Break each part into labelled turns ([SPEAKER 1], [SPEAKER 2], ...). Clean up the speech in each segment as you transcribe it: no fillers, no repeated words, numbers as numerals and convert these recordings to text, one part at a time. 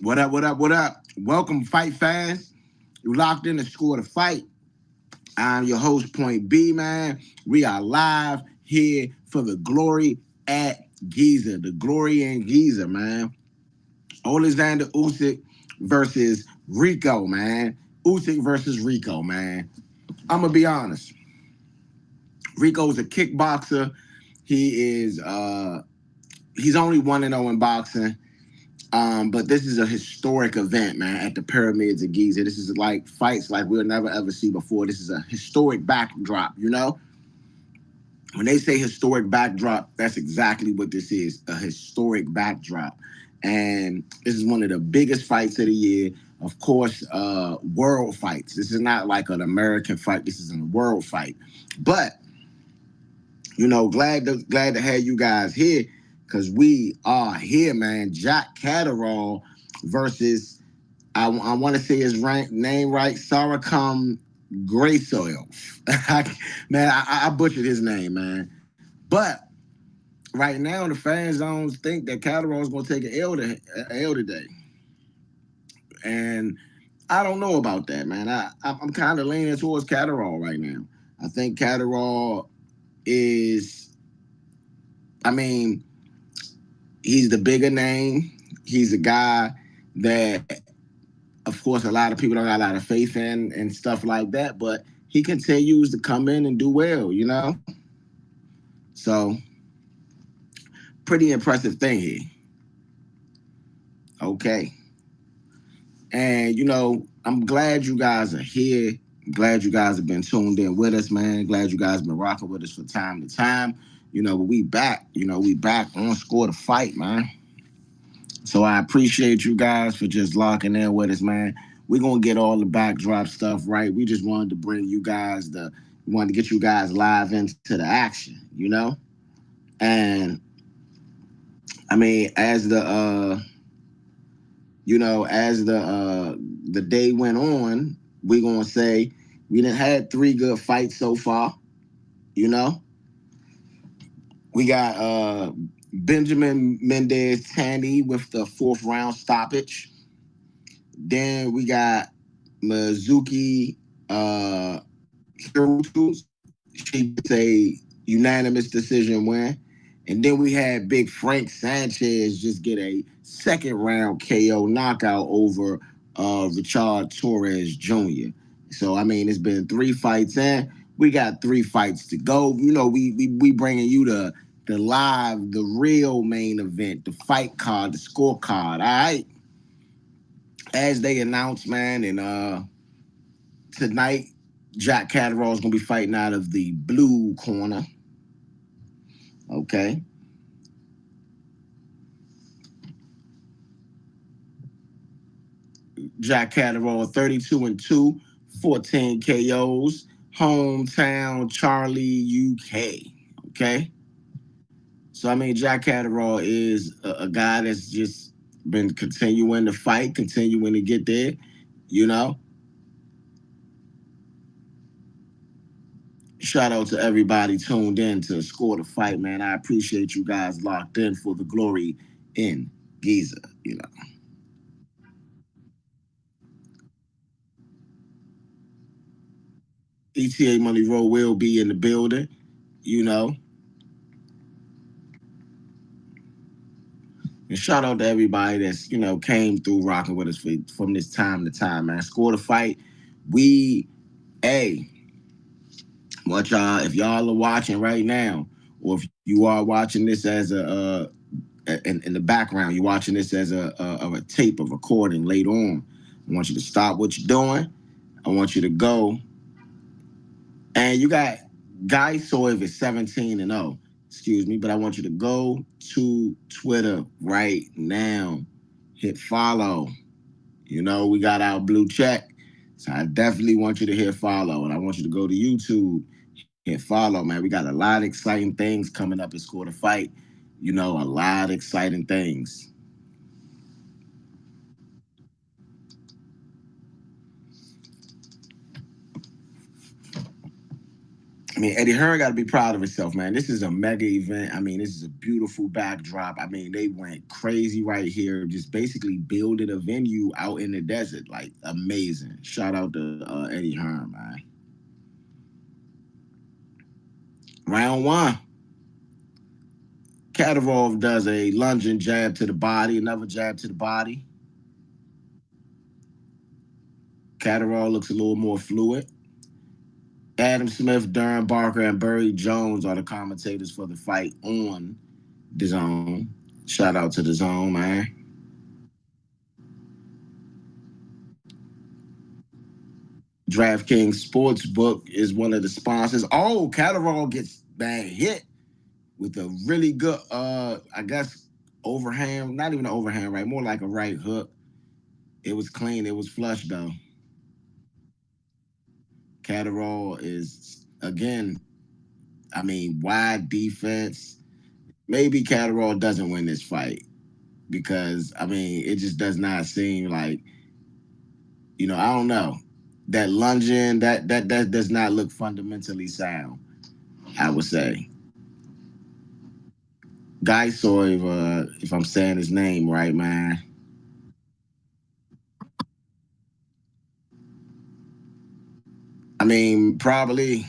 [SPEAKER 1] What up, what up, what up? Welcome, Fight Fans. You locked in to Score the Fight. I'm your host, Point B, man. We are live here for the glory at Giza. The glory in Giza, man. Oleksandr Usyk versus Rico, man. Usyk versus Rico, man. I'm going to be honest. Rico's a kickboxer. He is, he's only 1-0 in boxing. But this is a historic event, man, at the Pyramids of Giza. This is like fights like we'll never ever see before. This is a historic backdrop, you know? When they say historic backdrop, that's exactly what this is, a historic backdrop. And this is one of the biggest fights of the year. Of course, world fights. This is not like an American fight. This is a world fight. But, you know, glad to have you guys here. Because we are here, man. Jack Catterall versus, I want to say his name right, Sarakam Graysoil. Man, I butchered his name, man. But right now, the fan zones think that Catterall is going to take an L today. And I don't know about that, man. I'm kind of leaning towards Catterall right now. I think Catterall is, I mean, he's the bigger name. He's a guy that, of course, a lot of people don't got a lot of faith in and stuff like that, but he continues to come in and do well, you know? So, pretty impressive thing here. Okay. And, you know, I'm glad you guys are here. I'm glad you guys have been tuned in with us, man. Glad you guys have been rocking with us from time to time. You know, but we back. You know, we back on Score the Fight, man. So I appreciate you guys for just locking in with us, man. We're going to get all the backdrop stuff right. We just wanted to bring you guys we wanted to get you guys live into the action, you know? And, I mean, as the day went on, we're going to say we done had 3 good fights so far, you know? We got Benjamin Mendez Tandy with the 4th round stoppage. Then we got Mizuki Hirutu. She gets a unanimous decision win. And then we had Big Frank Sanchez just get a 2nd round KO knockout over Richard Torres Jr. So, I mean, it's been 3 fights in. We got 3 fights to go. You know, we bringing you the live, the real main event, the fight card, the scorecard, all right? As they announced, man, and tonight, Jack Catterall is going to be fighting out of the blue corner. Okay. Jack Catterall, 32-2, 14 KOs, hometown Charlie, UK. Okay. So, I mean, Jack Catterall is a guy that's just been continuing to fight, continuing to get there, you know. Shout out to everybody tuned in to Score the Fight, man. I appreciate you guys locked in for the glory in Giza, you know. ETA Money Roll will be in the building, you know. And shout out to everybody that's, you know, came through rocking with us from this time to time, man. Score the Fight. We, hey, what y'all, if y'all are watching right now, or if you are watching this as in the background, you're watching this as a tape, a recording later on, I want you to stop what you're doing. I want you to go. And you got Guy Soiv is 17-0. Excuse me, but I want you to go to Twitter right now. Hit follow. You know, we got our blue check. So I definitely want you to hit follow. And I want you to go to YouTube. Hit follow, man. We got a lot of exciting things coming up at Score the Fight. You know, a lot of exciting things. mean, Eddie Hearn got to be proud of himself, man. This is a mega event. I mean, this is a beautiful backdrop. I mean, they went crazy right here, just basically building a venue out in the desert. Like, amazing. Shout out to Eddie Hearn, man. Round one. Kadyrov does a lunging jab to the body, another jab to the body. Kadyrov looks a little more fluid. Adam Smith, Darren Barker, and Barry Jones are the commentators for the fight on the Zone. Shout out to the Zone, man. DraftKings Sportsbook is one of the sponsors. Oh, Kadyrov gets bad hit with a really good, I guess, overhand. Not even an overhand, right? More like a right hook. It was clean. It was flush, though. Kadyrov is, again, I mean, wide defense. Maybe Kadyrov doesn't win this fight because, I mean, it just does not seem like, I don't know. That lunging, that does not look fundamentally sound, I would say. Guy Soy, if I'm saying his name right, man. I mean, probably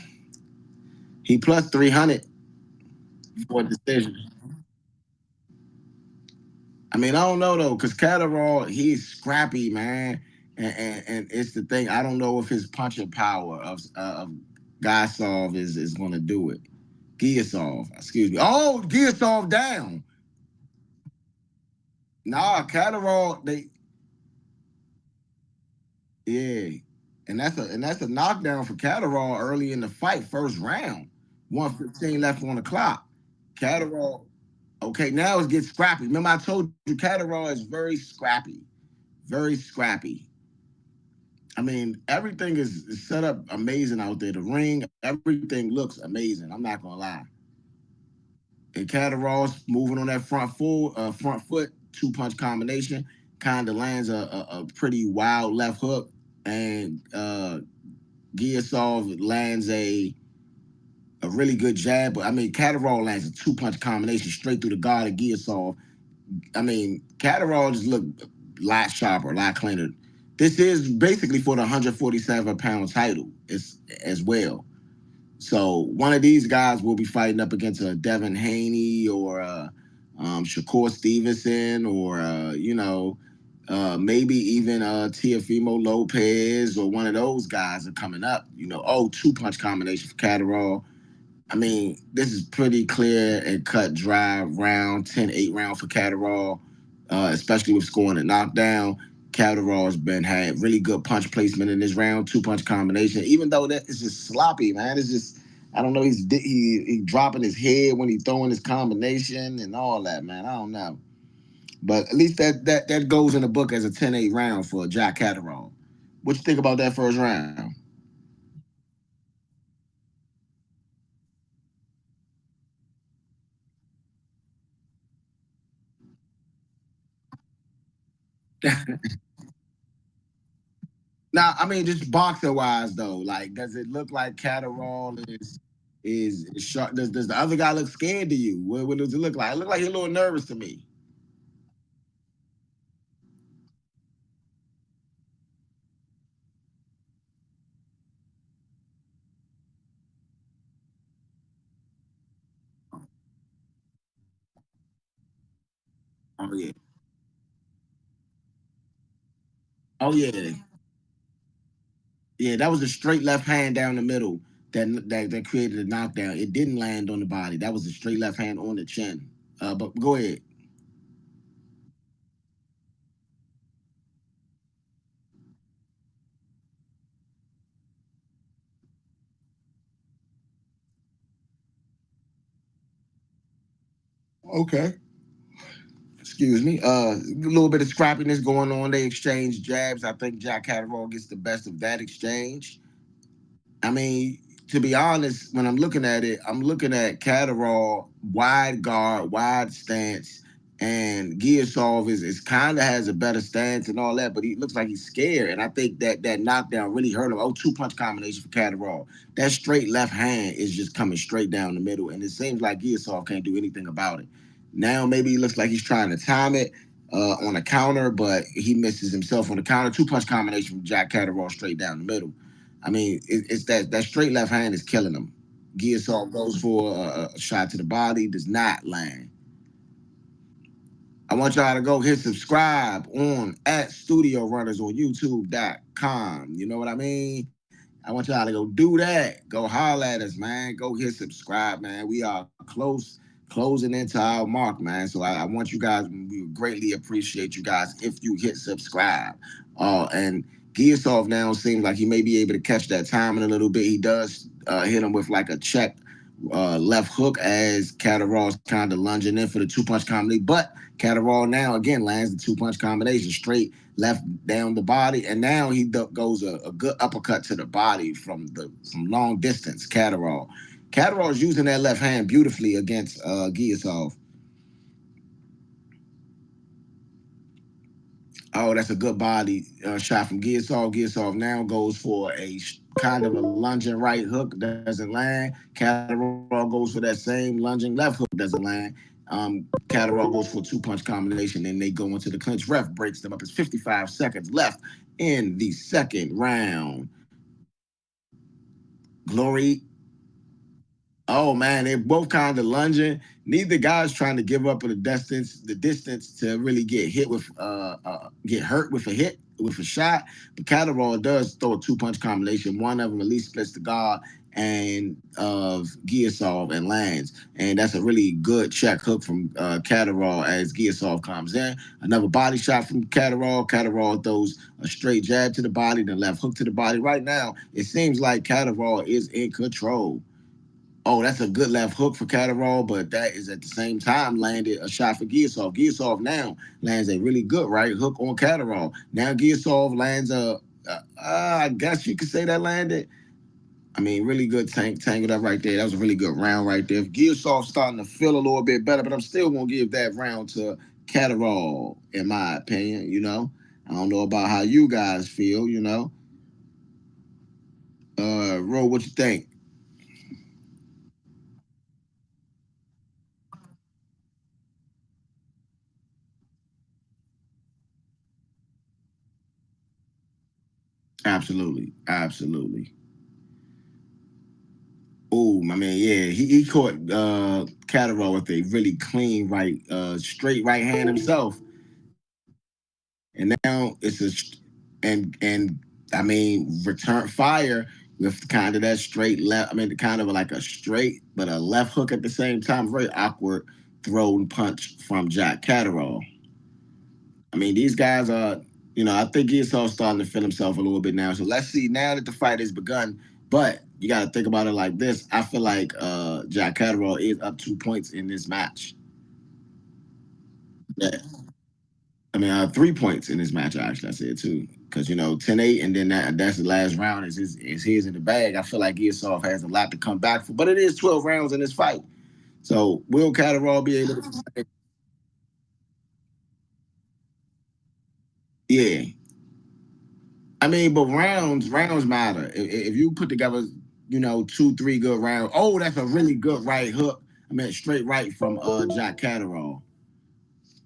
[SPEAKER 1] he plus 300 for a decision. I mean, I don't know though, because Catterall, he's scrappy, man. And it's the thing. I don't know if his punching power of Guyasov is going to do it. Giyasov, excuse me. Oh, Giyasov down. Nah, Catterall, yeah, and that's a knockdown for Catterall early in the fight, first round. 1:15 left on the clock. Catterall, okay, now it gets scrappy. Remember, I told you Catterall is very scrappy, very scrappy. I mean, everything is set up amazing out there. The ring, everything looks amazing. I'm not gonna lie. And Catterall's moving on that front foot, two punch combination, kind of lands a pretty wild left hook, and Giyasov lands a really good jab. But I mean, Catterall lands a two punch combination straight through the guard of Giyasov. I mean, Catterall just looked a lot sharper, a lot cleaner. This is basically for the 147-pound title as well. So one of these guys will be fighting up against a Devin Haney or Shakur Stevenson or maybe even Teofimo Lopez or one of those guys are coming up. Two punch combination for Catterall. I mean, this is pretty clear and cut dry round, 10-8 round for Catterall, especially with scoring a knockdown. Catterall has had really good punch placement in this round, two punch combination. Even though that is just sloppy, man. It's just, I don't know. He dropping his head when he's throwing his combination and all that, man. I don't know. But at least that goes in the book as a 10-8 round for Jack Catterall. What you think about that first round? Now, I mean, just boxer wise though, like, does it look like Catterall is sharp? Does the other guy look scared to you? What does it look like? It look like he's a little nervous to me. Oh yeah. Oh yeah. Yeah, that was a straight left hand down the middle that created a knockdown. It didn't land on the body. That was a straight left hand on the chin. But go ahead. Okay. Excuse me. A little bit of scrappiness going on. They exchange jabs. I think Jack Catterall gets the best of that exchange. I mean, to be honest, when I'm looking at it, I'm looking at Catterall wide guard, wide stance, And Giasov is kind of has a better stance and all that, but he looks like he's scared. And I think that knockdown really hurt him. Oh, two punch combination for Catterall. That straight left hand is just coming straight down the middle, and it seems like Giasov can't do anything about it. Now maybe he looks like he's trying to time it on a counter, but he misses himself on the counter. Two punch combination from Jack Catterall straight down the middle. I mean, it's that straight left hand is killing him. Giasov goes for a shot to the body, does not land. I want y'all to go hit subscribe on at Studio Runners on YouTube.com. You know what I mean? I want y'all to go do that. Go holler at us, man. Go hit subscribe, man. We are closing into our mark, man. So I want you guys, we greatly appreciate you guys if you hit subscribe. And Giasov now seems like he may be able to catch that timing a little bit. He does hit him with like a check left hook as Catterall's kind of lunging in for the two punch combination. But Catterall now again lands the two punch combination straight left down the body, and now he goes a good uppercut to the body from long distance. Catterall's using that left hand beautifully against Giasov. Oh, that's a good body shot from Giasov. Giasov now goes for a kind of a lunging right hook, doesn't land. Catterall goes for that same lunging left hook, doesn't land. Catterall goes for a two punch combination, and they go into the clinch. Ref breaks them up. It's 55 seconds left in the second round. Glory. Oh man, they're both kind of lunging. Neither guy's trying to give up the distance to really get hurt with a hit with a shot. But Catterall does throw a two punch combination. One of them at least splits the guard and of Giasov and lands, and that's a really good check hook from Catterall as Giasov comes in. Another body shot from Catterall. Catterall throws a straight jab to the body, then left hook to the body. Right now, it seems like Catterall is in control. Oh, that's a good left hook for Catterall, but that is at the same time landed a shot for Giasov. Giasov now lands a really good right hook on Catterall. Now Giasov lands I guess you could say that landed. I mean, really good tangled up right there. That was a really good round right there. Giasov starting to feel a little bit better, but I'm still gonna give that round to Catterall, in my opinion. I don't know about how you guys feel. Ro, what you think? Absolutely, absolutely. Oh, my man, yeah, he caught Catterall with a really clean straight right hand himself, and now and I mean return fire with kind of that straight left. I mean, kind of like a straight but a left hook at the same time. Very awkward thrown punch from Jack Catterall. I mean, these guys are, I think he's all starting to feel himself a little bit now. So let's see now that the fight has begun. But you got to think about it like this. I feel like Jack Catterall is up 2 points in this match. Yeah. I mean, 3 points in this match, actually, I said too. Because, 10-8, and then that's the last round is his in the bag. I feel like Giasov has a lot to come back for. But it is 12 rounds in this fight. So will Catterall be able to? Yeah. I mean, but rounds matter. If you put together, 2, 3 good rounds. Oh, that's a really good right hook. I mean, straight right from Jack Catterall.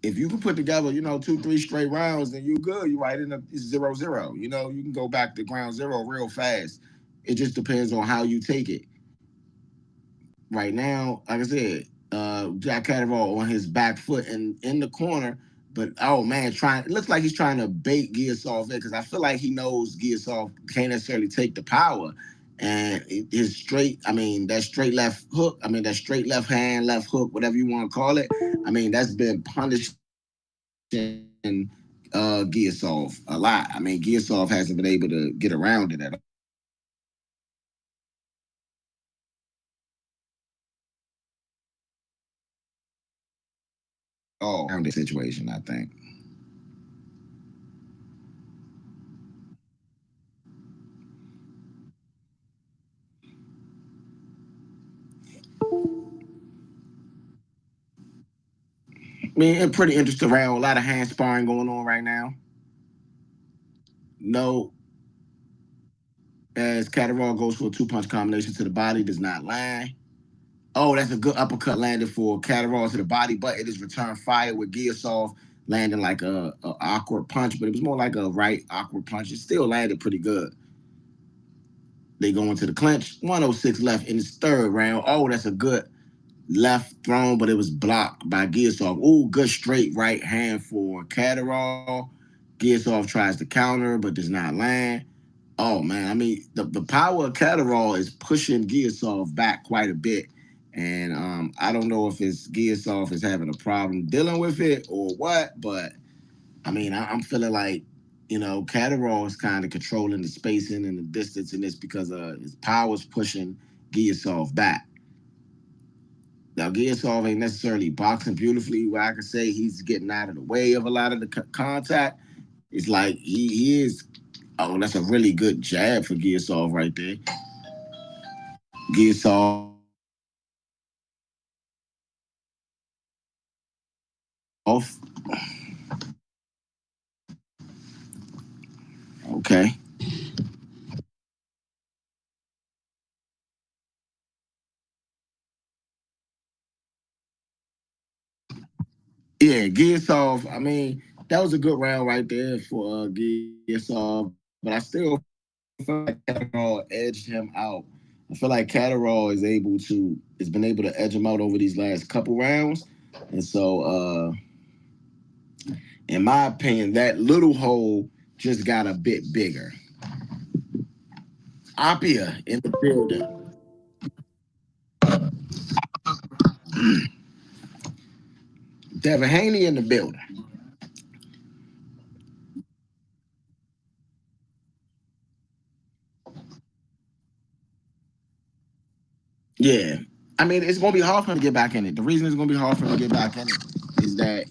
[SPEAKER 1] If you can put together, 2, 3 straight rounds, then you good. You right in the 0-0. You can go back to ground zero real fast. It just depends on how you take it. Right now, like I said, Jack Catterall on his back foot and in the corner. But oh man, it looks like he's trying to bait Giasov in because I feel like he knows Giasov can't necessarily take the power. And his that straight left hook, that straight left hand, left hook, whatever you want to call it. I mean, that's been punishing Giasov a lot. I mean, Giasov hasn't been able to get around it at all around the situation, I think. I mean, a pretty interesting round. A lot of hand sparring going on right now. No, as Catterall goes for a two punch combination to the body, does not land. Oh, that's a good uppercut landed for Catterall to the body, but it is return fire with Giasov landing like a awkward punch, but it was more like a right awkward punch. It still landed pretty good. They go into the clinch. 106 left in his third round. Oh, that's a good left thrown, but it was blocked by Giasov. Oh, good straight right hand for Catterall. Giasov tries to counter, but does not land. Oh man, I mean the power of Catterall is pushing Giasov back quite a bit. And I don't know if it's Giasov is having a problem dealing with it or what, but I mean I'm feeling like Catterall is kind of controlling the spacing and the distance in this because his power is pushing Giasov back. Now Giasov ain't necessarily boxing beautifully, where I can say he's getting out of the way of a lot of the contact. It's like he is. Oh, that's a really good jab for Giasov right there. Giasov. Okay. Yeah, Giasov. I mean, that was a good round right there for Giasov, but I still feel like Catterall edged him out. I feel like Catterall has been able to edge him out over these last couple rounds, and so in my opinion, that little hole just got a bit bigger. Apia in the building. Devin Haney in the building. Yeah. I mean, it's gonna be hard for him to get back in it. The reason it's gonna be hard for him to get back in it is that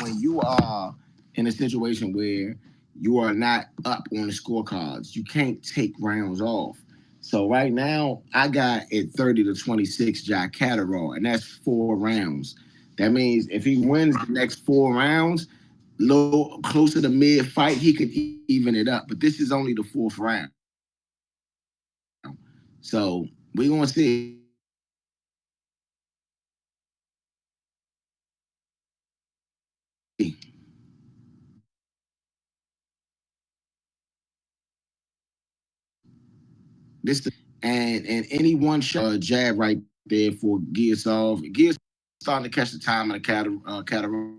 [SPEAKER 1] when you are in a situation where you are not up on the scorecards, you can't take rounds off. So right now, I got it 30-26 Jack Catterall, and that's 4 rounds. That means if he wins the next 4 rounds, low closer to mid fight, he could even it up. But this is only the fourth round, so we're gonna see. This and any one shot jab right there for Giasov. Giasov starting to catch the time of the Catterall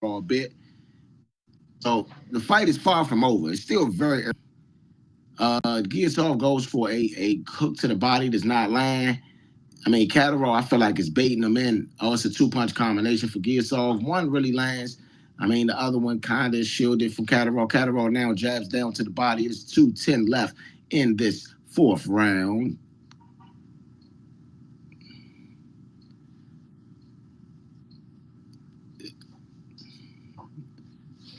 [SPEAKER 1] a bit. So the fight is far from over. It's still very. Giasov goes for a hook to the body, does not land. I mean, Catterall, I feel like is baiting him in. Oh, it's a two-punch combination for Giasov. One really lands. I mean, the other one kind of shielded from Catterall. Catterall now jabs down to the body. It's 2:10 left in this fourth round.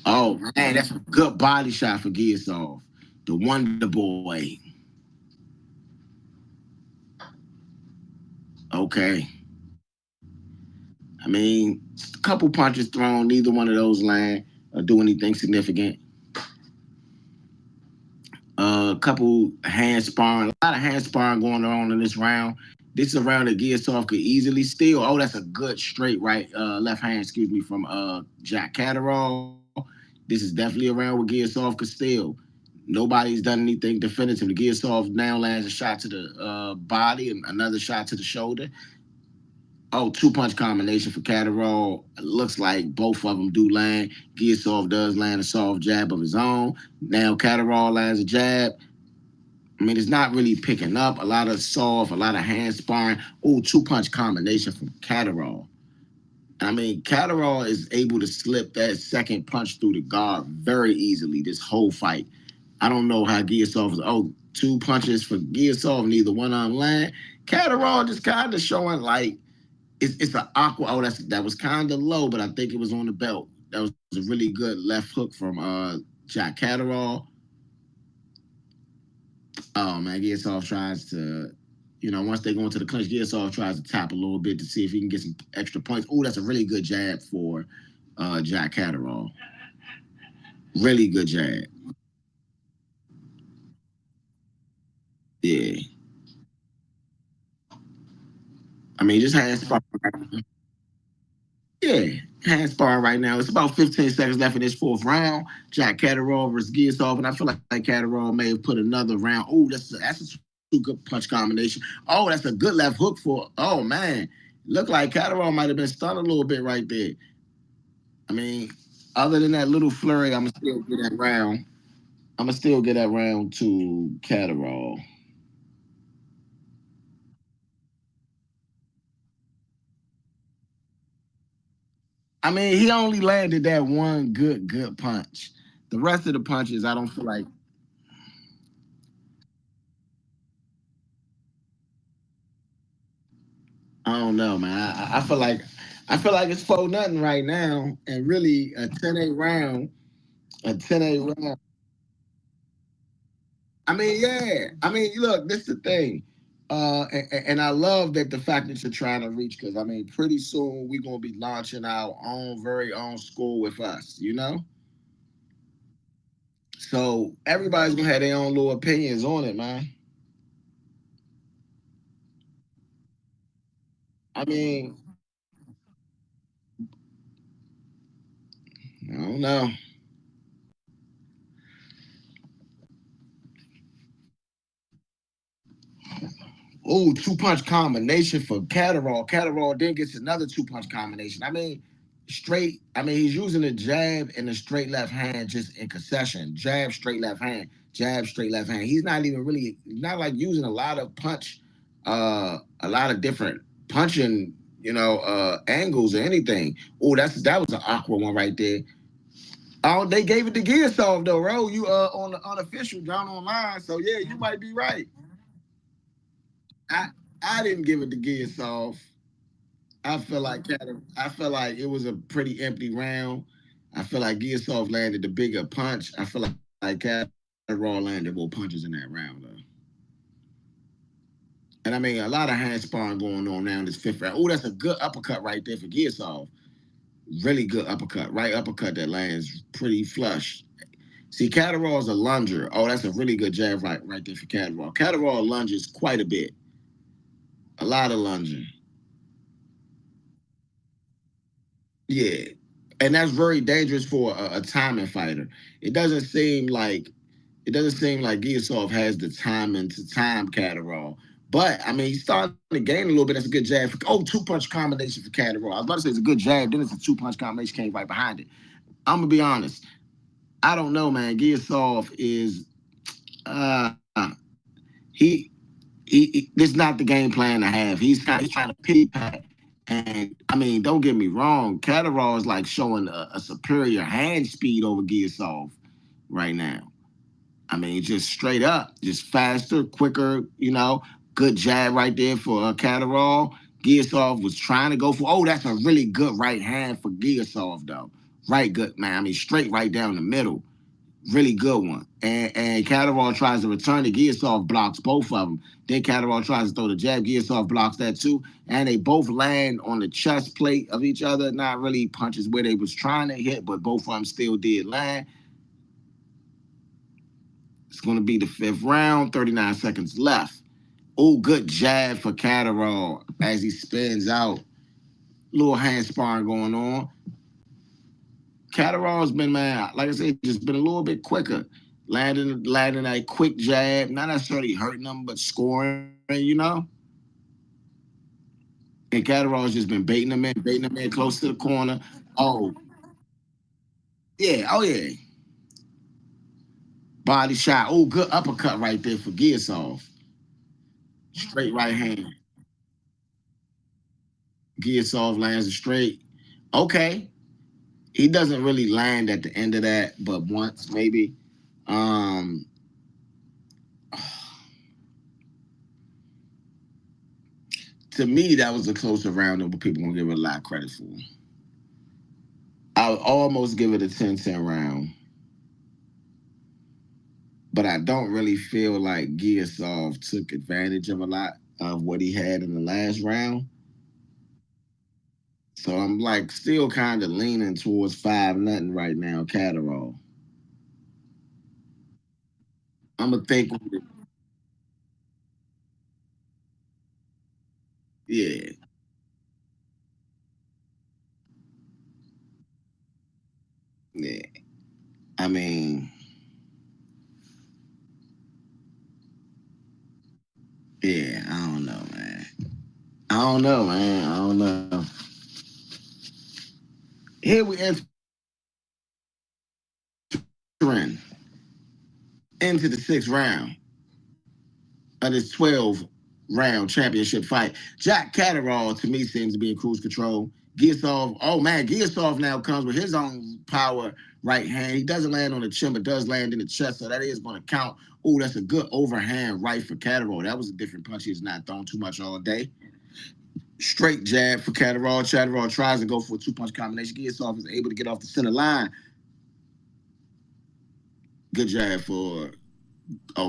[SPEAKER 1] Oh man, that's a good body shot for Giasov. The Wonder Boy. Okay. I mean, a couple punches thrown, neither one of those land or do anything significant. A couple hand sparring, a lot of hand sparring going on in this round. This is a round that Giasov could easily steal. Oh, that's a good straight right, left hand, excuse me, from Jack Catterall. This is definitely a round where Giasov could steal. Nobody's done anything definitive. The Giasov now lands a shot to the body and another shot to the shoulder. Oh, two-punch combination for Catterall. Looks like both of them do land. Giasov does land a soft jab of his own. Now Catterall lands a jab. I mean, it's not really picking up. A lot of soft, a lot of hand sparring. Oh, two-punch combination from Catterall. I mean, Catterall is able to slip that second punch through the guard very easily this whole fight. I don't know how Giasov is. Oh, two punches for Giasov, neither one on land. Catterall just kind of showing like it's an awkward. Oh, that was kind of low, but I think it was on the belt. That was a really good left hook from Jack Catterall. Oh man, Giasov tries to once they go into the clinch, Giasov tries to tap a little bit to see if he can get some extra points. Oh, that's a really good jab for Jack Catterall. Really good jab. Yeah. I mean, just hand sparring right now. Yeah, hand sparring right now. It's about 15 seconds left in this fourth round. Jack Catterall versus Giasov, and I feel like Catterall may have put another round. Oh, that's a two good punch combination. Oh, that's a good left hook for. Oh man, looked like Catterall might have been stunned a little bit right there. I mean, other than that little flurry, I'm gonna still get that round. I'm gonna still get that round to Catterall. I mean, he only landed that one good punch. The rest of the punches, I don't feel like. I don't know, man. I feel like it's 4-0 right now, and really a 10-8 round. A 10-8 round. I mean, yeah. I mean, look, this is the thing. And I love that the fact that you're trying to reach, because I mean, pretty soon we're gonna be launching our own very own school with us. So everybody's gonna have their own little opinions on it, man. I mean, I don't know. Oh, two punch combination for Catterall. Catterall then gets another two punch combination. I mean, straight. I mean, he's using a jab and a straight left hand just in concession. Jab, straight left hand. Jab, straight left hand. He's not even really not like using a lot of punch, a lot of different punching, angles or anything. Oh, that was an awkward one right there. Oh, they gave it to Gearsoft though, bro. You on the unofficial John online, so yeah, you might be right. I I didn't give it to Gearsoft. I feel like it was a pretty empty round. I feel like Gearsoft landed the bigger punch. I feel like Catterall landed more punches in that round though. And I mean a lot of hand sparring going on now in this fifth round. Oh, that's a good uppercut right there for Gearsoft. Really good uppercut. Right uppercut that lands pretty flush. See, Catterall's a lunger. Oh, that's a really good jab right there for Catterall. Catterall lunges quite a bit. A lot of lunging. Yeah. And that's very dangerous for a timing fighter. It doesn't seem like it doesn't seem like Giasov has the timing to time Catterall. But I mean, he's starting to gain a little bit. That's a good jab. Two punch combination for Catterall. I was about to say it's a good jab. Then it's a two punch combination came right behind it. I'm gonna be honest. I don't know, man. Giasov is uh he this is not the game plan to have. He's trying to pity pat. And I mean, don't get me wrong, Catterall is like showing a superior hand speed over Giasov right now. I mean, just straight up, just faster, quicker, good jab right there for Catterall. Giasov was trying to go for, oh, that's a really good right hand for Giasov, though. Right good, man. I mean, straight right down the middle. Really good one. And Catterall tries to return the Giasov blocks both of them. Then Catterall tries to throw the jab. Giasov blocks that too. And they both land on the chest plate of each other. Not really punches where they was trying to hit, but both of them still did land. It's going to be the fifth round, 39 seconds left. Oh, good jab for Catterall as he spins out. Little hand sparring going on. Catterall's been, man, like I said, just been a little bit quicker. Landing that quick jab, not necessarily hurting them, but scoring. And Catterall's just been baiting them in close to the corner. Oh, yeah, oh yeah. Body shot. Oh, good uppercut right there for Giasov. Straight right hand. Giasov lands it straight. Okay. He doesn't really land at the end of that, but once maybe. Um, to me, that was a closer round than what people gonna give it a lot of credit for. I would almost give it a 10-10 round, but I don't really feel like Giasov took advantage of a lot of what he had in the last round. So I'm like still kind of leaning towards 5-0 right now, Catterall. I'm gonna think, yeah, yeah. I mean, yeah, I don't know, man. I don't know, man. I don't know. Here we entering into the sixth round of this 12-round championship fight. Jack Catterall, to me, seems to be in cruise control. Giasov, oh man, Giasov now comes with his own power right hand. He doesn't land on the chin, but does land in the chest, so that is going to count. Oh, that's a good overhand right for Catterall. That was a different punch. He's not thrown too much all day. Straight jab for Catterall. Catterall tries to go for a two-punch combination. Giasov is able to get off the center line. Good jab for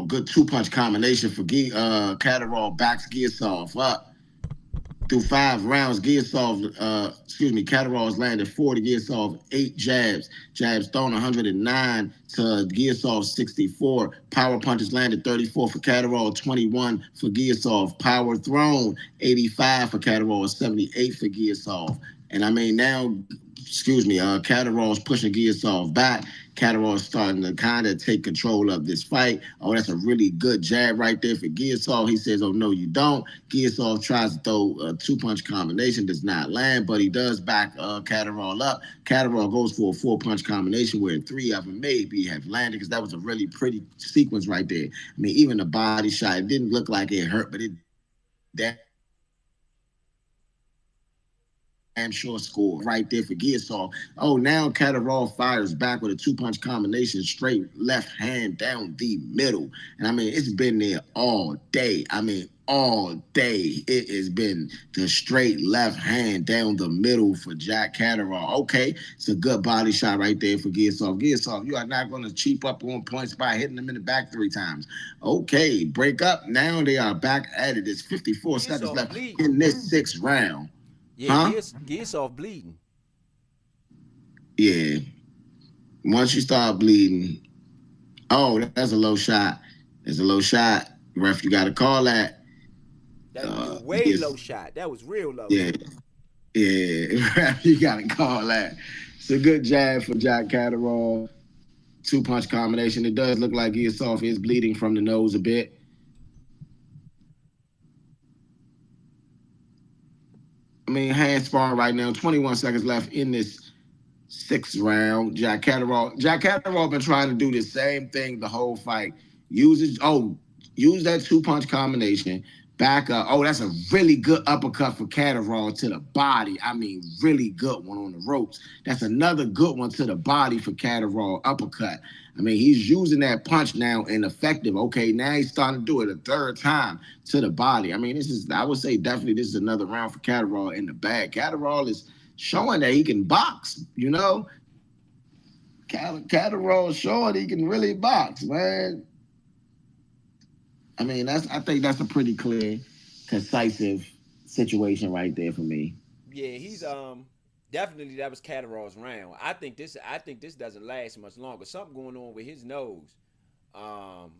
[SPEAKER 1] good two-punch combination for Catterall. Backs Giasov up. Through 5 rounds, Catterall has landed 40, Giasov 8 jabs. Jabs thrown 109 to Giasov 64. Power punches landed 34 for Catterall, 21 for Giasov. Power thrown 85 for Catterall, 78 for Giasov. And I mean now, Catterall's pushing Giasov back. Catterall's starting to kind of take control of this fight. Oh, that's a really good jab right there for Giasov. He says, oh, no, you don't. Giasov tries to throw a two-punch combination, does not land, but he does back Catterall up. Catterall goes for a 4-punch combination where 3 of them maybe have landed because that was a really pretty sequence right there. I mean, even the body shot, it didn't look like it hurt, but it damn sure score right there for Giasov. Oh, now Catterall fires back with a two-punch combination, straight left hand down the middle. And I mean, it's been there all day. I mean, all day. It has been the straight left hand down the middle for Jack Catterall. Okay, it's a good body shot right there for Giasov. Giasov, you are not going to cheap up on points by hitting them in the back 3 times. Okay, break up. Now they are back at it. It's 54 seconds
[SPEAKER 2] Giasov
[SPEAKER 1] left
[SPEAKER 2] bleeding.
[SPEAKER 1] in this 6th round.
[SPEAKER 2] Yeah,
[SPEAKER 1] Huh?
[SPEAKER 2] Giasov bleeding.
[SPEAKER 1] Yeah. Once you start bleeding, oh, that's a low shot. That's a low shot. Ref, you got to call that.
[SPEAKER 2] That was way
[SPEAKER 1] Yes.
[SPEAKER 2] low shot. That was real low.
[SPEAKER 1] Yeah. Yeah. Ref, you got to call that. It's a good jab for Jack Catterall. Two-punch combination. It does look like Giasov is bleeding from the nose a bit. I mean, hand sparring right now. 21 seconds left in this 6th round. Jack Catterall been trying to do the same thing the whole fight. Use that two-punch combination. Back up. Oh, that's a really good uppercut for Catterall to the body. I mean, really good one on the ropes. That's another good one to the body for Catterall. Uppercut. I mean, he's using that punch now and effective. Okay, now he's starting to do it a 3rd time to the body. I mean, I would say definitely this is another round for Catterall in the bag. Catterall is showing that he can box, you know? Catterall showing he can really box, man. I mean, I think that's a pretty clear, concisive situation right there for me.
[SPEAKER 2] Yeah, he's definitely that was Catterall's round. I think this doesn't last much longer. Something going on with his nose. Um,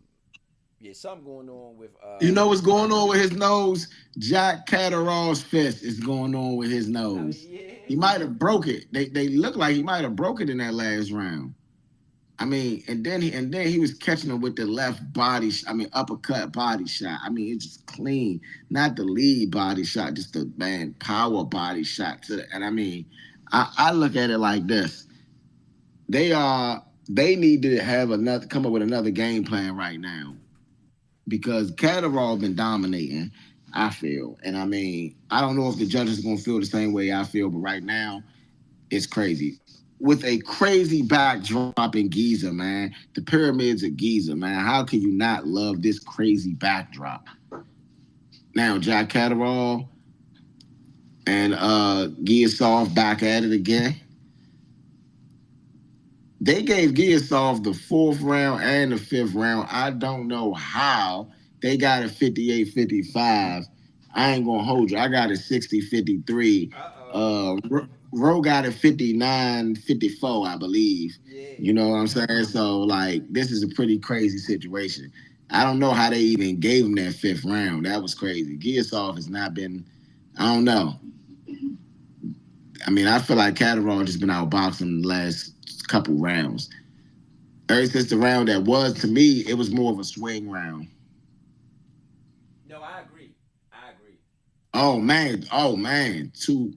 [SPEAKER 2] yeah, something going on with
[SPEAKER 1] You know what's going on with his nose? Jack Catterall's fist is going on with his nose. He
[SPEAKER 2] yeah.
[SPEAKER 1] might have broke it. They look like he might have broke it in that last round. I mean, and then he was catching him with the left uppercut body shot. I mean, it's just clean, not the lead body shot, just the power body shot. And I mean, I look at it like this: they need to come up with another game plan right now because Catterall been dominating. I feel, and I mean, I don't know if the judges are gonna feel the same way I feel, but right now it's crazy. With a crazy backdrop in Giza, man. The pyramids of Giza, man. How can you not love this crazy backdrop? Now, Jack Catterall and Giasov back at it again. They gave Giasov the 4th round and the 5th round. I don't know how they got a 58-55 I ain't gonna hold you. I got it 60-53.
[SPEAKER 2] Uh-oh.
[SPEAKER 1] Roe got it 59-54, I believe.
[SPEAKER 2] Yeah.
[SPEAKER 1] You know what I'm saying? So like this is a pretty crazy situation. I don't know how they even gave him that fifth round. That was crazy. Giasov has not been. I don't know. I mean, I feel like Catterall just been outboxing the last couple rounds. Ever since the round that was, to me, it was more of a swing round.
[SPEAKER 2] No, I agree. I agree.
[SPEAKER 1] Oh man, two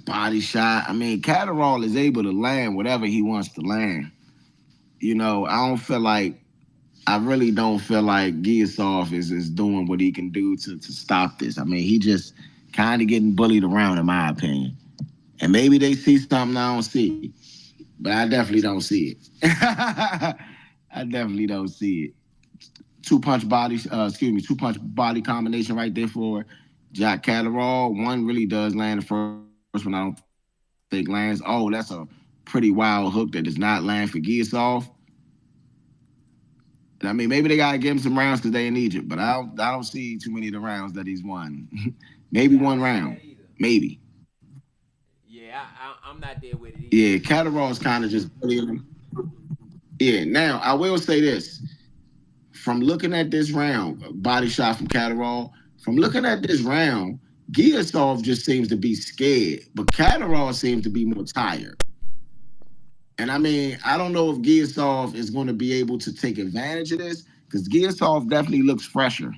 [SPEAKER 1] body shot. I mean, Catterall is able to land whatever he wants to land. You know, I don't feel like I really don't feel like Giasov is doing what he can do to stop this. I mean, he just kind of getting bullied around, in my opinion. And maybe they see something I don't see, but I definitely don't see it. I definitely don't see it. Two punch body combination right there for Jack Catterall. One really does land. The first one I don't think lands. Oh, that's a pretty wild hook that does not land for Giasov. I mean, maybe they gotta give him some rounds because they in Egypt, but I don't see too many of the rounds that he's won. Maybe
[SPEAKER 2] Yeah, I
[SPEAKER 1] one
[SPEAKER 2] don't see
[SPEAKER 1] round,
[SPEAKER 2] that either.
[SPEAKER 1] maybe.
[SPEAKER 2] Yeah, I'm not there with it either.
[SPEAKER 1] Yeah, Catterall's kind of just bullying him. Yeah. Now I will say this: from looking at this round, body shot from Catterall. From looking at this round, Giasov just seems to be scared, but Catterall seems to be more tired. And I mean, I don't know if Giasov is going to be able to take advantage of this because Giasov definitely looks fresher.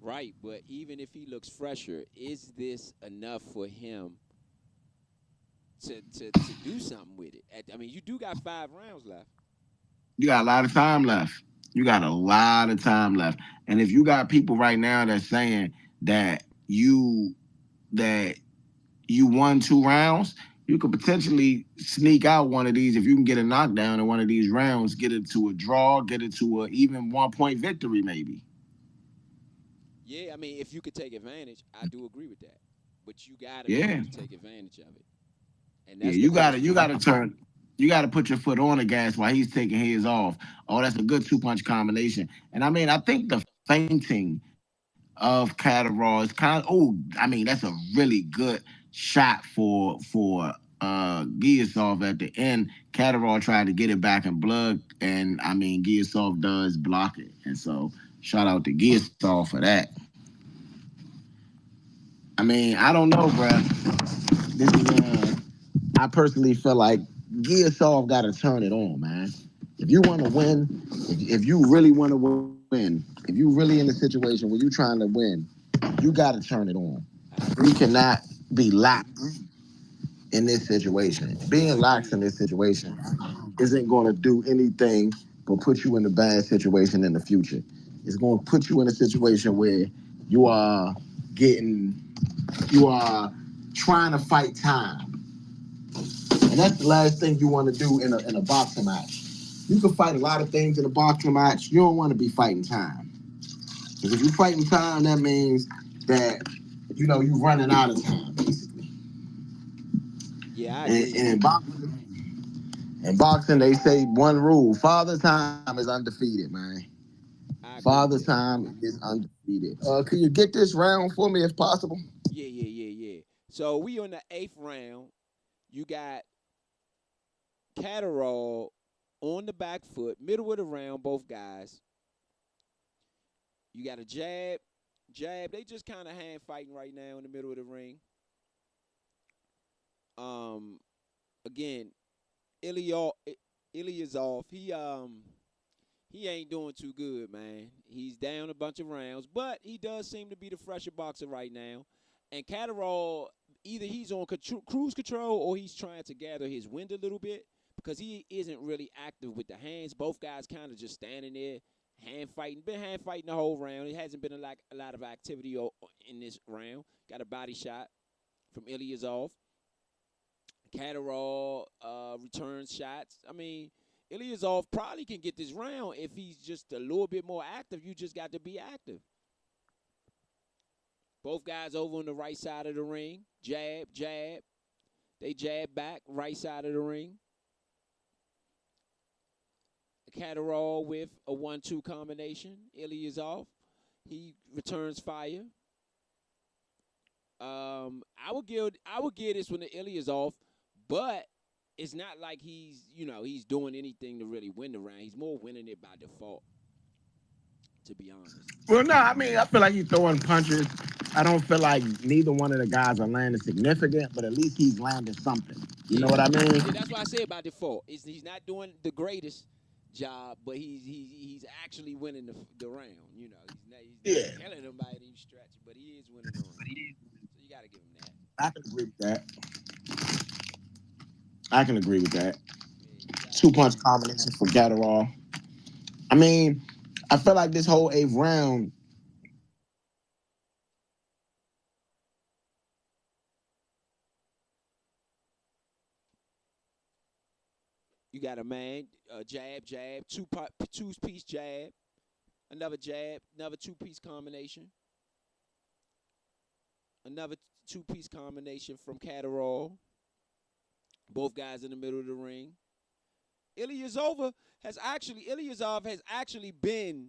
[SPEAKER 3] Right, but even if he looks fresher, is this enough for him to do something with it? I mean, you do got 5 rounds left.
[SPEAKER 1] You got a lot of time left. You got a lot of time left. And if you got people right now that's saying that that you won 2 rounds, you could potentially sneak out one of these if you can get a knockdown in one of these rounds, get it to a draw, get it to a even 1 point victory, maybe.
[SPEAKER 3] Yeah, I mean, if you could take advantage, I do agree with that. But you got to be
[SPEAKER 1] Yeah.
[SPEAKER 3] able to take advantage of it, and
[SPEAKER 1] Yeah,
[SPEAKER 3] that's the question.
[SPEAKER 1] you gotta put your foot on the gas while he's taking his off. Oh, that's a good 2 punch combination. And I mean, I think the feinting of Catterall is kind of I mean, that's a really good shot for Giasov at the end. Catterall tried to get it back in blood, and I mean Giasov does block it. And so shout out to Giasov for that. I mean, I don't know, bruh. This is I personally feel like Giasov got to turn it on, man. If you want to win, if you really want to win, if you really in a situation where you're trying to win, you got to turn it on.
[SPEAKER 3] I
[SPEAKER 1] You
[SPEAKER 3] agree.
[SPEAKER 1] cannot be lax in this situation. Being lax in
[SPEAKER 3] Agreed.
[SPEAKER 1] this situation isn't going to do anything but put you in a bad situation in the future. It's going to put you in a situation where you are getting, you are trying to fight time. And that's the last thing you want to do in a boxing match. You can fight a lot of things in a boxing match. You don't want to be fighting time. Because if you're fighting time, that means that, you're running out of time, basically.
[SPEAKER 3] Yeah, I
[SPEAKER 1] And,
[SPEAKER 3] agree.
[SPEAKER 1] and in boxing, they say one rule: Father Time is undefeated, man.
[SPEAKER 3] I agree
[SPEAKER 1] Father
[SPEAKER 3] with that.
[SPEAKER 1] Time is undefeated. Can you get this round for me if possible?
[SPEAKER 3] Yeah, yeah, yeah, yeah. So we on the 8th round. You got Catterall on the back foot, middle of the round, both guys. You got a jab, jab. They just kind of hand fighting right now in the middle of the ring. Um, again, Ilya Ilyasov, he ain't doing too good, man. He's down a bunch of rounds, but he does seem to be the fresher boxer right now. And Catterall, either he's on cruise control or he's trying to gather his wind a little bit because he isn't really active with the hands. Both guys kind of just standing there, hand fighting. Been hand fighting the whole round. It hasn't been a lot of activity in this round. Got a body shot from Ilyasov. Catterall returns shots. I mean, Ilyasov probably can get this round if he's just a little bit more active. You just got to be active. Both guys over on the right side of the ring. Jab, jab. They jab back, right side of the ring. Catterall with a 1-2 combination. Ilyasov, he returns fire. I would give this one to Ilyasov, but it's not like he's doing anything to really win the round. He's more winning it by default, to be honest.
[SPEAKER 1] Well, no, I mean, I feel like he's throwing punches. I don't feel like neither one of the guys are landing significant, but at least he's landing something. You know
[SPEAKER 3] Yeah,
[SPEAKER 1] what I mean?
[SPEAKER 3] yeah, that's why I said by default. He's not doing the greatest job, but he's actually winning the round. He's not
[SPEAKER 1] Yeah,
[SPEAKER 3] killing them by any stretch, but he is winning the round. So you got to give him that.
[SPEAKER 1] I can agree with that. I can agree with that.
[SPEAKER 3] Yeah, you got to.
[SPEAKER 1] 2 punch combination for Gatterall. I mean, I feel like this whole eighth round,
[SPEAKER 3] You got a man, jab, jab, two-piece jab, another jab, another two-piece combination, another two-piece combination from Catterall. Both guys in the middle of the ring. Ilyasov has actually been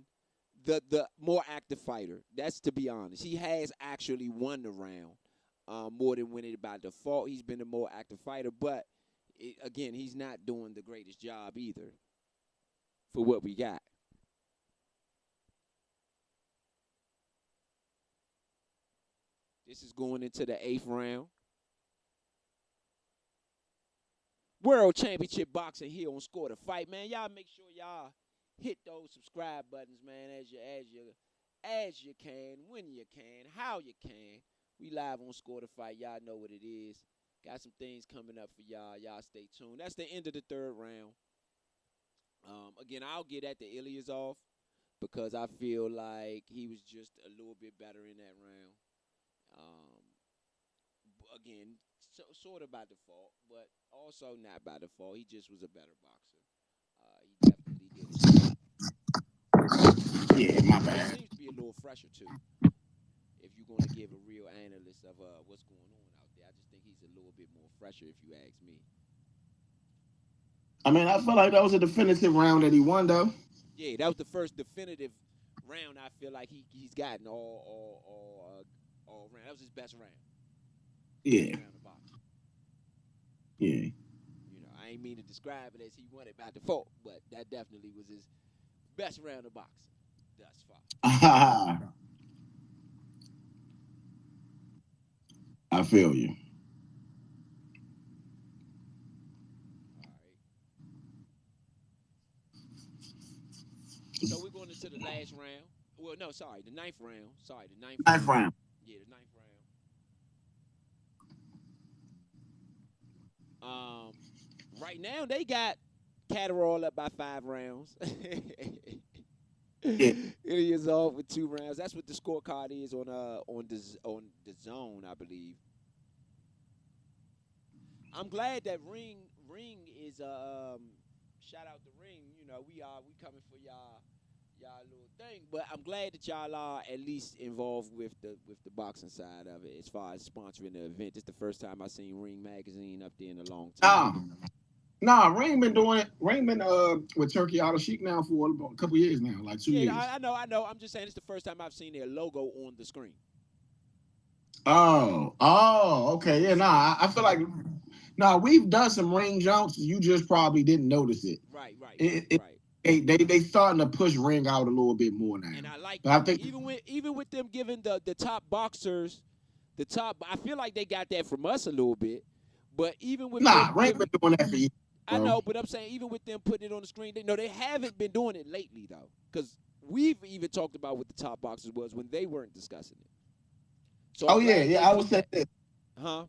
[SPEAKER 3] the more active fighter. That's to be honest. He has actually won the round more than winning it by default. He's been the more active fighter, but again, he's not doing the greatest job either for what we got. This is going into the 8th round. World Championship Boxing here on Score to Fight, man. Y'all make sure y'all hit those subscribe buttons, man, as you can, when you can, how you can. We live on Score to Fight. Y'all know what it is. Got some things coming up for y'all. Y'all stay tuned. That's the end of the 3rd round. Again, I'll get at the Ilyasov because I feel like he was just a little bit better in that round. Again, sort of by default, but also not by default. He just was a better boxer. He definitely did it.
[SPEAKER 1] yeah, my
[SPEAKER 3] He
[SPEAKER 1] bad.
[SPEAKER 3] seems to be a little fresher too. If you're going to give a real analyst of what's going on out there, I just think he's a little bit more fresher, if you ask me.
[SPEAKER 1] I mean, I feel like that was a definitive round that he won, though.
[SPEAKER 3] Yeah, that was the first definitive round I feel like he's gotten all round. That was his best round.
[SPEAKER 1] Yeah,
[SPEAKER 3] Round of boxing.
[SPEAKER 1] yeah.
[SPEAKER 3] I ain't mean to describe it as he won it by default, but that definitely was his best round of boxing thus far.
[SPEAKER 1] I feel you.
[SPEAKER 3] All right. So we're going into the last round. Well, no, sorry, the 9th round. Sorry, the ninth
[SPEAKER 1] Ninth
[SPEAKER 3] round.
[SPEAKER 1] round.
[SPEAKER 3] Yeah, the 9th round. Right now they got Catterall up by 5 rounds.
[SPEAKER 1] Yeah.
[SPEAKER 3] It is off with 2 rounds. That's what the scorecard is on the zone, I believe. I'm glad that Ring is shout out to Ring. We coming for y'all little thing, but I'm glad that y'all are at least involved with the boxing side of it as far as sponsoring the event. This is the first time I seen Ring magazine up there in a long time.
[SPEAKER 1] Ring been doing it. Ring been with Turkey Auto Chic now for a couple years now, like 2 years.
[SPEAKER 3] I know. I'm just saying it's the first time I've seen their logo on the screen.
[SPEAKER 1] Okay. Yeah, I feel like we've done some Ring jumps. You just probably didn't notice it.
[SPEAKER 3] Right.
[SPEAKER 1] They starting to push Ring out a little bit more now.
[SPEAKER 3] And I like
[SPEAKER 1] but
[SPEAKER 3] that.
[SPEAKER 1] I think
[SPEAKER 3] even with them giving the top boxers the top, I feel like they got that from us a little bit. But even with
[SPEAKER 1] Ring been doing that for years.
[SPEAKER 3] I know, but I'm saying even with them putting it on the screen, they haven't been doing it lately though, because we've even talked about what the top boxers was when they weren't discussing it. So
[SPEAKER 1] I would say that.
[SPEAKER 3] Huh?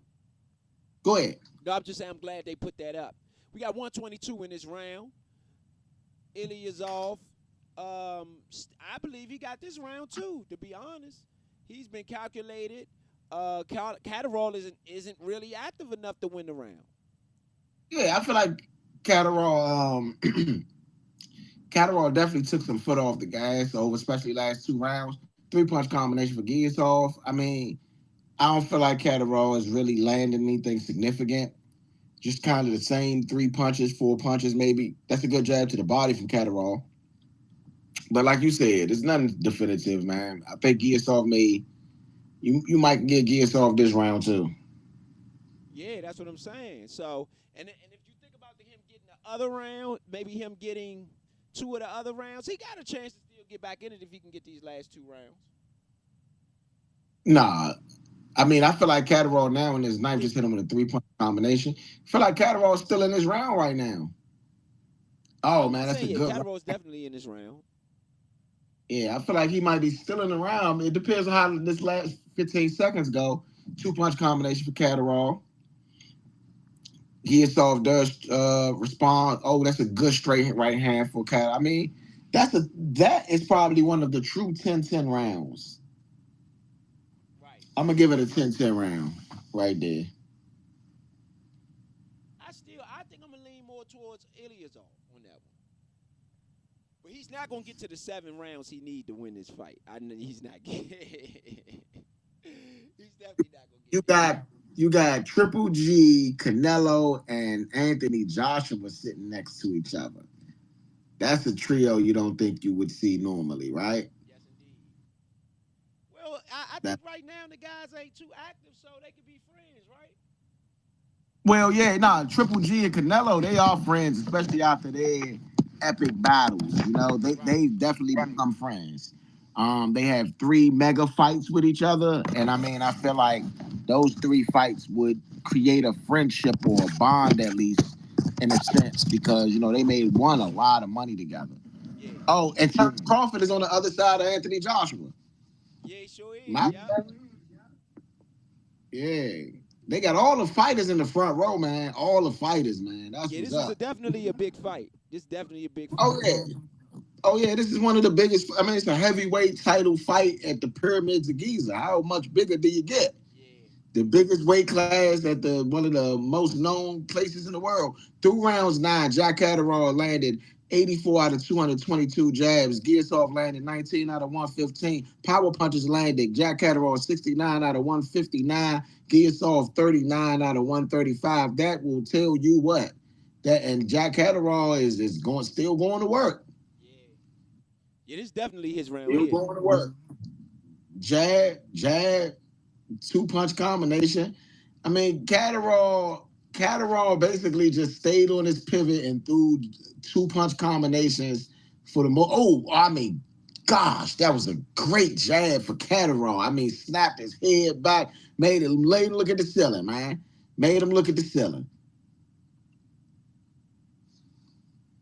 [SPEAKER 1] Go ahead.
[SPEAKER 3] No, I'm just saying I'm glad they put that up. We got 122 in this round. Ilyasov, I believe he got this round too. To be honest, he's been calculated. Catterall isn't really active enough to win the round.
[SPEAKER 1] Yeah, I feel like Catterall definitely took some foot off the gas over, especially last 2 rounds. 3-punch combination for Giasov. I mean, I don't feel like Catterall is really landing anything significant. Just kind of the same 3 punches, 4 punches, maybe. That's a good jab to the body from Catterall. But like you said, it's nothing definitive, man. I think Giasov may you might get Giasov this round too.
[SPEAKER 3] Yeah, that's what I'm saying. So, and if you think about him getting the other round, maybe him getting two of the other rounds, he got a chance to still get back in it if he can get these last two rounds.
[SPEAKER 1] Nah, I mean, I feel like Catterall now in his knife just hit him with a 3 punch combination. I feel like Catterall's still in this round right now.
[SPEAKER 3] Oh,
[SPEAKER 1] Oh
[SPEAKER 3] yeah, I'm
[SPEAKER 1] man, that's a
[SPEAKER 3] saying, yeah,
[SPEAKER 1] good one.
[SPEAKER 3] Catterall's definitely in this round.
[SPEAKER 1] Yeah, I feel like he might be still in the round. It depends on how this last 15 seconds go. 2 punch combination for Catterall. Giasov does respond. Oh, that's a good straight right hand for Cat. I mean, that is probably one of the true 10-10 rounds.
[SPEAKER 3] Right.
[SPEAKER 1] I'm gonna give it a 10-10 round right there.
[SPEAKER 3] I think I'm gonna lean more towards Ilyasov on that one. But he's not gonna get to the 7 rounds he need to win this fight. I know he's not. He's definitely not gonna
[SPEAKER 1] You
[SPEAKER 3] get there.
[SPEAKER 1] got you got Triple G, Canelo, and Anthony Joshua sitting next to each other. That's a trio you don't think you would see normally, right?
[SPEAKER 3] Yes, indeed. Well, I
[SPEAKER 1] That
[SPEAKER 3] think right now the guys ain't too active, so they could be friends, right?
[SPEAKER 1] Well, yeah, nah, Triple G and Canelo, they are friends, especially after their epic battles. You know,
[SPEAKER 3] Right.
[SPEAKER 1] they definitely become friends. They have 3 mega fights with each other, and I mean, I feel like those 3 fights would create a friendship or a bond at least, in a sense, because they made one a lot of money together.
[SPEAKER 3] Yeah.
[SPEAKER 1] Oh, and Terrence Crawford is on the other side of Anthony Joshua.
[SPEAKER 3] Yeah, he sure is.
[SPEAKER 1] My,
[SPEAKER 3] Yep.
[SPEAKER 1] yeah, they got all the fighters in the front row, man. All the fighters, man. That's
[SPEAKER 3] Yeah,
[SPEAKER 1] what's
[SPEAKER 3] this is
[SPEAKER 1] up.
[SPEAKER 3] definitely a big fight. This is definitely a big
[SPEAKER 1] Oh
[SPEAKER 3] fight.
[SPEAKER 1] yeah. Oh yeah, this is one of the biggest. I mean, it's a heavyweight title fight at the Pyramids of Giza. How much bigger do you get?
[SPEAKER 3] Yeah.
[SPEAKER 1] The biggest weight class at the one of the most known places in the world. Through rounds 9, Jack Catterall landed 84 out of 222 jabs. Giasov landed 19 out of 115. Power punches landed. Jack Catterall 69 out of 159. Giasov 39 out of 135. That will tell you what. That and Jack Catterall is going still going to work.
[SPEAKER 3] Yeah. Yeah, this is definitely his round
[SPEAKER 1] Still
[SPEAKER 3] here.
[SPEAKER 1] going to work. Jab, 2 punch combination. I mean, Catterall basically just stayed on his pivot and threw 2 punch combinations for the most. Oh, I mean, gosh, that was a great jab for Catterall. I mean, snapped his head back, made him look at the ceiling, man. Made him look at the ceiling.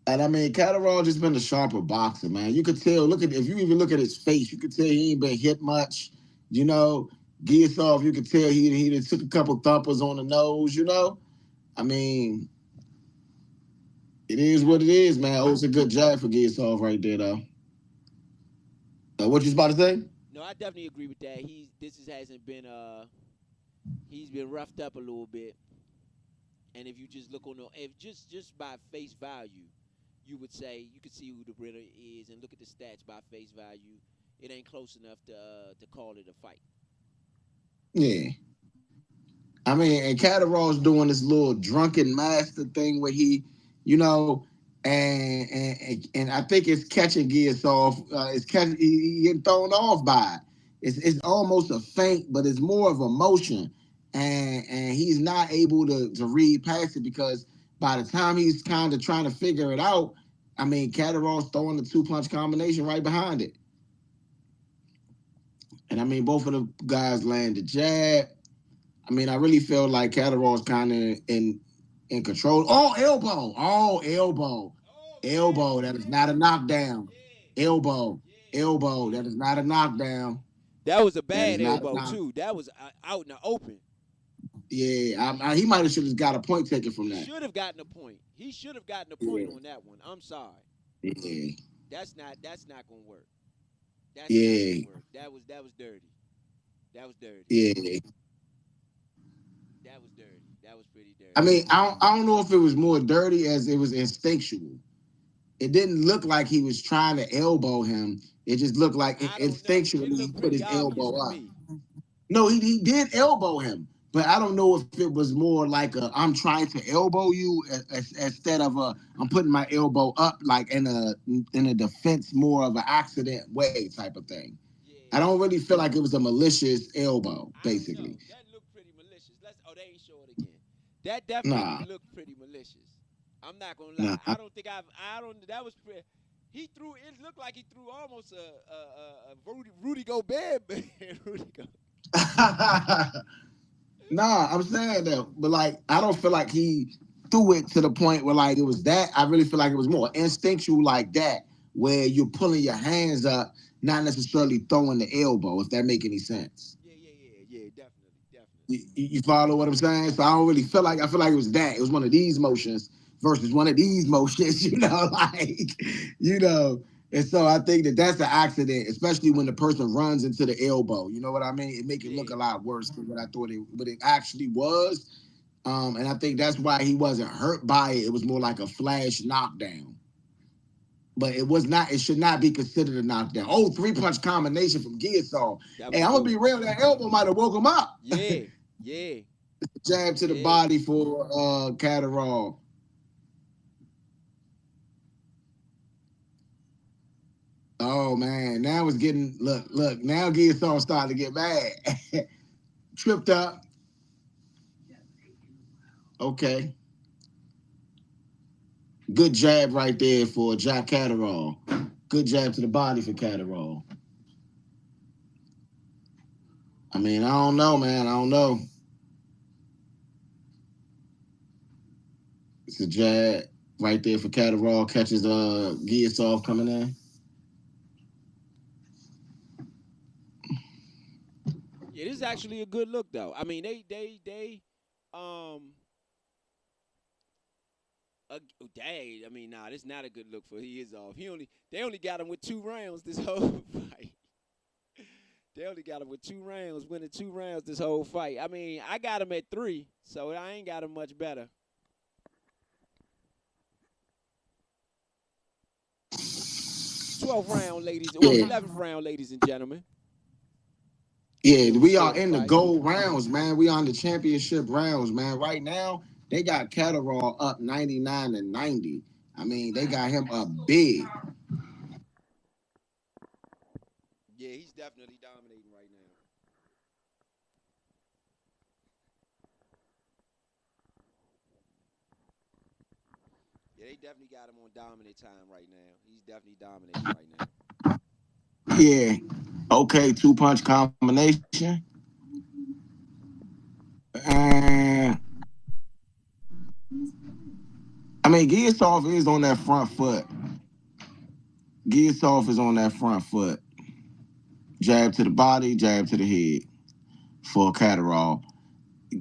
[SPEAKER 1] And I mean, Catterall just been a sharper boxer, man. You could tell. Look at if you even look at his face, you could tell he ain't been hit much. You know, Giasov, you could tell he took a couple thumpers on the nose. I mean, it is what it is, man. Oh, it's a good jab for Giasov right there, though. What you about to say?
[SPEAKER 3] No, I definitely agree with that. Hasn't been he's been roughed up a little bit. And if you just look on the if just by face value, you could see who the winner is and look at the stats by face value. It ain't close enough to call it a fight.
[SPEAKER 1] Yeah. I mean, and Catterall's doing this little drunken master thing where he, you know, and I think it's catching gears off. It's catching he getting thrown off by it. It's almost a feint, but it's more of a motion, and he's not able to read past it because by the time he's kind of trying to figure it out, I mean, Catterall's throwing the 2 punch combination right behind it, and I mean both of the guys land the jab. I mean, I really feel like Catterall's kind of in control. Oh, elbow! Oh, elbow!
[SPEAKER 3] Oh man,
[SPEAKER 1] Elbow! That is not a
[SPEAKER 3] yeah,
[SPEAKER 1] knockdown.
[SPEAKER 3] yeah,
[SPEAKER 1] Elbow!
[SPEAKER 3] yeah,
[SPEAKER 1] Elbow! That is not a knockdown.
[SPEAKER 3] that was a
[SPEAKER 1] That is
[SPEAKER 3] bad
[SPEAKER 1] not a
[SPEAKER 3] elbow
[SPEAKER 1] knock.
[SPEAKER 3] too. That was out in the open.
[SPEAKER 1] Yeah, he might have should have got a point taken from
[SPEAKER 3] He
[SPEAKER 1] that.
[SPEAKER 3] should have gotten a point. He should have gotten a point
[SPEAKER 1] Yeah,
[SPEAKER 3] on that one. I'm sorry.
[SPEAKER 1] yeah,
[SPEAKER 3] That's not gonna work. That's not gonna
[SPEAKER 1] yeah,
[SPEAKER 3] work. That was dirty. That was dirty.
[SPEAKER 1] yeah.
[SPEAKER 3] That was dirty. That was pretty
[SPEAKER 1] I
[SPEAKER 3] dirty.
[SPEAKER 1] mean, I don't know if it was more dirty as it was instinctual. It didn't look like he was trying to elbow him. It just looked like
[SPEAKER 3] I don't know. It
[SPEAKER 1] instinctually he
[SPEAKER 3] looked
[SPEAKER 1] put
[SPEAKER 3] pretty
[SPEAKER 1] his
[SPEAKER 3] obvious
[SPEAKER 1] elbow
[SPEAKER 3] to
[SPEAKER 1] up.
[SPEAKER 3] me.
[SPEAKER 1] No, he did elbow him, but I don't know if it was more like a I'm trying to elbow you instead of a I'm putting my elbow up like in a defense more of an accident way type of thing. I
[SPEAKER 3] Yeah,
[SPEAKER 1] don't really feel like it was a malicious elbow,
[SPEAKER 3] I don't
[SPEAKER 1] basically.
[SPEAKER 3] know. That looked pretty malicious. Let's. Oh, they ain't show it again. That definitely
[SPEAKER 1] Nah,
[SPEAKER 3] looked pretty malicious. I'm not gonna
[SPEAKER 1] nah.
[SPEAKER 3] lie. I don't think I've. I don't. That was. He threw. It looked like he threw almost a Rudy Gobert. Rudy Go.
[SPEAKER 1] Nah, I'm saying that, but like I don't feel like he threw it to the point where like it was that. I really feel like it was more instinctual like that, where you're pulling your hands up, not necessarily throwing the elbow. If that make any sense.
[SPEAKER 3] Yeah, yeah, yeah, yeah. Definitely, definitely.
[SPEAKER 1] You follow what I'm saying? So I don't really feel like I feel like it was that. It was one of these motions versus one of these motions. Like you know. And so I think that that's an accident, especially when the person runs into the elbow. You know what I mean? It make it look
[SPEAKER 3] Yeah,
[SPEAKER 1] a lot worse than what I thought what it actually was. And I think that's why he wasn't hurt by it. It was more like a flash knockdown. But it was not. It should not be considered a knockdown. Oh, three-punch combination from Gearsaw.
[SPEAKER 3] that
[SPEAKER 1] Hey,
[SPEAKER 3] was
[SPEAKER 1] I'm gonna be
[SPEAKER 3] good.
[SPEAKER 1] real. That elbow might have woke him up.
[SPEAKER 3] Yeah, yeah,
[SPEAKER 1] Jab to the
[SPEAKER 3] yeah.
[SPEAKER 1] body for Catterall. Oh man, now it's getting look. Now Gearsaw starting to get mad. Tripped up. Okay, good jab right there for Jack Catterall. Good jab to the body for Catterall. I mean, I don't know, man. I don't know. It's a jab right there for Catterall. Catches Gearsaw coming in.
[SPEAKER 3] Yeah, this is actually a good look though. I mean, um, dang. I mean, nah, this not a good look for he is off. They only got him with 2 rounds this whole fight. They only got him with 2 rounds, winning 2 rounds this whole fight. I mean, I got him at 3, so I ain't got him much better. 12th round, ladies. Well,
[SPEAKER 1] Yeah,
[SPEAKER 3] 11th round, ladies and gentlemen.
[SPEAKER 1] yeah.
[SPEAKER 3] Before we
[SPEAKER 1] We are
[SPEAKER 3] score the
[SPEAKER 1] in the
[SPEAKER 3] fight.
[SPEAKER 1] gold rounds, man. We on the championship rounds, man. Right now, they got Catterall up 99-90. I mean, they got him up big.
[SPEAKER 3] Yeah, he's definitely dominating right now. Yeah, they definitely got him on dominant time right now. He's definitely dominating right now.
[SPEAKER 1] Yeah. Okay, two-punch combination. And I mean, Gearsoft is on that front foot. Gearsoft is on that front foot. Jab to the body, jab to the head for Catterall.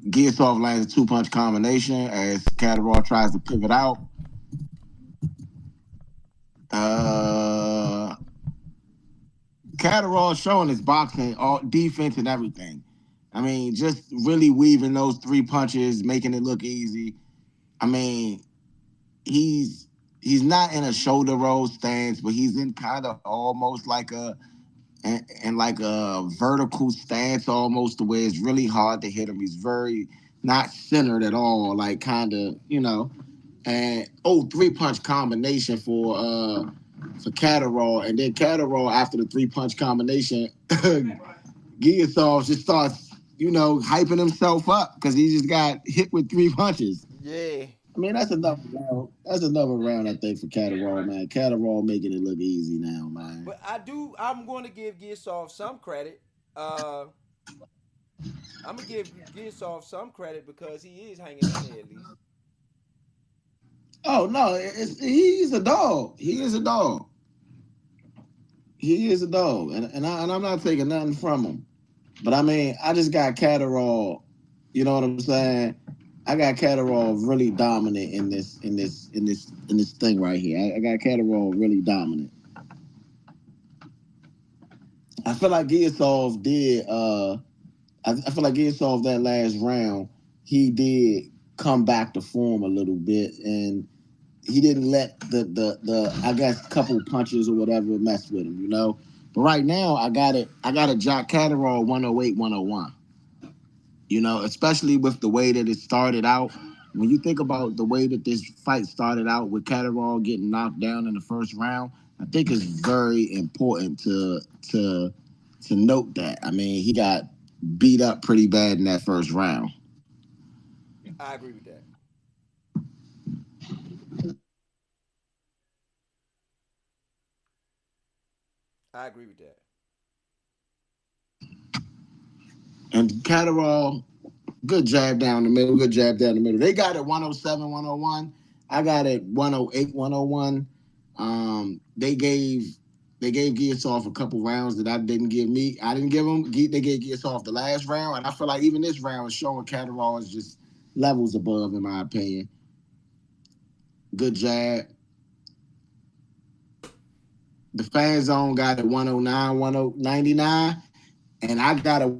[SPEAKER 1] Gearsoft lands a two-punch combination as Catterall tries to pivot out. Uh, Catterall showing his boxing, all defense and everything. I mean, just really weaving those three punches, making it look easy. I mean, he's he's not in a shoulder roll stance, but he's in kind of almost like and like a vertical stance almost to where it's really hard to hit him. He's very not centered at all, like kind of, And three-punch combination for Catterall, and then Catterall after the three-punch combination, Giasov just starts, hyping himself up because he just got hit with three punches.
[SPEAKER 2] Yeah.
[SPEAKER 1] I mean, that's another round. That's another round, I think, for Catterall, man. Catterall making it look easy now, man.
[SPEAKER 2] But I'm going to give Gearsoft some credit. Uh, I'm gonna give Gearsoft some credit because he is hanging in there at least.
[SPEAKER 1] Oh no, he's a dog. He is a dog. He is a dog, and I'm not taking nothing from him. But I mean, I just got Catterall. You know what I'm saying? I got Catterall really dominant in this thing right here. I got Catterall really dominant. I feel like Giasov did. I feel like Giasov that last round, he did come back to form a little bit, and he didn't let the I guess couple punches or whatever mess with him. But right now, I got it. I got a Jack Catterall 108, 101. Especially with the way that it started out. When you think about the way that this fight started out with Catterall getting knocked down in the first round, I think it's very important to to note that. I mean, he got beat up pretty bad in that first round.
[SPEAKER 2] I agree with that. I agree with that.
[SPEAKER 1] And Catterall, good jab down the middle, good jab down the middle. They got it 107, 101. I got it 108, 101. They gave Giasov a couple rounds that I didn't give me. I didn't give them. They gave Giasov the last round, and I feel like even this round is showing Catterall is just levels above, in my opinion. Good jab. The fan zone got it 109, 199, and I got a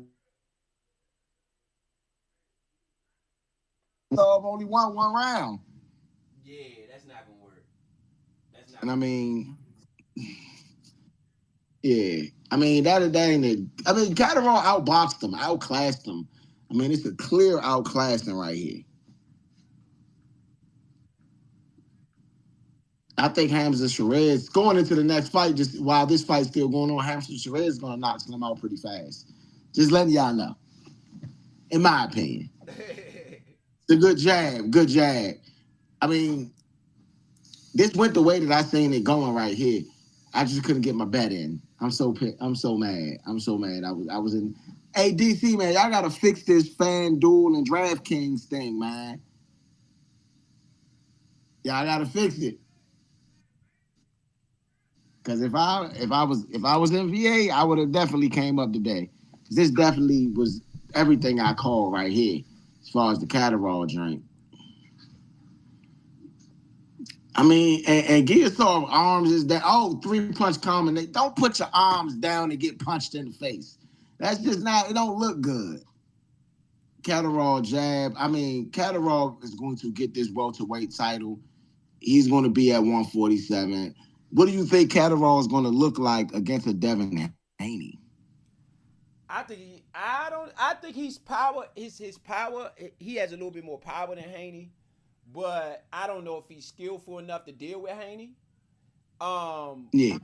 [SPEAKER 1] only won one round.
[SPEAKER 2] Yeah, that's not gonna work. That's not
[SPEAKER 1] And I
[SPEAKER 2] gonna work.
[SPEAKER 1] mean, yeah. I mean, that ain't it. I mean, Catterall outboxed him, outclassed him. I mean, it's a clear outclassing right here. I think Hamza Sherez going into the next fight, just while this fight's still going on, Hamza Sherez is going to knock Slim out pretty fast. Just letting y'all know, in my opinion. It's a good jab, good jab. I mean, this went the way that I seen it going right here. I just couldn't get my bet in. I'm so mad. I'm so mad. I was in. Hey DC man, y'all gotta fix this FanDuel and DraftKings thing, man. Y'all gotta fix it. Cause if I was in VA, I would have definitely came up today. Cause this definitely was everything I called right here, as far as the Catterall drink. I mean, and Giasov arms is that three punch combination. Don't put your arms down and get punched in the face. That's just not. It don't look good. Catterall jab. I mean, Catterall is going to get this welterweight title. He's going to be at 147. What do you think Catterall is going to look like against a Devin Haney?
[SPEAKER 2] I think he's power. His power. He has a little bit more power than Haney, but I don't know if he's skillful enough to deal with Haney. Um,
[SPEAKER 1] Yeah.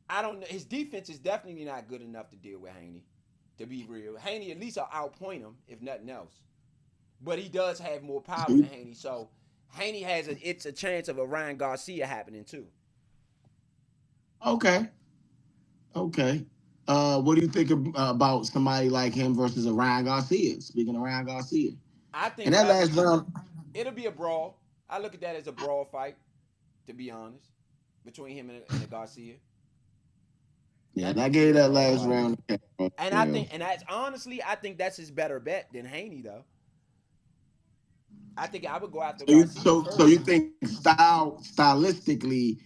[SPEAKER 2] I don't know. His defense is definitely not good enough to deal with Haney. To be real, Haney at least will outpoint him if nothing else. But he does have more power than Haney, so Haney has it's a chance of a Ryan Garcia happening too.
[SPEAKER 1] Okay. Okay. What do you think about somebody like him versus a Ryan Garcia? Speaking of Ryan Garcia,
[SPEAKER 2] I
[SPEAKER 1] and
[SPEAKER 2] think
[SPEAKER 1] that
[SPEAKER 2] Ryan,
[SPEAKER 1] last round,
[SPEAKER 2] it'll be a brawl. I look at that as a brawl fight, to be honest, between him and the Garcia.
[SPEAKER 1] yeah,
[SPEAKER 2] I
[SPEAKER 1] and I
[SPEAKER 2] think it'll be
[SPEAKER 1] gave
[SPEAKER 2] a
[SPEAKER 1] that
[SPEAKER 2] brawl
[SPEAKER 1] last
[SPEAKER 2] fight.
[SPEAKER 1] round to Catterall as
[SPEAKER 2] And I
[SPEAKER 1] well.
[SPEAKER 2] think, and that's honestly, I think that's his better bet than Haney, though. I think I would go after
[SPEAKER 1] So you
[SPEAKER 2] Garcia
[SPEAKER 1] so so you
[SPEAKER 2] first.
[SPEAKER 1] think stylistically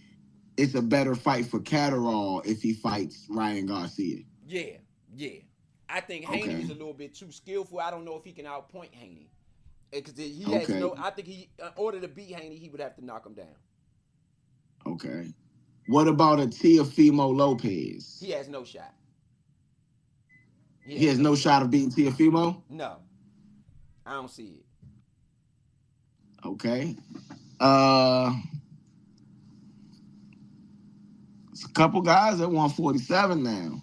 [SPEAKER 1] it's a better fight for Catterall if he fights Ryan Garcia?
[SPEAKER 2] Yeah, yeah. I think Haney
[SPEAKER 1] Okay.
[SPEAKER 2] is a little bit too skillful. I don't know if he can outpoint Haney because he has
[SPEAKER 1] Okay.
[SPEAKER 2] no. I think in order to beat Haney, he would have to knock him down.
[SPEAKER 1] Okay. What about a Teofimo Lopez?
[SPEAKER 2] He has no shot. He
[SPEAKER 1] He
[SPEAKER 2] has
[SPEAKER 1] has
[SPEAKER 2] no
[SPEAKER 1] no
[SPEAKER 2] shot.
[SPEAKER 1] shot of beating Teofimo?
[SPEAKER 2] No, I don't see it.
[SPEAKER 1] Okay. Uh it's a couple guys at 147 now.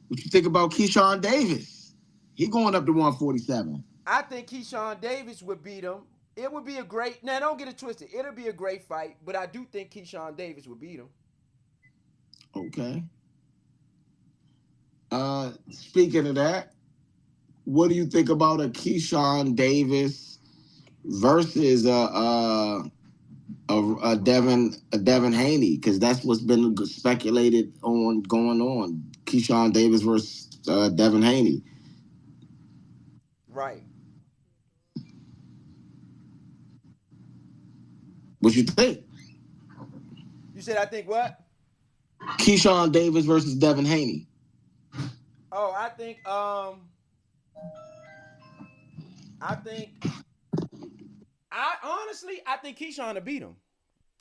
[SPEAKER 1] What you think about Keyshawn Davis? He going up to 147.
[SPEAKER 2] I think Keyshawn Davis would beat him. It would be a great. Now, don't get it twisted. It'll be a great fight, but I do think Keyshawn Davis would beat him.
[SPEAKER 1] Okay. Speaking of that, what do you think about a Keyshawn Davis versus a Devin Haney? Because that's what's been speculated on going on. Keyshawn Davis versus Devin Haney.
[SPEAKER 2] Right.
[SPEAKER 1] What you think?
[SPEAKER 2] You said I think what?
[SPEAKER 1] Keyshawn Davis versus Devin Haney.
[SPEAKER 2] Oh, I think I honestly I think Keyshawn to beat him.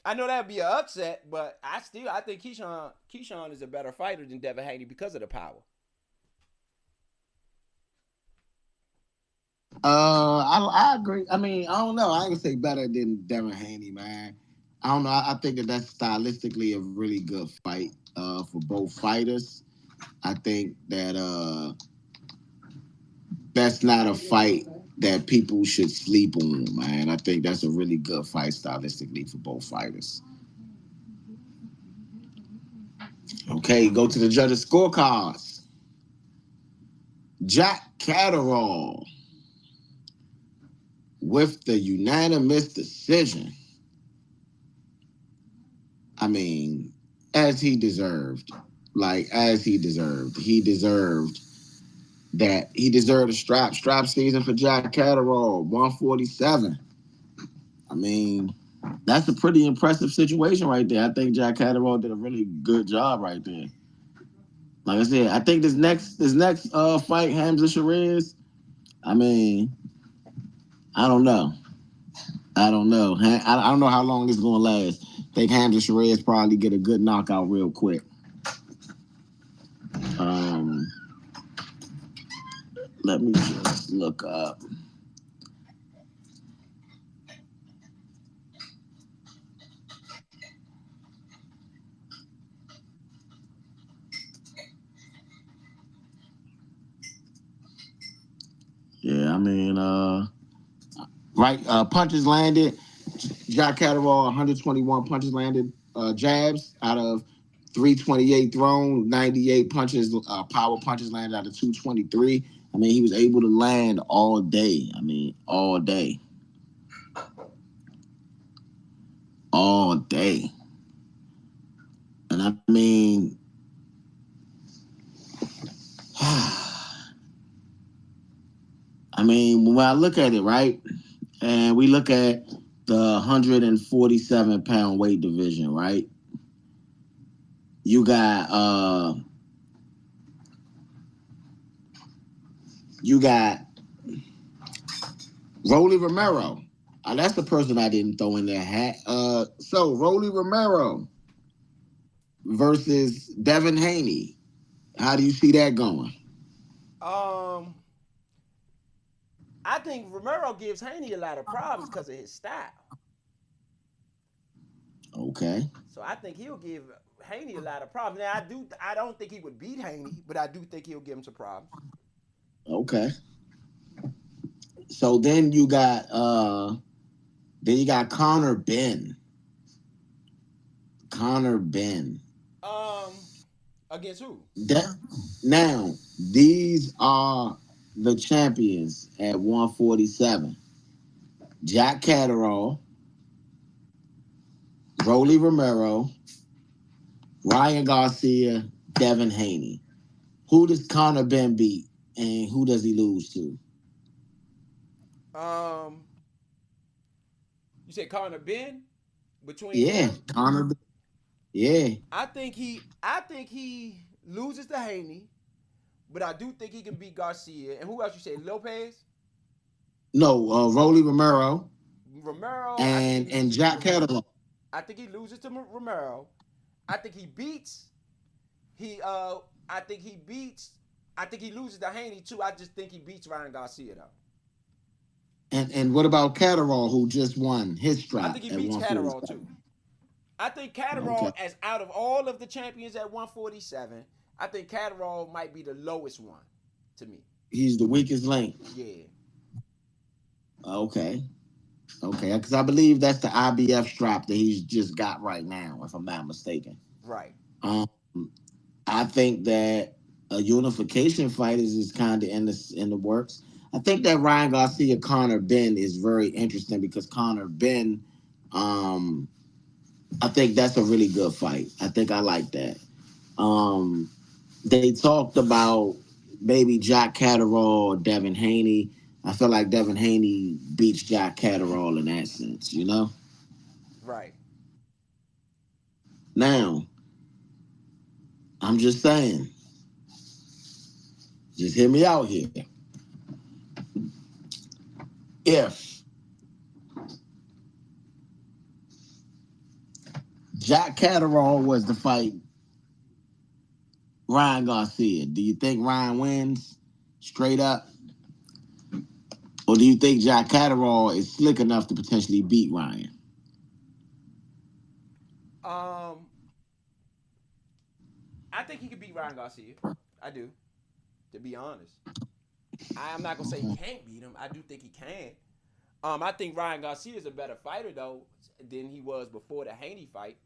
[SPEAKER 2] I know that'd be an upset, but I think Keyshawn is a better fighter than Devin Haney because of the power.
[SPEAKER 1] I agree. I mean, I don't know. I ain't gonna say better than Devin Haney, man. I don't know. I think that that's stylistically a really good fight for both fighters. I think that that's not a fight that people should sleep on, man. I think that's a really good fight stylistically for both fighters. Okay, go to the judges' scorecards. Jack Catterall with the unanimous decision. I mean, as he deserved. Like, as he deserved. He deserved that. He deserved a strap. Strap season for Jack Catterall, 147. I mean, that's a pretty impressive situation right there. I think Jack Catterall did a really good job right there. Like I said, I think this next fight, Hamza Sherez, I mean, I don't know. I don't know. I don't know how long this is gonna last. I think Hamza Sherez probably get a good knockout real quick. Um, Let me just look up. Yeah, I mean, right, punches landed. Jack Catterall, 121 punches landed, jabs out of 328 thrown, 98 punches, power punches landed out of 223. I mean, he was able to land all day. I mean, all day. All day. And I mean, I mean, when I look at it, right, and we look at the 147-pound weight division, right? You got you got Rolly Romero. That's the person I didn't throw in their hat. So Rolly Romero versus Devin Haney. How do you see that going?
[SPEAKER 2] Um, I think Romero gives Haney a lot of problems because of his style.
[SPEAKER 1] Okay.
[SPEAKER 2] So I think he'll give Haney a lot of problems. Now I don't think he would beat Haney, but I do think he'll give him some problems.
[SPEAKER 1] Okay. So then you got Connor Ben. Connor Ben.
[SPEAKER 2] Um, Against who?
[SPEAKER 1] That now these are the champions at 147. Jack Catterall, Rolly Romero, Ryan Garcia, Devin Haney. Who does Connor Ben beat and who does he lose to?
[SPEAKER 2] Um, you said Connor Ben between
[SPEAKER 1] Yeah,
[SPEAKER 2] them.
[SPEAKER 1] Connor. Yeah.
[SPEAKER 2] I think he loses to Haney, but I do think he can beat Garcia. And who else you say? Lopez,
[SPEAKER 1] No, Rolly Romero
[SPEAKER 2] Romero. I think he
[SPEAKER 1] and
[SPEAKER 2] loses to
[SPEAKER 1] Jack
[SPEAKER 2] Romero.
[SPEAKER 1] Catterall.
[SPEAKER 2] I think he loses to Romero. I think he beats. He I think he beats. I think he loses to Haney too. I just think he beats Ryan Garcia though.
[SPEAKER 1] And what about Catterall, who just won his
[SPEAKER 2] I
[SPEAKER 1] strap
[SPEAKER 2] think he
[SPEAKER 1] at
[SPEAKER 2] beats Catterall
[SPEAKER 1] 147?
[SPEAKER 2] too. I think Catterall,
[SPEAKER 1] Okay.
[SPEAKER 2] as out of all of the champions at 147, I think Catterall might be the lowest one to me.
[SPEAKER 1] He's the weakest link.
[SPEAKER 2] Yeah,
[SPEAKER 1] Okay. Okay. Because I believe that's the IBF strap that he's just got right now, if I'm not mistaken.
[SPEAKER 2] right.
[SPEAKER 1] Um, I think that a unification fight is kind of in the works. I think that Ryan Garcia Connor Ben is very interesting because Connor Ben, um, I think that's a really good fight. I think I like that. Um, they talked about maybe Jack Catterall, Devin Haney. I feel like Devin Haney beats Jack Catterall in that sense, you know?
[SPEAKER 2] Right.
[SPEAKER 1] Now, I'm just saying, just hear me out here. If Jack Catterall was to fight Ryan Garcia, do you think Ryan wins straight up? Or do you think Jack Catterall is slick enough to potentially beat Ryan?
[SPEAKER 2] Um, I think he could beat Ryan Garcia. I do, to be honest. I'm not gonna say he can't beat him. I do think he can. I think Ryan Garcia is a better fighter though than he was before the Haney fight.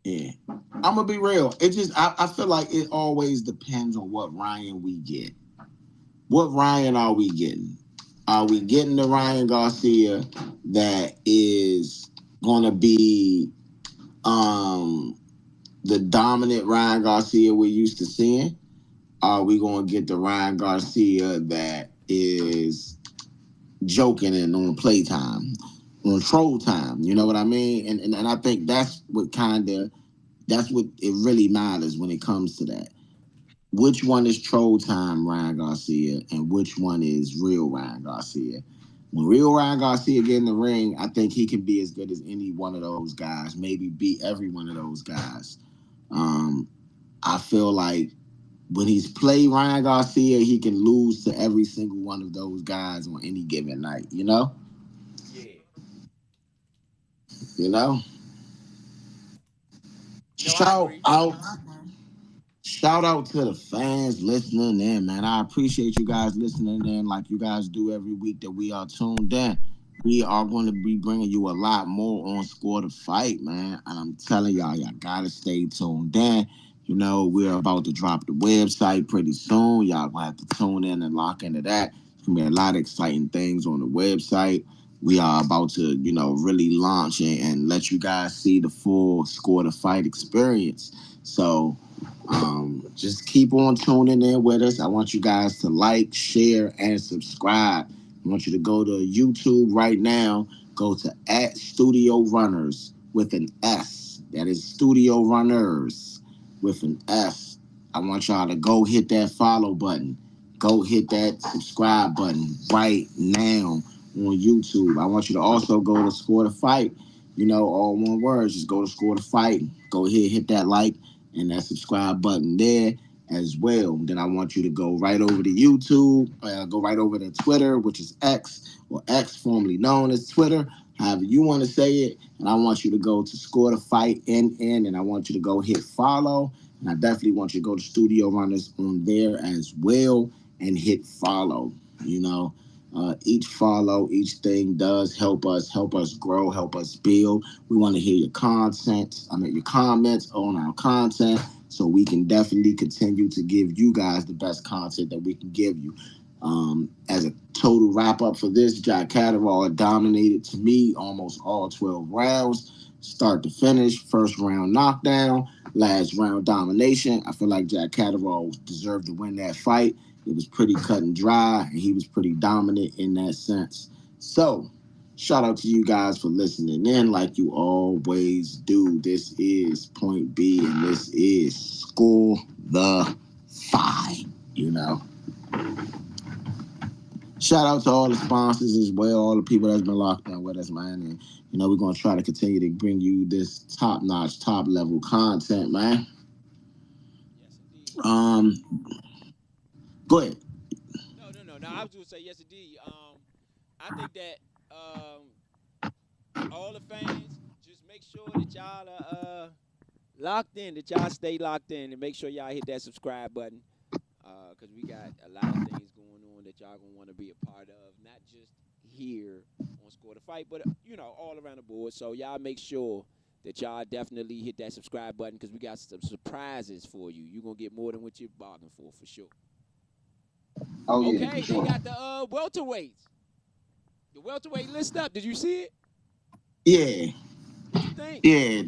[SPEAKER 1] Yeah. I'm gonna be real. It just I feel like it always depends on what Ryan we get. What Ryan are we getting? Are we getting the Ryan Garcia that is gonna be um the dominant Ryan Garcia we're used to seeing? Are we gonna get the Ryan Garcia that is joking and on playtime, on troll time? You know what I mean? And I think that's what it really matters when it comes to that. Which one is troll time Ryan Garcia and which one is real Ryan Garcia? When real Ryan Garcia get in the ring, I think he can be as good as any one of those guys, maybe beat every one of those guys. Um, I feel like when he's played Ryan Garcia, he can lose to every single one of those guys on any given night, you know?
[SPEAKER 2] Yeah.
[SPEAKER 1] You know?
[SPEAKER 2] No, I
[SPEAKER 1] Shout
[SPEAKER 2] agree.
[SPEAKER 1] out Shout out to the fans listening in, man. I appreciate you guys listening in like you guys do every week that we are tuned in. We are going to be bringing you a lot more on Score to Fight, man. And I'm telling y'all got to stay tuned in. You know, we're about to drop the website pretty soon. Y'all going to have to tune in and lock into that. There's going to be a lot of exciting things on the website. We are about to, really launch and let you guys see the full Score to Fight experience. So, just keep on tuning in with us. I want you guys to like, share, and subscribe. I want you to go to YouTube right now. Go to @Studio Runners with an S. That is Studio Runners with an S. I want y'all to go hit that follow button. Go hit that subscribe button right now on YouTube. I want you to also go to Score to Fight. All one word. Just go to Score to Fight. Go ahead, hit that like and that subscribe button there as well. Then I want you to go right over to YouTube, go right over to Twitter, which is X, or X, formerly known as Twitter, however you want to say it. And I want you to go to Score to Fight NN, and I want you to go hit follow. And I definitely want you to go to Studio Runners on there as well and hit follow. You know, each follow, each thing does help us grow, help us build. We want to hear your comments on our content, so we can definitely continue to give you guys the best content that we can give you. As a total wrap up for this, Jack Catterall dominated to me almost all 12 rounds, start to finish. First round knockdown, last round domination. I feel like Jack Catterall deserved to win that fight. It was pretty cut and dry, and he was pretty dominant in that sense. So, shout out to you guys for listening in like you always do. This is Point B, and this is Score the Fight. You know. Shout out to all the sponsors as well, all the people that's been locked in with us, man. And we're gonna try to continue to bring you this top notch, top level content, man.
[SPEAKER 3] Yes, indeed.
[SPEAKER 1] Um, Go ahead.
[SPEAKER 3] No. I was going to say yes, indeed. I think that all the fans just make sure that y'all are locked in, that y'all stay locked in, and make sure y'all hit that subscribe button. Because we got a lot of things going on that y'all gonna want to be a part of, not just here on Score to Fight, but all around the board. So y'all make sure that y'all definitely hit that subscribe button because we got some surprises for you. You're gonna get more than what you're bargaining for sure.
[SPEAKER 1] Oh yeah, for
[SPEAKER 3] Okay, they
[SPEAKER 1] sure.
[SPEAKER 3] got the welterweights. The welterweight list up. Did you see it?
[SPEAKER 1] Yeah,
[SPEAKER 3] What you think?
[SPEAKER 1] yeah.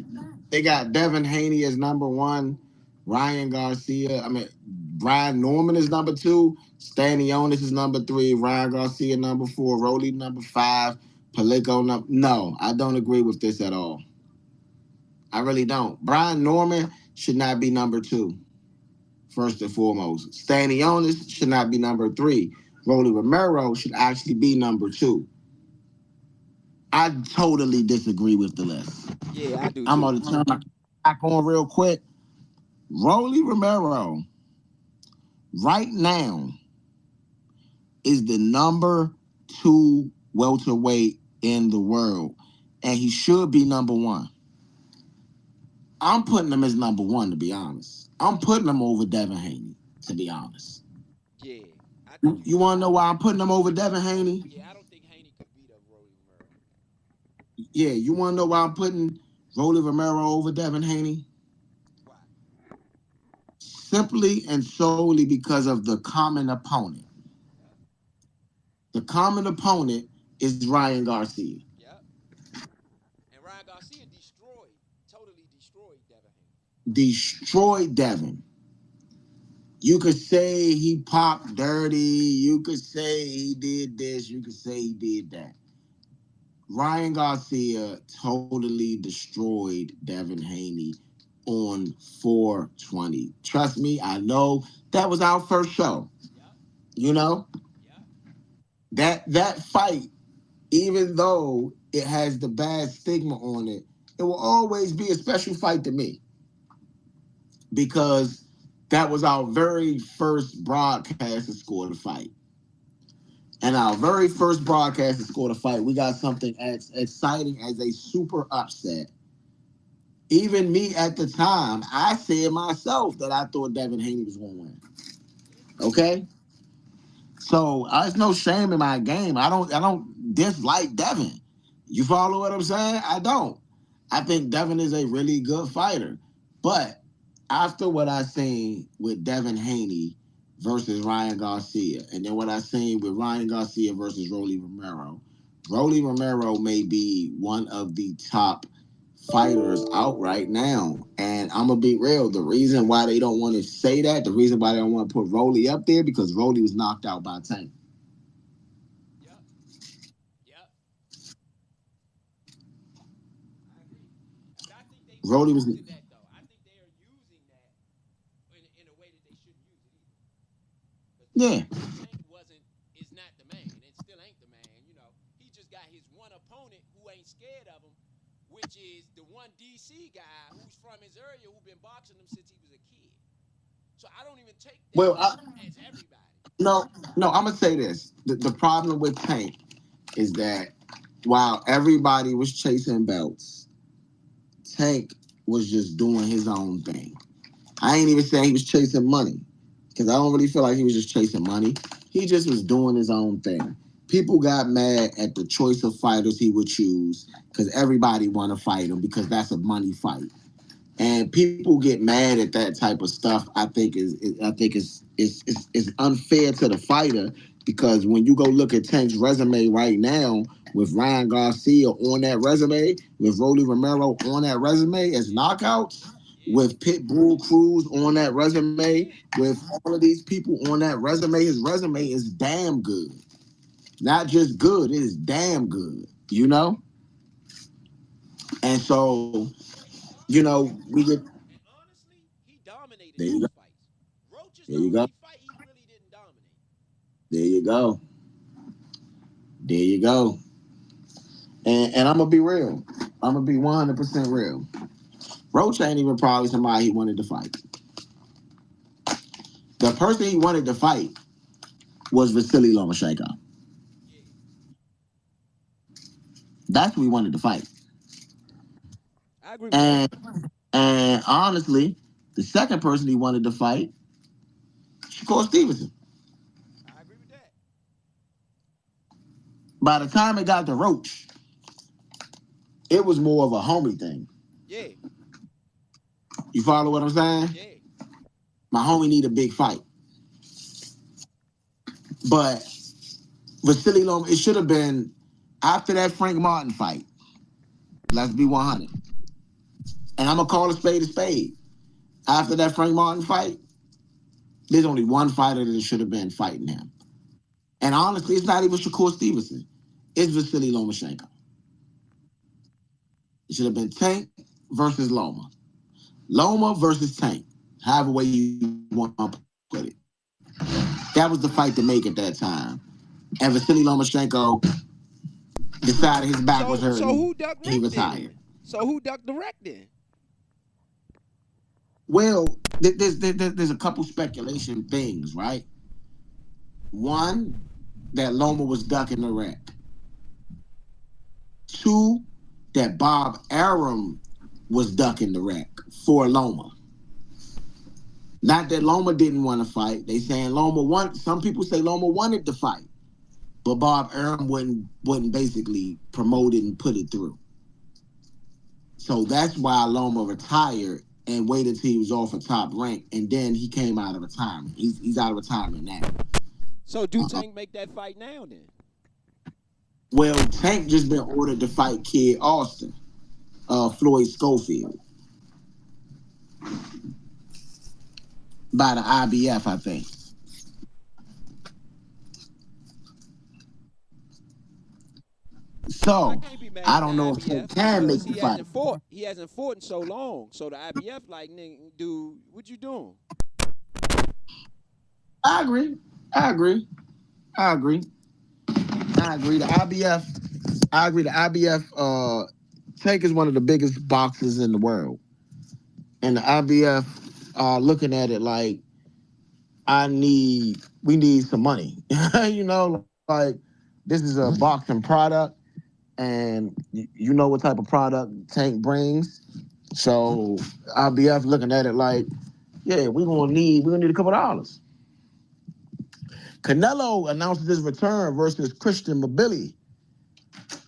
[SPEAKER 1] They got Devin Haney as number one, Ryan Garcia. I mean, Brian Norman is number two, Stanionis is number three, Ryan Garcia number four, Rolly number five, Palico number. No, I don't agree with this at all. I really don't. Brian Norman should not be number two, first and foremost. Stanionis should not be number three. Rolly Romero should actually be number two. I totally disagree with the list.
[SPEAKER 3] Yeah, I do
[SPEAKER 1] I'm
[SPEAKER 3] too.
[SPEAKER 1] going to turn my back on real quick. Rolly Romero, right now, is the number 2 welterweight in the world, and he should be number 1. I'm putting him as number 1, to be honest. I'm putting him over Devin Haney, to be honest.
[SPEAKER 3] Yeah, I think
[SPEAKER 1] You want to know why I'm putting him over Devin Haney?
[SPEAKER 3] yeah, I don't think Haney could beat up Rolly Romero.
[SPEAKER 1] Yeah, you want to know why I'm putting Rolly Romero over Devin Haney?
[SPEAKER 3] Why?
[SPEAKER 1] Simply and solely because of the common opponent.
[SPEAKER 3] Yep.
[SPEAKER 1] The common opponent is Ryan Garcia.
[SPEAKER 3] Yep. And Ryan Garcia totally destroyed Devin Haney.
[SPEAKER 1] Destroyed Devin. You could say he popped dirty. You could say he did this. You could say he did that. Ryan Garcia totally destroyed Devin Haney on 420. Trust me, I know that was our first show.
[SPEAKER 3] Yep.
[SPEAKER 1] You know,
[SPEAKER 3] Yep.
[SPEAKER 1] that fight, even though it has the bad stigma on it, it will always be a special fight to me because that was our very first broadcast to score the fight. And our very first broadcast to score the fight, we got something as exciting as a super upset. Even me at the time, I said myself that I thought Devin Haney was going to win. Okay, so there's no shame in my game. I don't dislike Devin. You follow what I'm saying? I don't. I think Devin is a really good fighter, but after what I seen with Devin Haney versus Ryan Garcia, and then what I seen with Ryan Garcia versus Rolly Romero may be one of the top fighters out right now. And I'm gonna be real. The reason why they don't want to say that, the reason why they don't want to put Rolly up there, because Rolly was knocked out by Tank.
[SPEAKER 3] Yep. Yep. I agree. But I think they're
[SPEAKER 1] Rolly was,
[SPEAKER 3] using that though. I think they are using that in a way that they shouldn't use it either. Because
[SPEAKER 1] yeah.
[SPEAKER 3] Tank is not the man and still ain't the man. You know, he just got his one opponent who ain't scared of him, which is the one DC guy who's from his area who been boxing him since he was a kid. So I don't even take that
[SPEAKER 1] Well,
[SPEAKER 3] as everybody.
[SPEAKER 1] no, no. I'm gonna say this. The problem with Tank is that while everybody was chasing belts, Tank was just doing his own thing. I ain't even saying he was chasing money because I don't really feel like he was just chasing money. He just was doing his own thing. People got mad at the choice of fighters he would choose because everybody want to fight him because that's a money fight. And people get mad at that type of stuff. I think is unfair to the fighter because when you go look at Tank's resume right now with Ryan Garcia on that resume, with Rolly Romero on that resume as knockouts, with Pitbull Cruz on that resume, with all of these people on that resume, his resume is damn good. Not just good, it is damn good. You know, and so we get
[SPEAKER 3] And honestly, he dominated
[SPEAKER 1] there. You
[SPEAKER 3] those
[SPEAKER 1] go.
[SPEAKER 3] fights. Roach is
[SPEAKER 1] There
[SPEAKER 3] the
[SPEAKER 1] you go.
[SPEAKER 3] only fight he really didn't dominate.
[SPEAKER 1] There you go. There you go. And I'm gonna be real. I'm gonna be 100% real. Roach ain't even probably somebody he wanted to fight. The person he wanted to fight was Vasily Lomachenko.
[SPEAKER 3] Yeah.
[SPEAKER 1] That's who he wanted to fight.
[SPEAKER 3] I agree with that.
[SPEAKER 1] And and honestly, the second person he wanted to fight, Shakur Stevenson.
[SPEAKER 3] I agree with that.
[SPEAKER 1] By the time it got to Roach, it was more of a homie thing.
[SPEAKER 3] Yeah.
[SPEAKER 1] You follow what I'm saying?
[SPEAKER 3] Yeah.
[SPEAKER 1] My homie need a big fight. But Vasily Lom, it should have been after that Frank Martin fight. Let's be 100. And I'm gonna call a spade a spade. After that Frank Martin fight, there's only one fighter that should have been fighting him. And honestly, it's not even Shakur Stevenson. It's Vasily Lomachenko. It should have been Tank versus Loma. Loma versus Tank. However way you want to put it. That was the fight to make at that time. And Vasily Lomachenko decided his back was
[SPEAKER 3] So
[SPEAKER 1] hurting.
[SPEAKER 3] who ducked
[SPEAKER 1] He
[SPEAKER 3] Rick
[SPEAKER 1] retired.
[SPEAKER 3] then? So who ducked the wreck then?
[SPEAKER 1] Well, there's a couple speculation things, right? One, that Loma was ducking the rack. Two, that Bob Arum was ducking the rack for Loma. Not that Loma didn't want to fight. They saying Loma won. Some people say Loma wanted to fight, but Bob Arum wouldn't basically promote it and put it through. So that's why Loma retired and waited till he was off a top rank, and then he came out of retirement. He's out of retirement now.
[SPEAKER 3] So do Tank make that fight now then?
[SPEAKER 1] Well, Tank just been ordered to fight Kid Austin, Floyd Schofield, by the IBF, I think.
[SPEAKER 3] I
[SPEAKER 1] So
[SPEAKER 3] can't be mad
[SPEAKER 1] I
[SPEAKER 3] at the
[SPEAKER 1] don't know if
[SPEAKER 3] IBF
[SPEAKER 1] Tank can
[SPEAKER 3] because
[SPEAKER 1] make the fight.
[SPEAKER 3] he hasn't fought in so long. So the IBF like, nigga, dude, what you doing?
[SPEAKER 1] I agree. I agree. I agree. I agree. The IBF. I agree. The IBF. Tank is one of the biggest boxers in the world, and the IBF are looking at it like we need some money. Like this is a boxing product, and you know what type of product Tank brings. So IBF looking at it like, yeah, we're gonna need a couple dollars. Canelo announces his return versus Christian Mabili.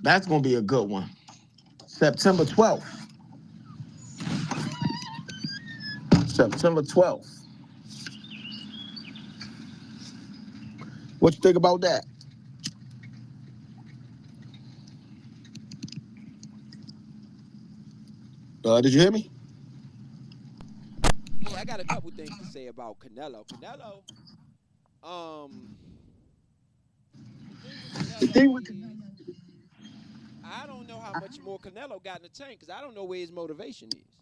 [SPEAKER 1] That's gonna be a good one. September 12th. September 12th. What you think about that? Did you hear me?
[SPEAKER 3] Yeah, I got a couple things to say about Canelo. Um, the thing with
[SPEAKER 1] The
[SPEAKER 3] Canelo
[SPEAKER 1] thing with
[SPEAKER 3] is I don't know how much more Canelo got in the tank because I don't know where his motivation is.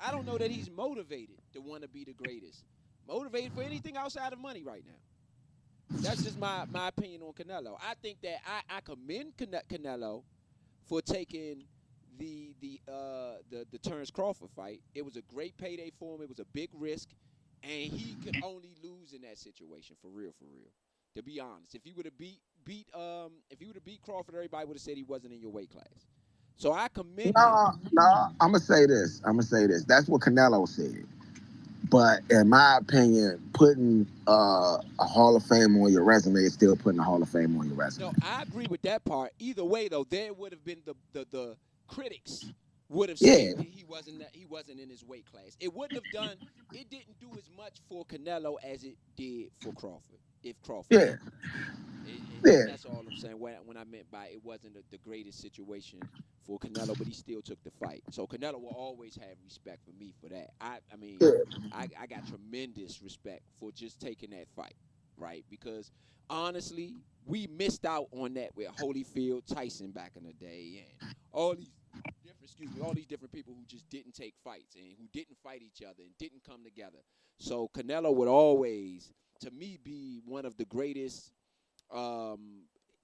[SPEAKER 3] I don't know that he's motivated to want to be the greatest, motivated for anything outside of money right now. That's just my opinion on Canelo. I think that I commend Canelo for taking the Terrence Crawford fight. It was a great payday for him. It was a big risk, and he could only lose in that situation for real, for real. To be honest, if he would have beat Crawford, everybody would have said he wasn't in your weight class. So I commend him.
[SPEAKER 1] no. I'm gonna say this. That's what Canelo said. But in my opinion, putting a Hall of Fame on your resume is still putting a Hall of Fame on your resume.
[SPEAKER 3] No, I agree with that part. Either way, though, there would have been the critics would have said
[SPEAKER 1] Yeah,
[SPEAKER 3] he wasn't in his weight class. It wouldn't have done. It didn't do as much for Canelo as it did for Crawford. If Crawford
[SPEAKER 1] yeah,
[SPEAKER 3] did, and
[SPEAKER 1] yeah.
[SPEAKER 3] that's all I'm saying. When I meant by it wasn't the greatest situation for Canelo, but he still took the fight. So Canelo will always have respect for me for that. I mean,
[SPEAKER 1] Yeah.
[SPEAKER 3] I got tremendous respect for just taking that fight, right? Because honestly, we missed out on that with Holyfield, Tyson back in the day, and all these all these different people who just didn't take fights and who didn't fight each other and didn't come together. So Canelo would always, to me, be one of the greatest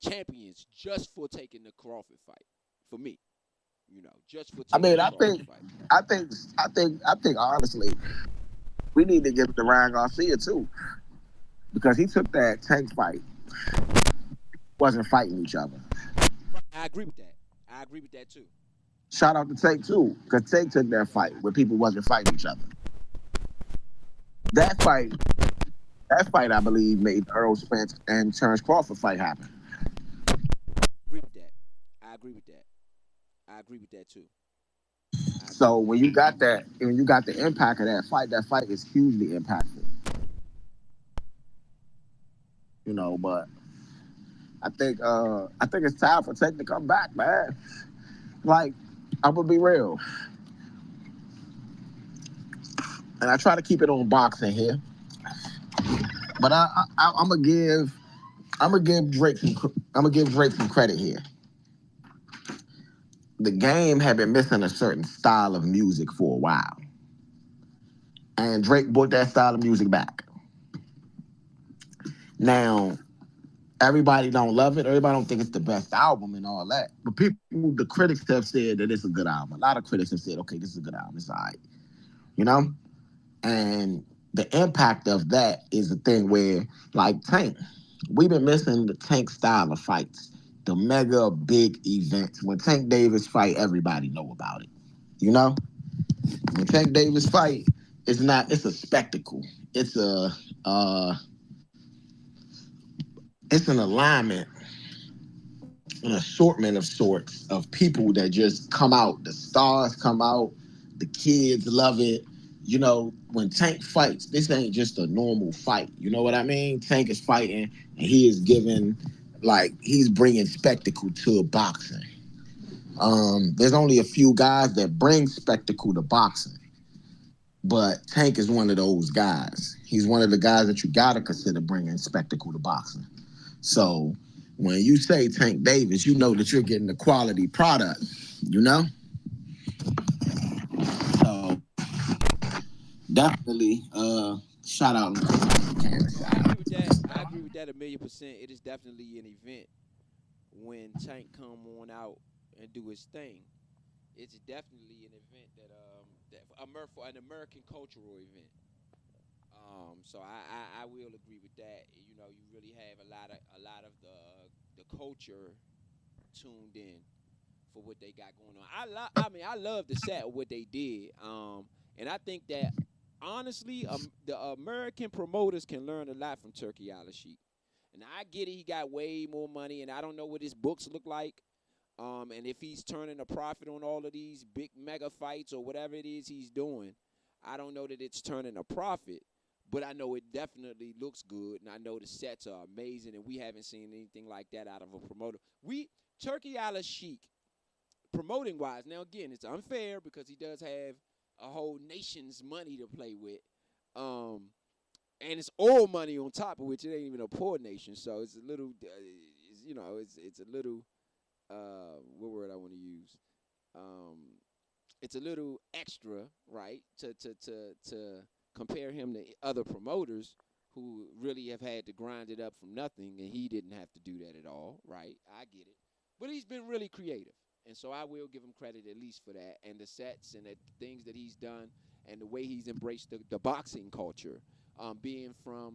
[SPEAKER 3] champions just for taking the Crawford fight. For me, just for
[SPEAKER 1] I
[SPEAKER 3] taking
[SPEAKER 1] mean,
[SPEAKER 3] the Crawford fight.
[SPEAKER 1] I think honestly, we need to give it to Ryan Garcia too, because he took that Tank fight, wasn't fighting each other.
[SPEAKER 3] I agree with that. I agree with that too.
[SPEAKER 1] Shout out to Tank too, because Tank took that fight where people wasn't fighting each other. That fight, that fight, I believe, made Earl Spence and Terrence Crawford fight happen.
[SPEAKER 3] Agree with that. I agree with that. I agree with that too. I agree
[SPEAKER 1] So
[SPEAKER 3] with
[SPEAKER 1] when
[SPEAKER 3] that.
[SPEAKER 1] you got that, when you got the impact of that fight is hugely impactful. But I think it's time for Tank to come back, man. Like, I'm gonna be real, and I try to keep it on boxing here, but I'm gonna give Drake some credit here. The game had been missing a certain style of music for a while, and Drake brought that style of music back. Now, everybody don't love it. Everybody don't think it's the best album and all that. But the critics have said that it's a good album. A lot of critics have said, okay, this is a good album. It's all right. You know? And the impact of that is the thing where, like Tank. we've been missing the Tank style of fights, the mega big events. When Tank Davis fight, everybody know about it. You know, when Tank Davis fight, it's not. It's a spectacle. It's a uh, it's an alignment, an assortment of sorts of people that just come out. The stars come out. The kids love it. You know, when Tank fights, this ain't just a normal fight. You know what I mean? Tank is fighting, and he is giving, like, he's bringing spectacle to boxing. There's only a few guys that bring spectacle to boxing, but Tank is one of those guys. He's one of the guys that you gotta consider bringing spectacle to boxing. So when you say Tank Davis, you know that you're getting a quality product. You know, so definitely shout out
[SPEAKER 3] I agree with that. I agree with that 1,000,000%. It is definitely an event when Tank come on out and do his thing. It's definitely an event for an American cultural event. So I will agree with that. You know, you really have a lot of the culture tuned in for what they got going on. I love the set of what they did. And I think that honestly, the American promoters can learn a lot from Turkey Al-Sheikh. And I get it, he got way more money, and I don't know what his books look like. And if he's turning a profit on all of these big mega fights or whatever it is he's doing, I don't know that it's turning a profit. But I know it definitely looks good, and I know the sets are amazing, and we haven't seen anything like that out of a promoter. Turkey Al-Sheikh, promoting wise, now again, it's unfair because he does have a whole nation's money to play with. And it's oil money on top of which it ain't even a poor nation. So it's a little, it's a little, what word I want to use? Um, it's a little extra, right? To compare him to other promoters who really have had to grind it up from nothing, and he didn't have to do that at all, right? I get it, but he's been really creative. And so I will give him credit at least for that, and the sets and the things that he's done, and the way he's embraced the boxing culture. Being from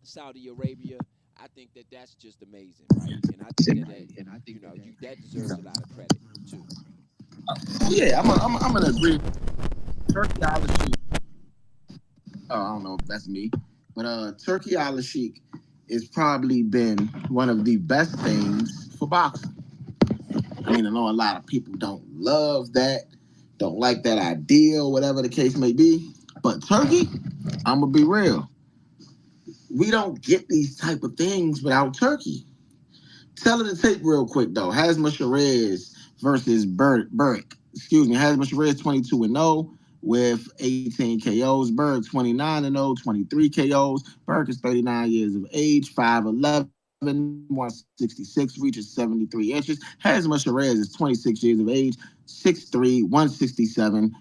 [SPEAKER 3] Saudi Arabia, I think that that's just amazing, right? And I think that deserves a lot of credit too.
[SPEAKER 1] yeah, I'm gonna agree. Turkey Al-Sheikh. I don't know if that's me, but Turkey Al-Sheikh has probably been one of the best things for boxing. I mean, I know a lot of people don't love that, don't like that idea, whatever the case may be. But Turkey, I'm gonna be real. We don't get these type of things without Turkey. Tell her the tape real quick though. Hasma Sherez versus Burke. Excuse me, Hasma Sherez 22-0 with 18 KOs. Burke 29-0, 23 KOs. Burke is 39 years of age, 5'11, 166, reaches 73 inches. Hasma Sherez is 26 years of age, 6'3, 167,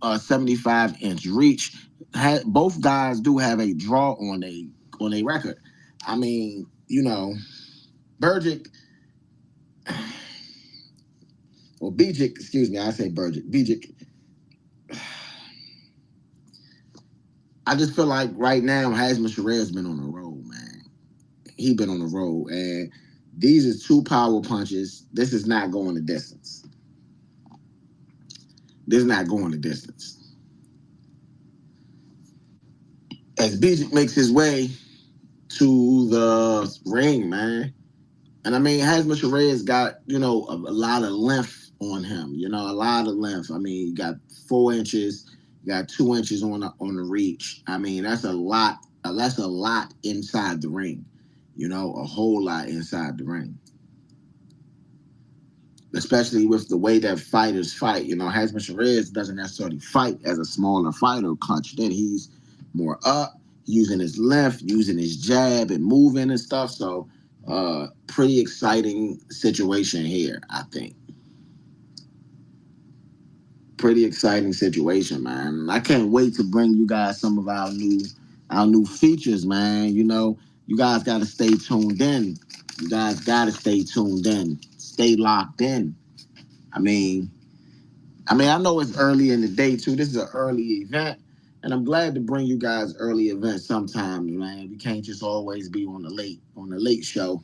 [SPEAKER 1] 75-inch reach. Both guys do have a draw on a record. I mean, you know, Burgic or Bijic, excuse me, I say Burgic. Bijic. I just feel like right now Hasma Sherez been on the road, man. He been on the road, and these are two power punches. This is not going the distance. This is not going the distance. As Bijic makes his way to the ring, man. And I mean, Hasma Sherez got, a lot of length on him, a lot of length. I mean, you got 4 inches, you got 2 inches on the reach. I mean, that's a lot. That's a lot inside the ring, a whole lot inside the ring. Especially with the way that fighters fight. Hasma Sherez doesn't necessarily fight as a smaller fighter, clutched in. He's more up, using his length, using his jab and moving and stuff. So, pretty exciting situation here, I think. Pretty exciting situation, man. I can't wait to bring you guys some of our new features, man. You guys got to stay tuned in. You guys got to stay tuned in. Stay locked in. I mean, I know it's early in the day too. This is an early event, And I'm glad to bring you guys early events sometimes, man. We can't just always be on the late show.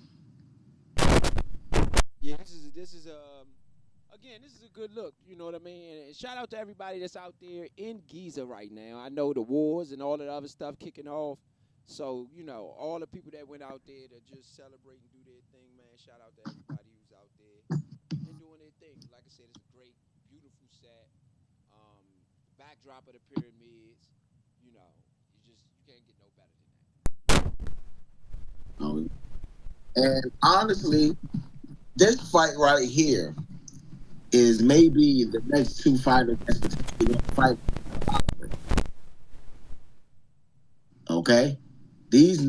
[SPEAKER 3] Yeah, this is a good look. You know what I mean? And shout out to everybody that's out there in Giza right now. I know the wars and all of the other stuff kicking off. So, all the people that went out there to just celebrate and do their thing, man. Shout out to everybody who's out there and doing their thing. Like I said, it's a great, beautiful set. Um, Backdrop of the pyramids. You can't get no better than that.
[SPEAKER 1] Um, and honestly, this fight right here is maybe the next two fighters that's potentially going to fight. Okay, these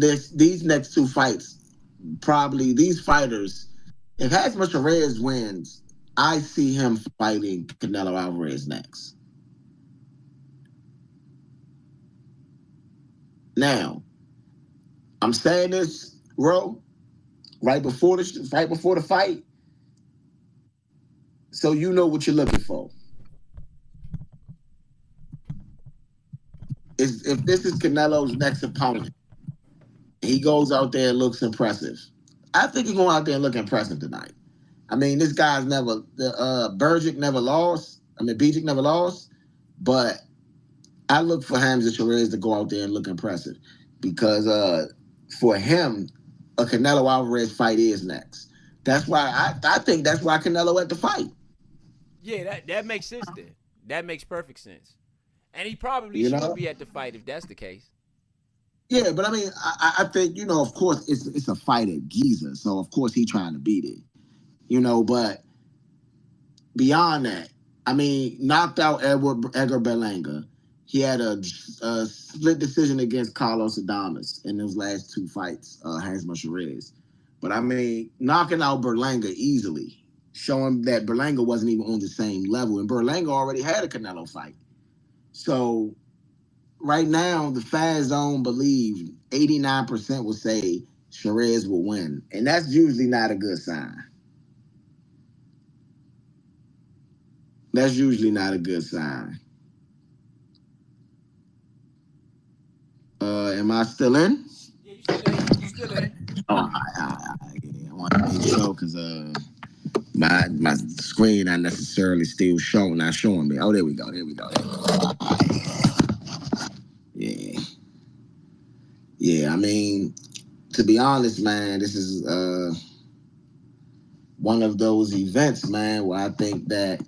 [SPEAKER 1] next two fights, probably these fighters. If Hasmus Perez wins, I see him fighting Canelo Alvarez next. Now, I'm saying this, Ro, right before the fight, so you know what you're looking for. Is if this is Canelo's next opponent, he goes out there and looks impressive. I think he's going out there and look impressive tonight. I mean, this guy's never Bergic never lost. I mean, Bejic never lost, but I look for Hamza Perez to go out there and look impressive because for him, a Canelo Alvarez fight is next. That's why I think that's why Canelo at the fight.
[SPEAKER 2] Yeah, that makes sense then. That makes perfect sense. And he probably
[SPEAKER 1] You
[SPEAKER 2] should
[SPEAKER 1] know?
[SPEAKER 2] be at the fight if that's the case.
[SPEAKER 1] Yeah, but I mean, I think of course, it's a fight at Giza, so of course he trying to beat it. But beyond that, I mean, knocked out Edgar Berlanga. He had a split decision against Carlos Adames in those last two fights, Hans Mascherez. But I mean, knocking out Berlanga easily, showing that Berlanga wasn't even on the same level, and Berlanga already had a Canelo fight. So right now, the Fast Zone believe 89% will say Perez will win, and that's usually not a good sign. That's usually not a good sign. Am I still in?
[SPEAKER 2] Yeah, you still in. You still in.
[SPEAKER 1] Oh, yeah, I want to make sure because my screen not necessarily still not showing me. Oh, there we go. There we go. There we go. Yeah, yeah. I mean, to be honest, man, this is one of those events, man, where I think that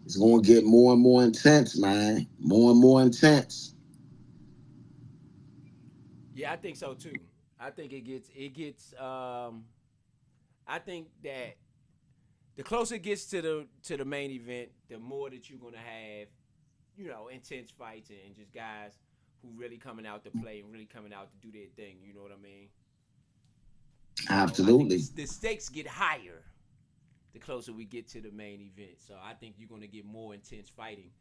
[SPEAKER 1] it's going to get more and more intense, man. More and more intense.
[SPEAKER 2] Yeah, I think so too. I think it gets. I think that the closer it gets to the main event, the more that you're gonna have, intense fights and just guys who really coming out to play and really coming out to do their thing. You know what I mean? So I think
[SPEAKER 1] Absolutely.
[SPEAKER 2] the stakes get higher the closer we get to the main event. So I think you're gonna get more intense fighting.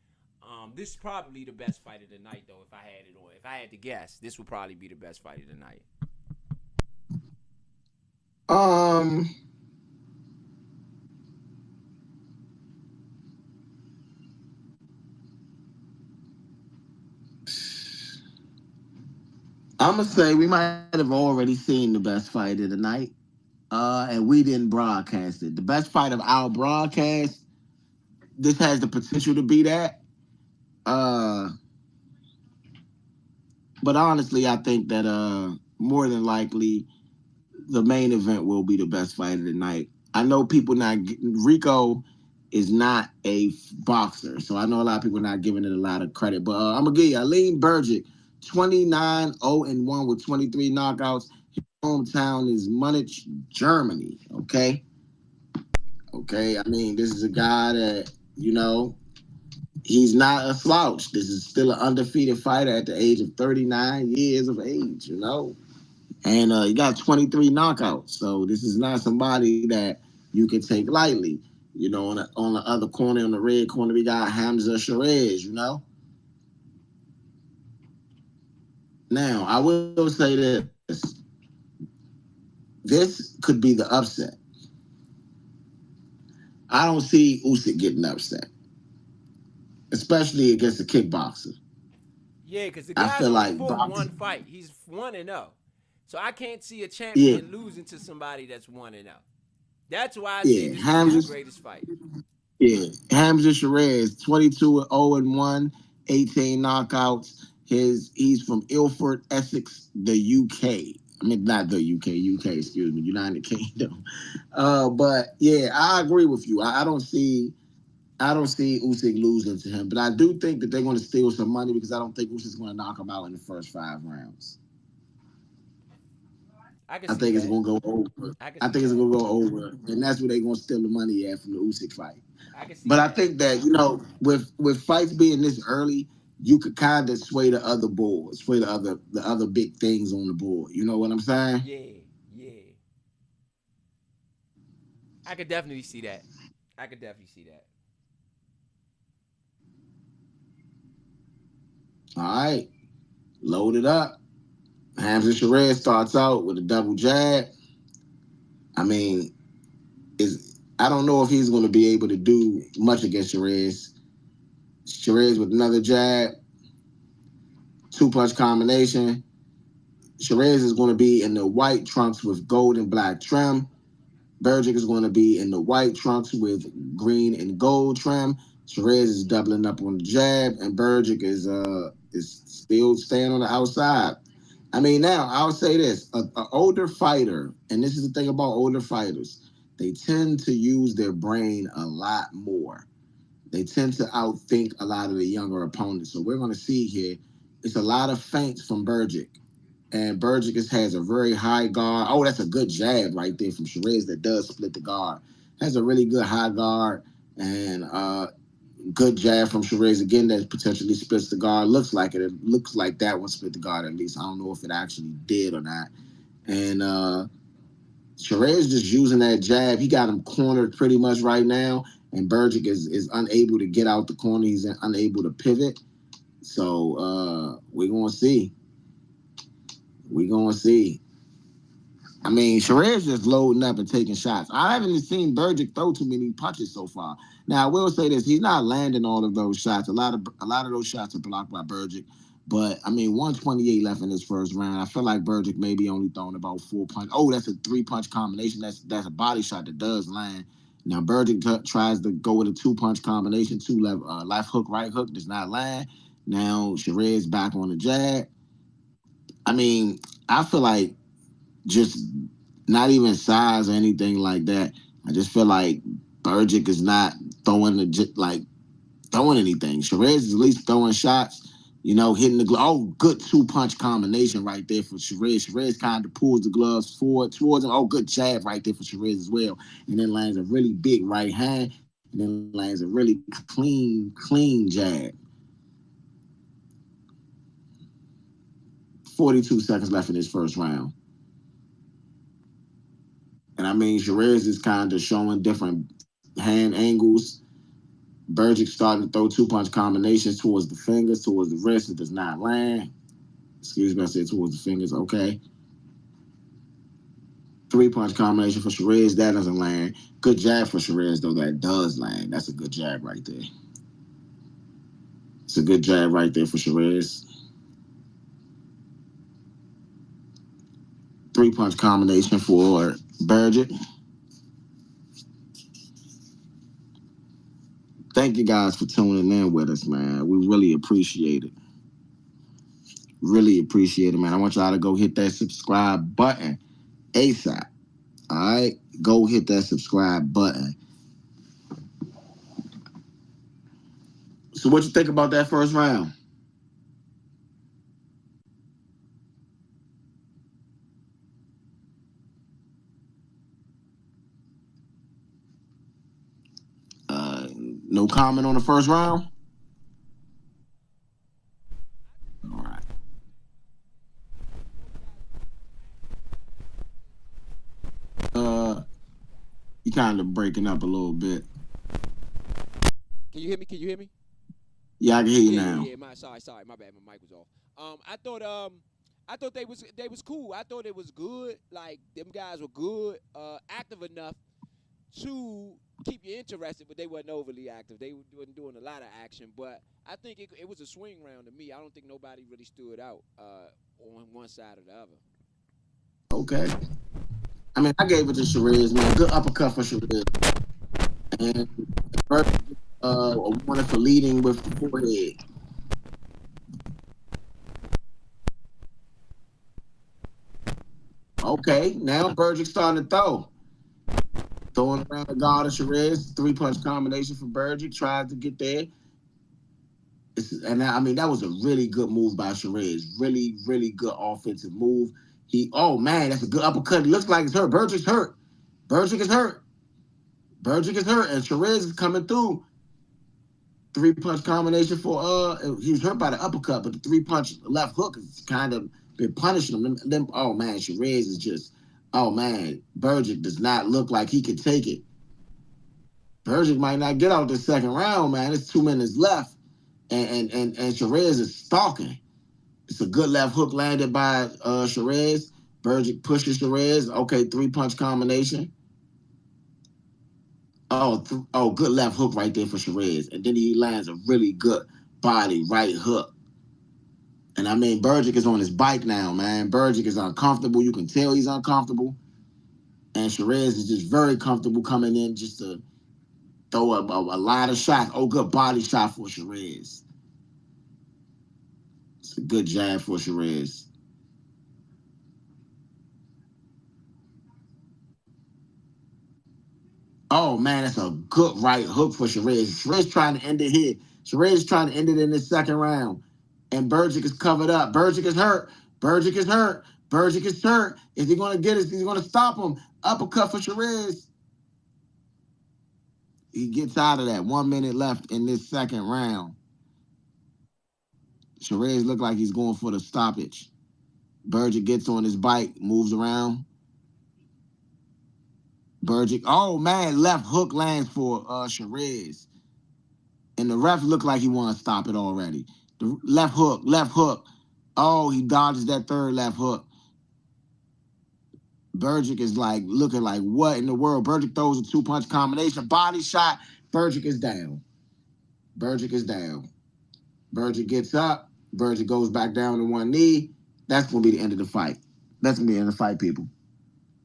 [SPEAKER 2] This is probably the best fight of the night, though. If I had it on, if I had to guess, this would probably be the best fight of the night.
[SPEAKER 1] Um, I'm gonna say we might have already seen the best fight of the night. And we didn't broadcast it. The best fight of our broadcast, this has the potential to be that. Uh, but honestly, I think that more than likely the main event will be the best fight of the night. I know people not Rico is not a boxer, so I know a lot of people not giving it a lot of credit. But I'm gonna give you Aline Bergic, 29-0-1 with 23 knockouts. His hometown is Munich, Germany. Okay. I mean, this is a guy that he's not a slouch. This is still an undefeated fighter at the age of 39 years of age. And he got 23 knockouts. So this is not somebody that you can take lightly. On the other corner, on the red corner, we got Hamza Perez. Now, I will say this. This could be the upset. I don't see Usyk getting upset, especially against a kickboxer.
[SPEAKER 2] Yeah, because the
[SPEAKER 1] I
[SPEAKER 2] guy's
[SPEAKER 1] feel
[SPEAKER 2] only
[SPEAKER 1] like
[SPEAKER 2] fought one
[SPEAKER 1] boxing.
[SPEAKER 2] fight. He's 1-0. So I can't see a
[SPEAKER 1] Yeah,
[SPEAKER 2] champion losing to somebody that's 1-0. That's why I say
[SPEAKER 1] yeah.
[SPEAKER 2] this will be the
[SPEAKER 1] Hamza,
[SPEAKER 2] greatest fight.
[SPEAKER 1] yeah. Hamza Shiraz, 22-0-1, 18 knockouts. He's from Ilford, Essex, the UK. I mean, not the UK, UK, excuse me, United Kingdom. But yeah, I agree with you. I don't see Usyk losing to him, but I do think that they're going to steal some money because I don't think Usyk's going to knock him out in the first 5 rounds.
[SPEAKER 2] I can
[SPEAKER 1] I
[SPEAKER 2] see
[SPEAKER 1] think it's
[SPEAKER 2] that.
[SPEAKER 1] going to go over.
[SPEAKER 2] I can
[SPEAKER 1] I
[SPEAKER 2] see
[SPEAKER 1] think it's
[SPEAKER 2] that.
[SPEAKER 1] going to go over, and that's where they're going to steal the money at from the Usyk fight.
[SPEAKER 2] I can see
[SPEAKER 1] But I
[SPEAKER 2] that.
[SPEAKER 1] think that with fights being this early, you could kind of sway the other boards, sway the other big things on the board. You know what I'm saying?
[SPEAKER 2] Yeah, yeah. I could definitely see that. I could definitely see that.
[SPEAKER 1] All right, load it up. Hamza Shiraz starts out with a double jab. I mean, is I don't know if he's going to be able to do much against Shiraz. Shiraz with another jab, two punch combination. Shiraz is going to be in the white trunks with gold and black trim. Bergic is going to be in the white trunks with green and gold trim. Shiraz is doubling up on the jab, and Bergic is still staying on the outside. I mean, now I'll say this: a older fighter, and this is the thing about older fighters, they tend to use their brain a lot more. They tend to outthink a lot of the younger opponents. So we're going to see here, it's a lot of feints from Bergic. And Bergic has a very high guard. Oh, that's a good jab right there from Shiraz that does split the guard. Has a really good high guard and good jab from Shiraz again that potentially splits the guard. Looks like it. It looks like that one split the guard at least. I don't know if it actually did or not. And Shiraz just using that jab. He got him cornered pretty much right now. And Bergic is unable to get out the corner. He's unable to pivot. So we're going to see. We're going to see. I mean, Shiraz just loading up and taking shots. I haven't seen Bergic throw too many punches so far. Now, I will say this: he's not landing all of those shots. A lot of those shots are blocked by Bergic. But I mean, 128 left in this first round. I feel like Bergic maybe only throwing about 4 punches. Oh, that's a 3 punch combination. That's a body shot that does land. Now Bergic tries to go with a 2 punch combination, left hook, right hook, does not land. Now Shiraz back on the jab. I mean, I feel like just not even size or anything like that. I just feel like Bergic is not throwing throwing anything. Shiraz is at least throwing shots, hitting the glove. Oh, good 2 punch combination right there for Shiraz. Shiraz kind of pulls the gloves forward towards him. Oh, good jab right there for Shiraz as well. And then lands a really big right hand. And then lands a really clean jab. 42 seconds left in this first round. And I mean, Shiraz is kind of showing different hand angles. Bergic starting to throw 2 punch combinations towards the fingers, towards the wrist. It does not land. Excuse me, I said towards the fingers. Okay. 3 punch combination for Shiraz. That doesn't land. Good jab for Shiraz, though. That does land. That's a good jab right there. It's a good jab right there for Shiraz. 3 punch combination for Bergic. Thank you guys for tuning in with us, man. We really appreciate it. Really appreciate it, man. I want y'all to go hit that subscribe button ASAP. All right? Go hit that subscribe button. So what you think about that first round? No comment on the first round? All right. Uh, you kind of breaking up a little bit.
[SPEAKER 3] Can you hear me? Can you hear me?
[SPEAKER 1] Yeah, I can hear you
[SPEAKER 3] Yeah,
[SPEAKER 1] now.
[SPEAKER 3] yeah, yeah. Sorry, my bad. My mic was off. I thought they was cool. I thought it was good. Like them guys were good, active enough to keep you interested, but they wasn't overly active. They wasn't doing a lot of action, but I think it was a swing round to me. I don't think nobody really stood out on one side or the other.
[SPEAKER 1] Okay. I mean, I gave it to Shiraz, man. Good uppercut for Shiraz. And Burdick wanted for leading with the forehead. Okay, now Burdick's starting to throw. Throwing around the guard of Shiraz. Three-punch combination for Burdick. Tried to get there. I mean, that was a really good move by Shiraz. Really, really good offensive move. Oh man, that's a good uppercut. It looks like it's hurt. Burdick's hurt. Burdick is hurt. Burdick is hurt, and Shiraz is coming through. Three-punch combination for he was hurt by the uppercut, but the three-punch left hook has kind of been punishing him. Oh man, Shiraz is just, oh man, Burdick does not look like he can take it. Burdick might not get out the second round, man. It's 2 minutes left, and Shiraz is stalking. It's a good left hook landed by Shiraz. Burdick pushes Shiraz. Okay, three-punch combination. Oh, good left hook right there for Shiraz. And then he lands a really good body right hook. And I mean, Burdick is on his bike now, man. Burdick is uncomfortable. You can tell he's uncomfortable. And Shiraz is just very comfortable coming in just to throw a lot of shots. Oh, good body shot for Shiraz. It's a good jab for Shiraz. Oh man, that's a good right hook for Shiraz. Shiraz trying to end it here. Shiraz trying to end it in this second round. And Burdick is covered up. Burdick is hurt. Burdick is hurt. Burdick is hurt. Is he going to get it? He's going to stop him. Uppercut for Shiraz. He gets out of that. 1 minute left in this second round. Shiraz looked like he's going for the stoppage. Burdick gets on his bike, moves around. Burdick, oh man, left hook lands for Shiraz. And the ref looked like he wanted to stop it already. The left hook, left hook. Oh, he dodges that third left hook. Burdick is like looking like, what in the world? Burdick throws a two-punch combination, body shot. Burdick is down. Burdick is down. Burdick gets up. Burdick goes back down to one knee. That's going to be the end of the fight. That's going to be the end of the fight, people.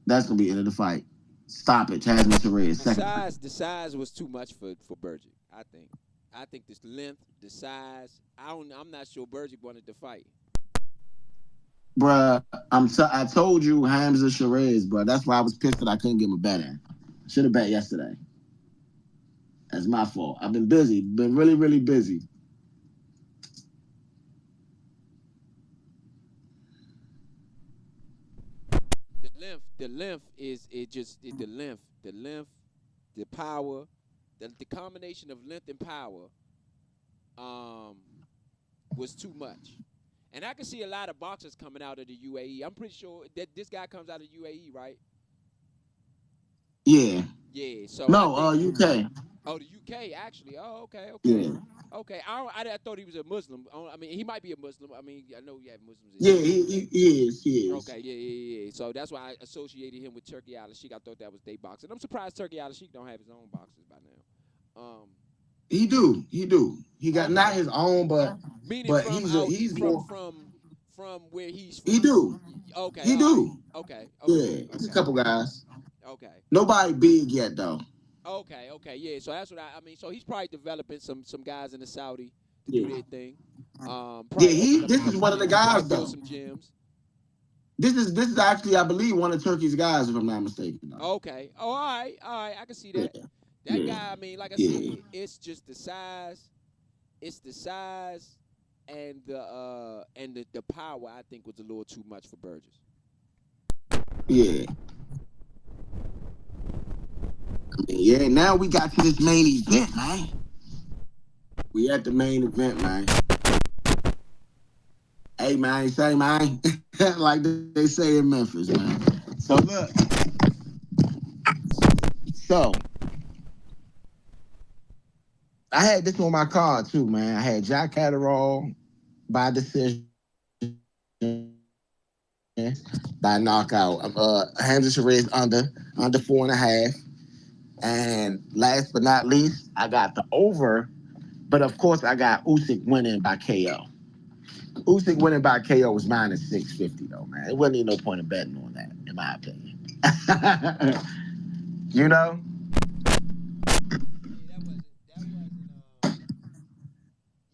[SPEAKER 1] That's going to be the end of the fight. Stop it, Tasman Shiraz.
[SPEAKER 3] The size was too much for Burdick, I think. I think this length, the size. I'm not sure Burdick wanted to fight.
[SPEAKER 1] Bruh, I told you Hamza Shiraz, bro. That's why I was pissed that I couldn't get him a bet in. Should have bet yesterday. That's my fault. I've been busy. Been really, really busy.
[SPEAKER 3] The length is the length, the power, the combination of length and power was too much. And I can see a lot of boxers coming out of the UAE. I'm pretty sure that this guy comes out of UAE, right?
[SPEAKER 1] Yeah.
[SPEAKER 3] Yeah. So
[SPEAKER 1] no,
[SPEAKER 3] UK.
[SPEAKER 1] UK.
[SPEAKER 3] Oh, the UK actually. Oh, okay.
[SPEAKER 1] Yeah.
[SPEAKER 3] Okay. I thought he was a Muslim. I mean, he might be a Muslim. I mean, I know you have Muslims.
[SPEAKER 1] Yeah, he is. He is.
[SPEAKER 3] Okay. Yeah. So that's why I associated him with Turkey Al-Sheikh. I thought that was their boxer. And I'm surprised Turkey Al-Sheikh don't have his own boxers by now.
[SPEAKER 1] He do. He got not his own, but
[SPEAKER 3] meaning
[SPEAKER 1] but
[SPEAKER 3] from
[SPEAKER 1] he's more.
[SPEAKER 3] from where he's from.
[SPEAKER 1] He do.
[SPEAKER 3] Okay.
[SPEAKER 1] He do.
[SPEAKER 3] Right. Okay.
[SPEAKER 1] Yeah, it's a couple guys.
[SPEAKER 3] Okay.
[SPEAKER 1] Nobody big yet though.
[SPEAKER 3] Okay. Yeah. So that's what I mean. So he's probably developing some guys in the Saudi to
[SPEAKER 1] Yeah.
[SPEAKER 3] do their thing.
[SPEAKER 1] This is one of the guys though.
[SPEAKER 3] Some gyms.
[SPEAKER 1] This is actually, I believe, one of Turkey's guys, if I'm not mistaken. Though.
[SPEAKER 3] Okay. Oh, all right. I can see that.
[SPEAKER 1] Yeah.
[SPEAKER 3] That guy. I mean, like I said, it's just the size. It's the size and the power. I think was a little too much for Burgess.
[SPEAKER 1] Yeah. Yeah, now we got to this main event, man. We at the main event, man. Hey, man, say, man. Like they say in Memphis, man. So, look. So, I had this on my card, too, man. I had Jack Catterall by decision, by knockout. Hamza Shiraz under 4.5. And last but not least, I got the over, but of course I got Usyk winning by KO. Usyk winning by KO was minus 650 though, man. It wasn't even no point in betting on that, in my opinion. You know?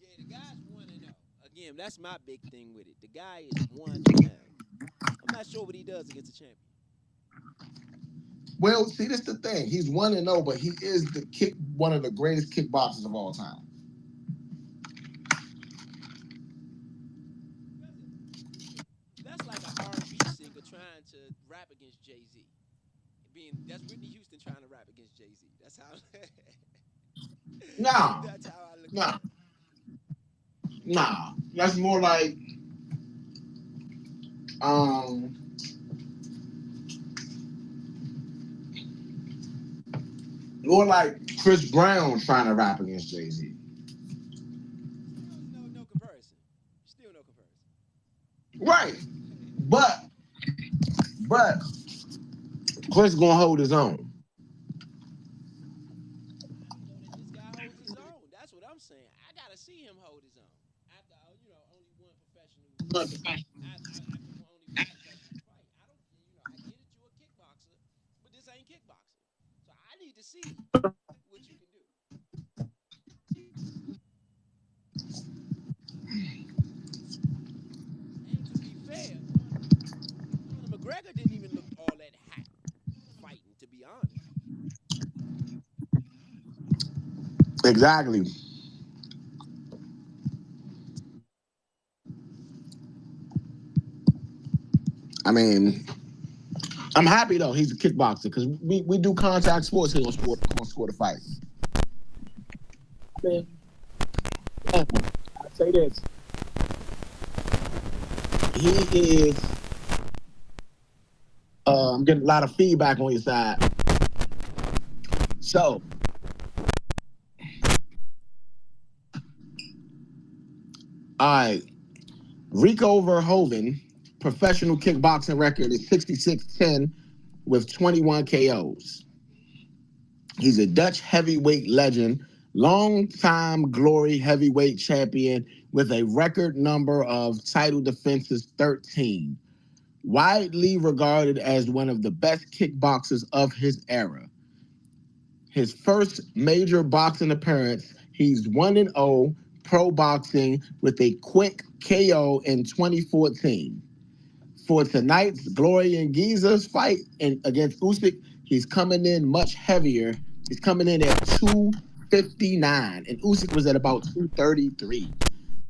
[SPEAKER 3] Yeah, yeah, the guy's 1-0. Again, that's my big thing with it. The guy is 1-0. I'm not sure what he does against a champion.
[SPEAKER 1] Well, see, this is the thing. He's 1-0, but he is one of the greatest kickboxers of all time.
[SPEAKER 3] That's like an R&B singer trying to rap against Jay-Z. That's Whitney Houston trying to rap against Jay-Z. That's how
[SPEAKER 1] Nah,
[SPEAKER 3] that's how I look
[SPEAKER 1] nah,
[SPEAKER 3] at it.
[SPEAKER 1] nah. That's more like um more like Chris Brown trying to rap against Jay-Z.
[SPEAKER 3] Still no comparison. Still no comparison.
[SPEAKER 1] Right. But Chris gonna hold his own.
[SPEAKER 3] I don't know that this guy holds his own. That's what I'm saying. I gotta see him hold his own after only one professional. Only one professional fight. I don't. I get it. You're a kickboxer, but this ain't kickboxing. So I need to see what you can do. And to be fair, Conor McGregor didn't even look all that hot fighting. To be honest.
[SPEAKER 1] Exactly. I mean, I'm happy though he's a kickboxer because we do contact sports here on Score the Fight. Man, I say this. He is. I'm getting a lot of feedback on your side. So, all right, Rico Verhoeven, professional kickboxing record is 66-10 with 21 KOs. He's a Dutch heavyweight legend, long-time glory heavyweight champion with a record number of title defenses 13. Widely regarded as one of the best kickboxers of his era. His first major boxing appearance, he's 1-0 pro boxing with a quick KO in 2014. For tonight's Glory and Giza's fight against Usyk, he's coming in much heavier. He's coming in at 259, and Usyk was at about 233.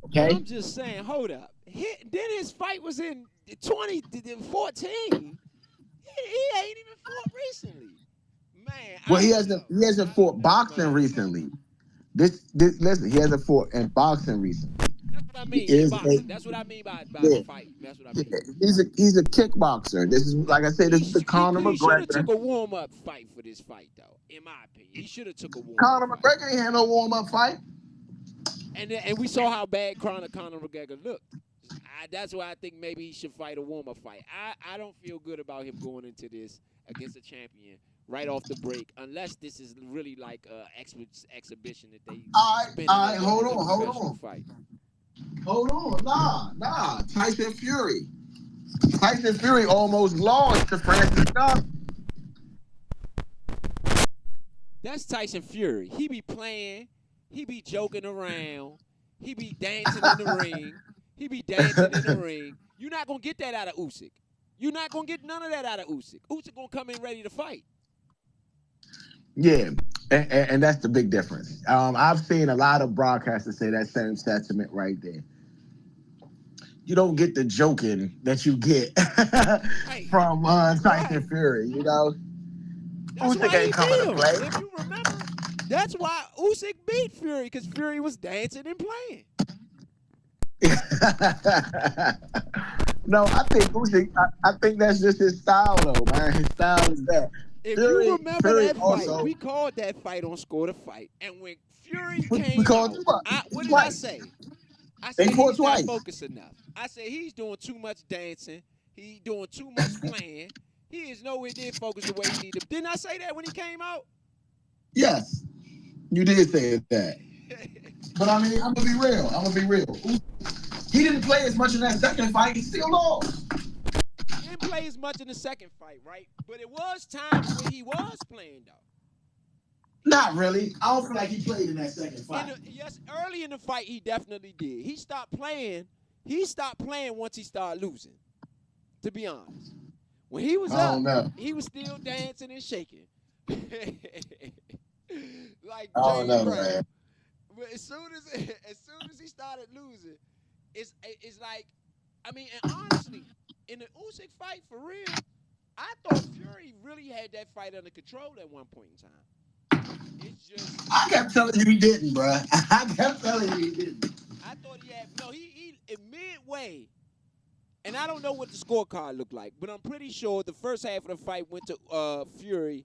[SPEAKER 3] But
[SPEAKER 1] Okay?
[SPEAKER 3] I'm just saying, hold up. Then his fight was in 2014. He ain't even fought recently. Man,
[SPEAKER 1] Well,
[SPEAKER 3] I don't know.
[SPEAKER 1] he hasn't
[SPEAKER 3] I don't
[SPEAKER 1] fought
[SPEAKER 3] know,
[SPEAKER 1] boxing
[SPEAKER 3] man.
[SPEAKER 1] recently. Listen, he hasn't fought in boxing recently.
[SPEAKER 3] That's what I
[SPEAKER 1] He
[SPEAKER 3] mean in
[SPEAKER 1] is a
[SPEAKER 3] boxing. That's what I mean by
[SPEAKER 1] yeah,
[SPEAKER 3] fight. That's what I
[SPEAKER 1] yeah.
[SPEAKER 3] mean.
[SPEAKER 1] He's a kickboxer. This is like I said. This is the Conor
[SPEAKER 3] He should have
[SPEAKER 1] McGregor.
[SPEAKER 3] took a warm up fight for this fight though. In my opinion, he should have took a warm up
[SPEAKER 1] Conor
[SPEAKER 3] fight.
[SPEAKER 1] McGregor ain't had no warm up fight.
[SPEAKER 3] And we saw how bad Conor McGregor looked. That's why I think maybe he should fight a warm up fight. I don't feel good about him going into this against a champion right off the break, unless this is really like an exhibition that they spin it as
[SPEAKER 1] Hold
[SPEAKER 3] a professional fight.
[SPEAKER 1] hold on. Nah. Tyson Fury. Tyson Fury almost lost to Francis Scott.
[SPEAKER 3] That's Tyson Fury. He be playing. He be joking around. He be dancing in the ring. You're not going to get that out of Usyk. You're not going to get none of that out of Usyk. Usyk going to come in ready to fight.
[SPEAKER 1] Yeah, and that's the big difference. I've seen a lot of broadcasters say that same sentiment right there. You don't get the joking that you get
[SPEAKER 3] Right.
[SPEAKER 1] from Tyson Fury, you know?
[SPEAKER 3] That's
[SPEAKER 1] Usyk
[SPEAKER 3] why he
[SPEAKER 1] ain't coming
[SPEAKER 3] beat
[SPEAKER 1] to
[SPEAKER 3] him.
[SPEAKER 1] play.
[SPEAKER 3] If you remember, that's why Usyk beat Fury, because Fury was dancing and playing.
[SPEAKER 1] No, I think Usyk, I think that's just his style, though, man. His style is that.
[SPEAKER 3] If you remember
[SPEAKER 1] Fury
[SPEAKER 3] that fight,
[SPEAKER 1] also,
[SPEAKER 3] we called that fight on Score the Fight. And when Fury
[SPEAKER 1] we
[SPEAKER 3] came
[SPEAKER 1] called
[SPEAKER 3] out,
[SPEAKER 1] you up
[SPEAKER 3] what did I
[SPEAKER 1] twice.
[SPEAKER 3] say? I
[SPEAKER 1] They
[SPEAKER 3] said
[SPEAKER 1] fought
[SPEAKER 3] he's not
[SPEAKER 1] twice.
[SPEAKER 3] focused enough. I said he's doing too much dancing. He's doing too much playing. He is nowhere near focused the way he needed to. Didn't I say that when he came out?
[SPEAKER 1] Yes, you did say that. But I mean, I'm gonna be real. I'm gonna be real. He didn't play as much in that second fight. He still lost.
[SPEAKER 3] He didn't play as much in the second fight, right? But it was times where he was playing though.
[SPEAKER 1] Not really. I don't feel like he played in that second fight.
[SPEAKER 3] Yes, early in the fight he definitely did. He stopped playing. He stopped playing once he started losing. To be honest, when he was
[SPEAKER 1] I
[SPEAKER 3] up,
[SPEAKER 1] don't know.
[SPEAKER 3] he was still dancing and shaking, like
[SPEAKER 1] I don't
[SPEAKER 3] James
[SPEAKER 1] know,
[SPEAKER 3] Brown.
[SPEAKER 1] man.
[SPEAKER 3] But as soon as he started losing, it's like, I mean, and honestly, in the Usyk fight for real, I thought Fury really had that fight under control at one point in time. It's just
[SPEAKER 1] I kept telling you he didn't, bro. I kept telling you he didn't.
[SPEAKER 3] I thought he had he in midway. And I don't know what the scorecard looked like, but I'm pretty sure the first half of the fight went to Fury,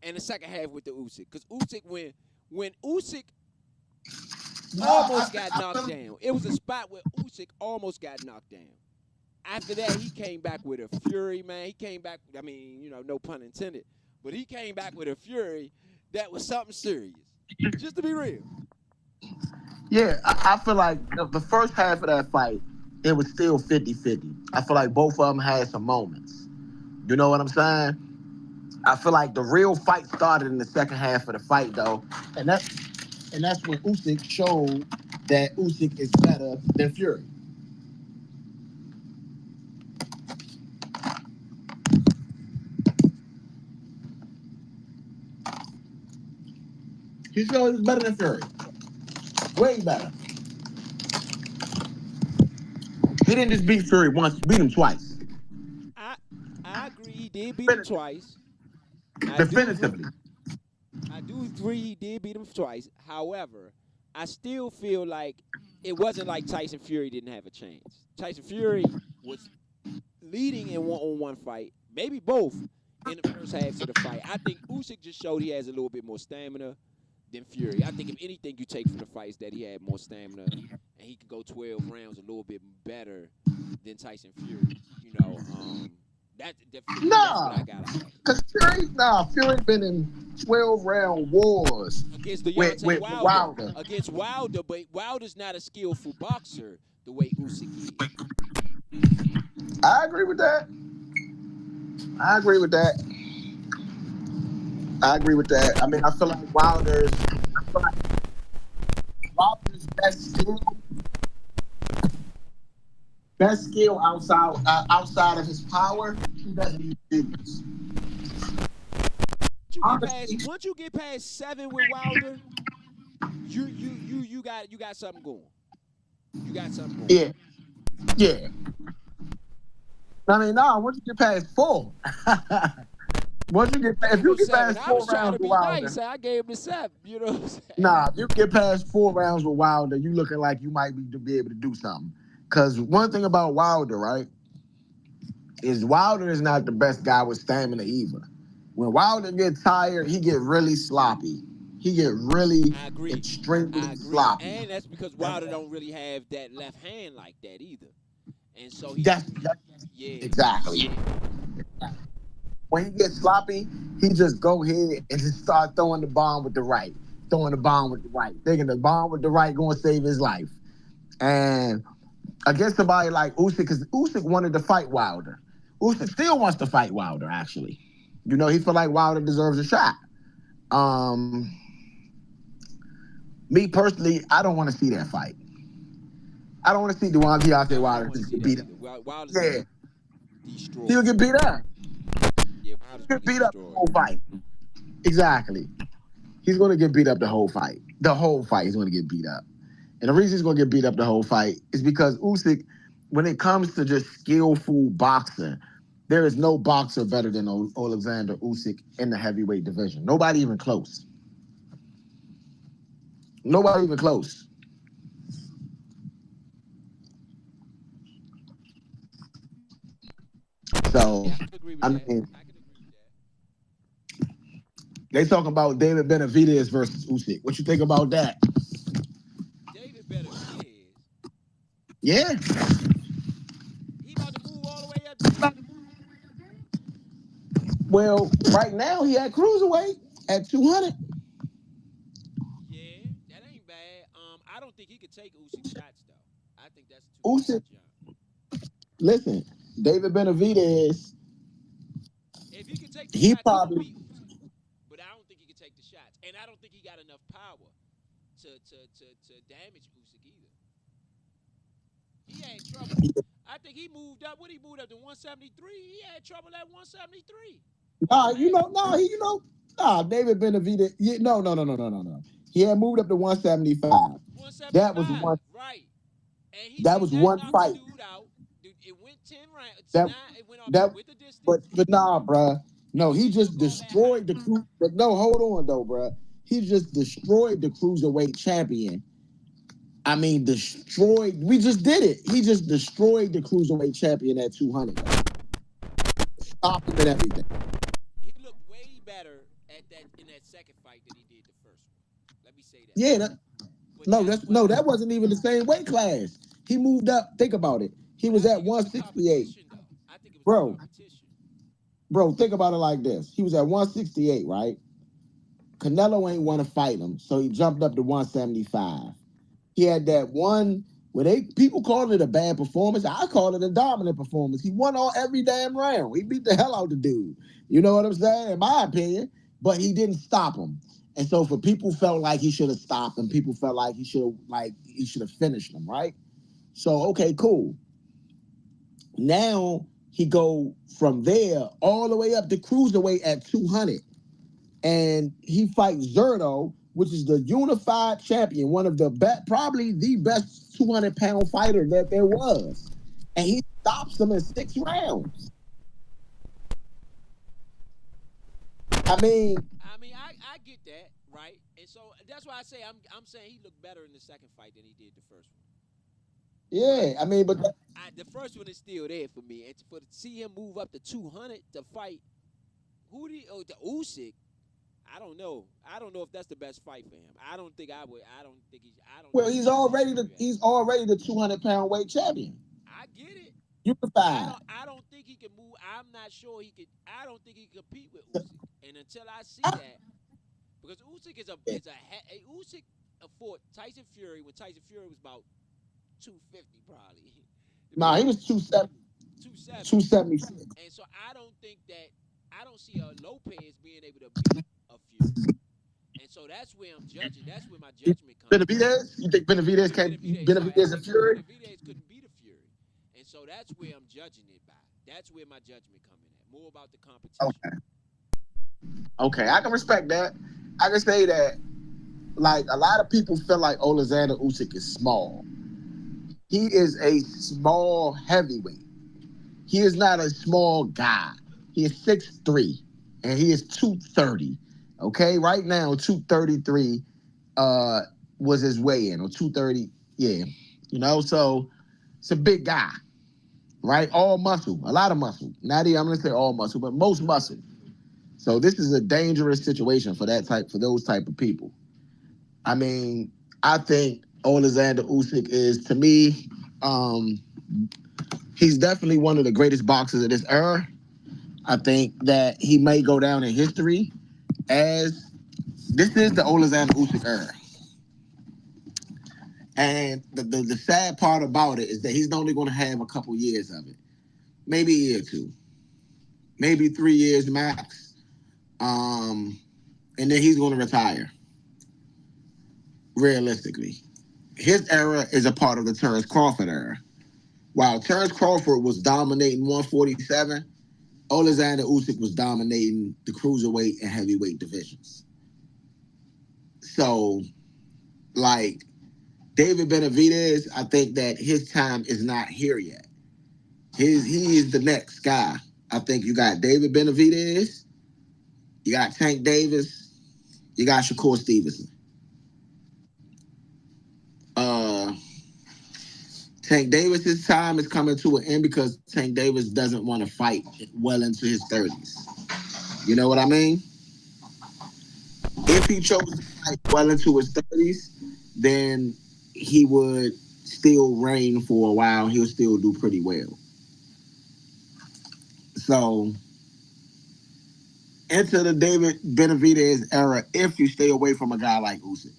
[SPEAKER 3] and the second half went to Usyk. Because Usyk, when Usyk almost got knocked down, it was a spot where Usyk almost got knocked down. After that, he came back with a Fury, man. He came back, I mean, no pun intended, but he came back with a Fury that was something serious. Just to be real.
[SPEAKER 1] Yeah, I feel like the first half of that fight, it was still 50-50. I feel like both of them had some moments. You know what I'm saying? I feel like the real fight started in the second half of the fight, though, and that's when Usyk showed that Usyk is better than Fury. He showed he's better than Fury. Way better. He didn't just beat Fury once, he beat him twice.
[SPEAKER 3] I agree. He did beat him twice.
[SPEAKER 1] Definitively.
[SPEAKER 3] I do agree he did beat him twice. However, I still feel like it wasn't like Tyson Fury didn't have a chance. Tyson Fury was leading in one-on-one fight, maybe both, in the first half of the fight. I think Usyk just showed he has a little bit more stamina than Fury. I think if anything you take from the fight is that he had more stamina and he could go 12 rounds a little bit better than Tyson Fury. That's what I got out of it.
[SPEAKER 1] Because Fury been in 12-round wars
[SPEAKER 3] Against
[SPEAKER 1] with Wilder.
[SPEAKER 3] Against Wilder, but Wilder's not a skillful boxer the way Usyk is.
[SPEAKER 1] I agree with that. I agree with that. I mean, I feel like Wilder's best skill outside of his power, he doesn't even use.
[SPEAKER 3] Once you get past 7 with Wilder, you got something going. You got something going.
[SPEAKER 1] Yeah. I mean, once you get past 4. If you get past 4 rounds with Wilder,
[SPEAKER 3] nice. I gave him the 7. You know what I'm saying?
[SPEAKER 1] If you get past 4 rounds with Wilder, you looking like you might be able to do something. Because one thing about Wilder, right, is Wilder is not the best guy with stamina either. When Wilder gets tired, he get really sloppy. He get really extremely sloppy.
[SPEAKER 3] And that's because Wilder don't really have that left hand like that either. And so
[SPEAKER 1] exactly. When he gets sloppy, he just go ahead and just start throwing the bomb with the right. Thinking the bomb with the right going to save his life. And against somebody like Usyk, because Usyk wanted to fight Wilder. Usyk still wants to fight Wilder, actually. He feel like Wilder deserves a shot. Me personally, I don't want to see that fight. I don't want to see Deontay Wilder just beat up. He'll get beat up.
[SPEAKER 3] Yeah,
[SPEAKER 1] he'll get beat up the whole fight. Exactly. He's going to get beat up the whole fight. The whole fight he's going to get beat up. And the reason he's going to get beat up the whole fight is because Usyk, when it comes to just skillful boxing, there is no boxer better than Oleksandr Usyk in the heavyweight division. Nobody even close. So, I mean, they talking about David Benavidez versus Usyk. What you think about that?
[SPEAKER 3] David Benavidez?
[SPEAKER 1] Yeah.
[SPEAKER 3] He about to move all the way up.
[SPEAKER 1] Well, right now he at cruiserweight at 200.
[SPEAKER 3] don't think he could take Usyk shots though. I think that's too big of a
[SPEAKER 1] Usyk,
[SPEAKER 3] jump.
[SPEAKER 1] listen, David Benavidez,
[SPEAKER 3] If he could take the
[SPEAKER 1] he
[SPEAKER 3] shots, he could
[SPEAKER 1] probably
[SPEAKER 3] beat Usyk. But I don't think he could take the shots, and I don't think he got enough power to damage Usyk either. He had trouble. I think he moved up. What he moved up to 173? He had trouble at 173
[SPEAKER 1] nah,
[SPEAKER 3] last year.
[SPEAKER 1] David Benavidez. No. He had moved up to 175. That was
[SPEAKER 3] 175,
[SPEAKER 1] one.
[SPEAKER 3] right? And he
[SPEAKER 1] That
[SPEAKER 3] did
[SPEAKER 1] was
[SPEAKER 3] not
[SPEAKER 1] one
[SPEAKER 3] knock the
[SPEAKER 1] fight.
[SPEAKER 3] dude out. Dude, it went 10 rounds.
[SPEAKER 1] That
[SPEAKER 3] Nine. It went off. It
[SPEAKER 1] that.
[SPEAKER 3] went the distance.
[SPEAKER 1] But nah, bruh. No,
[SPEAKER 3] But
[SPEAKER 1] he
[SPEAKER 3] he
[SPEAKER 1] just
[SPEAKER 3] took off at height.
[SPEAKER 1] destroyed the crew. But no, hold on though, bruh. He just destroyed the cruiserweight champion. I mean, destroyed. We just did it. He just destroyed the cruiserweight champion at 200. Stopped him and everything.
[SPEAKER 3] He looked way better at that in that second fight than he did the first one. Let me say that.
[SPEAKER 1] Yeah,
[SPEAKER 3] But that's why
[SPEAKER 1] that wasn't even the same weight class. He moved up. Think about it. He
[SPEAKER 3] But
[SPEAKER 1] was
[SPEAKER 3] I
[SPEAKER 1] at
[SPEAKER 3] think it was the
[SPEAKER 1] 168.
[SPEAKER 3] competition, though. I think it was the
[SPEAKER 1] Bro,
[SPEAKER 3] competition.
[SPEAKER 1] think about it like this. He was at 168, right? Canelo ain't want to fight him, so he jumped up to 175. He had that one where people call it a bad performance. I call it a dominant performance. He won every damn round. He beat the hell out the dude. You know what I'm saying? In my opinion, but he didn't stop him. And so for people felt like he should have stopped him. People felt like he should have finished him, right? So okay, cool. Now he go from there all the way up to cruiserweight at 200. And he fights Zerto, which is the unified champion, one of the best, probably the best 200-pound fighter that there was. And he stops him in 6 rounds.
[SPEAKER 3] I get that, right? And so that's why I say I'm saying he looked better in the second fight than he did the first one.
[SPEAKER 1] Yeah, but
[SPEAKER 3] The first one is still there for me, and to see him move up to 200 to fight the Usyk. I don't know. I don't know if that's the best fight for him. I don't think I would. I don't think he's. I don't.
[SPEAKER 1] well,
[SPEAKER 3] Think
[SPEAKER 1] he's already the 200-pound weight champion.
[SPEAKER 3] I get it.
[SPEAKER 1] Unified.
[SPEAKER 3] I don't think he can move. I'm not sure he could. I don't think he can compete with Usyk. And until I see that, because Usyk Usyk fought Tyson Fury when Tyson Fury was about 250 probably.
[SPEAKER 1] Nah, he was 270. 276.
[SPEAKER 3] And so I don't think that I don't see a Lopez being able to beat a Fury. And so that's where I'm judging. That's where my judgment comes from.
[SPEAKER 1] Benavidez? You think Benavidez can't? Benavidez and Fury?
[SPEAKER 3] Benavidez couldn't beat a Fury. And so that's where I'm judging it by. That's where my judgment coming at. More about the competition.
[SPEAKER 1] Okay, I can respect that. I can say that, like, a lot of people feel like Oleksandr Usyk is small. He is a small heavyweight. He is not a small guy. He is 6'3", and he is 230. Okay, right now 233 was his weigh-in, or 230. Yeah, so it's a big guy, right? All muscle, a lot of muscle. Not even I'm gonna say all muscle, but most muscle. So this is a dangerous situation for those type of people. I mean, I think Oleksandr Usyk is, to me, he's definitely one of the greatest boxers of this era. I think that he may go down in history as this is the Oleksandr Usyk era. And the sad part about it is that he's only going to have a couple years of it. Maybe a year or two. Maybe 3 years max. And then he's going to retire. Realistically. His era is a part of the Terrence Crawford era. While Terrence Crawford was dominating 147, Oleksandr Usyk was dominating the cruiserweight and heavyweight divisions. So, like, David Benavidez, I think that his time is not here yet. He is the next guy. I think you got David Benavidez, you got Tank Davis, you got Shakur Stevenson. Tank Davis's time is coming to an end because Tank Davis doesn't want to fight well into his 30s. You know what I mean? If he chose to fight well into his 30s, then he would still reign for a while. He'll still do pretty well. So, enter the David Benavidez era if you stay away from a guy like Usyk.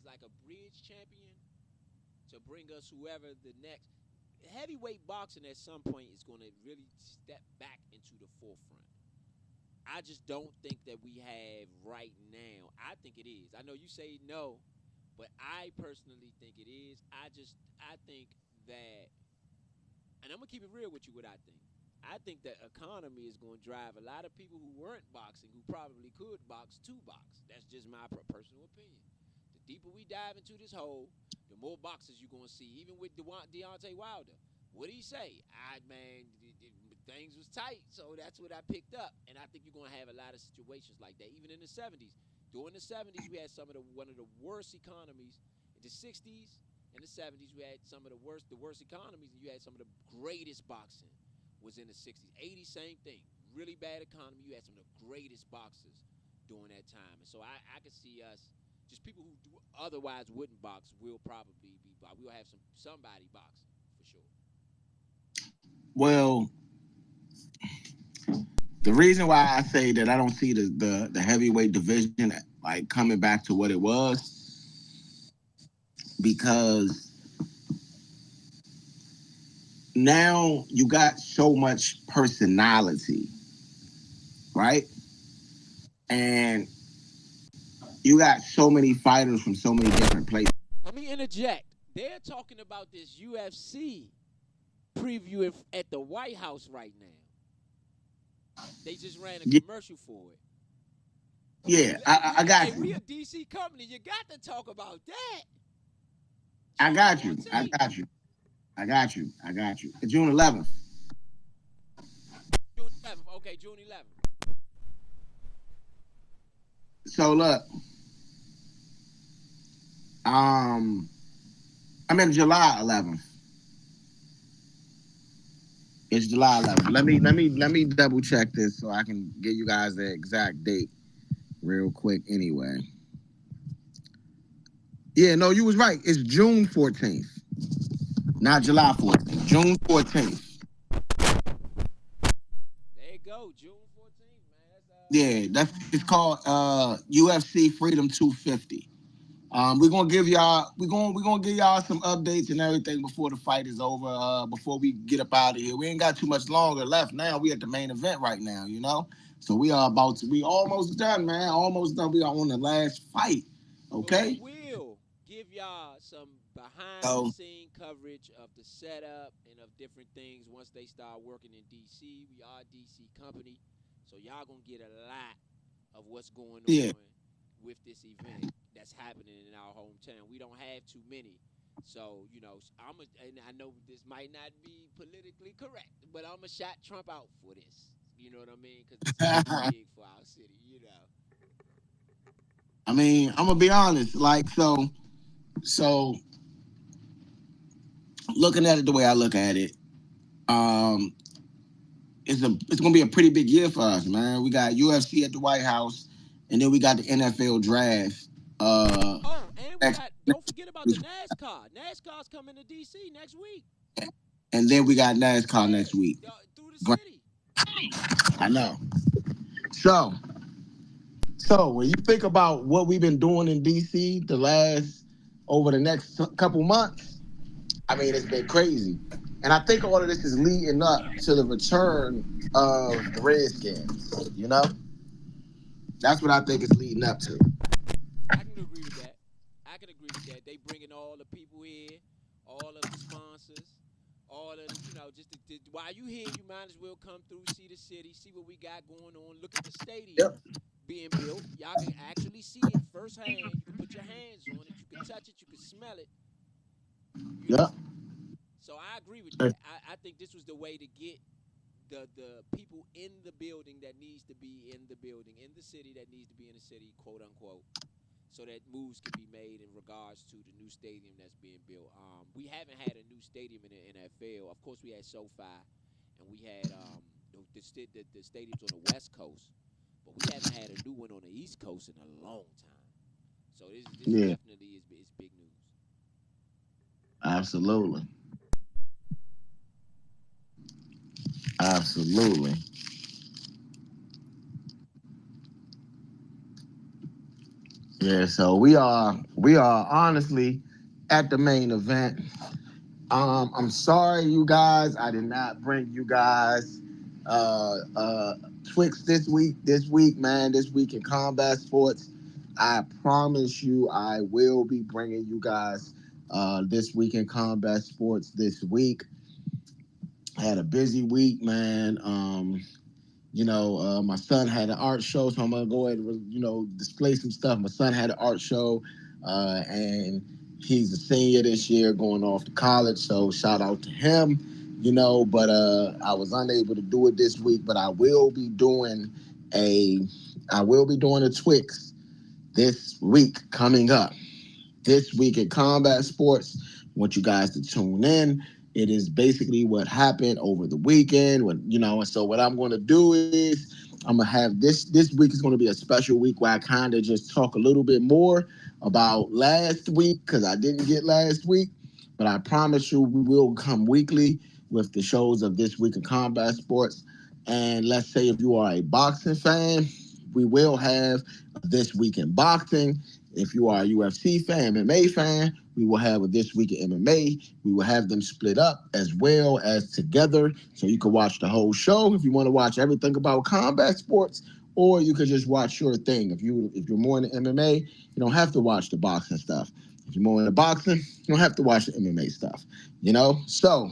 [SPEAKER 3] like a bridge champion to bring us whoever the next. Heavyweight boxing at some point is going to really step back into the forefront. I just don't think that we have right now. I think it is. I know you say no, but I personally think it is. I think that, and I'm gonna keep it real with you. What I think. I think the economy is going to drive a lot of people who weren't boxing, who probably could box, to box. That's just my personal opinion. The deeper we dive into this hole, the more boxers you're going to see. Even with Deontay Wilder, what did he say? Things was tight, so that's what I picked up. And I think you're going to have a lot of situations like that. Even in the 70s, during the 70s, we had one of the worst economies. In the 60s and the 70s, we had some of the worst economies, and you had some of the greatest boxing was in the 60s. 80s, same thing. Really bad economy. You had some of the greatest boxers during that time. And so I could see us, just people who otherwise wouldn't box will probably be, we'll have somebody boxing for sure.
[SPEAKER 1] Well, the reason why I say that I don't see the heavyweight division like coming back to what it was, because now you got so much personality, right? And you got so many fighters from so many different places.
[SPEAKER 3] Let me interject. They're talking about this UFC preview at the White House right now. They just ran a commercial for it.
[SPEAKER 1] Yeah, I got you.
[SPEAKER 3] We a DC company. You got to talk about that.
[SPEAKER 1] I got you. June 11th.
[SPEAKER 3] June 11th. Okay, June 11th.
[SPEAKER 1] So look, I'm in July 11th. It's July 11th. Let me double check this so I can give you guys the exact date real quick. Anyway, yeah, no, you was right. It's June 14th, not July 14th. June 14th.
[SPEAKER 3] There you go, June 14th,
[SPEAKER 1] Yeah,
[SPEAKER 3] man.
[SPEAKER 1] it's called UFC Freedom 250. We're gonna give y'all some updates and everything before the fight is over. Before we get up out of here, we ain't got too much longer left. Now we at the main event right now, you know. So we almost done, man. Almost done. We are on the last fight. Okay.
[SPEAKER 3] But we will give y'all some behind-the-scene coverage of the setup and of different things once they start working in DC. We are a DC company, so y'all gonna get a lot of what's going on with this event that's happening in our hometown. We don't have too many. So, you know, and I know this might not be politically correct, but I'm going to shout Trump out for this. You know what I mean? Because this is big for our city, you know.
[SPEAKER 1] I mean, I'm going to be honest. Like, so looking at it the way I look at it, it's going to be a pretty big year for us, man. We got UFC at the White House, and then we got the NFL draft.
[SPEAKER 3] And don't forget about the NASCAR. NASCAR's coming to DC next week.
[SPEAKER 1] And then we got NASCAR next week.
[SPEAKER 3] Through the city.
[SPEAKER 1] I know. So when you think about what we've been doing in DC over the next couple months, I mean, it's been crazy. And I think all of this is leading up to the return of the Redskins, you know? That's what I think it's leading up to.
[SPEAKER 3] I can agree with that. They bringing all the people here, all of the sponsors, all of the, you know, while you here, you might as well come through, see the city, see what we got going on, look at the stadium being built. Y'all can actually see it firsthand. You can put your hands on it, you can touch it, you can smell it. So I agree with that. I think this was the way to get the people in the building that needs to be in the building, in the city that needs to be in the city, quote unquote, so that moves can be made in regards to the new stadium that's being built. We haven't had a new stadium in the NFL. Of course, we had SoFi, and we had the stadiums on the West Coast, but we haven't had a new one on the East Coast in a long time. So this definitely is big news.
[SPEAKER 1] Absolutely. Yeah, so we are honestly at the main event. I'm sorry, you guys. I did not bring you guys Twix this week. This week, man. This week in combat sports. I promise you, I will be bringing you guys this week in combat sports this week. Had a busy week, man. My son had an art show, so I'm gonna go ahead and display some stuff. My son had an art show, and he's a senior this year, going off to college. So shout out to him. But I was unable to do it this week. But a, I will be doing a Twix this week coming up this week in combat sports. I want you guys to tune in. It is basically what happened over the weekend. And so what I'm going to do is I'm gonna have this week is going to be a special week where I kind of just talk a little bit more about last week because I didn't get last week. But I promise you, we will come weekly with the shows of this week in combat sports. And let's say if you are a boxing fan, we will have this week in boxing. If you are a UFC fan, MMA fan, we will have a This Week in MMA. We will have them split up as well as together, so you can watch the whole show if you want to watch everything about combat sports, or you could just watch your thing. If you're more into MMA, you don't have to watch the boxing stuff. If you're more into boxing, you don't have to watch the MMA stuff. So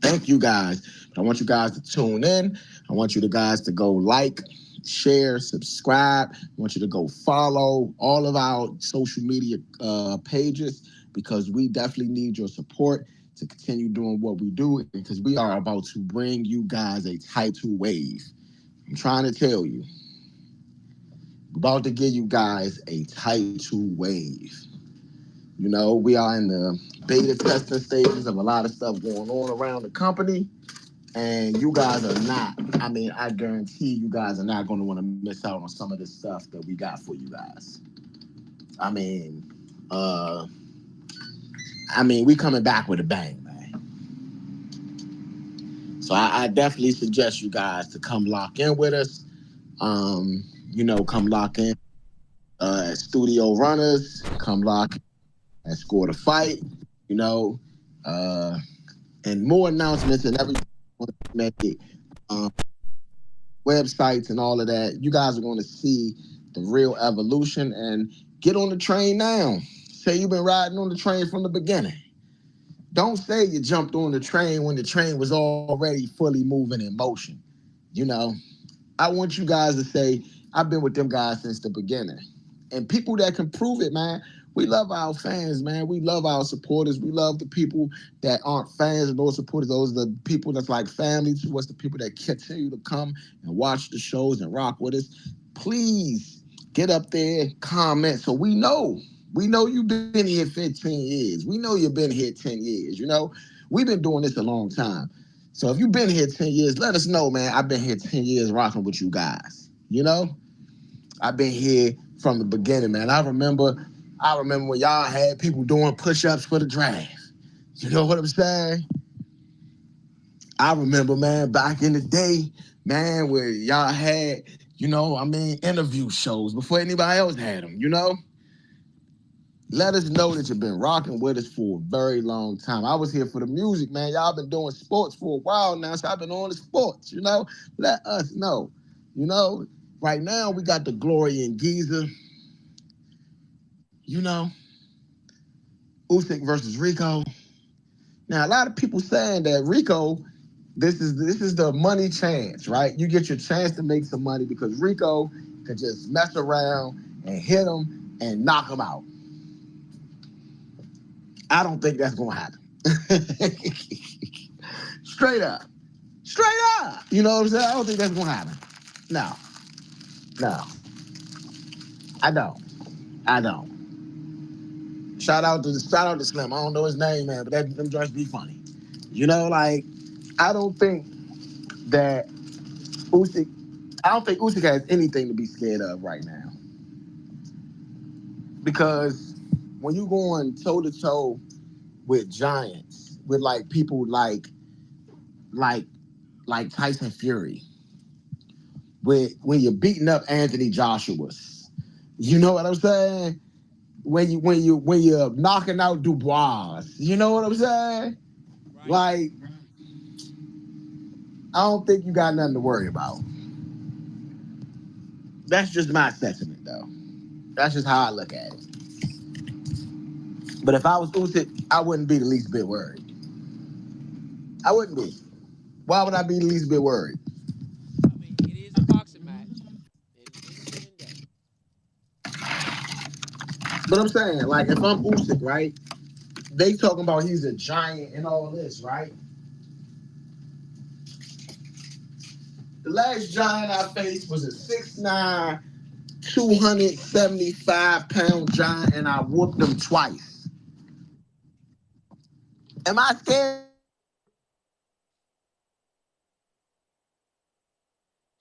[SPEAKER 1] thank you guys. But I want you guys to tune in. I want you guys to go like, share, subscribe. I want you to go follow all of our social media pages because we definitely need your support to continue doing what we do because we are about to bring you guys a title wave. I'm trying to tell you, we're about to give you guys a title wave. We are in the beta testing stages of a lot of stuff going on around the company. And you guys are not, I guarantee you guys are not going to want to miss out on some of this stuff that we got for you guys. I mean, uh, we coming back with a bang, man. So I definitely suggest you guys to come lock in with us. Come lock in at Studio Runners. Come lock in at Score to Fight. You know, uh, and more announcements and everything. Make it. Um, Websites and all of that, you guys are going to see the real evolution and get on the train now. Say you've been riding on the train from the beginning. Don't say you jumped on the train when the train was already fully moving in motion. You know, I want you guys to say, I've been with them guys since the beginning. And people that can prove it, man, we love our fans, man. We love our supporters. We love the people that aren't fans and those supporters. Those are the people that's like family to us, the people that continue to come and watch the shows and rock with us. Please get up there, comment so we know. We know you've been here 15 years. We know you've been here 10 years. We've been doing this a long time. So if you've been here 10 years, let us know, man. I've been here 10 years rocking with you guys. I've been here from the beginning, man. I remember when y'all had people doing push-ups for the draft. You know what I'm saying? I remember, man, back in the day, man, where y'all had, interview shows before anybody else had them. Let us know that you've been rocking with us for a very long time. I was here for the music, man. Y'all been doing sports for a while now, so I've been on the sports. Let us know. You know, right now we got the Glory in Giza. You know, Usyk versus Rico. Now, a lot of people saying that Rico, this is the money chance, right? You get your chance to make some money because Rico could just mess around and hit him and knock him out. I don't think that's gonna happen. Straight up. Straight up. You know what I'm saying? I don't think that's gonna happen. No. No. I don't. I don't. Shout out to Slim. I don't know his name, man, but them joints be funny. I don't think that Usyk. I don't think Usyk has anything to be scared of right now because when you going toe to toe with giants, with like people like like Tyson Fury, with when you're beating up Anthony Joshua's, You know what I'm saying? When you're knocking out Dubois, you know what I'm saying?
[SPEAKER 3] Right.
[SPEAKER 1] Like, I don't think you got nothing to worry about. That's just my sentiment, though. That's just how I look at it. But if I was Usyk, I wouldn't be the least bit worried. I wouldn't be. Why would I be the least bit worried?
[SPEAKER 3] I mean, it is a boxing match. At the end of the day.
[SPEAKER 1] But I'm saying, like, if I'm Usyk, right? They talking about he's a giant and all this, right? The last giant I faced was a 6'9", 275-pound giant, and I whooped him twice. Am I scared?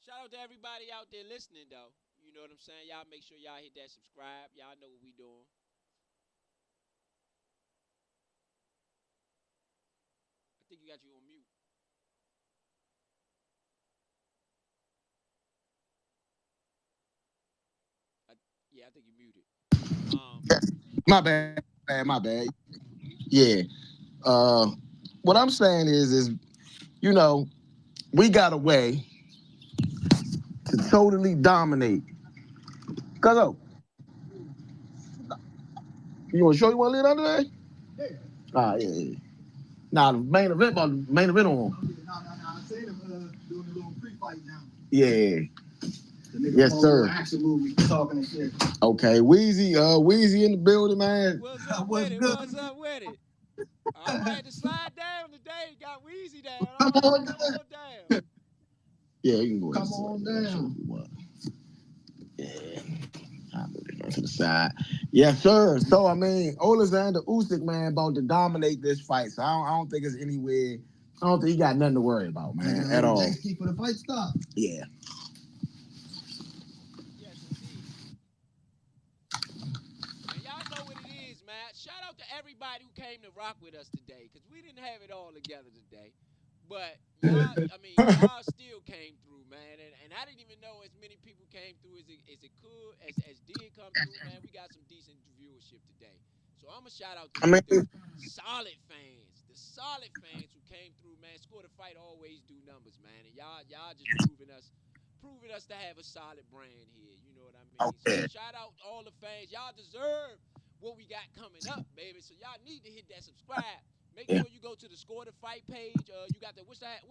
[SPEAKER 3] Shout out to everybody out there listening, though. You know what I'm saying? Y'all make sure y'all hit that subscribe. Y'all know what we doing. I think you got you on mute. I, yeah, I think you muted. Um,
[SPEAKER 1] My
[SPEAKER 3] but
[SPEAKER 1] bad, my bad. Yeah. Uh, what I'm saying is, you know, we got a way to totally dominate. Cause you want to show you want to lead under there? Yeah. Yeah. Nah, the main event on. I seen him doing a little pre-fight now. Yeah. Yes, sir. Action movie talking and shit. Okay, Wheezy in the building, man.
[SPEAKER 3] what's up
[SPEAKER 1] What's
[SPEAKER 3] with it?
[SPEAKER 1] good?
[SPEAKER 3] What's up with it? I had to slide down today. Got Wheezy down.
[SPEAKER 1] Come
[SPEAKER 3] All right,
[SPEAKER 1] on
[SPEAKER 3] come
[SPEAKER 1] down.
[SPEAKER 3] on down.
[SPEAKER 1] Yeah, you can go ahead.
[SPEAKER 2] Come on down.
[SPEAKER 1] Yeah. I'll move it to the side. Yes, sir. So I mean, Oleksandr Usyk, man, about to dominate this fight. So I don't think it's anywhere. I don't think he got nothing to worry about, man, at all. Next key for the fight stop. Yeah.
[SPEAKER 3] Yes, indeed. And y'all know what it is, man. Shout out to everybody who came to rock with us today, because we didn't have it all together today. But y'all, I mean, y'all still came through, man. And I didn't even know as many people came through as it could, as did come through, man. We got some decent viewership today. So I'm going to shout out
[SPEAKER 1] I
[SPEAKER 3] the
[SPEAKER 1] mean,
[SPEAKER 3] solid fans. The solid fans who came through, man. Score the Fight always do numbers, man. And y'all just proving us to have a solid brand here. You know what I mean? So
[SPEAKER 1] okay.
[SPEAKER 3] shout out all the fans. Y'all deserve what we got coming up, baby. So y'all need to hit that subscribe. Make
[SPEAKER 1] Yeah.
[SPEAKER 3] sure you go to the Score the Fight page. You got the what's the ad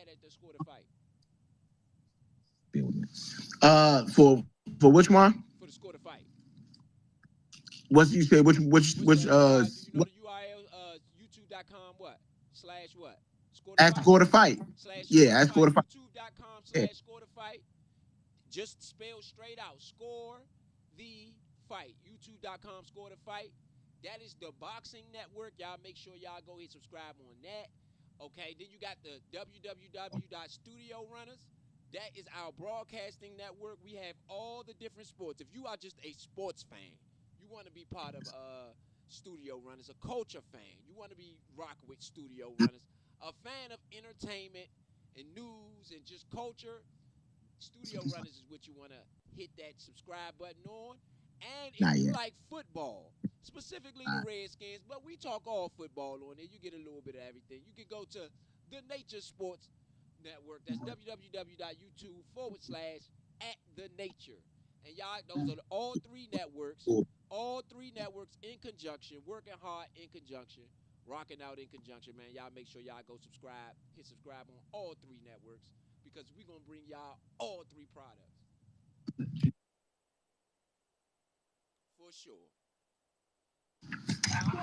[SPEAKER 3] at the Score the Fight
[SPEAKER 1] For which one?
[SPEAKER 3] for the Score the Fight?
[SPEAKER 1] What you say?
[SPEAKER 3] What's the do you know
[SPEAKER 1] What?
[SPEAKER 3] the URL? YouTube.com what / what Score the
[SPEAKER 1] Ask
[SPEAKER 3] Fight
[SPEAKER 1] for the fight.
[SPEAKER 3] / Score
[SPEAKER 1] Yeah,
[SPEAKER 3] the
[SPEAKER 1] ask for
[SPEAKER 3] Fight.
[SPEAKER 1] the fight.
[SPEAKER 3] YouTube.com
[SPEAKER 1] Yeah.
[SPEAKER 3] / Score the Fight. Just spell straight out. Score the Fight. YouTube.com Score the Fight. That is the boxing network. Y'all make sure y'all go hit subscribe on that. Okay, then you got the www.studiorunners. That is our broadcasting network. We have all the different sports. If you are just a sports fan, you want to be part of Studio Runners, a culture fan, you want to be rock with Studio Runners, a fan of entertainment and news and just culture, Studio Runners is what you want to hit that subscribe button on. And if
[SPEAKER 1] Not
[SPEAKER 3] you
[SPEAKER 1] yet.
[SPEAKER 3] like football, specifically the Redskins, but we talk all football on there. You get a little bit of everything. You can go to the Nature Sports Network. That's www.youtube.com/at the nature. And y'all, those are all three networks in conjunction, working hard in conjunction, rocking out in conjunction, man. Y'all make sure y'all go subscribe, hit subscribe on all three networks because we're going to bring y'all all three products for sure.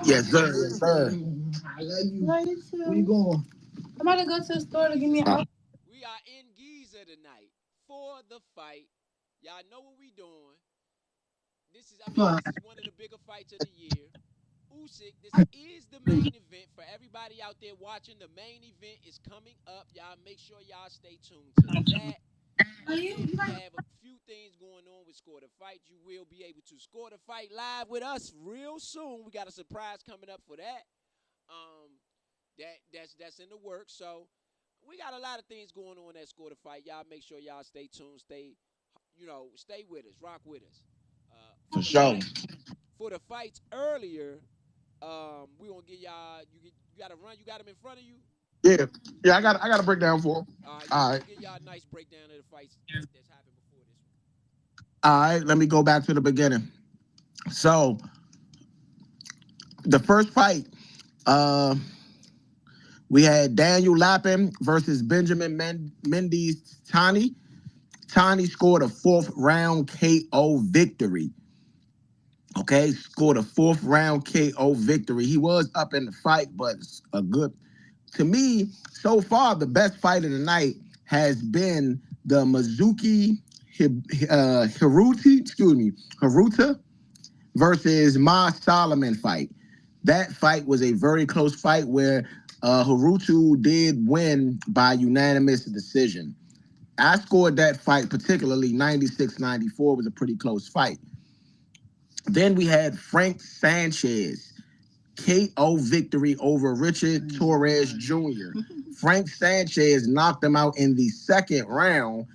[SPEAKER 1] Yes, sir. Yes, sir.
[SPEAKER 2] I love you. Love you too. Where you going? I'm about to go to the store to give me an outfit.
[SPEAKER 3] We are in Giza tonight for the fight. Y'all know what we doing. This is one of the bigger fights of the year. Usyk, this is the main event. For everybody out there watching, the main event is coming up. Y'all make sure y'all stay tuned to that. Again, we have a few things going on with Score the Fight. You will be able to score the fight live with us real soon. We got a surprise coming up for that. Um, that's in the works. So we got a lot of things going on at Score the Fight. Y'all make sure y'all stay tuned, stay stay with us, rock with us.
[SPEAKER 1] For
[SPEAKER 3] For the
[SPEAKER 1] sure.
[SPEAKER 3] fights earlier, we gonna get y'all. You got to run. You got them in front of you.
[SPEAKER 1] Yeah, yeah. I got a breakdown for him.
[SPEAKER 3] Yeah,
[SPEAKER 1] All
[SPEAKER 3] we're
[SPEAKER 1] right,
[SPEAKER 3] gonna get y'all a nice breakdown of the fights that's happened before this one.
[SPEAKER 1] all right. Let me go back to the beginning. So the first fight, uh, we had Daniel Lappin versus Benjamin Mendes Tani. Tani scored a fourth round KO victory. Okay, scored a fourth round KO victory. He was up in the fight, but a good, to me, so far, the best fight of the night has been the Mizuki Haruta versus Ma Solomon fight. That fight was a very close fight where Harutu did win by unanimous decision. I scored that fight particularly 96-94 was a pretty close fight. Then we had Frank Sanchez KO victory over Richard Torres Jr. Frank Sanchez knocked him out in the second round.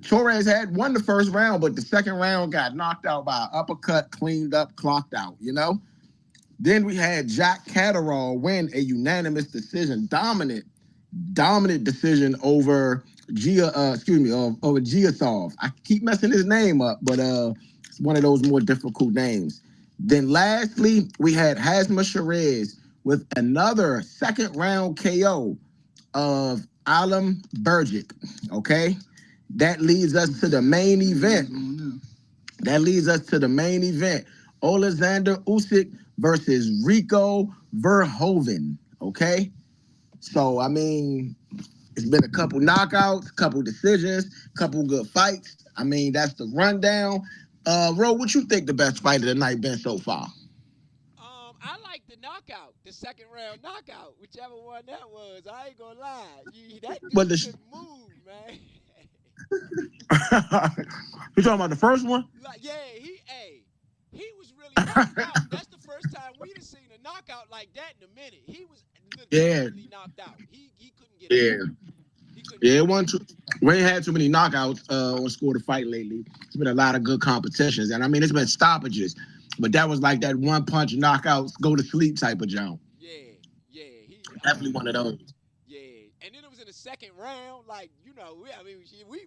[SPEAKER 1] Torres had won the first round, but the second round got knocked out by an uppercut, cleaned up, clocked out, you know? Then we had Jack Catterall win a unanimous decision, dominant decision over over Giasov. I keep messing his name up, but it's one of those more difficult names. Then lastly, we had Hasma Sherez with another second round KO of Alam Burjic. Okay. That leads us to the main event. That leads us to the main event. Oleksandr Usyk versus Rico Verhoeven. Okay. So, I mean, it's been a couple knockouts, couple decisions, couple good fights. I mean, that's the rundown. Ro, what you think the best fight of the night been so far?
[SPEAKER 3] I like the knockout, the second round knockout, whichever one that was. I ain't gonna lie, that
[SPEAKER 1] But
[SPEAKER 3] dude
[SPEAKER 1] the
[SPEAKER 3] could move, man.
[SPEAKER 1] you talking about the first one?
[SPEAKER 3] Like, yeah, he was really knocked out. That's the first time we'd have seen a knockout like that in a minute. He was
[SPEAKER 1] Yeah,
[SPEAKER 3] legitimately knocked out. He couldn't get up.
[SPEAKER 1] yeah,
[SPEAKER 3] He couldn't
[SPEAKER 1] yeah.
[SPEAKER 3] get
[SPEAKER 1] It
[SPEAKER 3] up.
[SPEAKER 1] wasn't too, we ain't had too many knockouts on Score to Fight lately. It's been a lot of good competitions, and I mean it's been stoppages, but that was like that one punch knockouts, go to sleep type of jump.
[SPEAKER 3] Yeah, yeah.
[SPEAKER 1] Definitely one of those.
[SPEAKER 3] Yeah, and then it was in the second round. Like, I mean, we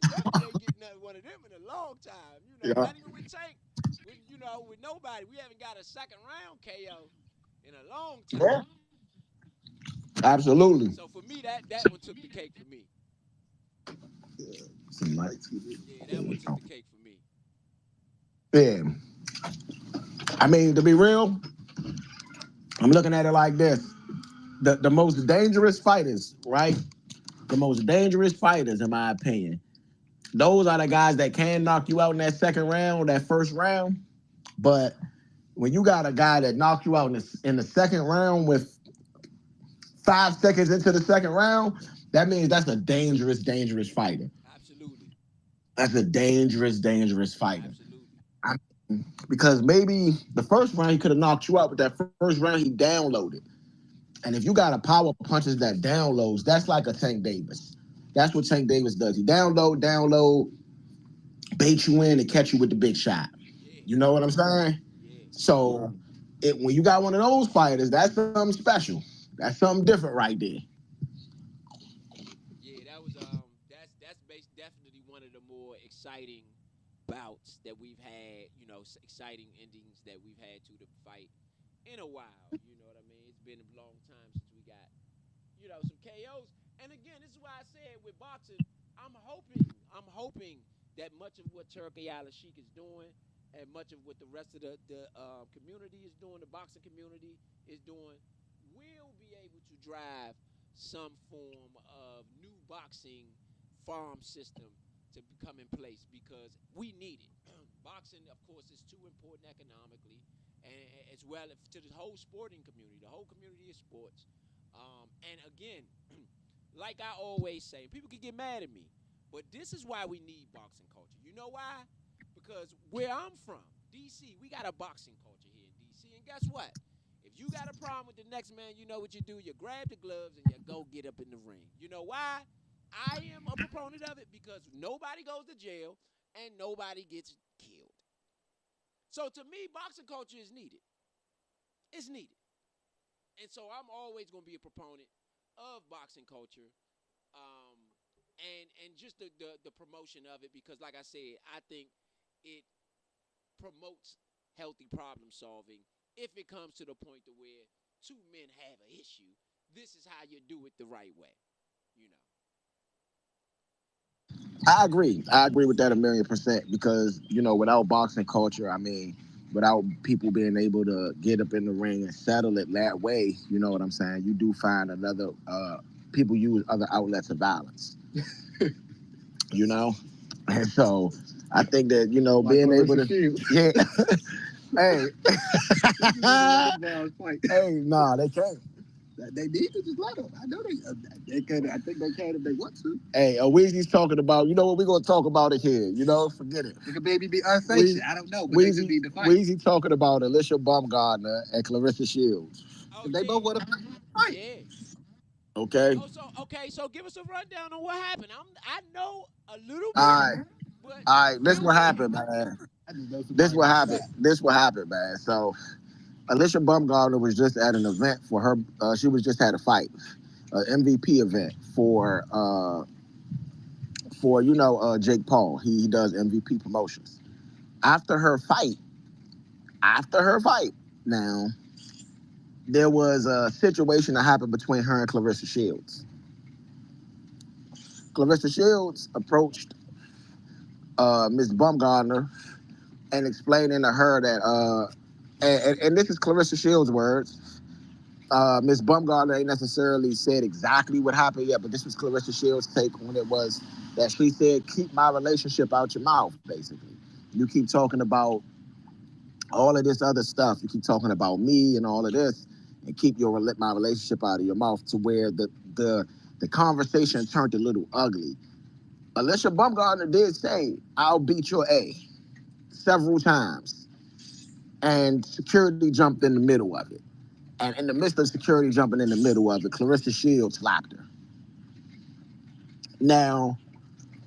[SPEAKER 3] definitely ain't getting one of them in a long time.
[SPEAKER 1] Yeah,
[SPEAKER 3] Not even with Tank, with nobody. We haven't got a second round KO in a long
[SPEAKER 1] yeah,
[SPEAKER 3] time.
[SPEAKER 1] absolutely.
[SPEAKER 3] So for me, that one took the cake for me.
[SPEAKER 1] Some lights.
[SPEAKER 3] Yeah, that one took the cake for me.
[SPEAKER 1] Yeah, I mean to be real, I'm looking at it like this: the most dangerous fighters, right? The most dangerous fighters, in my opinion, those are the guys that can knock you out in that second round, that first round. But when you got a guy that knocked you out in the second round with 5 seconds into the second round, that means that's a dangerous fighter.
[SPEAKER 3] Absolutely,
[SPEAKER 1] That's a dangerous fighter.
[SPEAKER 3] absolutely.
[SPEAKER 1] I because maybe the first round he could have knocked you out, but that first round he downloaded. And if you got a power punches that downloads, that's like a Tank Davis. That's what Tank Davis does. He download, bait you in and catch you with the big shot.
[SPEAKER 3] Yeah,
[SPEAKER 1] You know what I'm saying?
[SPEAKER 3] yeah,
[SPEAKER 1] So when you got one of those fighters, that's something special. That's something different right there.
[SPEAKER 3] yeah. That's definitely one of the more exciting bouts that we've had. Exciting endings that we've had to the fight in a while. You know what I mean? It's been a long time since we got some KOs. And again, this is why I said with boxing, I'm hoping that much of what Turkey Al-Sheikh is doing and much of what the rest of the community is doing, the boxing community is doing, will be able to drive some form of new boxing farm system to come in place because we need it. Boxing, of course, is too important economically, and as well to the whole sporting community, the whole community of sports. And again, like I always say, people can get mad at me, but this is why we need boxing culture. You know why? Because where I'm from, DC, we got a boxing culture here in DC. And guess what? If you got a problem with the next man, you know what you do. You grab the gloves and you go get up in the ring. You know why? I am a proponent of it because nobody goes to jail. and nobody gets killed. So to me, boxing culture is needed. It's needed. And so I'm always going to be a proponent of boxing culture, um, and just the promotion of it, because like I said, I think it promotes healthy problem solving. If it comes to the point to where two men have an issue, this is how you do it the right way, you know.
[SPEAKER 1] I agree. I agree with that 1,000,000% because without boxing culture, I mean, without people being able to get up in the ring and settle it that way, you know what I'm saying? You do find another. People use other outlets of violence, you know, and so I think that like being able to, Shields. Yeah, hey, hey, nah, they can't. They need to just let them. I know they can. I think they can if they want to. Hey, Weezy's talking about. You know what? We're gonna talk about it here. Forget it. It could maybe be unsanctioned. I don't know, but Weezy, they just need to fight. Weezy talking about Alicia Baumgardner and Clarissa Shields.
[SPEAKER 3] Oh,
[SPEAKER 1] They
[SPEAKER 3] yeah.
[SPEAKER 1] both want to fight.
[SPEAKER 3] Yeah.
[SPEAKER 1] Okay.
[SPEAKER 3] Oh, so give us a rundown on what happened. I know a little bit,
[SPEAKER 1] All right.
[SPEAKER 3] but
[SPEAKER 1] All right. This what happened, man. This what happened. This what happened, man. So Alicia Baumgardner was just at an event for her. She was just had a fight, an MVP event for Jake Paul. He does MVP promotions. After her fight, now there was a situation that happened between her and Clarissa Shields. Clarissa Shields approached Ms. Baumgardner and explaining to her that, and this is Clarissa Shields' words. Ms. Baumgardner ain't necessarily said exactly what happened yet, but this was Clarissa Shields' take on it was that she said, keep my relationship out your mouth, basically. You keep talking about all of this other stuff. You keep talking about me and all of this, and keep my relationship out of your mouth, to where the conversation turned a little ugly. Alicia Baumgardner did say, I'll beat your A several times. And security jumped in the middle of it. And in the midst of security jumping in the middle of it, Clarissa Shields slapped her. Now,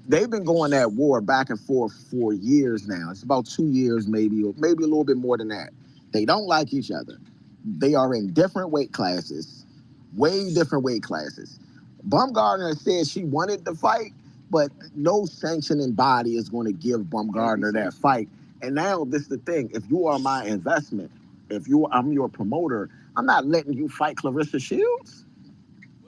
[SPEAKER 1] they've been going at war back and forth for years now. It's about 2 years, maybe, or maybe a little bit more than that. They don't like each other. They are in different weight classes, way different weight classes. Baumgardner said she wanted to fight, but no sanctioning body is going to give Baumgardner that fight. And now this is the thing: if you are my investment, I'm your promoter, I'm not letting you fight Clarissa Shields.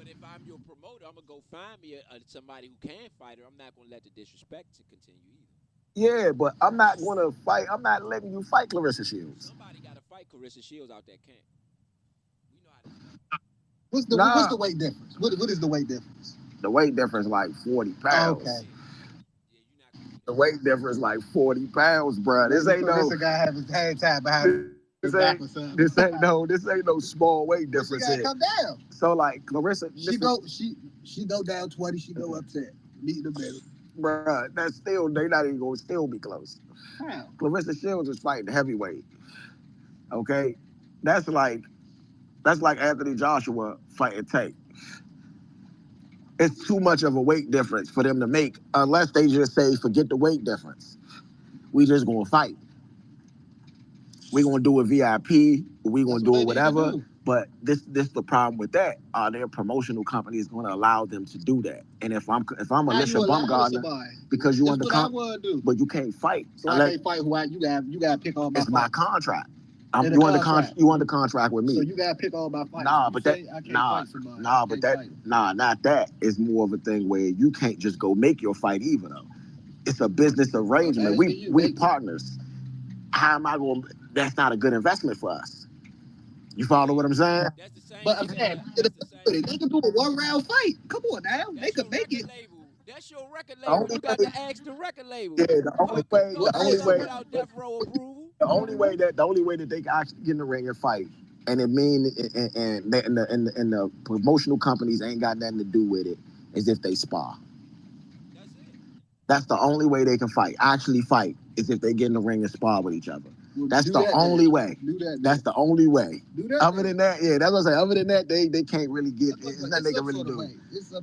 [SPEAKER 3] but if I'm your promoter, I'm gonna go find me somebody who can fight her. I'm not gonna let the disrespect to continue either.
[SPEAKER 1] Yeah, but I'm not going to fight. I'm not letting you fight Clarissa Shields.
[SPEAKER 3] Somebody got to fight Clarissa Shields out that camp. We know how this goes.
[SPEAKER 1] What's the weight difference? What is the weight difference? The weight difference like 40 pounds. Okay.
[SPEAKER 3] Yeah, you're not gonna beat
[SPEAKER 1] The weight difference like 40 pounds, bro. This ain't no. This guy have his hand tied behind his back or something. This ain't no small weight difference. She gotta come down. So like Clarissa, she go down 20. She go up 10. Meet in the middle. Bruh, that's still, they not even gonna still be close. How? Clarissa Shields is fighting heavyweight. Okay, that's like Anthony Joshua fighting Tate. It's too much of a weight difference for them to make, unless they just say, forget the weight difference. We just gonna fight. We gonna do a VIP. We gonna do it whatever. But this the problem with that. Their promotional company is gonna allow them to do that. And if I'm Alicia Baumgardner, because you want to but you can't fight. So I can't fight who you gotta pick all my. It's my contract. You want the contract with me. So you gotta pick all my fights. Not that. It's more of a thing where you can't just go make your fight either though. It's a business arrangement. Okay, we partners. How am I going? That's not a good investment for us. You follow what I'm saying?
[SPEAKER 3] That's the same.
[SPEAKER 1] But I'm saying they can do a 1-round fight. Come on now, they can make it.
[SPEAKER 3] That's your record label. You got to ask the record label.
[SPEAKER 1] Yeah, the only way
[SPEAKER 3] without death row approval.
[SPEAKER 1] The only way that they can actually get in the ring and fight, and it mean and the promotional companies ain't got nothing to do with it, is if they spar.
[SPEAKER 3] That's it.
[SPEAKER 1] That's the only way they can fight. Actually fight is if they get in the ring and spar with each other. That's the only way. That's the only way. Other than that, yeah, that's what I say. Other than that, they can't really get. It's nothing they can really do.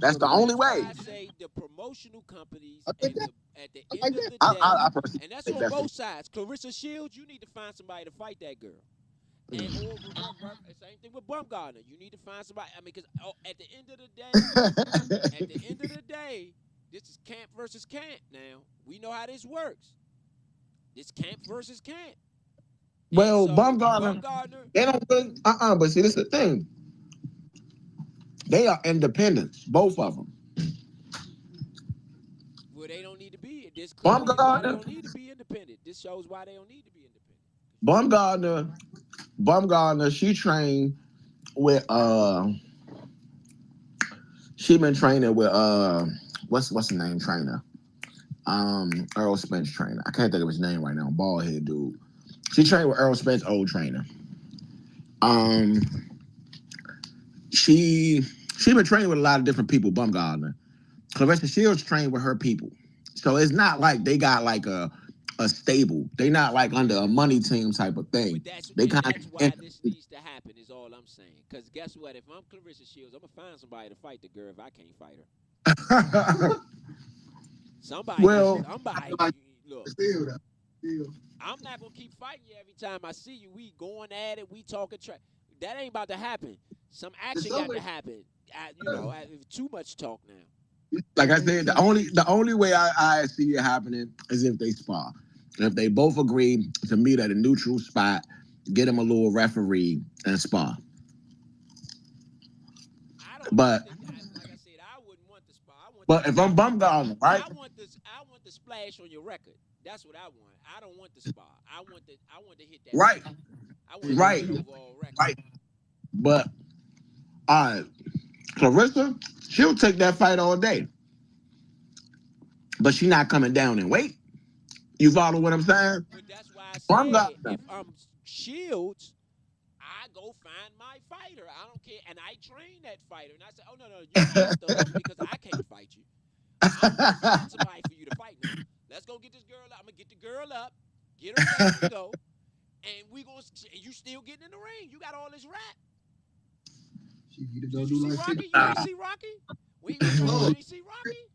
[SPEAKER 1] That's the only way.
[SPEAKER 3] I say the promotional companies and at the end of the day,
[SPEAKER 1] I personally
[SPEAKER 3] and that's
[SPEAKER 1] think
[SPEAKER 3] on
[SPEAKER 1] that's
[SPEAKER 3] both sides. Clarissa Shields, you need to find somebody to fight that girl. And or same thing with Bumgarner. You need to find somebody. I mean, because at the end of the day, this is camp versus camp. Now we know how this works. This camp versus camp.
[SPEAKER 1] Well,
[SPEAKER 3] so,
[SPEAKER 1] Bumgarner, they don't really. But see, this is the thing. They are independents, both of them.
[SPEAKER 3] Well, they don't need to be. This clearly is why they don't need to be independent. This shows why they don't need to be independent.
[SPEAKER 1] Bumgarner, she trained with she been training with what's the name trainer? Earl Spence trainer. I can't think of his name right now. Bald head dude. She trained with Earl Spence, old trainer. She been training with a lot of different people. Bumgarner. Clarissa Shields trained with her people, so it's not like they got like a stable. They not like under a money team type of thing.
[SPEAKER 3] That's why this needs to happen. Is all I'm saying. Because guess what? If I'm Clarissa Shields, I'm gonna find somebody to fight the girl if I can't fight her. Somebody. Look. I'm not gonna keep fighting you every time I see you. We going at it. We talking trash. That ain't about to happen. Some action got to happen. Too much talk now.
[SPEAKER 1] Like I said, the only way I see it happening is if they spar. If they both agree to meet at a neutral spot, get them a little referee and spar.
[SPEAKER 3] Like I said, I wouldn't want the spar.
[SPEAKER 1] But if I'm Bumgarner, right?
[SPEAKER 3] I want the splash on your record. That's what I want. I don't want the spar. I want to hit that.
[SPEAKER 1] Right.
[SPEAKER 3] I want to hit the overall record.
[SPEAKER 1] Right. But Clarissa, she'll take that fight all day. But she's not coming down in weight. You follow what I'm saying?
[SPEAKER 3] But that's why I say if I'm Shields, I go find my fighter. I don't care. And I train that fighter. And I say, oh, no, you can't stop because I can't fight you. I'm going to find somebody for you to fight now. Let's go get this girl up. I'm going to get the girl up, get her ready to go, and you still getting in the ring. You got all this rap. Did you see Rocky? You didn't see Rocky? We didn't see Rocky?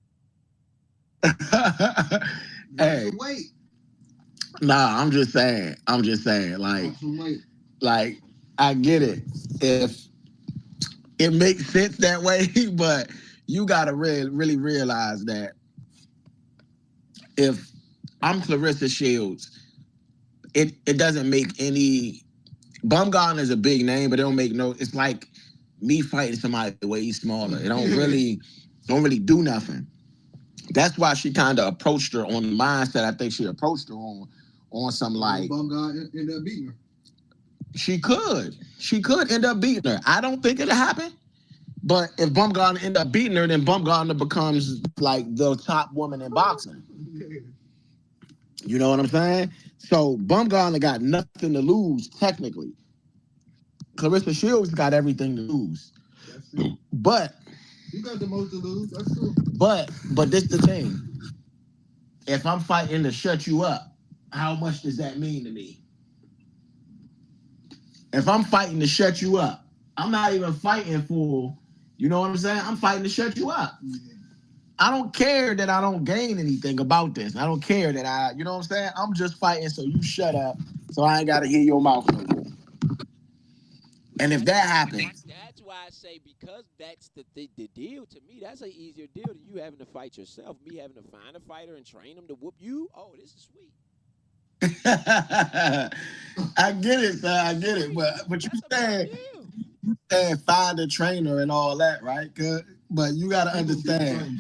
[SPEAKER 1] Hey.
[SPEAKER 4] Wait.
[SPEAKER 1] Nah, I'm just saying. Like, I get it. If it makes sense that way, but you gotta really realize that if I'm Clarissa Shields, it doesn't make any. Bumgarner is a big name, but it don't make no. It's like me fighting somebody way smaller. It don't really do nothing. That's why she kind of approached her on the mindset. I think she approached her on some like.
[SPEAKER 4] Bumgarner ended up beating her.
[SPEAKER 1] She could end up beating her. I don't think it'll happen. But if Bumgarner end up beating her, then Bumgarner becomes like the top woman in boxing. You know what I'm saying? So Bumgarner got nothing to lose technically. Clarissa Shields got everything to lose. But
[SPEAKER 4] you got the most to lose. That's true.
[SPEAKER 1] But this the thing. If I'm fighting to shut you up, how much does that mean to me? If I'm fighting to shut you up, I'm not even fighting for, you know what I'm saying? I'm fighting to shut you up. Mm-hmm. I don't care that I don't gain anything about this. I don't care that you know what I'm saying? I'm just fighting so you shut up, so I ain't got to hear your mouth no more. And if that happens.
[SPEAKER 3] That's why I say, because that's the deal to me, that's an easier deal than you having to fight yourself. Me having to find a fighter and train them to whoop you. Oh, this is sweet.
[SPEAKER 1] I get it, sir. I get it. But you saying find a trainer and all that, right? But you got to understand.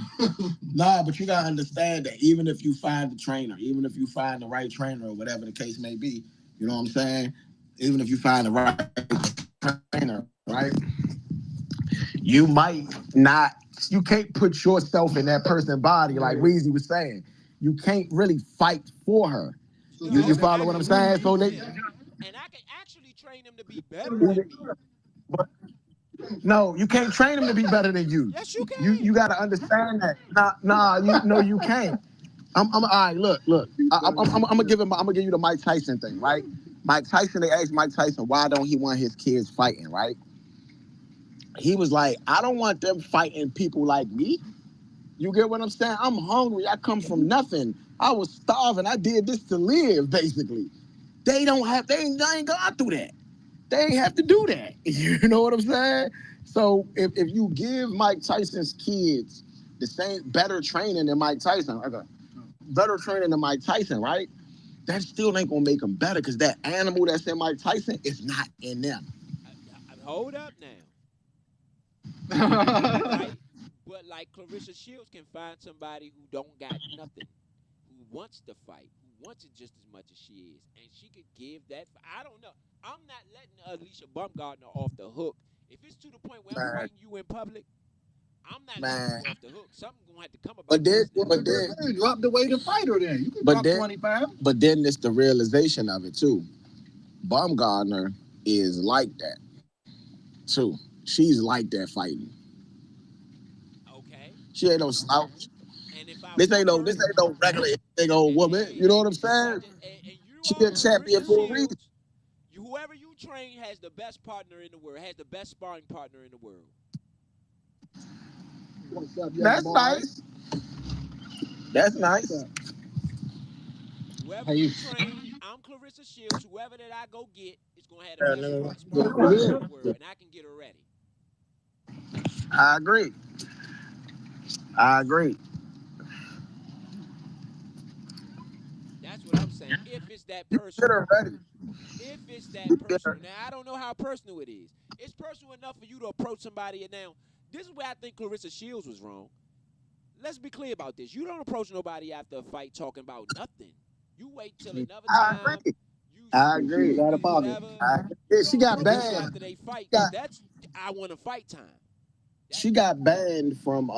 [SPEAKER 1] But you got to understand that even if you find the trainer, even if you find the right trainer or whatever the case may be, you know what I'm saying? Even if you find the right trainer, right? You might not, you can't put yourself in that person's body like Weezy was saying. You can't really fight for her. You follow what I'm saying? So
[SPEAKER 3] and I can actually train them to be better than me.
[SPEAKER 1] But, no, you can't train them to be better than you.
[SPEAKER 3] Yes, you can.
[SPEAKER 1] You got to understand that. You can't. All right. Look. I'm gonna give you the Mike Tyson thing, right? Mike Tyson, they asked Mike Tyson, why don't he want his kids fighting, right? He was like, I don't want them fighting people like me. You get what I'm saying? I'm hungry. I come from nothing. I was starving. I did this to live, basically. They ain't gone through that. They ain't have to do that. You know what I'm saying? So if you give Mike Tyson's kids the same better training than Mike Tyson, okay, better training than Mike Tyson, right? That still ain't gonna make them better because that animal that's in Mike Tyson is not in them.
[SPEAKER 3] Hold up now. You right, but like Clarissa Shields can find somebody who don't got nothing, who wants to fight, who wants it just as much as she is, and she could give that. I don't know. I'm not letting Alicia Bumgardner off the hook. If it's to the point where I'm
[SPEAKER 1] Man,
[SPEAKER 3] fighting you in public, I'm not letting
[SPEAKER 1] man.
[SPEAKER 3] you off the hook. Something gonna have to come
[SPEAKER 1] But
[SPEAKER 3] about
[SPEAKER 1] then,
[SPEAKER 3] this now.
[SPEAKER 1] but then,
[SPEAKER 4] You drop the weight and fight her then. You can
[SPEAKER 1] but
[SPEAKER 4] drop
[SPEAKER 1] then,
[SPEAKER 4] 25.
[SPEAKER 1] but then it's the realization of it too. Baumgartner is like that too. She's like that fighting.
[SPEAKER 3] Okay,
[SPEAKER 1] She ain't no slouch.
[SPEAKER 3] and if I
[SPEAKER 1] This ain't
[SPEAKER 3] whoop
[SPEAKER 1] no
[SPEAKER 3] her,
[SPEAKER 1] this ain't no regular big old woman. You know what I'm saying?
[SPEAKER 3] and you
[SPEAKER 1] She
[SPEAKER 3] are
[SPEAKER 1] a champion
[SPEAKER 3] Clarissa
[SPEAKER 1] for a reason.
[SPEAKER 3] Shields, whoever you train has the best partner in the world, has the best sparring partner in the world.
[SPEAKER 4] What's up, young
[SPEAKER 1] That's
[SPEAKER 4] boy?
[SPEAKER 1] nice. That's
[SPEAKER 4] What's
[SPEAKER 1] nice.
[SPEAKER 4] up?
[SPEAKER 3] Whoever
[SPEAKER 4] How you?
[SPEAKER 3] you train, I'm Clarissa Shields. Whoever that I go get is gonna have the
[SPEAKER 1] Uh,
[SPEAKER 3] best sparring partner in
[SPEAKER 1] no,
[SPEAKER 3] the world, and I can get her ready.
[SPEAKER 1] I agree. I agree.
[SPEAKER 3] That's what I'm saying. If it's that
[SPEAKER 1] Get
[SPEAKER 3] personal,
[SPEAKER 1] her ready.
[SPEAKER 3] if it's that
[SPEAKER 1] You get
[SPEAKER 3] personal.
[SPEAKER 1] her.
[SPEAKER 3] Now I don't know how personal it is. It's personal enough for you to approach somebody. And now this is where I think Clarissa Shields was wrong. Let's be clear about this. You don't approach nobody after a fight talking about nothing. You wait till another
[SPEAKER 1] I
[SPEAKER 3] time.
[SPEAKER 1] agree.
[SPEAKER 3] You
[SPEAKER 1] I
[SPEAKER 4] She was
[SPEAKER 1] agree.
[SPEAKER 4] out of pocket.
[SPEAKER 3] whatever.
[SPEAKER 1] I agree. Yeah,
[SPEAKER 3] You
[SPEAKER 1] she
[SPEAKER 3] don't
[SPEAKER 1] got
[SPEAKER 3] approach them
[SPEAKER 1] banned.
[SPEAKER 3] after they fight because
[SPEAKER 1] Got
[SPEAKER 3] that's I want to fight time. That
[SPEAKER 1] she got banned from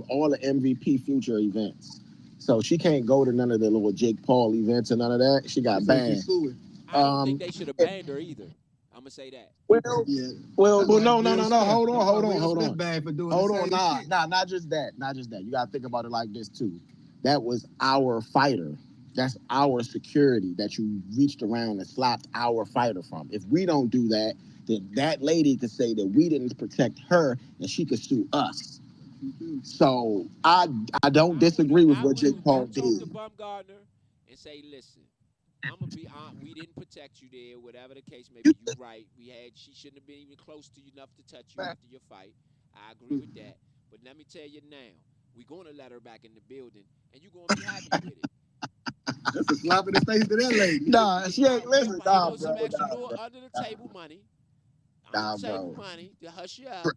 [SPEAKER 1] all the MVP future events. So she can't go to none of the little Jake Paul events and none of that. She
[SPEAKER 4] She
[SPEAKER 1] got
[SPEAKER 4] said she's
[SPEAKER 1] banned.
[SPEAKER 4] cool.
[SPEAKER 3] I don't think
[SPEAKER 1] Um,
[SPEAKER 3] they should have banned her either. I'm gonna say that.
[SPEAKER 1] well,
[SPEAKER 4] Yeah. That's
[SPEAKER 1] well,
[SPEAKER 4] like
[SPEAKER 1] no, no,
[SPEAKER 4] Will
[SPEAKER 1] no, no.
[SPEAKER 4] Smith.
[SPEAKER 1] Hold on,
[SPEAKER 4] That's why
[SPEAKER 1] hold on,
[SPEAKER 4] Will
[SPEAKER 1] hold
[SPEAKER 4] Smith
[SPEAKER 1] on.
[SPEAKER 4] bad for doing the
[SPEAKER 1] Hold on,
[SPEAKER 4] same
[SPEAKER 1] nah,
[SPEAKER 4] shit.
[SPEAKER 1] nah, not just that, not just that. You gotta think about it like this too. That was our fighter. That's our security that you reached around and slapped our fighter from. If we don't do that, then that lady could say that we didn't protect her and she could sue us. So I don't disagree with
[SPEAKER 3] I
[SPEAKER 1] what
[SPEAKER 3] would
[SPEAKER 1] Jake
[SPEAKER 3] have
[SPEAKER 1] Paul
[SPEAKER 3] go talk
[SPEAKER 1] did.
[SPEAKER 3] to Bumgardner and say, listen, I'm gonna be on. We didn't protect you there, whatever the case may be. You right. She shouldn't have been even close to you enough to touch you after your fight. I agree with that. But let me tell you now, we're gonna let her back in the building, and you're gonna be happy with it.
[SPEAKER 4] That's a slap in the face to that lady.
[SPEAKER 1] Nah, she ain't
[SPEAKER 3] We gonna
[SPEAKER 1] listen,
[SPEAKER 3] pay
[SPEAKER 1] nah,
[SPEAKER 3] her
[SPEAKER 1] bro,
[SPEAKER 3] some extra
[SPEAKER 1] nah,
[SPEAKER 3] little
[SPEAKER 1] bro,
[SPEAKER 3] under the table money,
[SPEAKER 1] nah, bro.
[SPEAKER 3] to hush you up,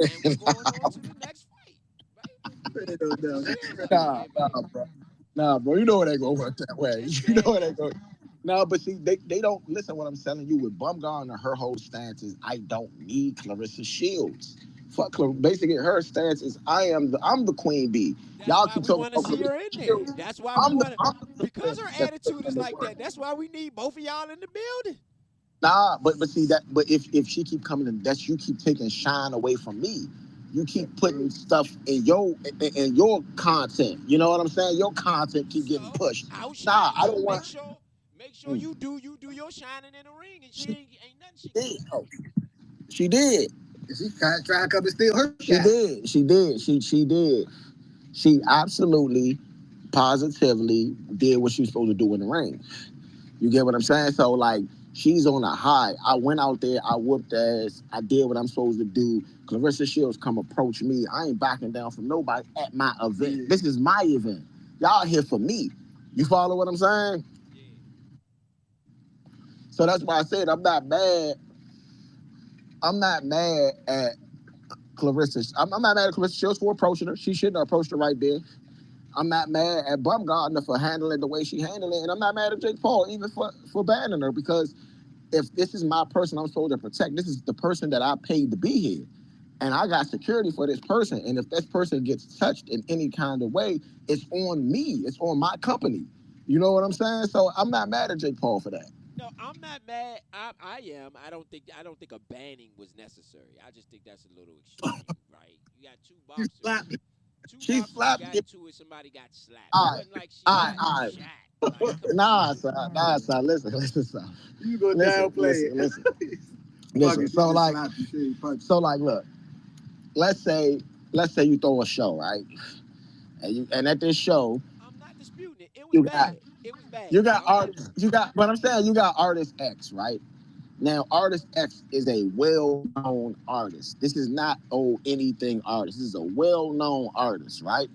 [SPEAKER 3] and we going on to the next fight. Right? We
[SPEAKER 4] Hell
[SPEAKER 3] Clarissa
[SPEAKER 4] no.
[SPEAKER 3] Shields up in
[SPEAKER 1] Nah,
[SPEAKER 3] here, man.
[SPEAKER 1] nah, bro. Nah, bro. You know it ain't gonna work that way.
[SPEAKER 3] Yes,
[SPEAKER 1] You know it
[SPEAKER 3] man.
[SPEAKER 1] ain't going. No, but see, they don't listen. What I'm telling you with Bumgarner, her whole stance is I don't need Clarissa Shields. Fuck, basically her stance is I'm the queen bee.
[SPEAKER 3] That's
[SPEAKER 1] Y'all
[SPEAKER 3] why
[SPEAKER 1] keep
[SPEAKER 3] we
[SPEAKER 1] talking
[SPEAKER 3] want to
[SPEAKER 1] about
[SPEAKER 3] see her
[SPEAKER 1] Clarissa
[SPEAKER 3] in there.
[SPEAKER 1] Shields.
[SPEAKER 3] That's why we want to,
[SPEAKER 1] I'm the
[SPEAKER 3] because
[SPEAKER 1] person
[SPEAKER 3] her
[SPEAKER 1] that's
[SPEAKER 3] attitude is
[SPEAKER 1] in the
[SPEAKER 3] like
[SPEAKER 1] work.
[SPEAKER 3] that. That's why we need both of y'all in the building.
[SPEAKER 1] Nah, but see that. But if she keep coming in, that's you keep taking shine away from me. You keep putting stuff in your content. You know what I'm saying? Your content keep
[SPEAKER 3] So
[SPEAKER 1] getting pushed. Nah,
[SPEAKER 3] outshine
[SPEAKER 1] I
[SPEAKER 3] her.
[SPEAKER 1] don't want.
[SPEAKER 3] Make sure
[SPEAKER 1] Mm.
[SPEAKER 3] you do your shining in the ring, and she
[SPEAKER 1] She
[SPEAKER 3] ain't nothing she can
[SPEAKER 1] did.
[SPEAKER 3] do.
[SPEAKER 1] Oh, she did.
[SPEAKER 4] She trying to come and steal her
[SPEAKER 1] She
[SPEAKER 4] shot.
[SPEAKER 1] did. She did. She did. She absolutely, positively did what she was supposed to do in the ring. You get what I'm saying? So like, she's on a high. I went out there. I whooped ass. I did what I'm supposed to do. Clarissa Shields come approach me. I ain't backing down from nobody at my event.
[SPEAKER 4] Yeah.
[SPEAKER 1] This is my event. Y'all here for me. You follow what I'm saying?
[SPEAKER 3] Yeah.
[SPEAKER 1] So that's why I said I'm not mad. I'm not mad at Clarissa. I'm not mad at Clarissa Shields for approaching her. She shouldn't have approached her right there. I'm not mad at Bumgardner for handling the way she handled it, and I'm not mad at Jake Paul even for banning her because if this is my person I'm supposed to protect, this is the person that I paid to be here, and I got security for this person. And if this person gets touched in any kind of way, it's on me. It's on my company. You know what I'm saying? So I'm not mad at Jake Paul for that.
[SPEAKER 3] No, I'm not mad. I am. I don't think a banning was necessary. I just think that's a little extreme, right? You got two
[SPEAKER 4] You
[SPEAKER 3] boxers.
[SPEAKER 4] slapped me.
[SPEAKER 3] Two
[SPEAKER 1] She
[SPEAKER 3] boxers
[SPEAKER 1] slapped
[SPEAKER 3] got
[SPEAKER 1] it.
[SPEAKER 3] into it. Somebody got slapped. It
[SPEAKER 1] All right,
[SPEAKER 3] wasn't like she
[SPEAKER 1] all right,
[SPEAKER 3] got
[SPEAKER 1] all right.
[SPEAKER 3] shot. Like, come
[SPEAKER 1] Nah,
[SPEAKER 3] on.
[SPEAKER 1] son. Nah, son. Listen, son.
[SPEAKER 4] You go
[SPEAKER 1] Listen,
[SPEAKER 4] downplay it.
[SPEAKER 1] listen. So like, look. Let's say you throw a show, right? And at this show,
[SPEAKER 3] I'm not disputing it. It was
[SPEAKER 1] you got
[SPEAKER 3] bad. It was bad.
[SPEAKER 1] you got
[SPEAKER 3] I'm not.
[SPEAKER 1] artists. But I'm saying you got artist X, right? Now, artist X is a well-known artist. This is not anything artist. This is a well-known artist, right?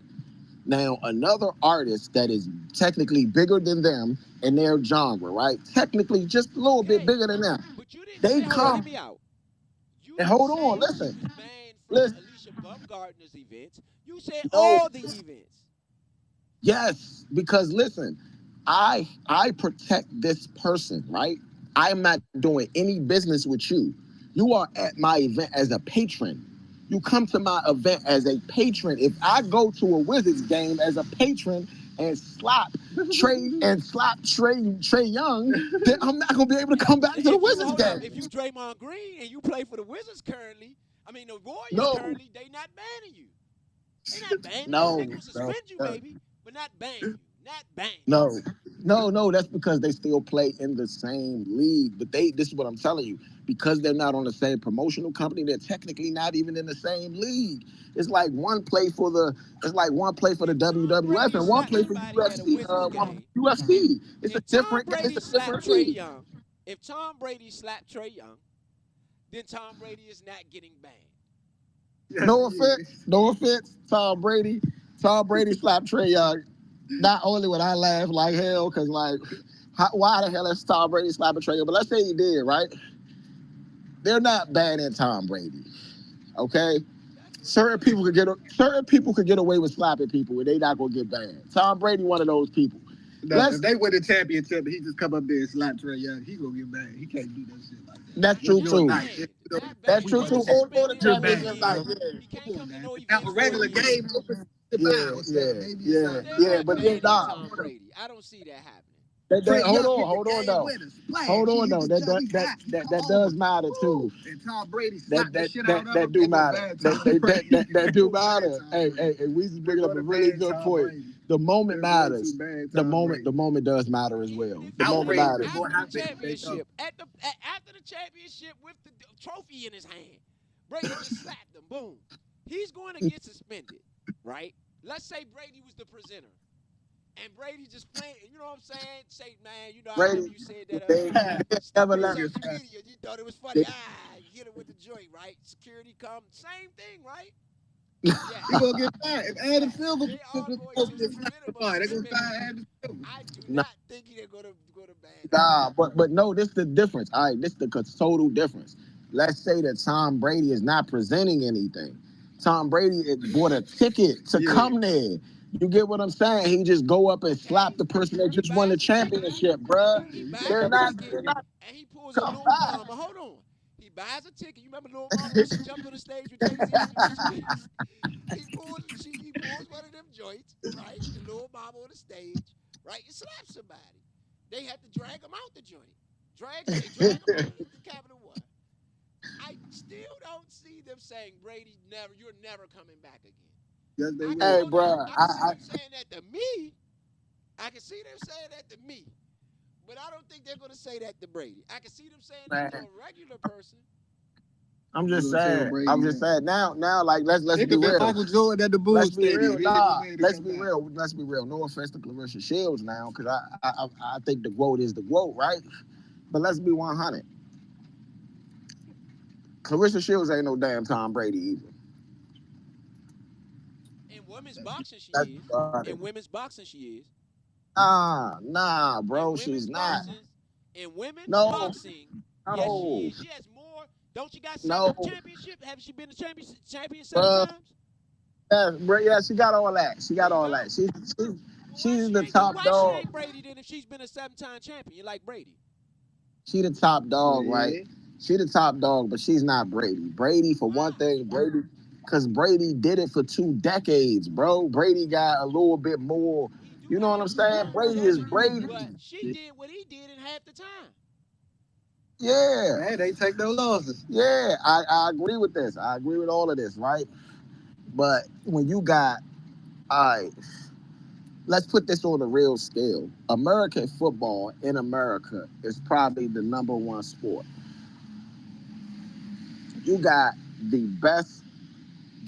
[SPEAKER 1] Now, another artist that is technically bigger than them in their genre, right? Technically, just a little bit
[SPEAKER 3] Okay,
[SPEAKER 1] bigger than them.
[SPEAKER 3] but you didn't
[SPEAKER 1] They
[SPEAKER 3] say. Hold on, hear
[SPEAKER 1] come
[SPEAKER 3] me out. You
[SPEAKER 1] and
[SPEAKER 3] didn't
[SPEAKER 1] hold on,
[SPEAKER 3] say she
[SPEAKER 1] listen,
[SPEAKER 3] was banned from
[SPEAKER 1] listen.
[SPEAKER 3] Alicia Bumgarner's events. You said
[SPEAKER 1] No,
[SPEAKER 3] all the events.
[SPEAKER 1] yes, because listen, I protect this person, right? I'm not doing any business with you. You are at my event as a patron. You come to my event as a patron. If I go to a Wizards game as a patron and slap Trey Young, then I'm not gonna be able to come back to the
[SPEAKER 3] If you
[SPEAKER 1] Wizards
[SPEAKER 3] hold up,
[SPEAKER 1] game.
[SPEAKER 3] if you Draymond Green and you play for the Wizards currently, I mean the Warriors
[SPEAKER 1] No,
[SPEAKER 3] currently, they not banning you. They not banning you.
[SPEAKER 1] no,
[SPEAKER 3] They gonna suspend you
[SPEAKER 1] no.
[SPEAKER 3] maybe, but not ban you. Not ban you.
[SPEAKER 1] No. That's because they still play in the same league. But this is what I'm telling you. Because they're not on the same promotional company, they're technically not even in the same league. It's like one play for the
[SPEAKER 3] If Tom
[SPEAKER 1] WWF
[SPEAKER 3] Brady
[SPEAKER 1] and one
[SPEAKER 3] slapped
[SPEAKER 1] play for
[SPEAKER 3] somebody at a
[SPEAKER 1] UFC.
[SPEAKER 3] Wizards game,
[SPEAKER 1] UFC. It's a
[SPEAKER 3] if Tom
[SPEAKER 1] different
[SPEAKER 3] Brady slapped Trey
[SPEAKER 1] league.
[SPEAKER 3] Young, if Tom Brady slapped Trey Young, then Tom Brady is not getting banned.
[SPEAKER 1] No offense, Tom Brady. Tom Brady slapped Trey Young. Not only would I laugh like hell, because like, why the hell is Tom Brady slapping Trey Young? But let's say he did, right? They're not banning Tom Brady. Okay, certain people could get away with slapping people, and they not gonna get banned. Tom Brady, one of those people.
[SPEAKER 4] No, if they win the championship, he just come up there and slap Trey Young. He gonna get mad. He can't do that shit like that.
[SPEAKER 1] That's true too.
[SPEAKER 3] Not
[SPEAKER 1] That's
[SPEAKER 3] banned.
[SPEAKER 1] true
[SPEAKER 3] Maybe
[SPEAKER 1] too. Or the
[SPEAKER 3] suspended.
[SPEAKER 1] championship night.
[SPEAKER 3] He can't come to no
[SPEAKER 4] Have a
[SPEAKER 3] events for a
[SPEAKER 4] regular
[SPEAKER 3] year.
[SPEAKER 4] game.
[SPEAKER 3] They're not
[SPEAKER 1] But then,
[SPEAKER 3] banning Tom Brady. I don't see that happening.
[SPEAKER 1] hold on though. Hold on though. That does matter too.
[SPEAKER 4] And Tom Brady
[SPEAKER 1] That do matter. That do matter. Hey, we just bringing up a really good point. The moment matters. The moment does matter as well. The moment matters.
[SPEAKER 3] After the championship, after the championship with the trophy in his hand, Brady just slapped him. Boom. He's going to get suspended, right? Let's say Brady was the presenter. And Brady just playing, you know what I'm saying? Say, man, you know, I remember you said that stuff on social media. You thought it was funny. Hit it with the joint, right? Security come, same thing, right?
[SPEAKER 4] Yeah. He gonna get fired. If Adam Silver
[SPEAKER 3] They are going to suspend him.
[SPEAKER 4] they're gonna fire Adam Silver.
[SPEAKER 3] I do not think they're going to ban him.
[SPEAKER 1] Nah, but no, this is the difference. All right, this is the total difference. Let's say that Tom Brady is not presenting anything. Tom Brady bought a ticket to come there. You get what I'm saying? He just go up and slap the person that just won the championship, bruh. They're not.
[SPEAKER 3] And he pulls a Lil Mama. Hold on. He buys a ticket. You remember Lil Mama when she jumped on the stage with Jay-Z? He pulls one of them joints, right? The Lil Mama on the stage, right? And slaps somebody. They had to drag him out the joint. Drag him out the Capital One. I still don't see them saying, Brady, you're never coming back again.
[SPEAKER 4] Yes, they will.
[SPEAKER 1] Hey, bro,
[SPEAKER 3] I can see them saying that to me. I can see them saying that to me. But I don't think they're going to say that to Brady. I can see them saying that to a regular person.
[SPEAKER 1] I'm just saying. Now, like let's be real.
[SPEAKER 4] Michael Jordan at the Bulls
[SPEAKER 1] Let's be real.
[SPEAKER 4] Stadium.
[SPEAKER 1] Let's be real. No offense to Clarissa Shields now, because I think the GOAT is the GOAT, right? But let's be 100. Clarissa Shields ain't no damn Tom Brady either.
[SPEAKER 3] In women's boxing, she is. In women's boxing, she is.
[SPEAKER 1] Nah, bro, she's not.
[SPEAKER 3] In women's boxing, yes, she is. She has more. Don't you got 7 championships? Have she been the champion 7 times?
[SPEAKER 1] Yeah, she got all that. She's the top dog.
[SPEAKER 3] Why she ain't Brady then if she's been a 7-time champion? You like Brady?
[SPEAKER 1] She the top dog, right? She the top dog, but she's not Brady. Brady, for one thing, because Brady did it for 2 decades, bro. Brady got a little bit more. You know what I'm saying? Brady is Brady.
[SPEAKER 3] But she did what he did in half the time.
[SPEAKER 1] Yeah.
[SPEAKER 4] Man, they take no losses.
[SPEAKER 1] Yeah, I agree with this. I agree with all of this, right? But when you got All right, let's put this on a real scale. American football in America is probably the number one sport. You got the best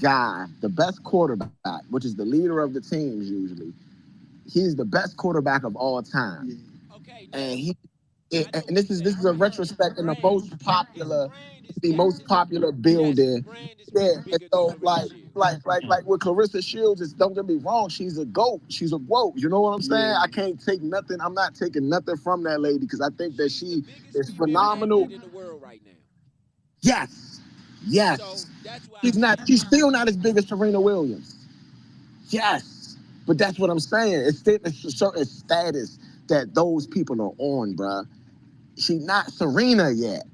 [SPEAKER 1] guy, the best quarterback, which is the leader of the teams usually. He's the best quarterback of all time,
[SPEAKER 4] Yeah.
[SPEAKER 3] Okay,
[SPEAKER 1] and
[SPEAKER 3] now I know
[SPEAKER 1] and
[SPEAKER 3] what
[SPEAKER 1] this
[SPEAKER 3] you're
[SPEAKER 1] is this
[SPEAKER 3] saying.
[SPEAKER 1] is a
[SPEAKER 3] His
[SPEAKER 1] retrospect in
[SPEAKER 3] brand, his brand is
[SPEAKER 1] the
[SPEAKER 3] yes,
[SPEAKER 1] most popular
[SPEAKER 3] yes, his
[SPEAKER 1] building.
[SPEAKER 3] brand is
[SPEAKER 1] Yeah, and
[SPEAKER 3] bigger than
[SPEAKER 1] so
[SPEAKER 3] Clarissa Shields.
[SPEAKER 1] like with Clarissa Shields, is don't get me wrong, she's a goat. She's a goat. You know what I'm saying?
[SPEAKER 4] Yeah.
[SPEAKER 1] I can't take nothing. I'm not taking nothing from that lady because I think that
[SPEAKER 3] She's the
[SPEAKER 1] she
[SPEAKER 3] biggest
[SPEAKER 1] is
[SPEAKER 3] female
[SPEAKER 1] phenomenal.
[SPEAKER 3] athlete in the world right now.
[SPEAKER 1] Yes, yes.
[SPEAKER 3] So that's why
[SPEAKER 1] She's not. She's still not as big as Serena Williams. Yes, but that's what I'm saying. It's a certain status that those people are on, bruh. She not Serena yet.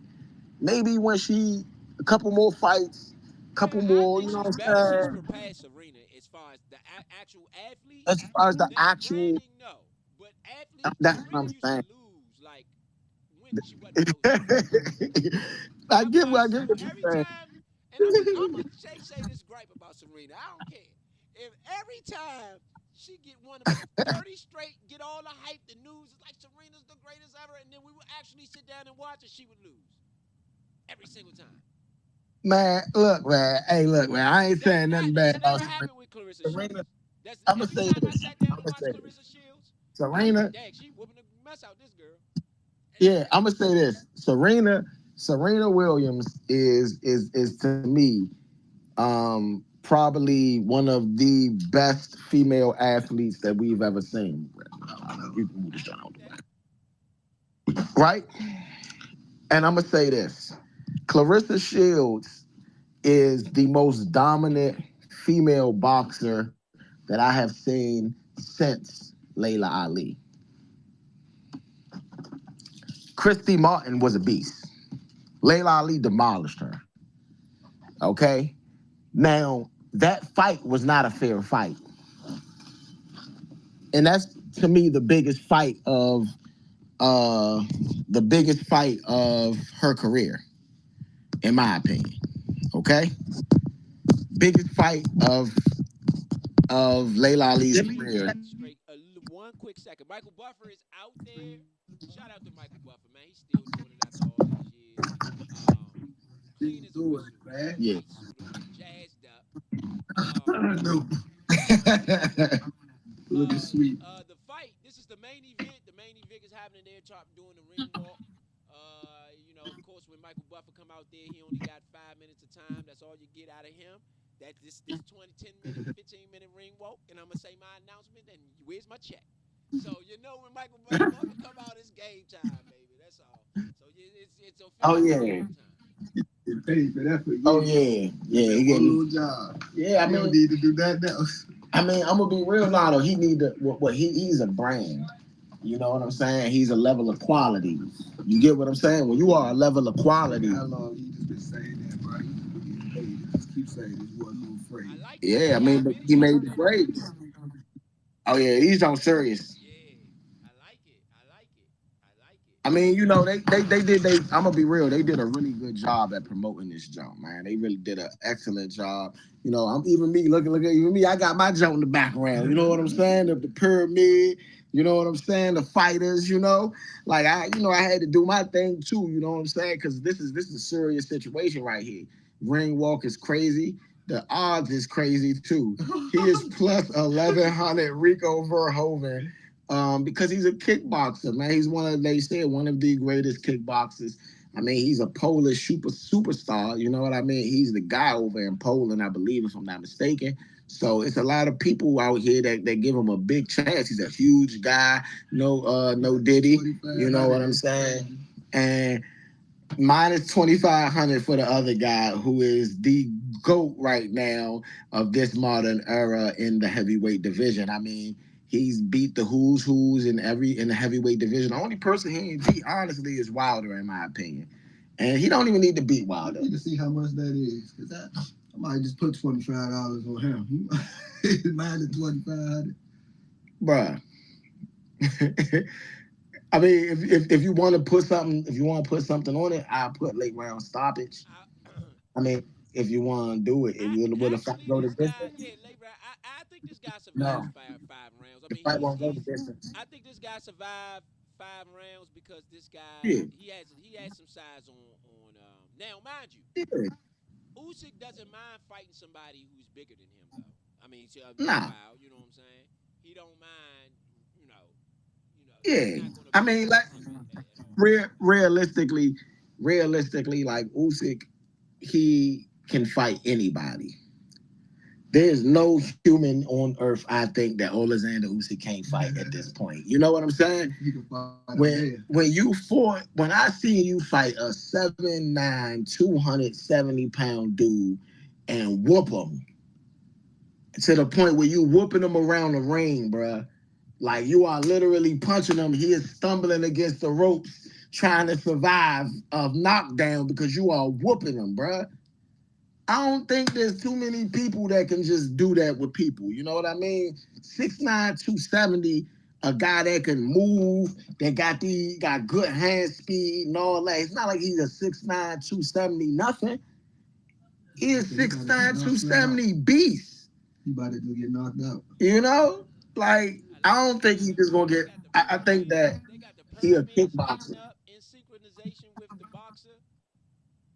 [SPEAKER 1] Maybe when she a couple more fights, couple
[SPEAKER 3] I
[SPEAKER 1] more,
[SPEAKER 3] think
[SPEAKER 1] you know
[SPEAKER 3] she's
[SPEAKER 1] what
[SPEAKER 3] better. She's
[SPEAKER 1] I'm saying?
[SPEAKER 3] surpassed Serena as far as the actual athlete.
[SPEAKER 1] As far as the
[SPEAKER 3] Now
[SPEAKER 1] actual,
[SPEAKER 3] branding, no, but athlete
[SPEAKER 1] that's what
[SPEAKER 3] Serena
[SPEAKER 1] I'm
[SPEAKER 3] used to
[SPEAKER 1] saying.
[SPEAKER 3] lose like when she wasn't supposed to lose.
[SPEAKER 1] I
[SPEAKER 3] I
[SPEAKER 1] get what
[SPEAKER 3] watched
[SPEAKER 1] you're
[SPEAKER 3] every
[SPEAKER 1] saying.
[SPEAKER 3] time, and I'm gonna say this gripe about Serena. I don't care if every time she get one of 30 straight, get all the hype, the news is like Serena's the greatest ever, and then we would actually sit down and watch, and she would lose every single time.
[SPEAKER 1] Man, look, man. Hey, look, man. I ain't saying nothing bad
[SPEAKER 3] That's
[SPEAKER 1] about
[SPEAKER 3] never
[SPEAKER 1] Serena.
[SPEAKER 3] happened with Clarissa
[SPEAKER 1] Serena,
[SPEAKER 3] Shields. That's
[SPEAKER 1] I'm gonna
[SPEAKER 3] every
[SPEAKER 1] say
[SPEAKER 3] time I
[SPEAKER 1] this.
[SPEAKER 3] sat down
[SPEAKER 1] I'm
[SPEAKER 3] and
[SPEAKER 1] gonna
[SPEAKER 3] watched
[SPEAKER 1] say this.
[SPEAKER 3] Clarissa Shields, I was like,
[SPEAKER 1] Serena,
[SPEAKER 3] dang, she whooping the mess out this girl.
[SPEAKER 1] yeah, I'm gonna say this. Serena Williams is to me probably one of the best female athletes that we've ever seen. You can move this
[SPEAKER 3] I
[SPEAKER 1] down,
[SPEAKER 3] agree with that.
[SPEAKER 1] right? And I'm gonna say this: Clarissa Shields is the most dominant female boxer that I have seen since Layla Ali. Christy Martin was a beast. Layla Ali demolished her. Okay, now that fight was not a fair fight, and that's to me the biggest fight of her career, in my opinion. Okay, biggest fight of Layla Ali's career.
[SPEAKER 3] Straight. One quick second. Michael Buffer is out there. Shout out to Michael Buffer, man. He's still doing it after all these years. Um, Clean as a
[SPEAKER 4] Do it,
[SPEAKER 3] whistle.
[SPEAKER 4] man.
[SPEAKER 1] Yeah.
[SPEAKER 3] White suit on, jazzed up. Um,
[SPEAKER 4] No, looking sweet.
[SPEAKER 3] the fight. This is the main event. The main event is happening there. Top doing the ring walk. Of course, when Michael Buffer come out there, he only got 5 minutes of time. That's all you get out of him. That this 10 minute, 15-minute ring walk, and I'm gonna say my announcement. And where's my check? So when Michael Buffer come out, it's game time, baby. That's all. So it's
[SPEAKER 1] Oh
[SPEAKER 3] officially
[SPEAKER 1] yeah.
[SPEAKER 3] game time.
[SPEAKER 4] Get paid for that for
[SPEAKER 1] Oh
[SPEAKER 4] years.
[SPEAKER 1] yeah. Yeah.
[SPEAKER 4] That
[SPEAKER 1] He
[SPEAKER 4] one
[SPEAKER 1] getting.
[SPEAKER 4] little job.
[SPEAKER 1] Yeah.
[SPEAKER 4] You don't need to do nothing else.
[SPEAKER 1] I'm gonna be real now though. He need to. He's a brand. You know what I'm saying? He's a level of quality. You get what I'm saying? When you are a level of quality,
[SPEAKER 4] How long he just been saying that, bro? He just been getting paid. Just keep saying this one little
[SPEAKER 3] I
[SPEAKER 4] phrase.
[SPEAKER 3] like that.
[SPEAKER 1] yeah. I
[SPEAKER 3] Hey,
[SPEAKER 1] mean,
[SPEAKER 3] I've
[SPEAKER 1] but
[SPEAKER 3] been
[SPEAKER 1] he
[SPEAKER 3] saying
[SPEAKER 1] made the
[SPEAKER 3] that.
[SPEAKER 1] grades. Oh yeah, he's on serious.
[SPEAKER 3] Yeah, I like it. I like it. I like it.
[SPEAKER 1] I mean, you know, they did they. I'm gonna be real. They did a really good job at promoting this jump, man. They really did an excellent job. You know, I'm even me look at even me. I got my jump in the background. You know what I'm saying? The pyramid. You know what I'm saying? The fighters. You know, like I had to do my thing too. You know what I'm saying? Because this is a serious situation right here. Ring walk is crazy. The odds is crazy too. He is plus 1100. Rico Verhoeven because he's a kickboxer, man. He's they said one of the greatest kickboxers. I mean, he's a Polish superstar. You know what I mean? He's the guy over in Poland, I believe, if I'm not mistaken. So it's a lot of people out here that give him a big chance. He's a huge guy, no Diddy. You know what I'm saying? And minus 2,500 for the other guy who is the GOAT right now of this modern era in the heavyweight division. I mean, he's beat the who's in the heavyweight division. The only person he ain't beat, honestly, is Wilder, in my opinion. And he don't even need to beat Wilder.
[SPEAKER 4] You can see how much that is, because I might just put $25 on him. Minus 2,500.
[SPEAKER 1] Bruh. I mean, if you want to put something, on it, I'll put late round stoppage. I mean, if you want to do it, if you would have
[SPEAKER 3] Actually,
[SPEAKER 1] go to
[SPEAKER 3] this guy,
[SPEAKER 1] distance.
[SPEAKER 3] yeah, labor. I think this guy survives
[SPEAKER 1] No,
[SPEAKER 3] five rounds. I
[SPEAKER 1] the
[SPEAKER 3] mean,
[SPEAKER 1] fight won't go the distance.
[SPEAKER 3] I think this guy survived 5 rounds because this guy
[SPEAKER 1] Yeah,
[SPEAKER 3] he has some size on. Now, mind you,
[SPEAKER 1] yeah.
[SPEAKER 3] Usyk doesn't mind fighting somebody who's bigger than him, though. I mean,
[SPEAKER 1] Nah,
[SPEAKER 3] meanwhile, you know what I'm saying? He don't mind, you know, he's
[SPEAKER 1] yeah.
[SPEAKER 3] not gonna
[SPEAKER 1] I
[SPEAKER 3] be
[SPEAKER 1] mean, like
[SPEAKER 3] against him at all.
[SPEAKER 1] realistically, like Usyk, he can fight anybody. There's no human on earth, I think, that Oleksandr Usyk can't fight at this point. You know what I'm saying?
[SPEAKER 4] He can fight him
[SPEAKER 1] When
[SPEAKER 4] dead.
[SPEAKER 1] when I see you fight a 7'9", 270 pound dude and whoop him to the point where you whooping him around the ring, bruh. Like you are literally punching him. He is stumbling against the ropes trying to survive a knockdown because you are whooping him, bruh. I don't think there's too many people that can just do that with people. You know what I mean? 6'9", 270, a guy that can move, that got good hand speed and all that. It's not like he's a 6'9", 270 nothing. He is
[SPEAKER 4] Okay, he about to get
[SPEAKER 1] 6'9",
[SPEAKER 4] knocked out.
[SPEAKER 1] 270 beast.
[SPEAKER 4] He about to get knocked out.
[SPEAKER 1] You know? Like, I don't think he's just gonna
[SPEAKER 3] They
[SPEAKER 1] get
[SPEAKER 3] got the
[SPEAKER 1] I think
[SPEAKER 3] pyramids.
[SPEAKER 1] that
[SPEAKER 3] They got the
[SPEAKER 1] he a
[SPEAKER 3] pyramids
[SPEAKER 1] kickboxer.
[SPEAKER 3] lighting up in synchronization with the boxer.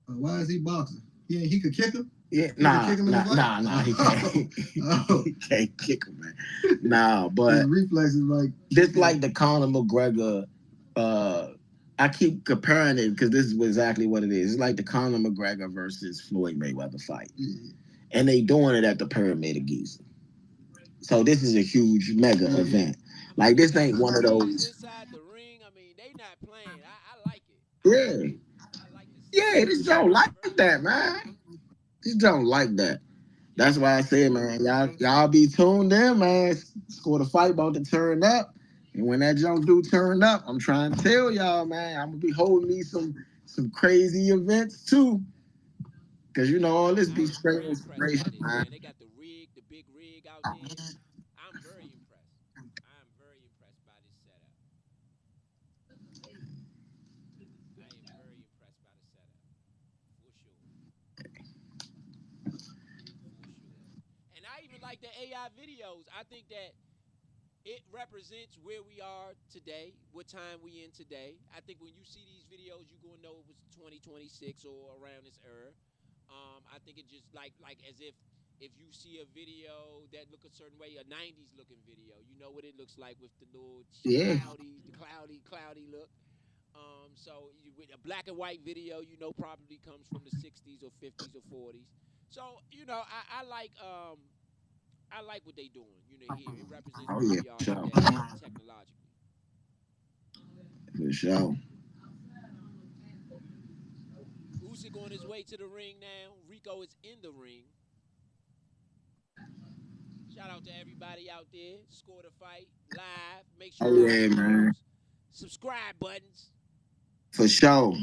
[SPEAKER 4] Why is he boxing? He could kick him.
[SPEAKER 1] Yeah,
[SPEAKER 4] He could kick him in the fight.
[SPEAKER 1] he can't.
[SPEAKER 4] Oh,
[SPEAKER 1] He can't kick him, man. Nah,
[SPEAKER 4] his
[SPEAKER 1] but
[SPEAKER 4] reflexes like
[SPEAKER 1] this like the Conor McGregor. Uh, I keep comparing it because this is exactly what it is. It's like the Conor McGregor versus Floyd Mayweather fight,
[SPEAKER 4] yeah,
[SPEAKER 1] and they doing it at the Pyramid of Giza. So this is a huge mega
[SPEAKER 4] yeah.
[SPEAKER 1] event.
[SPEAKER 3] I mean,
[SPEAKER 1] Like
[SPEAKER 3] they
[SPEAKER 1] this
[SPEAKER 3] got
[SPEAKER 1] ain't
[SPEAKER 3] the
[SPEAKER 1] one of
[SPEAKER 3] screens
[SPEAKER 1] those.
[SPEAKER 3] inside the ring. I mean, they not playing. I like it.
[SPEAKER 1] Yeah,
[SPEAKER 3] I like to see it.
[SPEAKER 1] yeah. This don't like that, man. This don't like that.
[SPEAKER 3] Yeah,
[SPEAKER 1] That's why I said, man, y'all be tuned in, man. Score the fight about to turn up. And when that jump do turn up, I'm trying to tell y'all, man, I'm gonna be holding me some crazy events too. Cause you know all this
[SPEAKER 3] I
[SPEAKER 1] be
[SPEAKER 3] am
[SPEAKER 1] straight
[SPEAKER 3] very impressed by
[SPEAKER 1] inspiration,
[SPEAKER 3] this,
[SPEAKER 1] man.
[SPEAKER 3] man. They got the big rig out there. I'm very impressed. I am very impressed by this setup. I am very impressed by the setup, for sure, for sure. And I even like the AI videos. I think that it represents where we are today, what time we in today. I think when you see these videos, you gonna know it was 2026 or around this era. I think it just like as if you see a video that look a certain way, a '90s looking video, you know what it looks like with the little
[SPEAKER 1] Yeah.
[SPEAKER 3] cloudy look. With a black and white video, you know, probably comes from the '60s or '50s or '40s. So I like what they doing. You know, here it represents
[SPEAKER 1] Oh
[SPEAKER 3] where
[SPEAKER 1] yeah,
[SPEAKER 3] we are
[SPEAKER 1] for sure.
[SPEAKER 3] today technologically.
[SPEAKER 1] For sure.
[SPEAKER 3] Usyk on his way to the ring now. Rico is in the ring. Shout out to everybody out there. Score the fight live. Make sure
[SPEAKER 1] Oh
[SPEAKER 3] y'all
[SPEAKER 1] yeah,
[SPEAKER 3] hit
[SPEAKER 1] man.
[SPEAKER 3] those subscribe buttons.
[SPEAKER 1] For sure.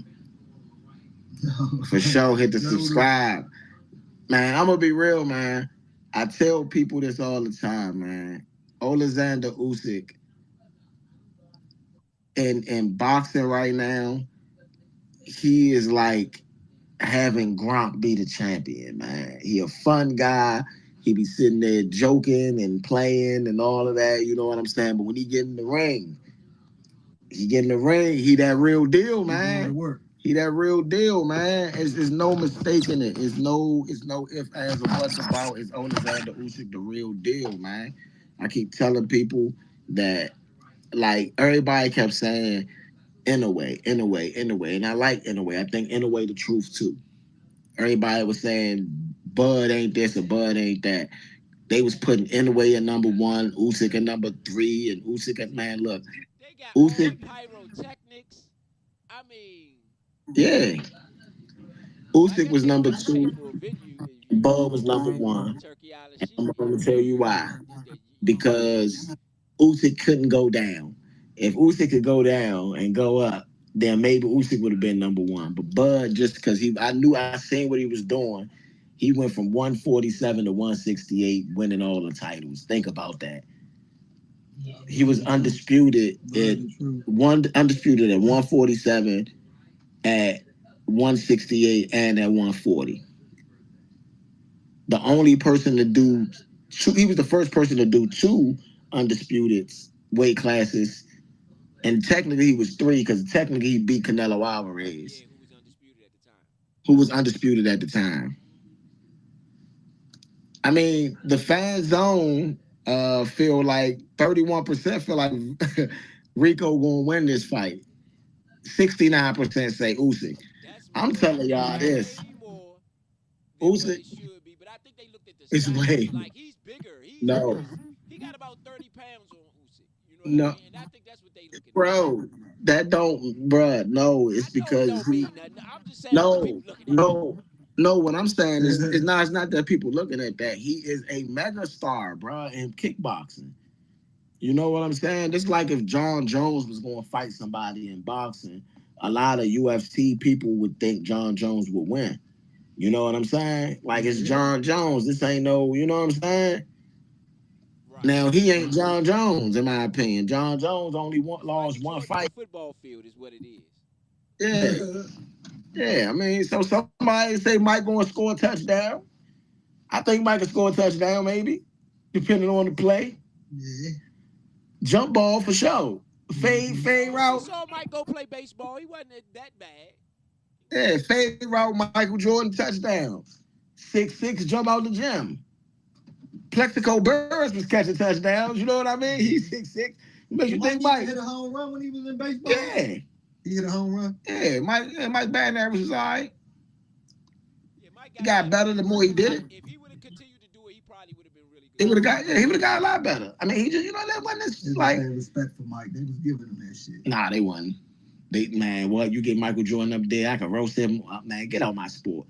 [SPEAKER 1] For sure. Hit the
[SPEAKER 4] Yo,
[SPEAKER 1] subscribe. Man, I'm gonna be real, man. I tell people this all the time, man. Oleksandr Usyk in boxing right now, he is like having Gronk be the champion, man. He a fun guy. He be sitting there joking and playing and all of that. You know what I'm saying? But when he get in the ring, he that real deal,
[SPEAKER 4] he doing the
[SPEAKER 1] man.
[SPEAKER 4] work.
[SPEAKER 1] He that real deal, man. It's no mistaking it. It's no if as or buts about. It's Oleksandr Usyk the real deal, man. I keep telling people that like everybody kept saying in a way, in a way, in a way, and I like in a way. I think in a way the truth too. Everybody was saying Bud ain't this or Bud ain't that. They was putting Inouye at number one, Usyk at number three, and Usyk at man. Look,
[SPEAKER 3] They got all the
[SPEAKER 1] Usyk,
[SPEAKER 3] pyrotechnics. I mean,
[SPEAKER 1] yeah,
[SPEAKER 3] I
[SPEAKER 1] Usyk
[SPEAKER 3] guess
[SPEAKER 1] was
[SPEAKER 3] they
[SPEAKER 1] number
[SPEAKER 3] would have paid
[SPEAKER 1] two.
[SPEAKER 3] for a venue if you
[SPEAKER 1] Bud
[SPEAKER 3] was
[SPEAKER 1] was
[SPEAKER 3] doing
[SPEAKER 1] number
[SPEAKER 3] it in
[SPEAKER 1] one.
[SPEAKER 3] Turkey Island
[SPEAKER 1] And I'm
[SPEAKER 3] Sheik.
[SPEAKER 1] going to tell you why.
[SPEAKER 3] You know,
[SPEAKER 1] Because Usyk couldn't go down. If Usyk could go down and go up, then maybe Usyk would have been number one. But Bud, just because I seen what he was doing. He went from 147 to 168, winning all the titles. Think about that. He was undisputed at 147, at 168, and at 140. The only person to do he was the first person to do two undisputed weight classes, and technically he was three because technically he beat Canelo Alvarez,
[SPEAKER 3] Yeah, who was undisputed at the time.
[SPEAKER 1] who was undisputed at the time. I mean, the fan zone feel like 31% feel like Rico gonna win this fight. 69% say Usyk.
[SPEAKER 3] That's
[SPEAKER 1] I'm
[SPEAKER 3] more.
[SPEAKER 1] telling y'all
[SPEAKER 3] That's
[SPEAKER 1] this.
[SPEAKER 3] way more than what
[SPEAKER 1] Usyk
[SPEAKER 3] it should be. But I think they looked at the
[SPEAKER 1] is
[SPEAKER 3] size.
[SPEAKER 1] way
[SPEAKER 3] Like he's bigger.
[SPEAKER 1] no,
[SPEAKER 3] He got about 30 pounds on Usyk. You know what I
[SPEAKER 1] no,
[SPEAKER 3] mean? And I think that's what they looking at.
[SPEAKER 1] bro. That don't, bruh. No,
[SPEAKER 3] I
[SPEAKER 1] it's
[SPEAKER 3] know it
[SPEAKER 1] because
[SPEAKER 3] don't mean nothing. I'm just saying what the
[SPEAKER 1] no,
[SPEAKER 3] people looking at.
[SPEAKER 1] no, no. What I'm saying is, it's not that people looking at that. He is a mega star, bruh, in kickboxing. You know what I'm saying? Just like if John Jones was going to fight somebody in boxing, a lot of UFC people would think John Jones would win. You know what I'm saying? Like it's John Jones. This ain't no, you know what I'm saying?
[SPEAKER 3] Right.
[SPEAKER 1] Now he ain't John Jones, in my opinion. John Jones only
[SPEAKER 3] It's
[SPEAKER 1] lost
[SPEAKER 3] Michael
[SPEAKER 1] one
[SPEAKER 3] Jordan on a
[SPEAKER 1] fight.
[SPEAKER 3] football field is what it is.
[SPEAKER 1] Yeah, yeah. I mean, so somebody say Mike going to score a touchdown. I think Mike can score a touchdown, maybe, depending on the play.
[SPEAKER 4] Yeah.
[SPEAKER 1] Jump ball for sure. Fade
[SPEAKER 3] We
[SPEAKER 1] route.
[SPEAKER 3] saw Mike go play baseball. He wasn't that bad.
[SPEAKER 1] Yeah, fade route. Michael Jordan touchdown. 6'6", jump out the gym. Plexico Burris was catching touchdowns. You know what I mean? He's 6'6". Makes you think Mike
[SPEAKER 4] hit a home run when he was in baseball.
[SPEAKER 1] Yeah,
[SPEAKER 4] He hit a home run.
[SPEAKER 1] yeah. Mike batting average was all right.
[SPEAKER 3] Yeah, Mike
[SPEAKER 1] He
[SPEAKER 3] got
[SPEAKER 1] got
[SPEAKER 3] better.
[SPEAKER 1] better the more he did it.
[SPEAKER 3] If he would have continued to do it, he probably would have been really
[SPEAKER 1] He
[SPEAKER 3] good.
[SPEAKER 1] would have got yeah, he would have got a lot better. I mean, he just that wasn't
[SPEAKER 4] They
[SPEAKER 1] like
[SPEAKER 4] had respect for Mike. They was giving him that shit.
[SPEAKER 1] nah, they wasn't. They man, what you get Michael Jordan up there, I could roast him up, man. Get out my sport.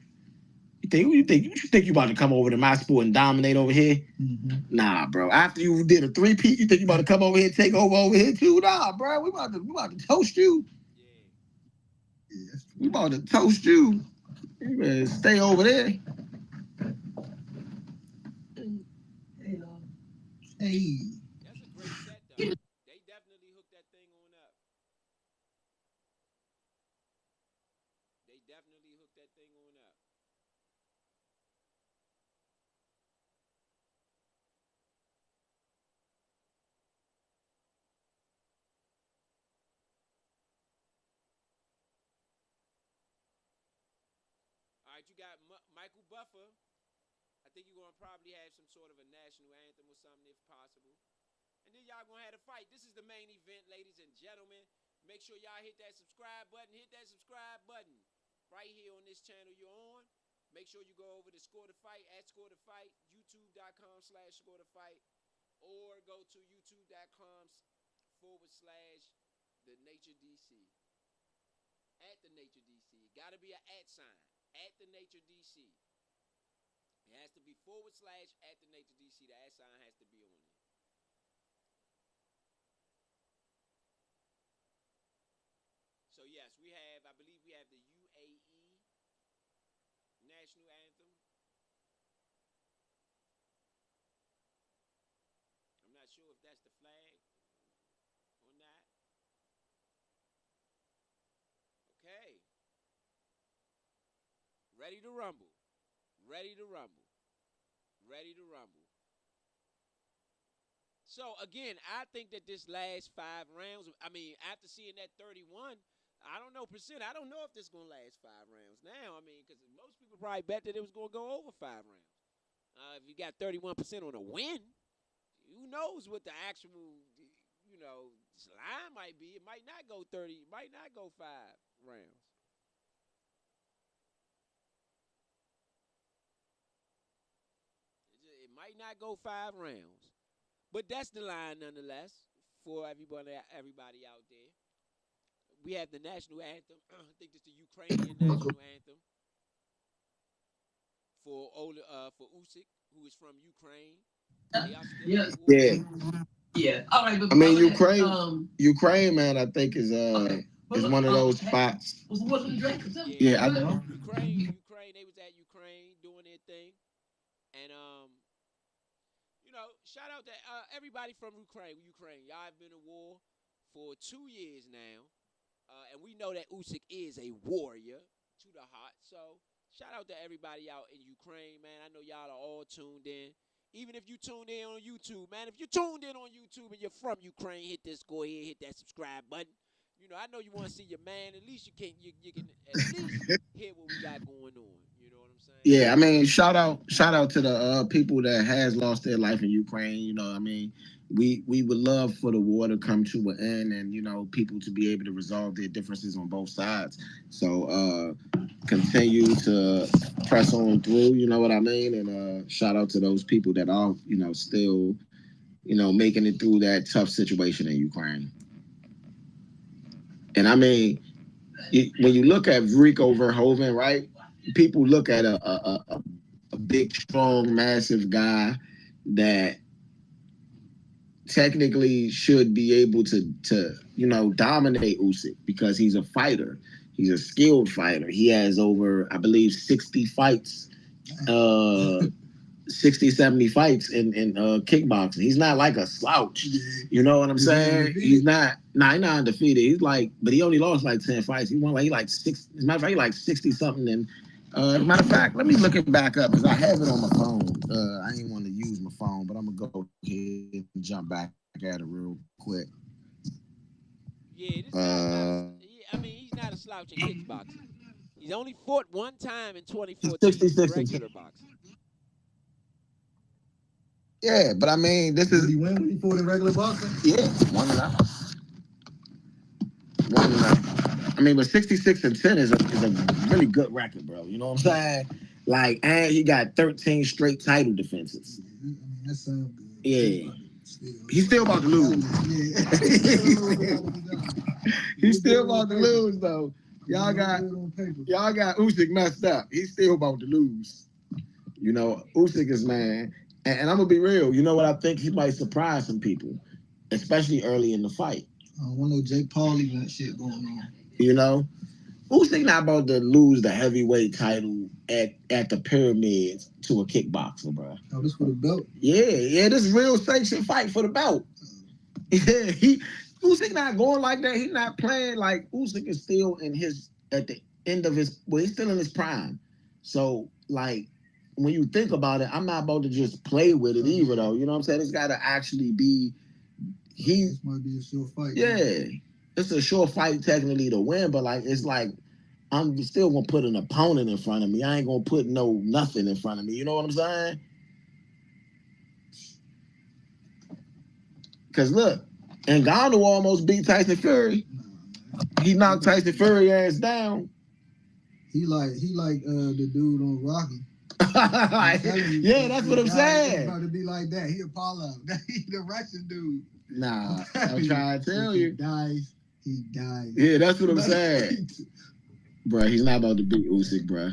[SPEAKER 1] You think you about to come over to my sport and dominate over here?
[SPEAKER 4] Mm-hmm.
[SPEAKER 1] Nah, bro. After you did a three-peat, you think you about to come over here and take over here too? Nah, bro. We about to toast you.
[SPEAKER 3] Yeah.
[SPEAKER 4] Yeah,
[SPEAKER 1] We about to toast you. You better stay over there.
[SPEAKER 4] Hey.
[SPEAKER 3] That's a great set, though. They definitely hooked that thing on up. They definitely hooked that thing on up. All right, you got Michael Buffer. I think you're gonna probably have some sort of a national anthem or something if possible. And then y'all gonna have a fight. This is the main event, ladies and gentlemen. Make sure y'all hit that subscribe button. Hit that subscribe button right here on this channel you're on. Make sure you go over to Score the Fight at Score the Fight, youtube.com/Score the Fight, or go to youtube.com/The Nature DC. At the Nature DC. Gotta be an at sign. At the Nature DC. It has to be /at the Nature DC. The at sign has to be on it. So yes, I believe we have the UAE national anthem. I'm not sure if that's the flag or not. Okay. Ready to rumble. Ready to rumble. Ready to rumble. So again, I think that this last 5 rounds, I mean, after seeing that 31, I don't know percent. I don't know if this is gonna last 5 rounds. Now, I mean, because most people probably bet that it was gonna go over 5 rounds. If you got 31% on a win, who knows what the actual, line might be? It might not go 30. It might not go 5 rounds. It might not go 5 rounds. But that's the line nonetheless for everybody out there. We have the national anthem. I think it's the Ukrainian national anthem for Usyk, who is from Ukraine. They are still at war.
[SPEAKER 1] Yeah.
[SPEAKER 5] Yeah. All right. But
[SPEAKER 1] I mean, Ukraine,
[SPEAKER 5] Ukraine.
[SPEAKER 1] man, I think is one of those spots. Yeah,
[SPEAKER 3] Ukraine. They was at Ukraine doing their thing, and shout out to everybody from Ukraine. Y'all have been in war for 2 years now, and we know that Usyk is a warrior to the heart. So shout out to everybody out in Ukraine, man. I know y'all are all tuned in. even if you tuned in on YouTube, man, if you tuned in on YouTube and you're from Ukraine, hit this, go ahead, hit that subscribe button. You know, I know you want to see your man. At least you can at least hear what we got going on. You know what I'm saying?
[SPEAKER 1] Yeah, I mean, shout out to the people that has lost their life in Ukraine. You know, I mean, we would love for the war to come to an end, and you know, people to be able to resolve their differences on both sides. So continue to press on through. You know what I mean? And shout out to those people that are, you know, still, you know, making it through that tough situation in Ukraine. And I mean, when you look at Rico Verhoeven, right? People look at a big, strong, massive guy that technically should be able to you know, dominate Usyk because he's a fighter. He's a skilled fighter. He has over, I believe, 60 fights, 60, 70 fights in kickboxing. He's not like a slouch. You know what I'm saying? He's not undefeated. He's like, but he only lost like 10 fights. He won like 6. As a matter of fact, he like 60 something. And matter of fact, let me look it back up because I have it on my phone. I didn't want to use my phone, but I'm gonna go ahead and jump back at it real quick.
[SPEAKER 3] Yeah, this guy's I mean, he's not a slouch in kickboxing. He's only fought one time in 2014 in regular boxing.
[SPEAKER 1] Yeah, but I mean, this is.
[SPEAKER 4] Did he win when he fought in regular boxing?
[SPEAKER 1] Yeah, 1-0. 1-0. I mean, but 66-10 is a really good record, bro. You know what I'm saying? Like, and he got 13 straight title defenses.
[SPEAKER 4] I mean, that sounds good.
[SPEAKER 1] Yeah. He's still about to lose.
[SPEAKER 4] Yeah.
[SPEAKER 1] He's still about to lose, though. Y'all got Usyk messed up. He's still about to lose. You know, Usyk is, man. And I'm gonna be real. You know what I think? He might surprise some people, especially early in the fight.
[SPEAKER 4] I don't want no Jake Paul event shit going on.
[SPEAKER 1] You know, Usyk not about to lose the heavyweight title at the pyramids to a kickboxer, bro.
[SPEAKER 4] Oh, this for the belt?
[SPEAKER 1] Yeah, this is real sanctioned fight for the belt. Yeah, Usyk not going like that. He's not playing like Usyk is still at the end of his. Well, he's still in his prime. So like, when you think about it, I'm not about to just play with it either, though. You know what I'm saying? It's got to actually be.
[SPEAKER 4] This might be a sure fight.
[SPEAKER 1] Yeah, man. It's a sure fight technically to win, but like it's like I'm still gonna put an opponent in front of me. I ain't gonna put nothing in front of me. You know what I'm saying? Cause look, Ngannou almost beat Tyson Fury. He knocked Tyson Fury ass down.
[SPEAKER 4] He like the dude on Rocky.
[SPEAKER 1] Yeah, that's what I'm saying.
[SPEAKER 4] He's about to be like that. He Apollo. He the Russian dude.
[SPEAKER 1] Nah, I'm trying to tell you.
[SPEAKER 4] He dies.
[SPEAKER 1] Yeah, that's what I'm saying. Bro, he's not about to beat Usyk, bro.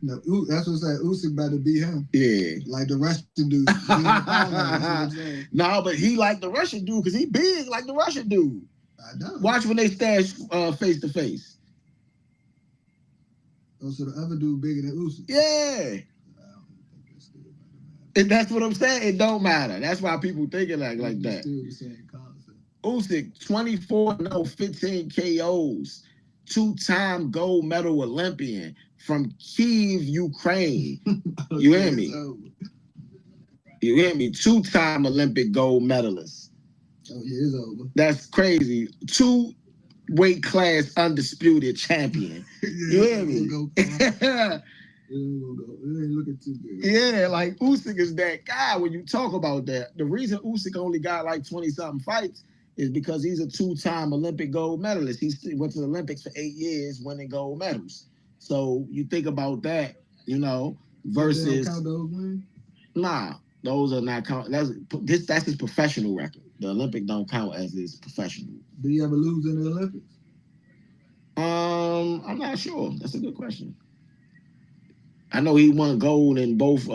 [SPEAKER 4] No, that's what I'm saying. Usyk about to beat him.
[SPEAKER 1] Yeah.
[SPEAKER 4] Like the Russian dude.
[SPEAKER 1] No, but he like the Russian dude because he big like the Russian dude.
[SPEAKER 4] I know.
[SPEAKER 1] Watch when they stash face to face.
[SPEAKER 4] Oh, so the other dude bigger than Usyk?
[SPEAKER 1] Yeah. And that's what I'm saying. It don't matter. That's why people thinking like that.
[SPEAKER 4] Still the same concept.
[SPEAKER 1] Usyk, 24-0, 15 KOs, 2-time gold medal Olympian from Kyiv, Ukraine. You hear me? You hear me? 2-time Olympic gold medalist.
[SPEAKER 4] Oh, yeah, it's over.
[SPEAKER 1] That's crazy. 2 weight class undisputed champion. You hear me?
[SPEAKER 4] It ain't looking too good.
[SPEAKER 1] Yeah, like Usyk is that guy when you talk about that. The reason Usyk only got like 20-something fights is because he's a 2-time Olympic gold medalist. He went to the Olympics for 8 years winning gold medals. So you think about that, you know, versus...
[SPEAKER 4] They don't count those wins?
[SPEAKER 1] Nah, those are not count. That's his professional record. The Olympic don't count as his professional.
[SPEAKER 4] Did he ever lose in the Olympics?
[SPEAKER 1] I'm not sure. That's a good question. I know he won gold in both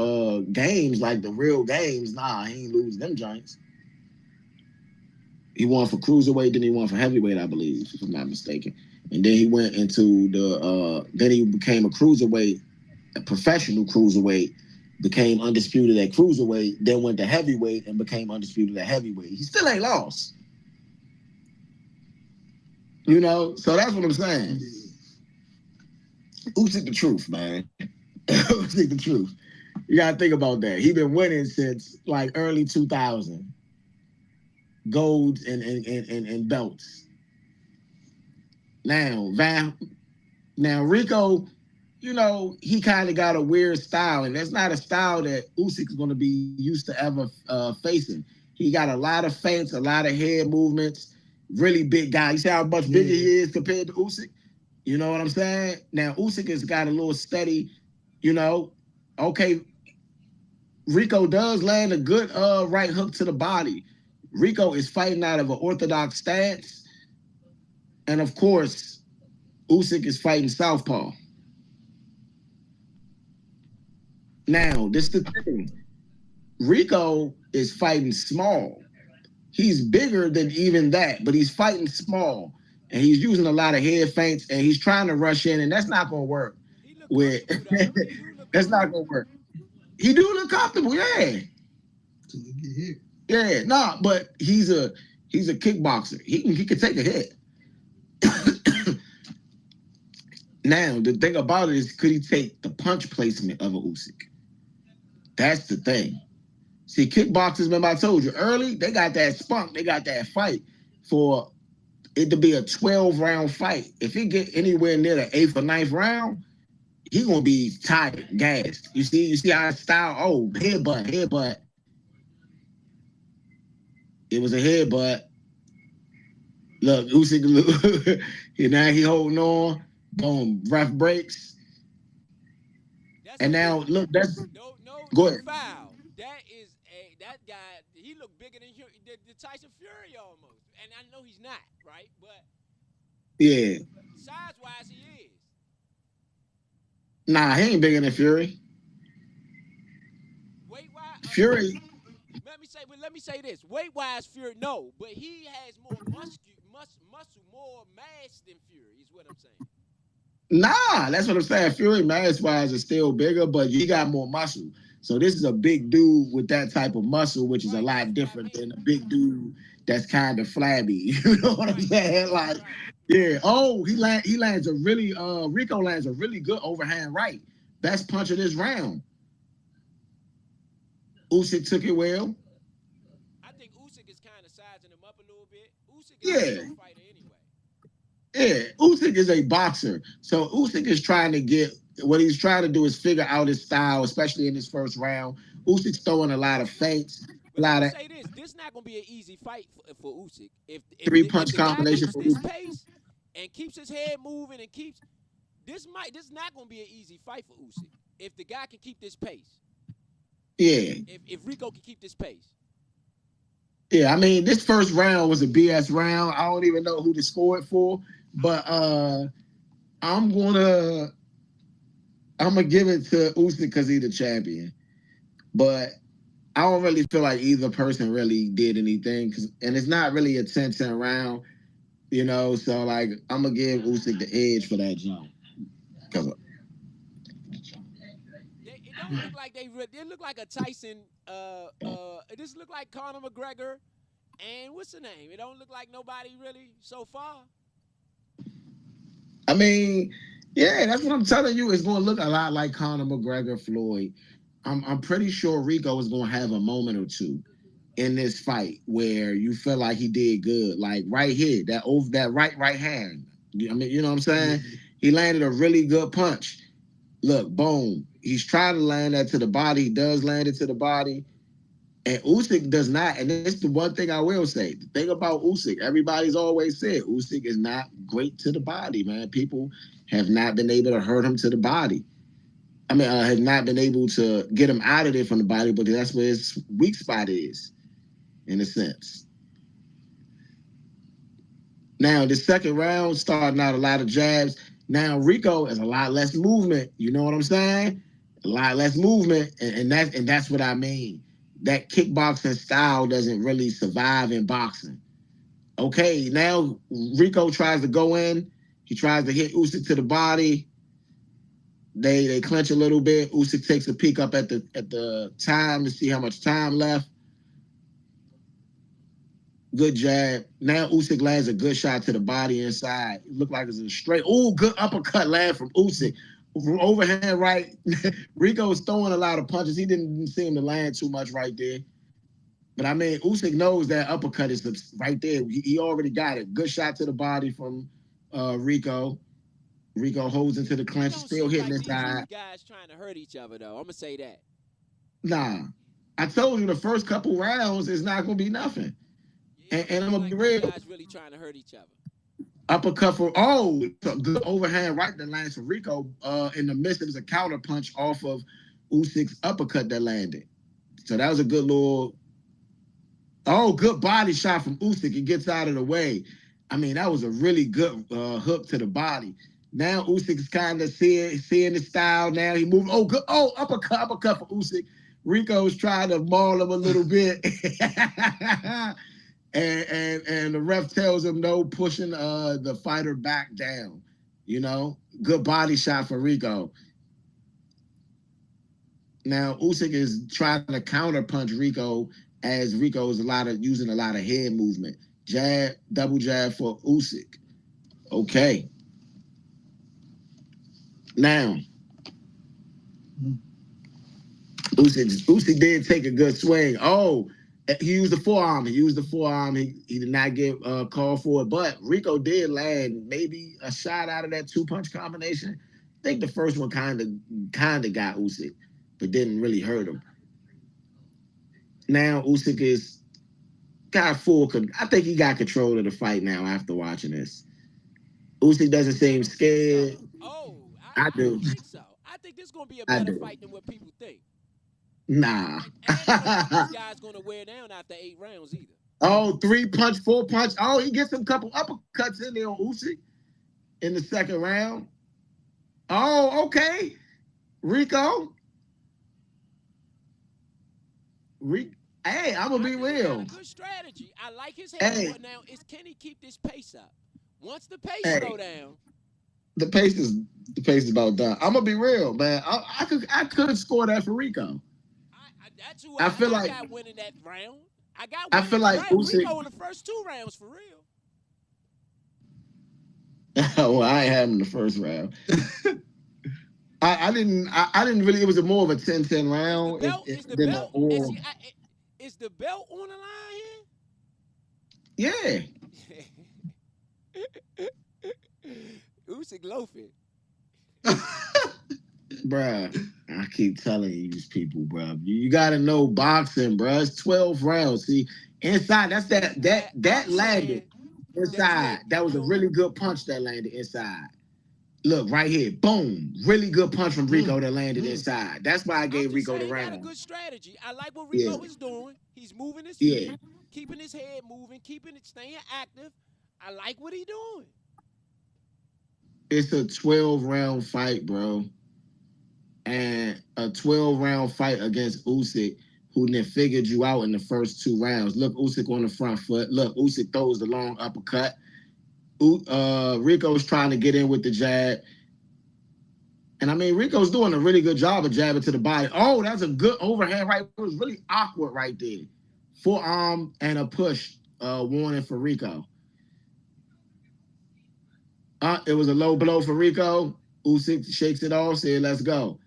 [SPEAKER 1] games, like the real games. Nah, he ain't lose them giants. He won for cruiserweight, then he won for heavyweight, I believe, if I'm not mistaken. And then he went into then he became a cruiserweight, a professional cruiserweight, became undisputed at cruiserweight, then went to heavyweight and became undisputed at heavyweight. He still ain't lost. You know, so that's what I'm saying. Usyk the truth, man. Usyk the truth. You gotta think about that. He been winning since like early 2000, golds and belts. Now Rico, he kind of got a weird style, and that's not a style that Usyk is going to be used to ever facing. He got a lot of feints, a lot of head movements, really big guy. You see how much bigger he is compared to Usyk? You know what I'm saying? Now, Usyk has got a little steady, okay, Rico does land a good right hook to the body. Rico is fighting out of an orthodox stance, and of course, Usyk is fighting southpaw. Now, this is the thing. Rico is fighting small. He's bigger than even that, but he's fighting small. And he's using a lot of head feints, and he's trying to rush in, and that's not going to work. That's not going to work. He do look comfortable, yeah. Yeah, but he's a kickboxer. He can take a hit. Now, the thing about it is, could he take the punch placement of a Usyk? That's the thing. See, kickboxers, remember I told you early, they got that spunk, they got that fight for it to be a 12-round fight. If he get anywhere near the 8th or 9th round, he gonna be tired, gassed. You see our style. Oh, headbutt. It was a headbutt. Look, Usyk, now he holding on. Boom, ref breaks. And now look, that's go ahead.
[SPEAKER 3] Foul. That guy. He looked bigger than the Tyson Fury almost, and I know he's not right, but
[SPEAKER 1] yeah,
[SPEAKER 3] size wise he is.
[SPEAKER 1] Nah, he ain't bigger than Fury.
[SPEAKER 3] Weight wise,
[SPEAKER 1] Fury.
[SPEAKER 3] Let me say this. Weight wise, Fury no, but he has more muscle, more mass than Fury. Is what I'm saying.
[SPEAKER 1] Nah, that's what I'm saying. Fury mass-wise is still bigger, but he got more muscle. So this is a big dude with that type of muscle, which is a lot different than a big dude that's kind of flabby. You know what I'm saying? Like, yeah. Oh, he lands a really Rico lands a really good overhand right. Best punch of this round. Usyk took it well.
[SPEAKER 3] I think Usyk is kind of sizing him up a little bit. Usyk is a fighter anyway.
[SPEAKER 1] Yeah, Usyk is a boxer. So Usyk is trying to get, what he's trying to do is figure out his style, especially in his first round. Usyk's throwing a lot of feints.
[SPEAKER 3] Say this not going to be an easy fight for Usyk. If
[SPEAKER 1] three-punch combination
[SPEAKER 3] for this pace and keeps his head moving and this not going to be an easy fight for Usyk. If the guy can keep this pace.
[SPEAKER 1] Yeah.
[SPEAKER 3] If Rico can keep this pace.
[SPEAKER 1] Yeah, I mean, this first round was a BS round. I don't even know who to score it for. But I'm gonna give it to Usyk because he's the champion. But I don't really feel like either person really did anything, and it's not really a 10-10 round, So like, I'm gonna give Usyk the edge for that jump.
[SPEAKER 3] It don't look like they look like a Tyson. This look like Conor McGregor, and what's the name? It don't look like nobody really so far.
[SPEAKER 1] I mean, yeah, that's what I'm telling you. It's going to look a lot like Conor McGregor, Floyd. I'm pretty sure Rico is going to have a moment or two in this fight where you feel like he did good. Like right here, that right hand. I mean, you know what I'm saying? He landed a really good punch. Look, boom. He's trying to land that to the body. He does land it to the body. And Usyk does not. And this is the one thing I will say. The thing about Usyk, everybody's always said Usyk is not great to the body, man. People have not been able to hurt him to the body. I mean, have not been able to get him out of there from the body, but that's where his weak spot is, in a sense. Now, the second round, starting out a lot of jabs. Now, Rico is a lot less movement. You know what I'm saying? A lot less movement, and that's what I mean. That kickboxing style doesn't really survive in boxing. Okay, now Rico tries to go in. He tries to hit Usyk to the body. They clinch a little bit. Usyk takes a peek up at the time to see how much time left. Good jab. Now Usyk lands a good shot to the body inside. It looked like it was a straight. Oh, good uppercut land from Usyk. overhand right. Rico's throwing a lot of punches. He didn't seem to land too much right there. But I mean, Usyk knows that uppercut is right there. He already got it. Good shot to the body from Rico. Rico holds into the clinch, still hitting
[SPEAKER 3] like
[SPEAKER 1] his side.
[SPEAKER 3] these guys trying to hurt each other though. I'm gonna say that.
[SPEAKER 1] Nah, I told you the first couple rounds is not gonna be nothing. And I'm gonna be
[SPEAKER 3] like
[SPEAKER 1] real.
[SPEAKER 3] guys really trying to hurt each other.
[SPEAKER 1] Uppercut for good overhand right that lands for Rico. In the midst, it was a counter punch off of Usyk's uppercut that landed. So that was a good little. Oh, good body shot from Usyk. He gets out of the way. I mean, that was a really good hook to the body. Now Usyk is kind of seeing the style. Now he moved. Oh, good. Oh, uppercut for Usyk. Rico's trying to maul him a little bit. and the ref tells him no, pushing the fighter back down. You know, good body shot for Rico. Now Usyk is trying to counter punch Rico as Rico's using a lot of head movement. Jab, double jab for Usyk. Okay. Now, Usyk did take a good swing. Oh, he used the forearm. He did not get called for it, but Rico did land maybe a shot out of that 2-punch combination. I think the first one kind of got Usyk, but didn't really hurt him. Now Usyk got I think he got control of the fight now after watching this. Usyk doesn't seem scared. I do.
[SPEAKER 3] don't think so. I think this is gonna be a
[SPEAKER 1] I
[SPEAKER 3] better
[SPEAKER 1] do.
[SPEAKER 3] fight than what people think.
[SPEAKER 1] Nah.
[SPEAKER 3] And I don't think this guy's gonna wear down after 8 rounds either.
[SPEAKER 1] Oh, 3-punch, 4-punch. Oh, he gets a couple uppercuts in there on Usyk in the second round. Oh, okay. Rico. Hey, I'm gonna be real.
[SPEAKER 3] Good strategy. I like his head. But now can he keep this pace up? Once the pace slow down.
[SPEAKER 1] The pace is about done. I'm gonna be real, man. I could score that for Rico.
[SPEAKER 3] That's who
[SPEAKER 1] I feel like
[SPEAKER 3] got winning that round.
[SPEAKER 1] I feel like Usyk,
[SPEAKER 3] Rico in the first 2 rounds for real.
[SPEAKER 1] well, I ain't having the first round. I didn't really. It was more of a 10-10 round.
[SPEAKER 3] Is the belt on the line
[SPEAKER 1] here? Yeah.
[SPEAKER 3] Usyk loafing.
[SPEAKER 1] Bruh, I keep telling you, these people, bruh. You gotta know boxing, bruh. It's 12 rounds. See, inside, that's that landed inside. That was a really good punch that landed inside. Look, right here. Boom. Really good punch from Rico that landed inside. That's why I gave Rico the round.
[SPEAKER 3] He got a good strategy. I like what Rico is doing. He's moving his feet, keeping his head moving, staying active. I like what he's doing.
[SPEAKER 1] It's a 12-round fight, bro. And a 12-round fight against Usyk, who then figured you out in the first 2 rounds. Look, Usyk on the front foot. Look, Usyk throws the long uppercut. Rico's trying to get in with the jab. And I mean, Rico's doing a really good job of jabbing to the body. Oh, that's a good overhand right. It was really awkward right there. Forearm and a push warning for Rico. It was a low blow for Rico. Usyk shakes it off, said, let's go.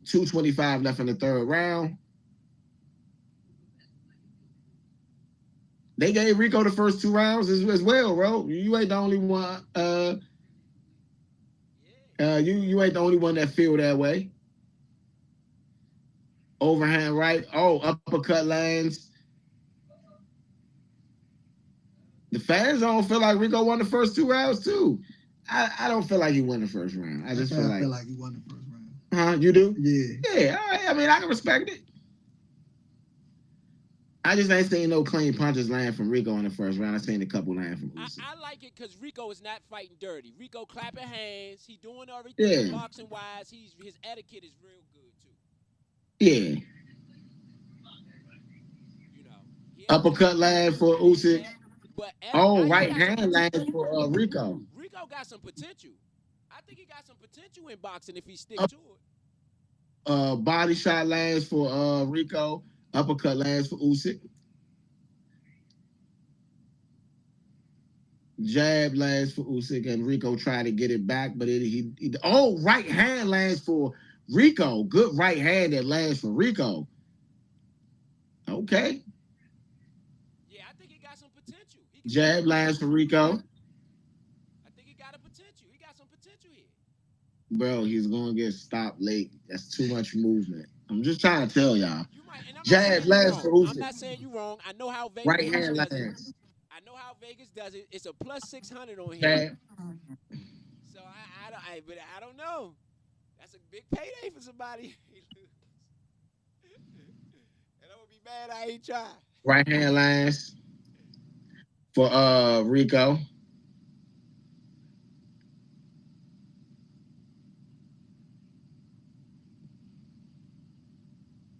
[SPEAKER 1] 2:25 left in the 3rd round. They gave Rico the first 2 rounds as well, bro. You ain't the only one. You ain't the only one that feel that way. Overhand right. Oh, uppercut lands. The fans don't feel like Rico won the first 2 rounds too. I don't feel like he won the first round. I just feel like
[SPEAKER 4] he won the first round.
[SPEAKER 1] Huh? You do?
[SPEAKER 4] Yeah.
[SPEAKER 1] Yeah. All right. I mean, I can respect it. I just ain't seen no clean punches land from Rico in the first round. I seen a couple land from Usyk.
[SPEAKER 3] I like it because Rico is not fighting dirty. Rico clapping hands. He doing everything boxing wise. His etiquette is real good too.
[SPEAKER 1] Yeah.
[SPEAKER 3] You know.
[SPEAKER 1] Uppercut land for Usyk.
[SPEAKER 3] But
[SPEAKER 1] right hand lands for Rico.
[SPEAKER 3] Rico got some potential. I think he got some potential in boxing if he sticks to it.
[SPEAKER 1] Body shot lands for Rico. Uppercut lands for Usyk. Jab lands for Usyk, and Rico tried to get it back, but right hand lands for Rico. Good right hand that lands for Rico. Okay.
[SPEAKER 3] Yeah, I think he got some potential.
[SPEAKER 1] Jab lands for Rico.
[SPEAKER 3] I think he got a potential. He got some potential here.
[SPEAKER 1] Bro, he's gonna get stopped late. That's too much movement. I'm just trying to tell y'all.
[SPEAKER 3] You might, and I'm not
[SPEAKER 1] Jab
[SPEAKER 3] saying you
[SPEAKER 1] lands for
[SPEAKER 3] wrong. I'm
[SPEAKER 1] Usyk.
[SPEAKER 3] not saying you wrong. I know how
[SPEAKER 1] Right
[SPEAKER 3] Vegas
[SPEAKER 1] hand
[SPEAKER 3] does it.
[SPEAKER 1] lands.
[SPEAKER 3] I know how Vegas does it. It's a plus 600 on here.
[SPEAKER 1] Jab.
[SPEAKER 3] So but I don't know. That's a big payday for somebody. And I would be mad I ain't tried.
[SPEAKER 1] Right hand lands for Rico.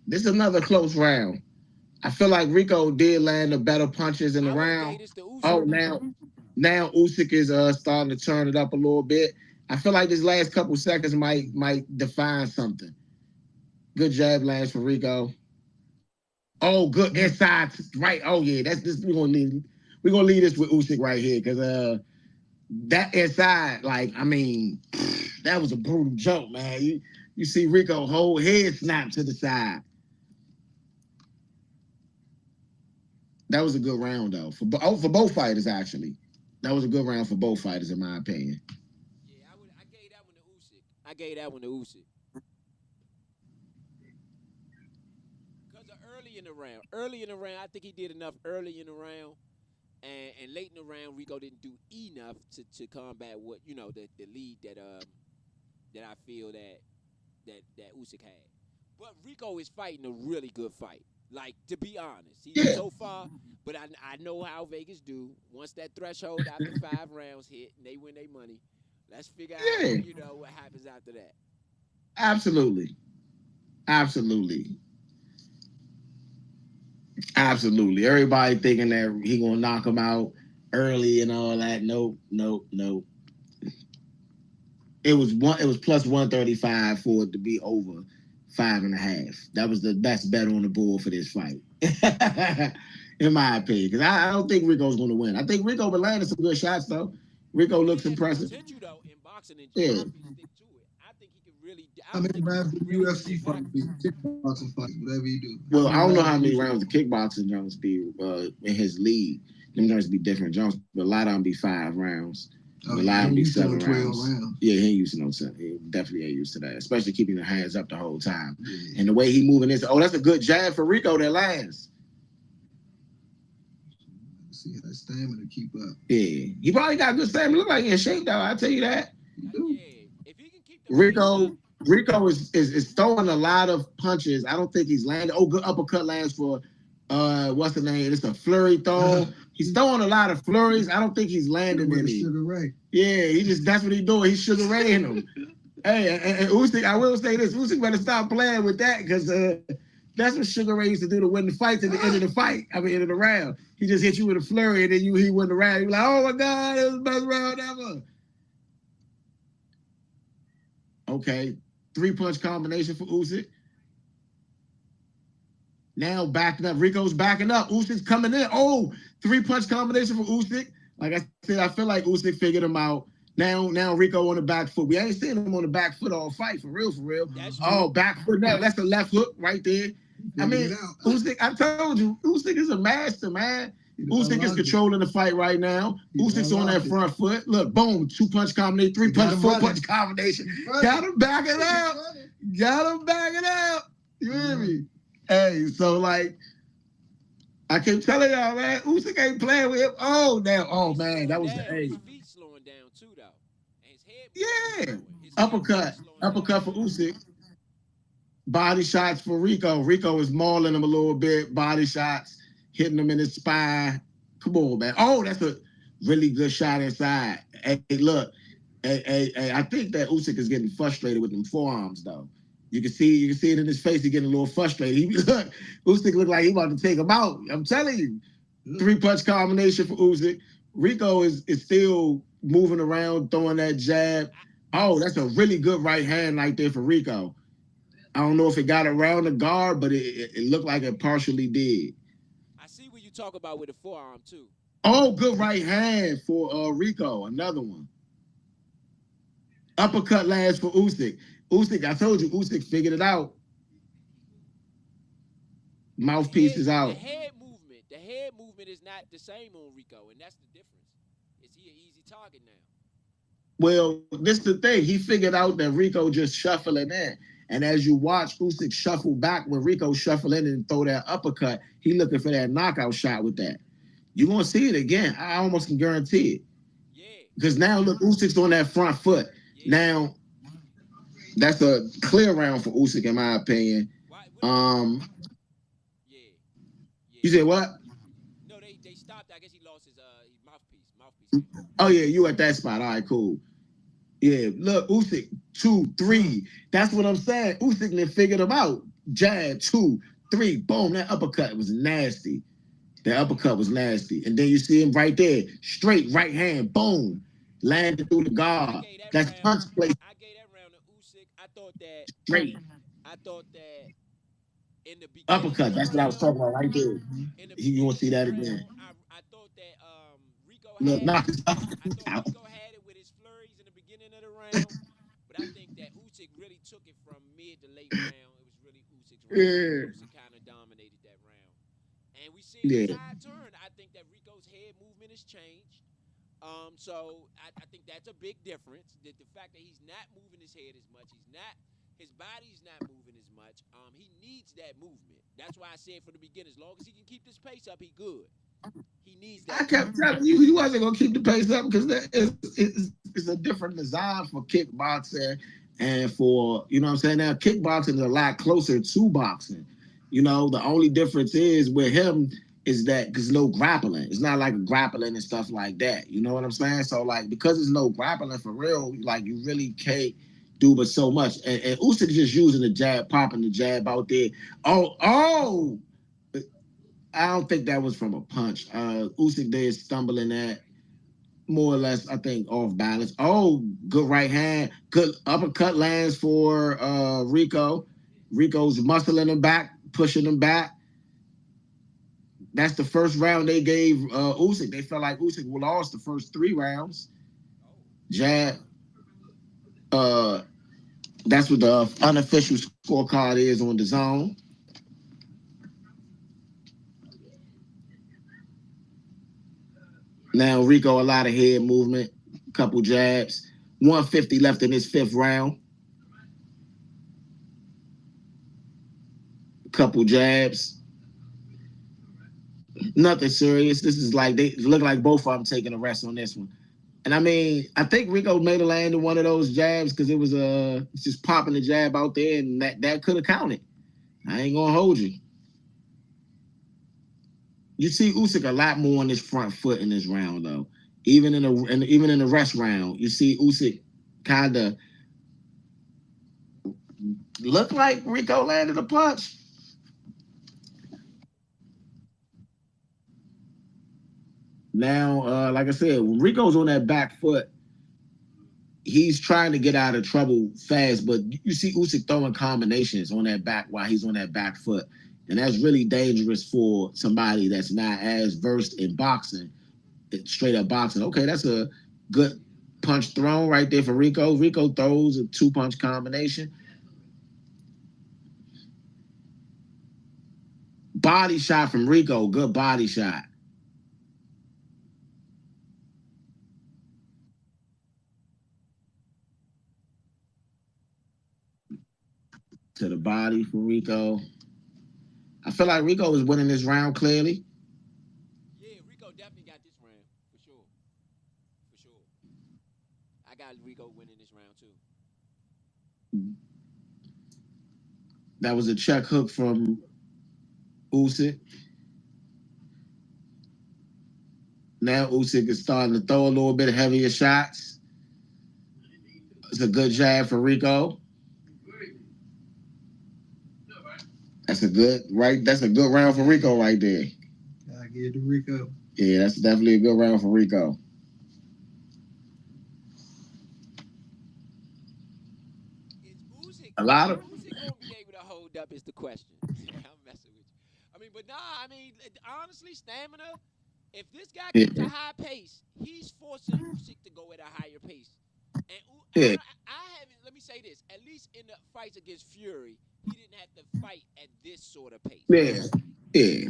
[SPEAKER 1] This is another close round. I feel like Rico did land the better punches in the round. Oh, now Usyk is starting to turn it up a little bit. I feel like this last couple seconds might define something. Good jab lands for Rico. Oh, good inside right. Oh yeah, that's this. We're gonna leave this with Usyk right here because that inside, like I mean, that was a brutal jump, man. You see Rico whole head snap to the side. That was a good round though for both fighters actually. That was a good round for both fighters in my opinion.
[SPEAKER 3] Yeah, I gave that one to Usyk. I gave that one to Usyk. Because early in the round, I think he did enough early in the round, and late in the round, Rico didn't do enough to combat what the lead that I feel that Usyk had. But Rico is fighting a really good fight. Like, to be honest, he's so far, but I know how Vegas do. Once that threshold after 5 rounds hit and they win their money, let's figure out, what happens after that.
[SPEAKER 1] Absolutely. Everybody thinking that he gonna knock him out early and all that. Nope. It was plus 135 for it to be over 5.5. That was the best bet on the board for this fight, in my opinion. Because I don't think Rico's going to win. I think Rico been landing some good shots though. Rico looks impressive.
[SPEAKER 3] Potential though in boxing and
[SPEAKER 1] yeah.
[SPEAKER 3] stick to it. I think he can really.
[SPEAKER 4] How many rounds the UFC fight be? Kickboxing fight, whatever you do.
[SPEAKER 1] Well, I don't know how many rounds the kickboxing Jones be in his league. Them Jones be different Jones, but a lot of them be 5 rounds. A lot of them be 7 rounds. Yeah, he ain't used to no 7. He definitely ain't used to that, especially keeping the hands up the whole time. Yeah. And the way he moving this, that's a good jab for Rico that lands.
[SPEAKER 4] See how that stamina keep up.
[SPEAKER 1] Yeah, he probably got good stamina. Look like he in shape though. I tell you that.
[SPEAKER 3] Yeah, if he can keep the
[SPEAKER 1] Rico is throwing a lot of punches. I don't think he's landing. Oh, good uppercut lands for what's the name? It's a flurry throw. He's throwing a lot of flurries. I don't think he's landing any.
[SPEAKER 4] Sugar Ray.
[SPEAKER 1] Yeah, that's what he's doing. He's Sugar Raying them. Hey, and Usyk, I will say this: Usyk better stop playing with that because that's what Sugar Ray used to do to win the fights at the end of the fight. I mean, end of the round. He just hit you with a flurry, and then he win the round. You're like, oh my God, it was the best round ever. Okay, 3-punch combination for Usyk. Now backing up. Rico's backing up. Usyk's coming in. Oh, 3-punch combination for Usyk. Like I said, I feel like Usyk figured him out. Now Rico on the back foot. We ain't seen him on the back foot all fight, for real. Oh, back foot. No, that's a left hook right there. I mean, Usyk, I told you, Usyk is a master, man. Usyk is controlling the fight right now. Usyk's on that front foot. Look, boom, 2-punch combination, 3-punch, 4-punch combination. Got him backing out. You hear me? Hey, so like, I keep telling y'all, man, Usyk ain't playing with him. Oh, man, that was the
[SPEAKER 3] his feet slowing down too, though. And his head.
[SPEAKER 1] Yeah, uppercut for Usyk. Body shots for Rico. Rico is mauling him a little bit. Body shots, hitting him in his spine. Come on, man. Oh, that's a really good shot inside. Hey, look. Hey, I think that Usyk is getting frustrated with them forearms, though. You can see it in his face. He's getting a little frustrated. Usyk look like he about to take him out. I'm telling you. 3-punch combination for Usyk. Rico is still moving around, throwing that jab. Oh, that's a really good right hand right there for Rico. I don't know if it got around the guard, but it looked like it partially did.
[SPEAKER 3] I see what you talk about with the forearm, too.
[SPEAKER 1] Oh, good right hand for Rico. Another one. Uppercut lands for Usyk. Usyk, I told you, Usyk figured it out. Mouthpiece is
[SPEAKER 3] The
[SPEAKER 1] out.
[SPEAKER 3] head movement is not the same on Rico, and that's the difference. Is he an easy target now?
[SPEAKER 1] Well, this is the thing. He figured out that Rico just shuffling in. And as you watch Usyk shuffle back when Rico shuffle in and throw that uppercut, he looking for that knockout shot with that. You're gonna see it again. I almost can guarantee it.
[SPEAKER 3] Yeah,
[SPEAKER 1] Because now look, Usyk's on that front foot.
[SPEAKER 3] yeah.
[SPEAKER 1] Now that's a clear round for Usyk, in my opinion.
[SPEAKER 3] Why? What did they?
[SPEAKER 1] Um,
[SPEAKER 3] Yeah,
[SPEAKER 1] you
[SPEAKER 3] yeah.
[SPEAKER 1] said what?
[SPEAKER 3] No, they stopped. I guess he lost his mouthpiece came off.
[SPEAKER 1] Oh yeah, you at that spot. All right, cool. Yeah, look, Usyk, 2, 3. That's what I'm saying. Usyk then figured him out. Jab, 2, 3, boom. That uppercut was nasty. That uppercut was nasty. And then you see him right there, straight right hand, boom, landed through the
[SPEAKER 3] I
[SPEAKER 1] guard.
[SPEAKER 3] gave that
[SPEAKER 1] That's
[SPEAKER 3] round.
[SPEAKER 1] punch place
[SPEAKER 3] I gave that round to Usyk.
[SPEAKER 1] straight.
[SPEAKER 3] I thought that in the beginning of
[SPEAKER 1] Uppercut.
[SPEAKER 3] the
[SPEAKER 1] That's what I was
[SPEAKER 3] round,
[SPEAKER 1] talking about right there.
[SPEAKER 3] in the
[SPEAKER 1] You want to
[SPEAKER 3] beginning
[SPEAKER 1] see
[SPEAKER 3] of the
[SPEAKER 1] that again.
[SPEAKER 3] round, I thought that Rico
[SPEAKER 1] Look,
[SPEAKER 3] had it.
[SPEAKER 1] knock his
[SPEAKER 3] I thought
[SPEAKER 1] out.
[SPEAKER 3] Rico had it with his flurries in the beginning of the round, but I think that Usyk really took it from mid to late round. It was really Usyk's round.
[SPEAKER 1] Yeah.
[SPEAKER 3] Usyk kind of dominated that round, and we seeing the
[SPEAKER 1] Yeah.
[SPEAKER 3] tide turn. I think that Rico's head movement has changed. So I think that's a big difference. That the fact that he's not moving his head as much, his body's not moving as much. He needs that movement. That's why I said from the beginning, as long as he can keep this pace up, he good. He needs
[SPEAKER 1] I
[SPEAKER 3] that
[SPEAKER 1] kept
[SPEAKER 3] movement.
[SPEAKER 1] telling you he wasn't gonna keep the pace up because it's a different design for kickboxing and for you know what I'm saying. Now kickboxing is a lot closer to boxing. You know, the only difference is with him is that because no grappling. It's not like grappling and stuff like that. You know what I'm saying? So like because there's no grappling for real, like you really can't do but so much. And Usyk just using the jab, popping the jab out there. Oh, I don't think that was from a punch. Usyk did stumble in that more or less, I think, off balance. Oh, good right hand. Good uppercut lands for Rico. Rico's muscling him back, pushing him back. That's the first round they gave Usyk. They felt like Usyk lost the first 3 rounds.
[SPEAKER 3] Oh,
[SPEAKER 1] Jab. Uh, that's what the unofficial scorecard is on the zone. Now Rico, a lot of head movement, couple jabs. 150 left in his 5th round. Couple jabs. Nothing serious. This is like they look like both of them taking a rest on this one. And I mean, I think Rico made a land in one of those jabs because it was just popping the jab out there, and that could have counted. I ain't gonna hold you. You see Usyk a lot more on his front foot in this round though. Even in the rest round, you see Usyk kind of look like Rico landed a punch. Now, like I said, when Rico's on that back foot, he's trying to get out of trouble fast. But you see Usyk throwing combinations on that back while he's on that back foot, and that's really dangerous for somebody that's not as versed in boxing, straight up boxing. Okay, that's a good punch thrown right there for Rico. Rico throws a 2-punch combination. Body shot from Rico, good body shot. To the body for Rico. I feel like Rico is winning this round clearly.
[SPEAKER 3] yeah, Rico definitely got this round for sure, for sure. I got Rico winning this round too.
[SPEAKER 1] That was a check hook from Usyk. Now Usyk is starting to throw a little bit heavier shots. It's a good jab for Rico. That's a good right. That's a good round for Rico right there.
[SPEAKER 4] I give it to Rico.
[SPEAKER 1] Yeah, that's definitely a good round for Rico. A lot
[SPEAKER 3] Is
[SPEAKER 1] of
[SPEAKER 3] Usyk gonna be able to hold up? Is the question. I'm messing with you. I mean, but nah. I mean, honestly, stamina. If this guy
[SPEAKER 1] Yeah,
[SPEAKER 3] keeps a high pace, he's forcing Usyk to go at a higher pace. And
[SPEAKER 1] yeah,
[SPEAKER 3] I haven't. Let me say this: at least in the fights against Fury, he didn't have to fight at this sort of pace.
[SPEAKER 1] yeah, yeah.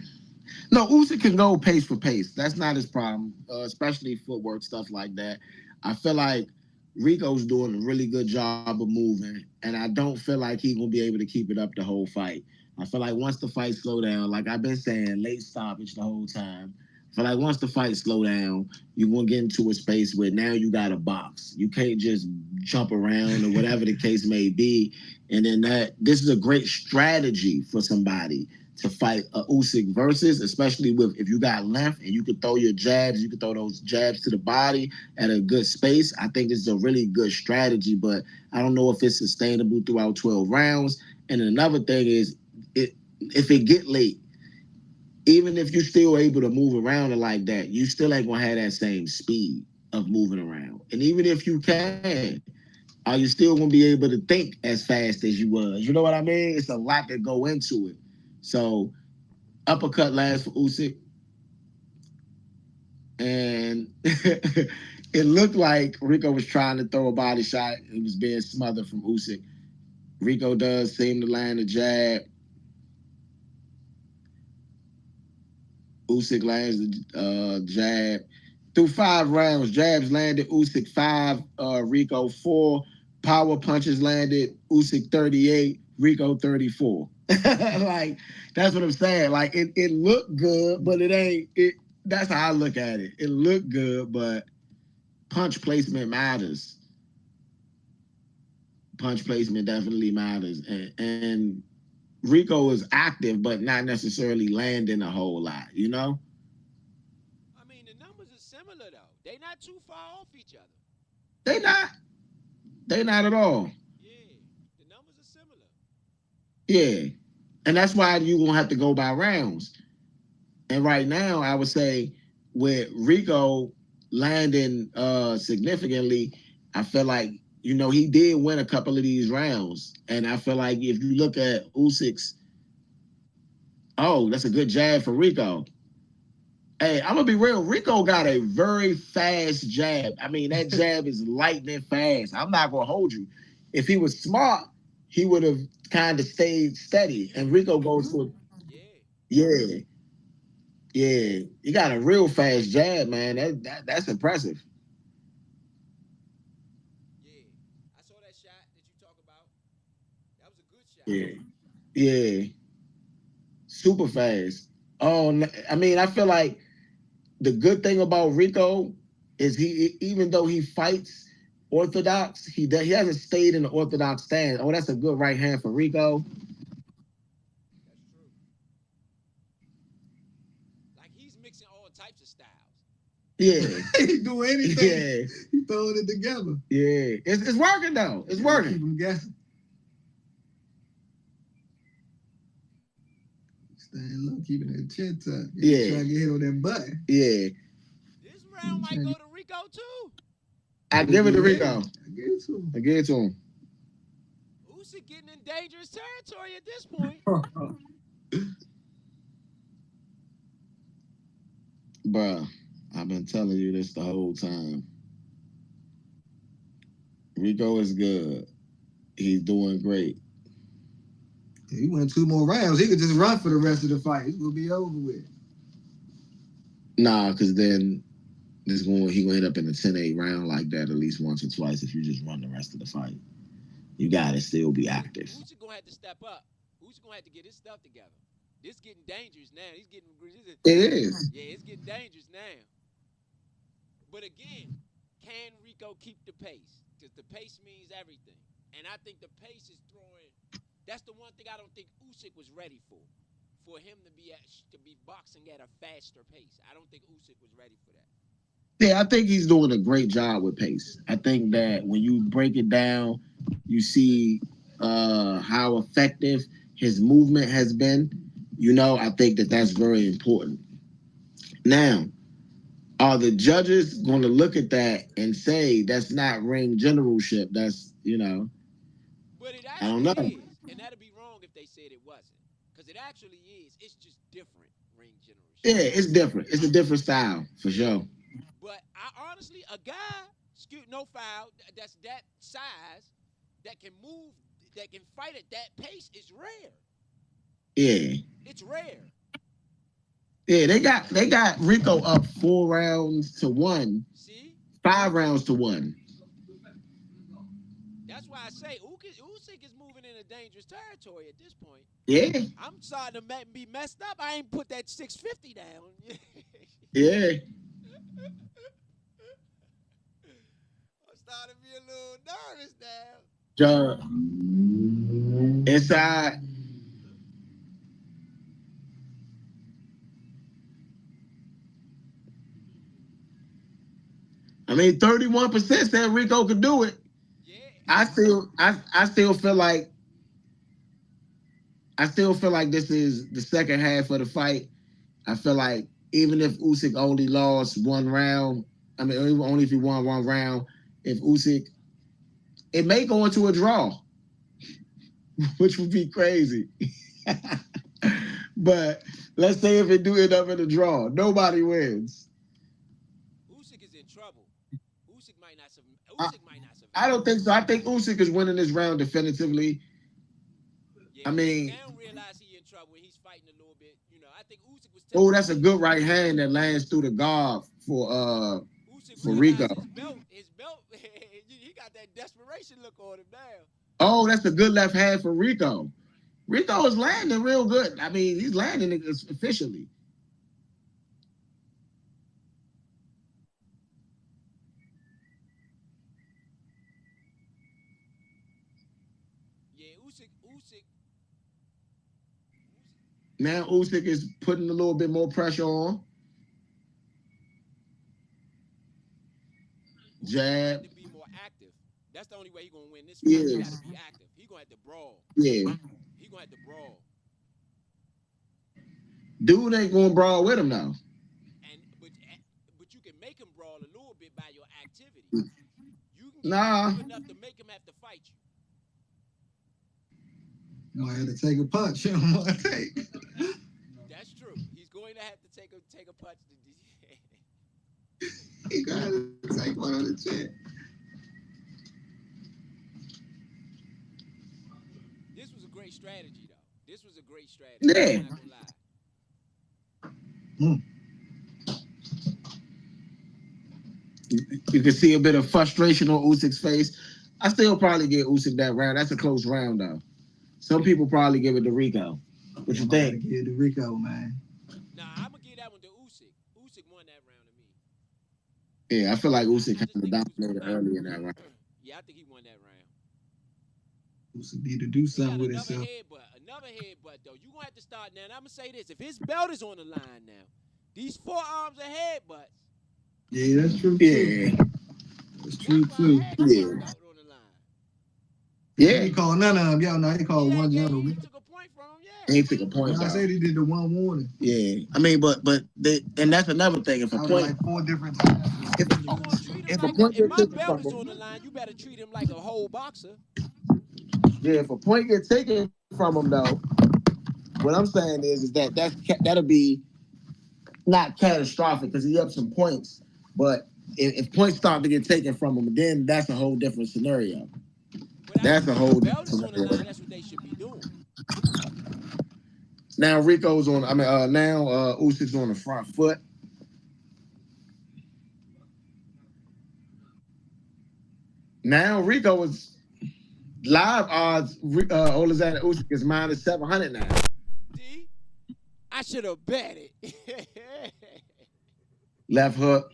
[SPEAKER 1] No, Usyk can go pace for pace. That's not his problem, especially footwork stuff like that. I feel like Rico's doing a really good job of moving, and I don't feel like he's gonna be able to keep it up the whole fight. I feel like once the fight slow down, like I've been saying, late stoppage the whole time. I feel like once the fight slow down, you're gonna get into a space where now you got a box. You can't just jump around or whatever the case may be. And then this is a great strategy for somebody to fight a Usyk versus, especially with if you got length and you can throw your jabs, you can throw those jabs to the body at a good space. I think this is a really good strategy, but I don't know if it's sustainable throughout 12 rounds. And another thing is, if it get late, even if you're still able to move around like that, you still ain't gonna have that same speed of moving around. And even if you can, are you still gonna be able to think as fast as you was? You know what I mean? It's a lot that go into it. So uppercut last for Usyk, and it looked like Rico was trying to throw a body shot. It was being smothered from Usyk. Rico does seem to land a jab. Usyk lands the jab. Through 5 rounds, jabs landed Usyk 5, Rico 4. Power punches landed Usyk 38, Rico 34. Like, that's what I'm saying. Like, it looked good, but it ain't. That's how I look at it. It looked good, but punch placement matters. Punch placement definitely matters. And Rico is active, but not necessarily landing a whole lot, you know?
[SPEAKER 3] I mean, the numbers are similar though. They're not too far off each other.
[SPEAKER 1] They not. They not at all.
[SPEAKER 3] Yeah, the numbers are similar.
[SPEAKER 1] Yeah. And that's why you're going to have to go by rounds. And right now, I would say with Rico landing significantly, I feel like, he did win a couple of these rounds. And I feel like if you look at Usyk's, oh, that's a good jab for Rico. Hey, I'm gonna be real. Rico got a very fast jab. I mean, that jab is lightning fast. I'm not gonna hold you. If he was smart, he would have kind of stayed steady. And Rico goes for,
[SPEAKER 3] Yeah,
[SPEAKER 1] yeah, yeah. He got a real fast jab, man. That's impressive.
[SPEAKER 3] yeah. I saw that shot that you talk about. That was a good shot.
[SPEAKER 1] Yeah, yeah. Super fast. Oh, I mean, I feel like the good thing about Rico is even though he fights orthodox, he hasn't stayed in the orthodox stance. Oh, that's a good right hand for Rico.
[SPEAKER 3] That's true. Like he's mixing all types of styles.
[SPEAKER 1] Yeah,
[SPEAKER 4] He do anything.
[SPEAKER 1] yeah,
[SPEAKER 4] He throwing it together.
[SPEAKER 1] yeah. It's working though. It's
[SPEAKER 4] Keep
[SPEAKER 1] working.
[SPEAKER 4] him guessing. Staying low, keeping that chin tucked.
[SPEAKER 1] Yeah.
[SPEAKER 4] Trying to get hit on that button.
[SPEAKER 1] Yeah,
[SPEAKER 3] This round might go to Rico too.
[SPEAKER 1] I give it to Rico.
[SPEAKER 4] I give it to him.
[SPEAKER 1] I give it to him.
[SPEAKER 3] Usyk getting in dangerous territory at this point.
[SPEAKER 1] Bruh, I've been telling you this the whole time. Rico is good. He's doing great.
[SPEAKER 4] He went 2 more rounds. He could just run for the rest of the fight. It's gonna be over with.
[SPEAKER 1] Nah, because then he gonna end up in a 10-8 round like that at least once or twice if you just run the rest of the fight. You gotta still be active.
[SPEAKER 3] Usyk gonna have to step up. Usyk gonna have to get his stuff together. This getting dangerous now.
[SPEAKER 1] It is.
[SPEAKER 3] Yeah, it's getting dangerous now. But again, can Rico keep the pace? Because the pace means everything. And I think the pace is throwing. That's the one thing I don't think Usyk was ready for. For him to be boxing at a faster pace. I don't think Usyk was ready for that.
[SPEAKER 1] Yeah, I think he's doing a great job with pace. I think that when you break it down, you see how effective his movement has been. I think that that's very important. Now, are the judges going to look at that and say that's not ring generalship?
[SPEAKER 3] But it
[SPEAKER 1] I don't
[SPEAKER 3] actually
[SPEAKER 1] know.
[SPEAKER 3] is. And that'd be wrong if they said it wasn't. Because it actually is. It's just different ring generalship.
[SPEAKER 1] Yeah, it's different. It's a different style for sure.
[SPEAKER 3] But I honestly, a guy, no foul, that's that size, that can move, that can fight at that pace is rare.
[SPEAKER 1] Yeah.
[SPEAKER 3] It's rare.
[SPEAKER 1] Yeah, they got Rico up 4 rounds to 1,
[SPEAKER 3] See,
[SPEAKER 1] 5 rounds to 1.
[SPEAKER 3] that's why I say Usyk is moving in a dangerous territory at this point.
[SPEAKER 1] Yeah,
[SPEAKER 3] I'm starting to be messed up. I ain't put that 650 down.
[SPEAKER 1] yeah.
[SPEAKER 3] I'm starting to be a little nervous now.
[SPEAKER 1] Inside. I mean, 31% said Rico could do it.
[SPEAKER 3] Yeah.
[SPEAKER 1] I still feel like this is the second half of the fight. I feel like even if Usyk only lost 1 round, I mean, only if he won 1 round, if Usyk, it may go into a draw, which would be crazy. But let's say if it do end up in a draw, nobody wins.
[SPEAKER 3] Usyk is in trouble. Usyk might not survive.
[SPEAKER 1] I don't think so. I think Usyk is winning this round definitively.
[SPEAKER 3] Yeah,
[SPEAKER 1] I mean,
[SPEAKER 3] now realize he in trouble and he's fighting a little bit. I think Usyk was.
[SPEAKER 1] Oh, that's a good right hand that lands through the guard for Rico.
[SPEAKER 3] His belt. He got that desperation look on him now.
[SPEAKER 1] Oh, that's a good left hand for Rico. Rico is landing real good. I mean, he's landing it officially.
[SPEAKER 3] Yeah, Usyk.
[SPEAKER 1] Now Usyk is putting a little bit more pressure on. Jab.
[SPEAKER 3] To be more active. That's the only way he's gonna win this fight. He gotta be active. He's gonna have to brawl.
[SPEAKER 1] Yeah.
[SPEAKER 3] He's gonna have to brawl.
[SPEAKER 1] Dude ain't gonna brawl with him now.
[SPEAKER 3] But you can make him brawl a little bit by your activity. You can
[SPEAKER 1] get
[SPEAKER 3] enough to make him have to fight you.
[SPEAKER 4] You might have to take a punch.
[SPEAKER 3] That's true. He's going to have to take a punch.
[SPEAKER 4] He got to take one on the chin.
[SPEAKER 3] This was a great strategy, though. This was a great strategy.
[SPEAKER 1] Yeah.
[SPEAKER 3] I'm not gonna lie.
[SPEAKER 1] You can see a bit of frustration on Usyk's face. I still probably give Usyk that round. That's a close round, though. Some people probably give it to Rico. What you think?
[SPEAKER 4] Give it to Rico, man.
[SPEAKER 3] Nah, I'm gonna give that one to Usyk. Usyk won that round to me.
[SPEAKER 1] Yeah, I feel like Usyk kind of dominated early in that round.
[SPEAKER 3] Yeah, I think he won that round.
[SPEAKER 4] Usyk need to do something with himself.
[SPEAKER 3] Another headbutt, though. You're gonna have to start now. And I'm gonna say this: if his belt is on the line now, these forearms are headbutts.
[SPEAKER 4] Yeah, that's true.
[SPEAKER 1] Yeah,
[SPEAKER 4] that's true too.
[SPEAKER 1] Yeah. Yeah.
[SPEAKER 4] He called none of them. Yo, no, he called one gentleman.
[SPEAKER 3] He took a point from him. Yeah.
[SPEAKER 1] He took a point.
[SPEAKER 4] I said he did the one warning.
[SPEAKER 1] Yeah, I mean, but and that's another thing. If a point,
[SPEAKER 4] like 4 different times.
[SPEAKER 1] If a point
[SPEAKER 3] if my belt is on the line, you better treat him like a whole boxer.
[SPEAKER 1] Yeah, if a point gets taken from him, though, what I'm saying is that'll be not catastrophic because he up some points. But if points start to get taken from him, then that's a whole different scenario. That's a whole different scenario.
[SPEAKER 3] That's what they should be doing.
[SPEAKER 1] Now Rico's on. Now Usyk's on the front foot. Now Rico is live odds. Oleksandr Usyk is -700 now.
[SPEAKER 3] D, I should have bet it.
[SPEAKER 1] Left hook.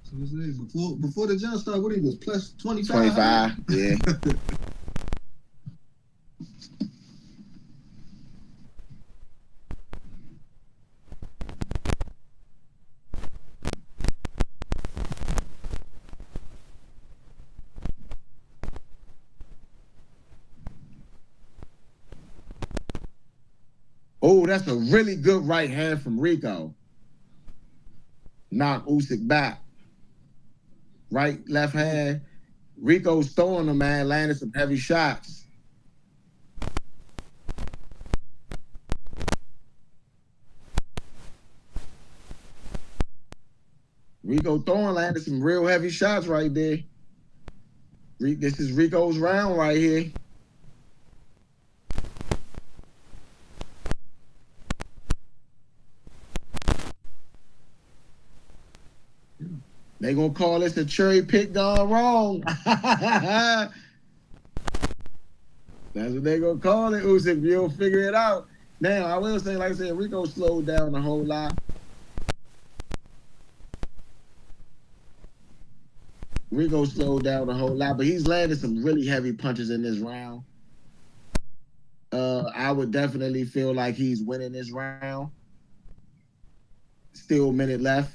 [SPEAKER 4] So what's it? Before the jump start, what he was plus 25?
[SPEAKER 1] 25, yeah. Oh, that's a really good right hand from Rico. Knock Usyk back. right, left hand. Rico's throwing him, man, landing some heavy shots. Rico throwing, landing some real heavy shots right there. This is Rico's round right here. They gonna call this a cherry pick gone wrong. That's what they gonna call it, Usyk. You'll figure it out. Now, I will say, like I said, Rico slowed down a whole lot. Rico slowed down a whole lot, but he's landed some really heavy punches in this round. I would definitely feel like he's winning this round. Still a minute left.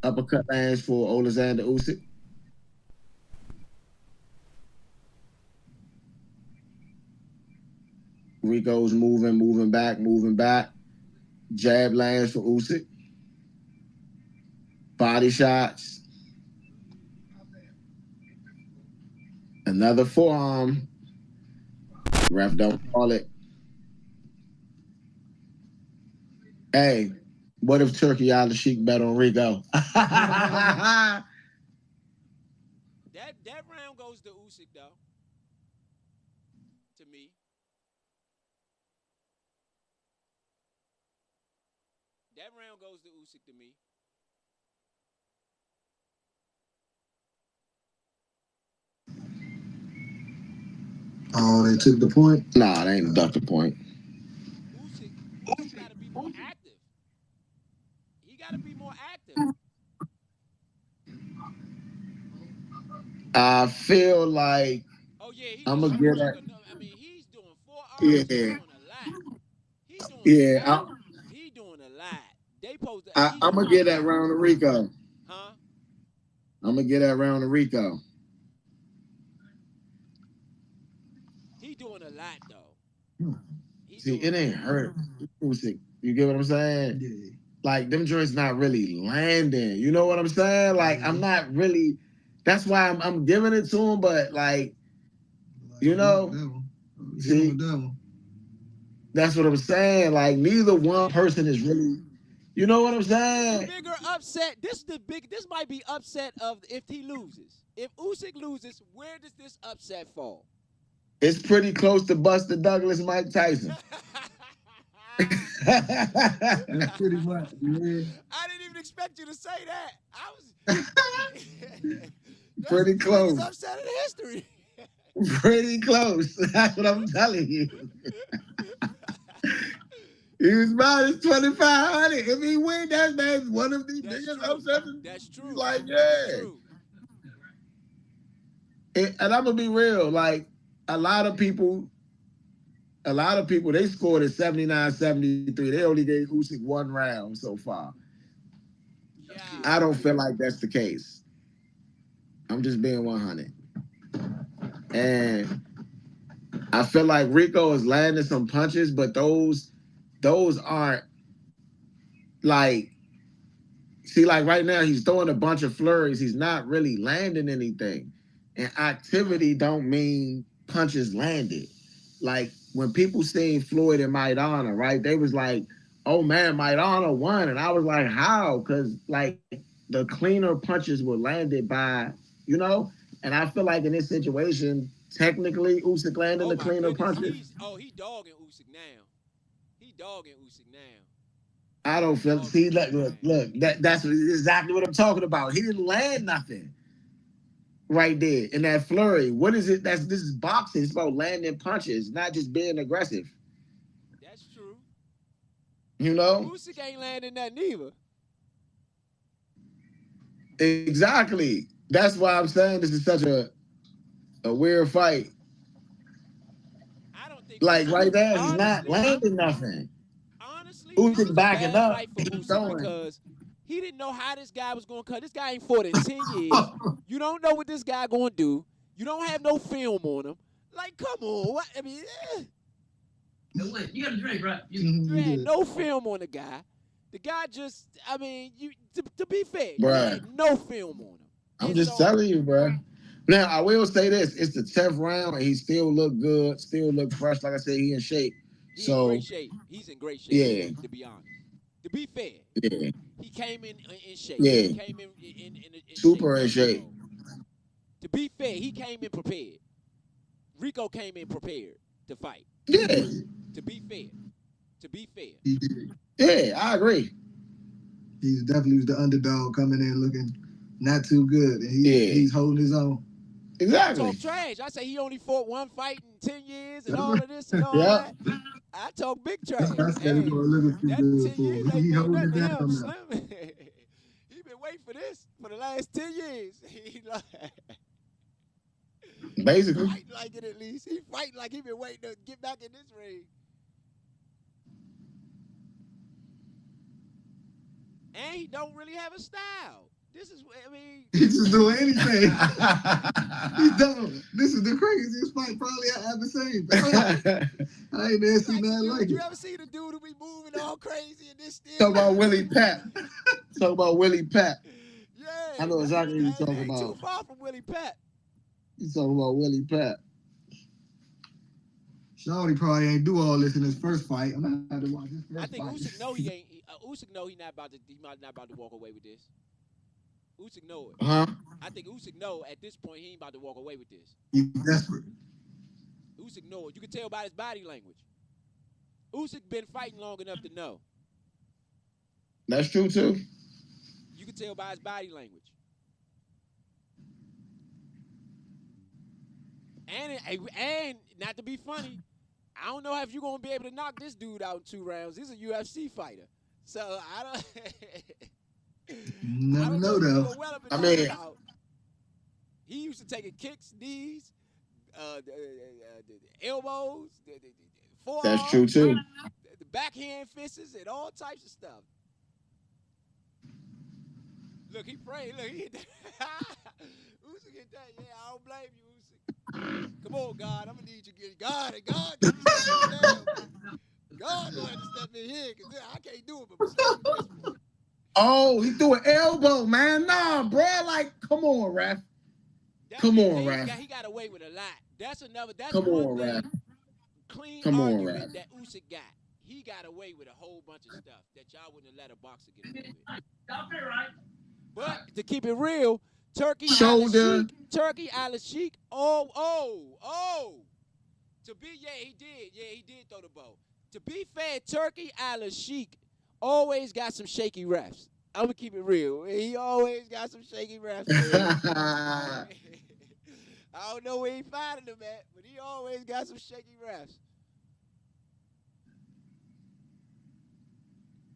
[SPEAKER 1] Uppercut lands for Oleksandr Usyk. Rico's moving back. Jab lands for Usyk. Body shots. Another forearm. Ref don't call it. Hey, what if Turkey Usyk bet on Rico?
[SPEAKER 3] That round goes to Usyk though. To me. That round goes to Usyk to me.
[SPEAKER 4] Oh, they took the point?
[SPEAKER 1] Nah, they ain't duck the point.
[SPEAKER 3] Usyk got to be more active. He got to be more active.
[SPEAKER 1] I feel like I'm gonna get at.
[SPEAKER 3] I mean, he's doing 4 hours.
[SPEAKER 1] Yeah.
[SPEAKER 3] He's doing a lot. He's doing He doing a lot. They supposed to.
[SPEAKER 1] I'm gonna get that round to Rico.
[SPEAKER 3] Huh?
[SPEAKER 1] I'm gonna get that round to Rico.
[SPEAKER 3] He doing a lot though.
[SPEAKER 1] See, it ain't hurt. Usyk. You get what I'm saying?
[SPEAKER 4] Yeah.
[SPEAKER 1] Like them joints not really landing. You know what I'm saying? Like I'm not really. That's why I'm giving it to him. But like, you know, see, that's what I'm saying. Like neither one person is really. You know what I'm saying?
[SPEAKER 3] Bigger upset. This might be upset of if he loses. If Usyk loses, where does this upset fall?
[SPEAKER 1] It's pretty close to Buster Douglas, Mike Tyson.
[SPEAKER 4] That's pretty much, man.
[SPEAKER 3] I didn't even expect you to say that. I was
[SPEAKER 1] pretty close.
[SPEAKER 3] Upset in history.
[SPEAKER 1] Pretty close. That's what I'm telling you. He was minus 2,500. If he win, that's one of the biggest upsets.
[SPEAKER 3] That's true.
[SPEAKER 1] Like, yeah. And I'm gonna be real. Like a lot of people, they scored at 79-73. They only gave Usyk one round so far. Yeah. I don't feel like that's the case. I'm just being 100. And I feel like Rico is landing some punches, but those aren't like, see, like right now he's throwing a bunch of flurries. He's not really landing anything. And activity don't mean punches landed. Like when people seen Floyd and Maidana, right? They was like, oh man, Maidana won. And I was like, how? Because like the cleaner punches were landed by, you know? And I feel like in this situation, technically Usyk landed the cleaner punches.
[SPEAKER 3] He dogging Usyk now. He dogging Usyk now.
[SPEAKER 1] I don't feel. See, look. That's exactly what I'm talking about. He didn't land nothing right there in that flurry. What is it? This is boxing. It's about landing punches, not just being aggressive.
[SPEAKER 3] That's true.
[SPEAKER 1] You know,
[SPEAKER 3] Usyk ain't landing nothing either.
[SPEAKER 1] Exactly. That's why I'm saying this is such a weird fight.
[SPEAKER 3] I don't think.
[SPEAKER 1] Like right there, he's not landing nothing. Usyk backing up.
[SPEAKER 3] Because he didn't know how this guy was going to cut. This guy ain't fought in 10 years. You don't know what this guy going to do. You don't have no film on him. Like, come on. What? I mean,
[SPEAKER 5] No, wait, you got a drink, right?
[SPEAKER 3] You had no film on the guy. The guy just, I mean, to be fair,
[SPEAKER 1] Bruh.
[SPEAKER 3] you had no film on him.
[SPEAKER 1] I'm just telling you, bro. Now I will say this: it's the 10th round, and he still look good, still look fresh. Like I said, he in shape.
[SPEAKER 3] He in
[SPEAKER 1] So
[SPEAKER 3] great shape. He's in great shape.
[SPEAKER 1] yeah,
[SPEAKER 3] To be honest, to be fair,
[SPEAKER 1] yeah,
[SPEAKER 3] he came in shape.
[SPEAKER 1] yeah,
[SPEAKER 3] He came in shape,
[SPEAKER 1] super in
[SPEAKER 3] ready to
[SPEAKER 1] shape.
[SPEAKER 3] go. To be fair, he came in prepared. Rico came in prepared to fight.
[SPEAKER 1] Yeah,
[SPEAKER 3] To be fair, to be fair.
[SPEAKER 4] He did.
[SPEAKER 1] yeah, I agree.
[SPEAKER 4] He definitely was the underdog coming in looking not too good, and
[SPEAKER 1] Yeah,
[SPEAKER 4] he's holding his own.
[SPEAKER 3] I
[SPEAKER 1] exactly.
[SPEAKER 3] talk trash. I say he only fought one fight in 10 years and all of this and all
[SPEAKER 1] Yeah,
[SPEAKER 3] that. I talk big
[SPEAKER 4] I
[SPEAKER 3] trash.
[SPEAKER 4] said he
[SPEAKER 3] Hey,
[SPEAKER 4] wasn't looking too
[SPEAKER 3] that
[SPEAKER 4] good
[SPEAKER 3] 10
[SPEAKER 4] for
[SPEAKER 3] years
[SPEAKER 4] him.
[SPEAKER 3] ain't
[SPEAKER 4] He
[SPEAKER 3] mean
[SPEAKER 4] holding
[SPEAKER 3] nothing
[SPEAKER 4] it
[SPEAKER 3] to
[SPEAKER 4] down
[SPEAKER 3] him,
[SPEAKER 4] now.
[SPEAKER 3] Slim. He been waiting for this for the last 10 years. He
[SPEAKER 1] basically.
[SPEAKER 3] fighting like it at least. He fighting like he been waiting to get back in this ring. And he don't really have a style. This is, I mean,
[SPEAKER 4] He just doing anything. He don't. This is the craziest fight probably I ever seen. I ain't never seen nothing like
[SPEAKER 3] you
[SPEAKER 4] it.
[SPEAKER 3] ever see the dude who be moving all crazy and this still?
[SPEAKER 1] Talk about Willie Pat. Talk about Willie Pat.
[SPEAKER 3] Yeah,
[SPEAKER 1] I know exactly what you're talking
[SPEAKER 3] ain't too
[SPEAKER 1] about.
[SPEAKER 3] far from Willie Pat.
[SPEAKER 1] You talking about Willie Pat?
[SPEAKER 4] Shawty probably ain't do all this in his first fight. I'm gonna have to watch his
[SPEAKER 3] I
[SPEAKER 4] first
[SPEAKER 3] think
[SPEAKER 4] fight.
[SPEAKER 3] Usyk know he ain't. Usyk know he not about to. He not about to walk away with this. Usyk know it.
[SPEAKER 1] Huh?
[SPEAKER 3] I think Usyk know at this point he ain't about to walk away with this.
[SPEAKER 4] He's desperate.
[SPEAKER 3] Usyk know it. You can tell by his body language. Usyk been fighting long enough to know.
[SPEAKER 1] That's true too.
[SPEAKER 3] You can tell by his body language. And not to be funny, I don't know if you're gonna be able to knock this dude out in 2 rounds. He's a UFC fighter, so I don't. I
[SPEAKER 4] Never
[SPEAKER 3] don't
[SPEAKER 4] know
[SPEAKER 3] know if you
[SPEAKER 4] though.
[SPEAKER 3] go well up and
[SPEAKER 1] I
[SPEAKER 3] knock
[SPEAKER 1] mean,
[SPEAKER 3] him out. He used to take kicks, knees, the elbows, the
[SPEAKER 1] that's
[SPEAKER 3] forearms,
[SPEAKER 1] true too.
[SPEAKER 3] the backhand fists, and all types of stuff. Look, he prayed. Look, he hit that. Usyk hit that. Yeah, I don't blame you, Usyk. Come on, God. I'm going to need you to get God. And God got to step in down. God going to have to step in here because I can't do it but step in this point.
[SPEAKER 1] Oh, he threw an elbow, man. Nah, bro. Like, come on, ref. Come on, ref.
[SPEAKER 3] He got away with a lot. That's
[SPEAKER 1] Come
[SPEAKER 3] one
[SPEAKER 1] on,
[SPEAKER 3] thing,
[SPEAKER 1] ref.
[SPEAKER 3] clean
[SPEAKER 1] Come on,
[SPEAKER 3] argument
[SPEAKER 1] ref.
[SPEAKER 3] that Usyk got. He got away with a whole bunch of stuff that y'all wouldn't have let a boxer get away with.
[SPEAKER 5] Stop it, right?
[SPEAKER 3] But to keep it real,
[SPEAKER 1] Shoulder.
[SPEAKER 3] Turkey Usyk. Oh. To be, he did throw the ball. To be fair, Turkey Usyk always got some shaky refs. I'm gonna keep it real. He always got some shaky refs. I don't know where he finding them at, but he always got some shaky refs.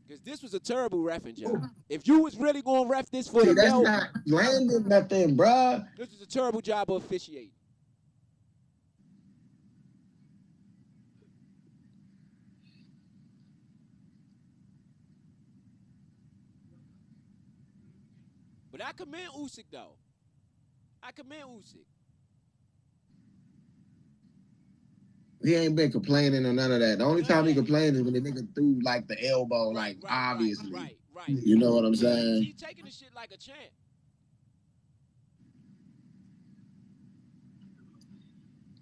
[SPEAKER 3] Because this was a terrible reffing job. If you was really going to ref this for
[SPEAKER 1] See,
[SPEAKER 3] the
[SPEAKER 1] that's
[SPEAKER 3] belt,
[SPEAKER 1] not landing nothing, bruh.
[SPEAKER 3] this was a terrible job of officiating. But I commend Usyk, though. I commend Usyk.
[SPEAKER 1] He ain't been complaining or none of that. The only time he complained is when the nigga threw like the elbow,
[SPEAKER 3] Right,
[SPEAKER 1] obviously.
[SPEAKER 3] Right.
[SPEAKER 1] You know what I'm saying?
[SPEAKER 3] He's taking the shit like a champ.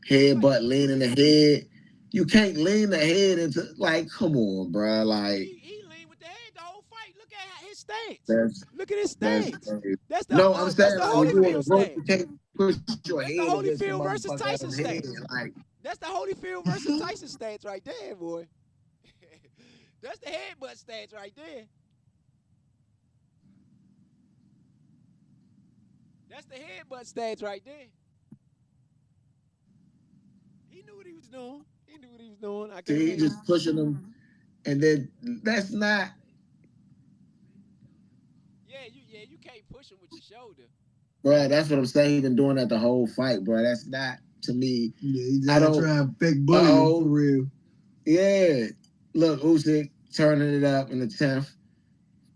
[SPEAKER 1] Headbutt, leaning the head. You can't lean the head into, like, come on, bro. Like,
[SPEAKER 3] He leaned with the head the whole fight. Look at his stance. Look at his stance. That's the
[SPEAKER 1] no, I'm saying, like, when you on the
[SPEAKER 3] Holyfield
[SPEAKER 1] rope, you
[SPEAKER 3] stance.
[SPEAKER 1] can't push your
[SPEAKER 3] That's
[SPEAKER 1] head
[SPEAKER 3] the
[SPEAKER 1] against the
[SPEAKER 3] Holyfield versus Tyson
[SPEAKER 1] motherfucker's head.
[SPEAKER 3] stance.
[SPEAKER 1] Like,
[SPEAKER 3] That's the Holyfield versus Tyson stance right there, boy. That's the headbutt stance right there. That's the headbutt stance right there. He knew what he was doing.
[SPEAKER 1] he just pushing him, and then that's not.
[SPEAKER 3] Yeah, you can't push him with your shoulder.
[SPEAKER 1] Bro, that's what I'm saying. He's been doing that the whole fight, bro. That's not, to me.
[SPEAKER 4] Yeah, he's just trying to fake bullying for real.
[SPEAKER 1] Yeah. Look, Usyk turning it up in the 10th,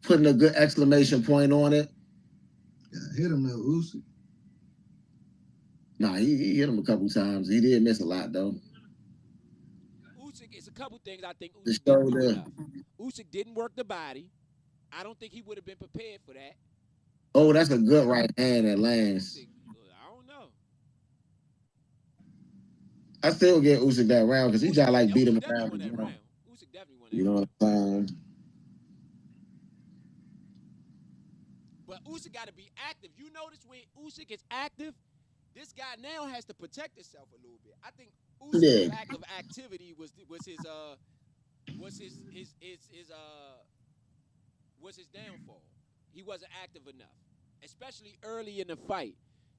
[SPEAKER 1] putting a good exclamation point on it.
[SPEAKER 4] Yeah, hit him though, Usyk.
[SPEAKER 1] Nah, he hit him a couple times. He did miss a lot, though.
[SPEAKER 3] Usyk, it's a couple things I think
[SPEAKER 1] The
[SPEAKER 3] Usyk didn't do
[SPEAKER 1] shoulder.
[SPEAKER 3] enough. Usyk didn't work the body. I don't think he would have been prepared for that.
[SPEAKER 1] Oh, that's a good right hand that lands.
[SPEAKER 3] Usyk, I don't know.
[SPEAKER 1] I still get Usyk that round because he just like beat him
[SPEAKER 3] Usyk definitely
[SPEAKER 1] around
[SPEAKER 3] won
[SPEAKER 1] the
[SPEAKER 3] that
[SPEAKER 1] jump.
[SPEAKER 3] round. Usyk definitely won that
[SPEAKER 1] You know
[SPEAKER 3] round.
[SPEAKER 1] what I'm saying?
[SPEAKER 3] But Usyk got to be active. You notice when Usyk is active, this guy now has to protect himself a little bit. I think Usyk's
[SPEAKER 1] Yeah.
[SPEAKER 3] lack of activity was his downfall. He wasn't active enough, especially early in the fight.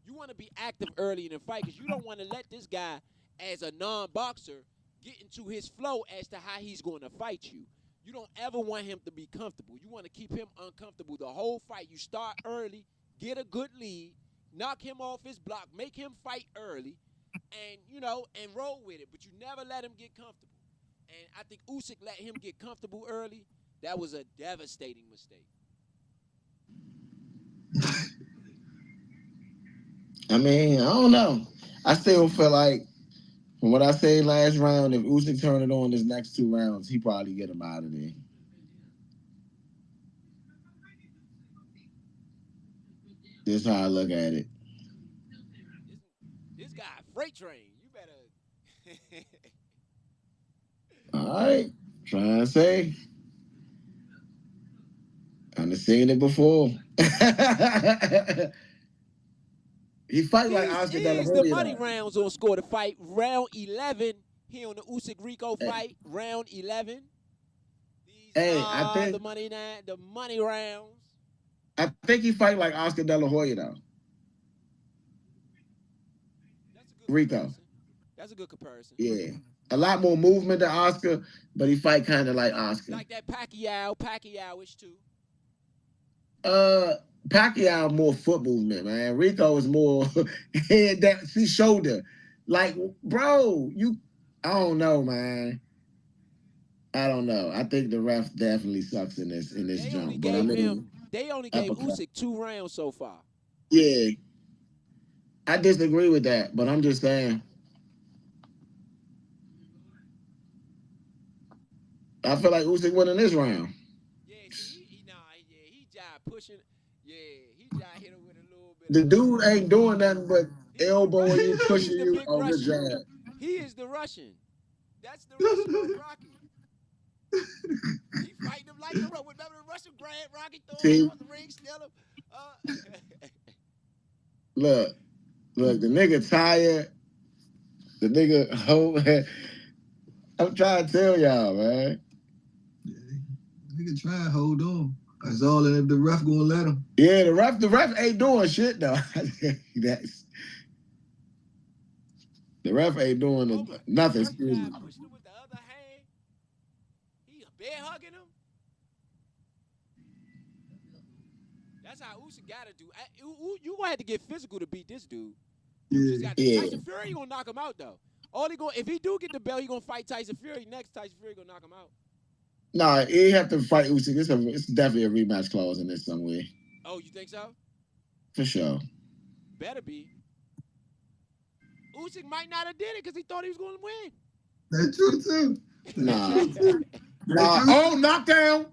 [SPEAKER 3] You want to be active early in the fight because you don't want to let this guy, as a non-boxer, get into his flow as to how he's going to fight you. You don't ever want him to be comfortable. You want to keep him uncomfortable the whole fight. You start early, get a good lead, knock him off his block, make him fight early, and roll with it. But you never let him get comfortable. And I think Usyk let him get comfortable early. That was a devastating mistake.
[SPEAKER 1] I mean, I don't know. I still feel like from what I said last round, if Usyk turn it on his next 2 rounds, he probably get him out of there. This is how I look at it.
[SPEAKER 3] This guy, freight train. You better.
[SPEAKER 1] All right. Trying to say. I've seen it before. He fight like Oscar De La
[SPEAKER 3] Here's the
[SPEAKER 1] Hoya,
[SPEAKER 3] money
[SPEAKER 1] though.
[SPEAKER 3] rounds on Score to Fight. Round 11 here on the Usyk Rico fight. Round 11. These
[SPEAKER 1] I
[SPEAKER 3] are
[SPEAKER 1] think
[SPEAKER 3] the money rounds.
[SPEAKER 1] I think he fight like Oscar De La Hoya, though.
[SPEAKER 3] That's a good
[SPEAKER 1] Rico.
[SPEAKER 3] comparison. That's a good comparison.
[SPEAKER 1] Yeah. A lot more movement than Oscar, but he fight kind of like Oscar.
[SPEAKER 3] Like that Pacquiao-ish too.
[SPEAKER 1] Pacquiao more foot movement, man. Rico is more head down, see shoulder. Like, bro, I don't know, man. I don't know. I think the ref definitely sucks in this jump. But I mean,
[SPEAKER 3] they only gave Usyk 2 rounds so far.
[SPEAKER 1] Yeah. I disagree with that, but I'm just saying. I feel like Usyk winning this round.
[SPEAKER 3] Yeah, see, he jive pushing. Yeah, he jive hit him with a little bit.
[SPEAKER 1] The dude ain't doing nothing but elbowing you, pushing
[SPEAKER 3] the
[SPEAKER 1] you.
[SPEAKER 3] big
[SPEAKER 1] Oh, good
[SPEAKER 3] Russian.
[SPEAKER 1] job.
[SPEAKER 3] He is the Russian. That's the Russian on Rocky. He fighting him like the Russian. Remember the Russian grab Rocky, throw him off the ring, steal him.
[SPEAKER 1] Look, the nigga tired. The nigga, I'm trying to tell y'all, man.
[SPEAKER 4] Yeah, nigga try and hold on. That's all, and if the ref gonna let him.
[SPEAKER 1] Yeah, the ref ain't doing shit though. The ref ain't doing nothing. Excuse me.
[SPEAKER 3] Pushing him with the other hand. He bear hugging him. That's how Usyk gotta do. You gonna have to get physical to beat this dude. Tyson Fury gonna knock him out though. If he do get the belt, he gonna fight Tyson Fury next. Tyson Fury gonna knock him out.
[SPEAKER 1] Nah, he have to fight Usyk. It's definitely a rematch clause in this some way.
[SPEAKER 3] Oh, you think so?
[SPEAKER 1] For sure.
[SPEAKER 3] Better be. Usyk might not have did it because he thought he was going to win.
[SPEAKER 4] That's true too.
[SPEAKER 1] Nah. Oh, knockdown.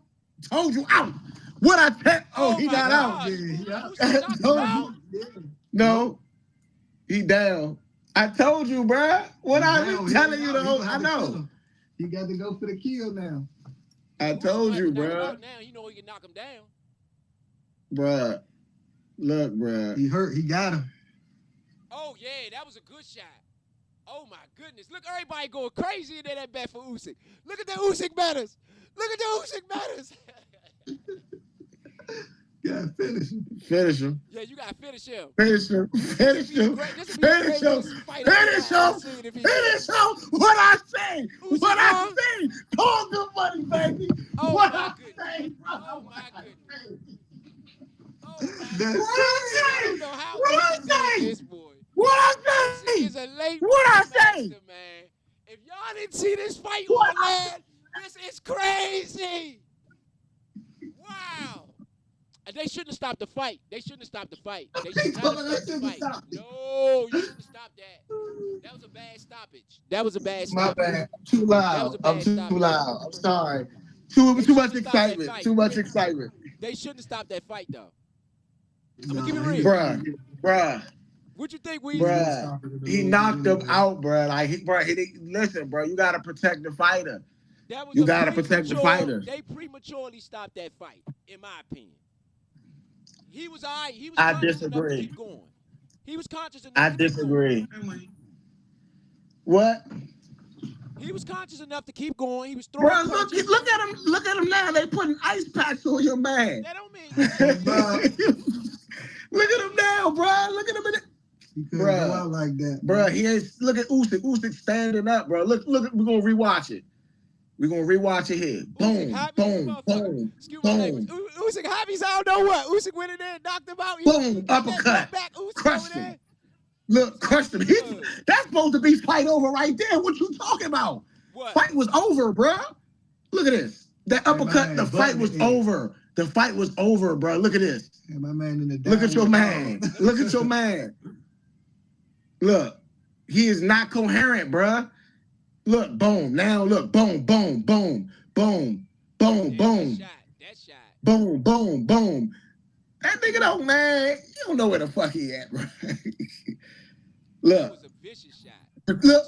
[SPEAKER 1] Told you out. What I tell? Oh, he got out. No, he down. I told you, bruh. What I was telling you though, I know.
[SPEAKER 4] He got to go for the kill now.
[SPEAKER 1] I told you, bruh.
[SPEAKER 3] Now you know he can knock him down.
[SPEAKER 1] Bruh. Look, bruh.
[SPEAKER 4] He hurt. He got him.
[SPEAKER 3] Oh, yeah, that was a good shot. Oh, my goodness. Look, everybody going crazy in there that bet for Usyk. Look at the Usyk betters. Look at the Usyk betters.
[SPEAKER 4] You gotta finish him.
[SPEAKER 1] Finish him.
[SPEAKER 3] Yeah, you gotta finish him.
[SPEAKER 1] Finish him. Finish him. Finish him. Finish him. Finish him. What I say. What I say. Call the money, baby. What I say.
[SPEAKER 3] Oh, my goodness.
[SPEAKER 1] What I say?
[SPEAKER 3] This boy.
[SPEAKER 1] What I say?
[SPEAKER 3] Is a late
[SPEAKER 1] what I say?
[SPEAKER 3] Man. If y'all didn't see this fight on land, this is crazy. Wow. They shouldn't have stopped the fight. They shouldn't have stopped the fight. They should not have stopped the fight. No, you shouldn't have stopped that. That was a bad stoppage. That was a bad stoppage.
[SPEAKER 1] My bad. Too loud. I'm too loud. I'm sorry. Too much excitement. Too much excitement.
[SPEAKER 3] They shouldn't have stopped that fight, though. I'm gonna keep it real.
[SPEAKER 1] Bruh.
[SPEAKER 3] What you think, Weezy?
[SPEAKER 1] Bruh, he knocked him out, bruh. Like, listen, bro, you gotta protect the fighter.
[SPEAKER 3] That was
[SPEAKER 1] You gotta protect the fighter.
[SPEAKER 3] They prematurely stopped that fight, in my opinion. He was all right. He was
[SPEAKER 1] I
[SPEAKER 3] conscious enough to
[SPEAKER 1] disagree.
[SPEAKER 3] keep going. He was conscious enough
[SPEAKER 1] I
[SPEAKER 3] to keep going.
[SPEAKER 1] disagree. What?
[SPEAKER 3] He was conscious enough to keep going. He was throwing
[SPEAKER 1] Bro,
[SPEAKER 3] punches.
[SPEAKER 1] look at him. Look at him now. They putting ice packs on your man.
[SPEAKER 3] That don't mean
[SPEAKER 1] Look at him now, bro. Look at him in it.
[SPEAKER 4] He couldn't go out like that.
[SPEAKER 1] Bro, he ain't. Look at Usyk. Usyk standing up, bro. Look. We're gonna rewatch it. We're gonna rewatch it here. Boom, boom, boom,
[SPEAKER 3] Excuse my language.
[SPEAKER 1] boom.
[SPEAKER 3] Usyk happy, so I don't know what. Usyk went in there and knocked him out.
[SPEAKER 1] Boom, uppercut. Crushed him. Look, crushed him. That's supposed to be fight over right there. What you talking about?
[SPEAKER 3] What?
[SPEAKER 1] Fight was over, bro. Look at this. That uppercut, the fight was over. The fight was over, bro. Look at this.
[SPEAKER 4] Yeah, my man in the
[SPEAKER 1] Look at your man. Look at your man. Look, he is not coherent, bro. Look, boom. Now look, boom, boom, boom, boom, boom, boom.
[SPEAKER 3] That shot.
[SPEAKER 1] Boom, boom, boom. That nigga don't, man. You don't know where the fuck he at, bro. Look.
[SPEAKER 3] That was a vicious shot.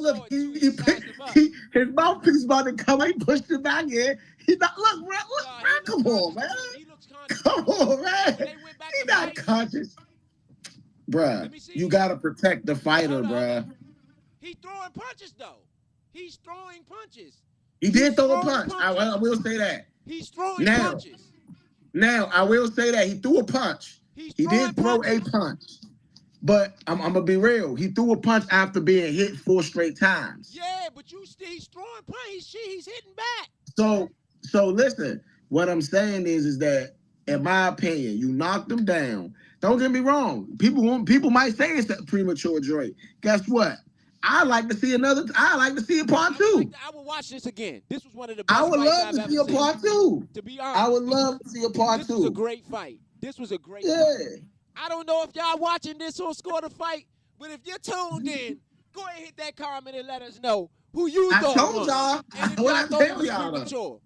[SPEAKER 1] Look, his mouthpiece about to come. He pushed it back in. He not look, bro. Come on, man. Come on, man. He not conscious, bruh. You gotta protect the fighter, bruh.
[SPEAKER 3] He throwing punches though. He's throwing punches.
[SPEAKER 1] He did throw a punch. I will say that.
[SPEAKER 3] He's throwing punches.
[SPEAKER 1] Now I will say that he threw a punch. He did throw a punch. But I'm gonna be real. He threw a punch after being hit 4 straight times.
[SPEAKER 3] Yeah, but he's throwing punch. He's hitting back.
[SPEAKER 1] So listen. What I'm saying is that, in my opinion, you knocked him down. Don't get me wrong. People might say it's a premature joint. Guess what? I like to see a part 2.
[SPEAKER 3] I will watch this again. This was one of the best.
[SPEAKER 1] I would love to see a part 2.
[SPEAKER 3] To be honest,
[SPEAKER 1] I would love to see a part 2.
[SPEAKER 3] This was a great fight. Fight. I don't know if y'all watching this on Score the Fight, but if you're tuned in, go ahead and hit that comment and let us know who you thought.
[SPEAKER 1] I told y'all.
[SPEAKER 3] And if
[SPEAKER 1] What
[SPEAKER 3] y'all
[SPEAKER 1] I
[SPEAKER 3] thought it
[SPEAKER 1] tell
[SPEAKER 3] was
[SPEAKER 1] y'all.
[SPEAKER 3] premature.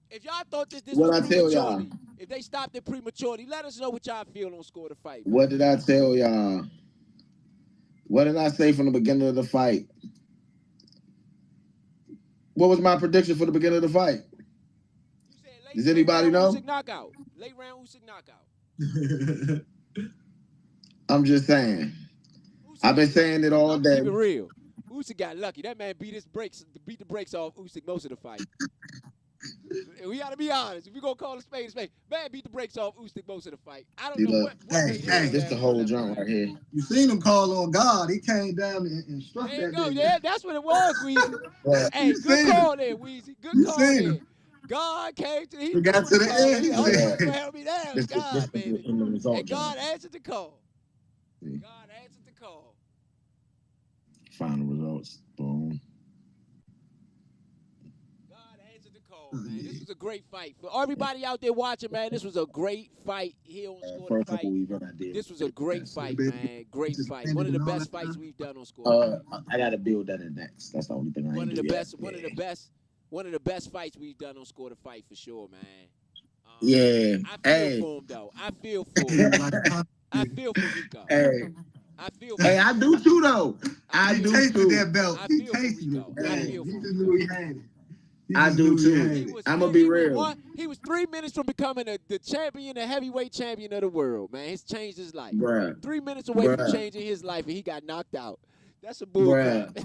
[SPEAKER 3] If y'all thought this
[SPEAKER 1] What
[SPEAKER 3] was
[SPEAKER 1] I tell y'all.
[SPEAKER 3] prematurely, if they stopped it prematurely, let us know what y'all feel on Score the Fight.
[SPEAKER 1] What did I tell y'all? What did I say from the beginning of the fight? What was my prediction for the beginning of the fight? Does anybody know?
[SPEAKER 3] Knockout. Late round Usyk knockout.
[SPEAKER 1] I'm just saying. I've been saying it all day.
[SPEAKER 3] Keep it real. Usyk got lucky. That man beat the brakes off Usyk most of the fight. We gotta be honest. If we gonna call a spade a spade, man beat the brakes off Usyk most of the fight. I don't know what
[SPEAKER 1] this the whole joint right here.
[SPEAKER 4] You seen him call on God. He came down and struck that.
[SPEAKER 3] There you go. Yeah, that's what it was, Weezy. Hey, good call there, Weezy. Good call there. God came to
[SPEAKER 4] he got to the end. He
[SPEAKER 3] said, help me down. God, baby. And God answered the call. God answered the call.
[SPEAKER 1] Final results. Boom.
[SPEAKER 3] God answered the call, man. This was a great fight. For everybody out there watching, man, this was a great fight here on Score the Fight. This was a great fight, man. Great fight. One of the best fights we've done on Score.
[SPEAKER 1] I gotta build that in next. That's the only thing I
[SPEAKER 3] One of the best fights we've done on Score the Fight for sure, man.
[SPEAKER 1] Yeah.
[SPEAKER 3] I feel for him though. I feel for him. I feel for Rico. I feel for
[SPEAKER 1] I do too though. I do
[SPEAKER 4] tasted
[SPEAKER 1] too.
[SPEAKER 4] that belt.
[SPEAKER 3] He tasted it.
[SPEAKER 4] He just knew he had it.
[SPEAKER 1] I do too. I'm gonna be real.
[SPEAKER 3] He was 3 minutes from becoming the champion, the heavyweight champion of the world, man. It's changed his life.
[SPEAKER 1] Bruh.
[SPEAKER 3] 3 minutes away from changing his life, and he got knocked out. That's a bull crap.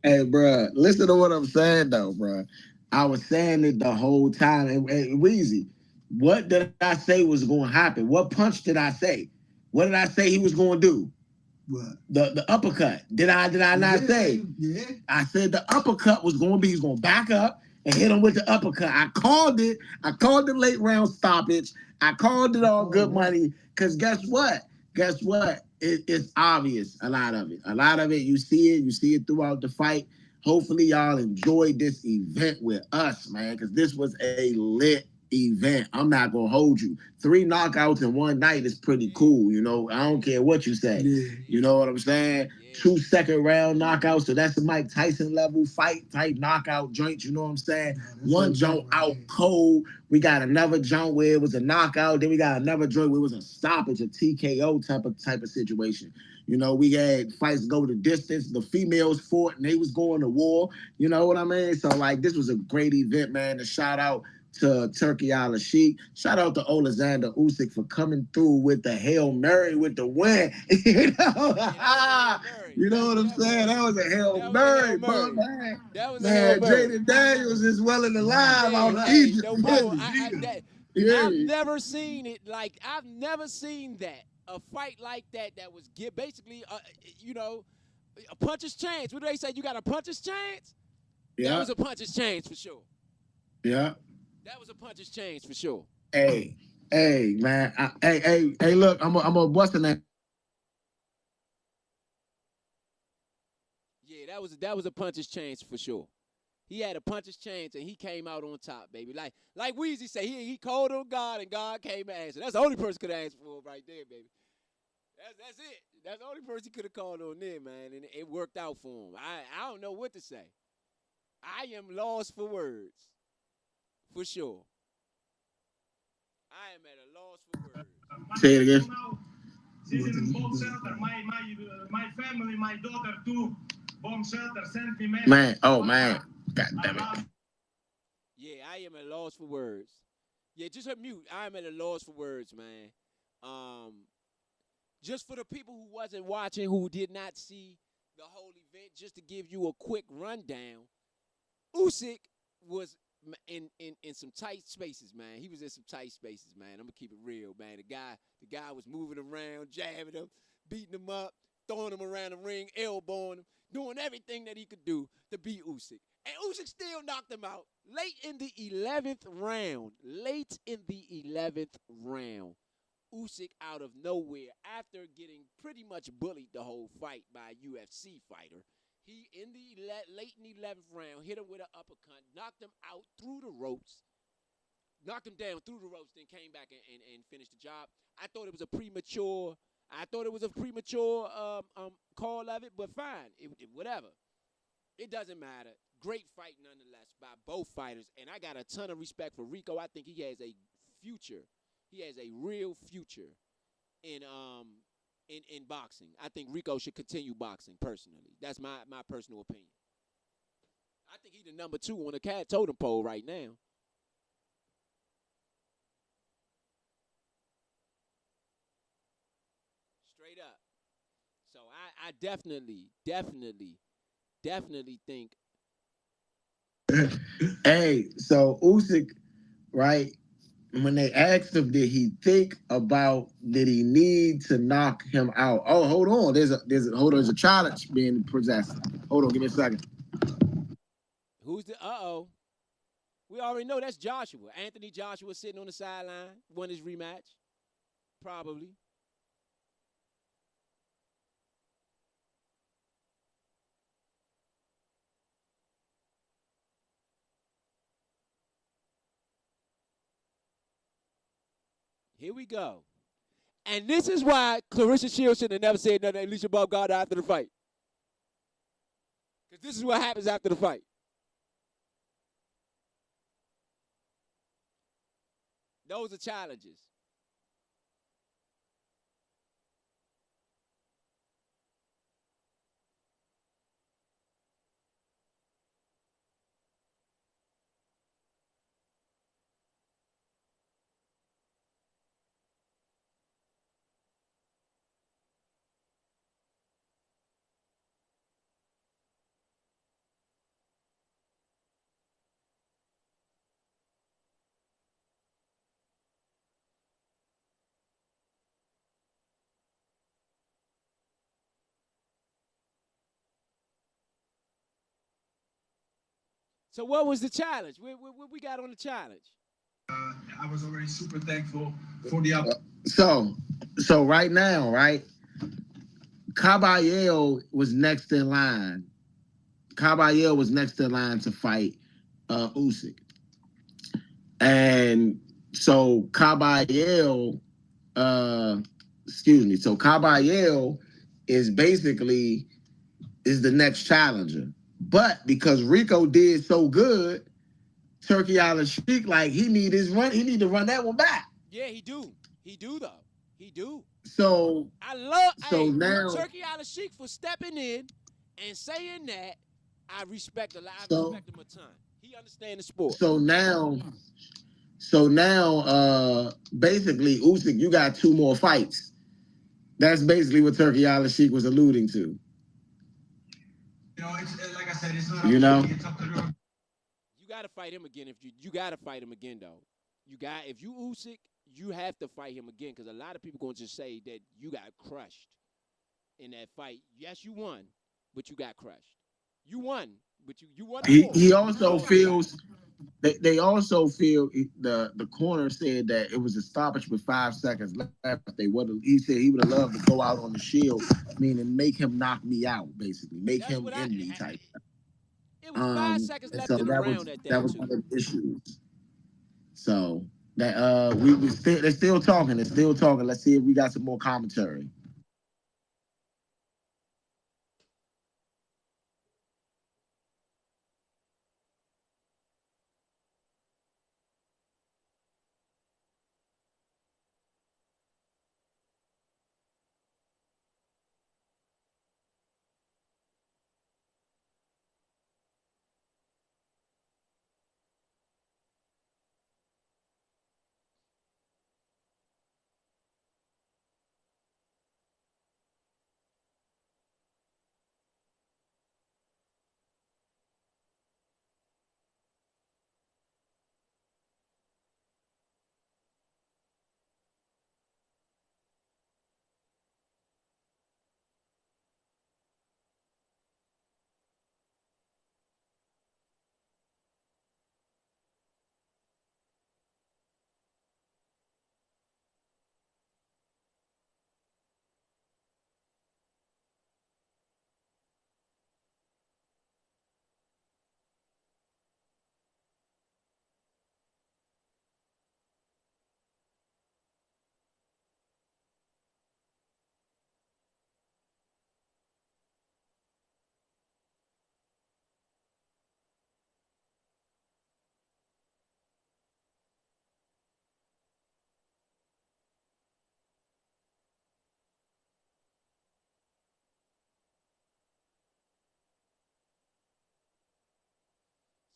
[SPEAKER 1] Hey, bruh, listen to what I'm saying though, bruh. I was saying it the whole time. And Weezy, what did I say was going to happen? What punch did I say? What did I say he was going to do?
[SPEAKER 4] What?
[SPEAKER 1] The uppercut. Did I not say?
[SPEAKER 4] Yeah.
[SPEAKER 1] I said the uppercut was going to be, he's going to back up and hit him with the uppercut. I called it. I called the late round stoppage. I called it all good money. Because guess what? It's obvious, a lot of it. A lot of it, you see it throughout the fight. Hopefully y'all enjoyed this event with us, man, because this was a lit event. I'm not gonna hold you. 3 knockouts in one night is pretty cool. You know, I don't care what you say.
[SPEAKER 4] Yeah.
[SPEAKER 1] You know what I'm saying?
[SPEAKER 3] Yeah.
[SPEAKER 1] 2 second round knockouts. So that's a Mike Tyson level fight type knockout joint. You know what I'm saying? One joint out cold. We got another joint where it was a knockout. Then we got another joint where it was a stoppage, a TKO type of situation. You know, we had fights go the distance. The females fought and they was going to war. You know what I mean? So like, this was a great event, man. To shout out to Turkey Al Sheik. Shout out to Oleksandr Usyk for coming through with the Hail Mary with the win. You know, you know what I'm saying? That was a Hail Mary, bro, man.
[SPEAKER 3] That was
[SPEAKER 1] Man, Jaden Daniels is well and alive out of Egypt.
[SPEAKER 3] I've never seen it like I've never seen that. A fight like that was basically, you know, a puncher's chance. What do they say? You got a puncher's chance? Yeah. That was a puncher's chance for sure.
[SPEAKER 1] Yeah.
[SPEAKER 3] That was a puncher's chance for sure.
[SPEAKER 1] Hey, man. Hey, look, I'm a what's the name?
[SPEAKER 3] Yeah, that was a puncher's chance for sure. He had a puncher's chance and he came out on top, baby. Like Weezy said, he called on God and God came and answered. That's the only person could answer for him right there, baby. That's it. That's the only person he could have called on there, man, and it worked out for him. I don't know what to say. I am lost for words, for sure. I am at a loss for words.
[SPEAKER 1] Say it again.
[SPEAKER 6] She's in bomb shelter. My family, my daughter too. Bomb shelter sent me message.
[SPEAKER 1] Man, oh man, God damn it.
[SPEAKER 3] Yeah, I am at a loss for words. Yeah, just mute. I am at a loss for words, man. Just for the people who wasn't watching, who did not see the whole event, just to give you a quick rundown, Usyk was in some tight spaces, man. He was in some tight spaces, man. I'm gonna keep it real, man. The guy was moving around, jabbing him, beating him up, throwing him around the ring, elbowing him, doing everything that he could do to beat Usyk. And Usyk still knocked him out late in the 11th round. Late in the 11th round. Usyk out of nowhere, after getting pretty much bullied the whole fight by a UFC fighter, he in the late in the 11th round hit him with an uppercut, knocked him out through the ropes, knocked him down through the ropes, then came back and finished the job. I thought it was a premature call of it, but fine, whatever. It doesn't matter. Great fight nonetheless by both fighters, and I got a ton of respect for Rico. I think he has a future. He has a real future in boxing. I think Rico should continue boxing personally. That's my personal opinion. I think he's the number 2 on the cat totem pole right now. Straight up. So I definitely think.
[SPEAKER 1] Hey, so Usyk, right? When they asked him, did he he need to knock him out? Oh, hold on. There's a challenge being possessed. Hold on, give me a second.
[SPEAKER 3] Who's the we already know that's Joshua. Anthony Joshua sitting on the sideline, won his rematch. Probably. Here we go. And this is why Clarissa Shields should have never said nothing to Alicia Bob God after the fight. Because this is what happens after the fight. Those are challenges. So what was the challenge? What we got on the challenge?
[SPEAKER 6] I was already super thankful for the
[SPEAKER 1] So right now, right? Caballero was next in line. Caballero was next in line to fight Usyk. And so Caballero, so Caballero is basically is the next challenger. But because Rico did so good, Turkey Al-Sheikh, like he need to run that one back.
[SPEAKER 3] Yeah, he do. He do though. He do.
[SPEAKER 1] So
[SPEAKER 3] I love
[SPEAKER 1] now
[SPEAKER 3] Turkey Al-Sheikh for stepping in and saying that. I respect a lot. I
[SPEAKER 1] so
[SPEAKER 3] respect him a ton. He understands the sport.
[SPEAKER 1] so now basically Usyk, you got 2 more fights. That's basically what Turkey Al-Sheikh was alluding to.
[SPEAKER 6] It's like I said, it's not.
[SPEAKER 1] You know,
[SPEAKER 6] It's up to the.
[SPEAKER 3] You got to fight him again. If you got to fight him again though. If you Usyk, you have to fight him again because a lot of people going to say that you got crushed in that fight. Yes, you won, but you got crushed. You won, but you won.
[SPEAKER 1] He also feels. They also feel the corner said that it was a stoppage with 5 seconds left. He said he would have loved to go out on the shield, meaning make him knock me out, basically make him end me type.
[SPEAKER 3] It was 5 seconds left in the round at
[SPEAKER 1] that was one of the issues. So that they're still talking. Let's see if we got some more commentary.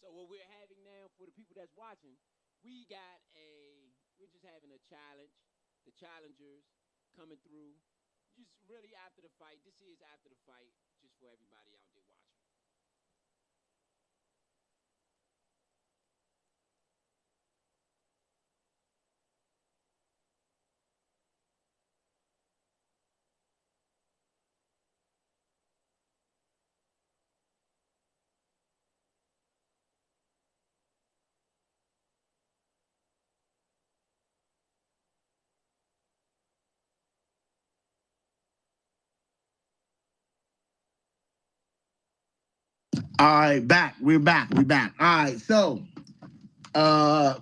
[SPEAKER 3] So what we're having now for the people that's watching, we're just having a challenge. The challengers coming through, just really after the fight. This is after the fight, just for everybody out there watching.
[SPEAKER 1] All right, we're back. All right, so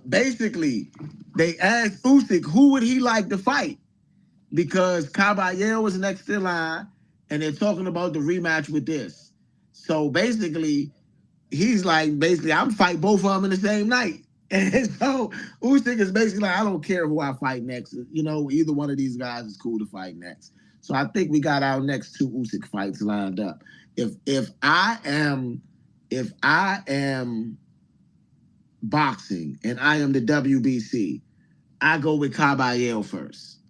[SPEAKER 1] basically they asked Usyk who would he like to fight because Caballero was next in line, and they're talking about the rematch with this. So basically, he's like, I'm fight both of them in the same night. And so Usyk is basically like, I don't care who I fight next. You know, either one of these guys is cool to fight next. So I think we got our next 2 Usyk fights lined up. If I am boxing and I am the WBC, I go with Caballero first.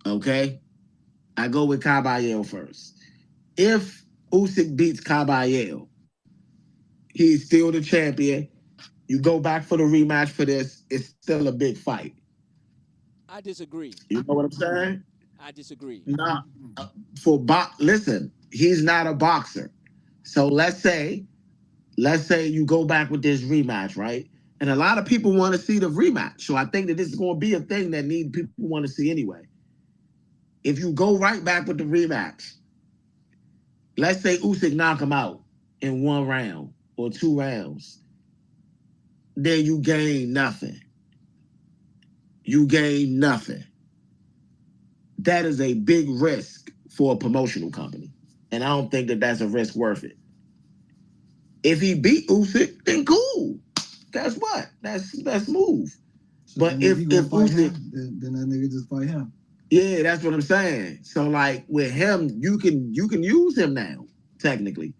[SPEAKER 1] Okay? I go with Caballero first. If Usyk beats Caballero, he's still the champion. You go back for the rematch for this, it's still a big fight.
[SPEAKER 3] I disagree.
[SPEAKER 1] You know what I'm saying?
[SPEAKER 3] I disagree.
[SPEAKER 1] Not listen, he's not a boxer. So let's say you go back with this rematch, right? And a lot of people want to see the rematch. So I think that this is going to be a thing that people want to see anyway. If you go right back with the rematch, let's say Usyk knock him out in 1 round or 2 rounds. then you gain nothing. You gain nothing. That is a big risk for a promotional company. And I don't think that that's a risk worth it. If he beat Usyk, then cool. Guess what? That's smooth.
[SPEAKER 4] So
[SPEAKER 1] But
[SPEAKER 4] if he gonna
[SPEAKER 1] if
[SPEAKER 4] fight
[SPEAKER 1] Usyk,
[SPEAKER 4] him, then that nigga just fight him.
[SPEAKER 1] yeah, that's what I'm saying. So like with him, you can use him now, technically.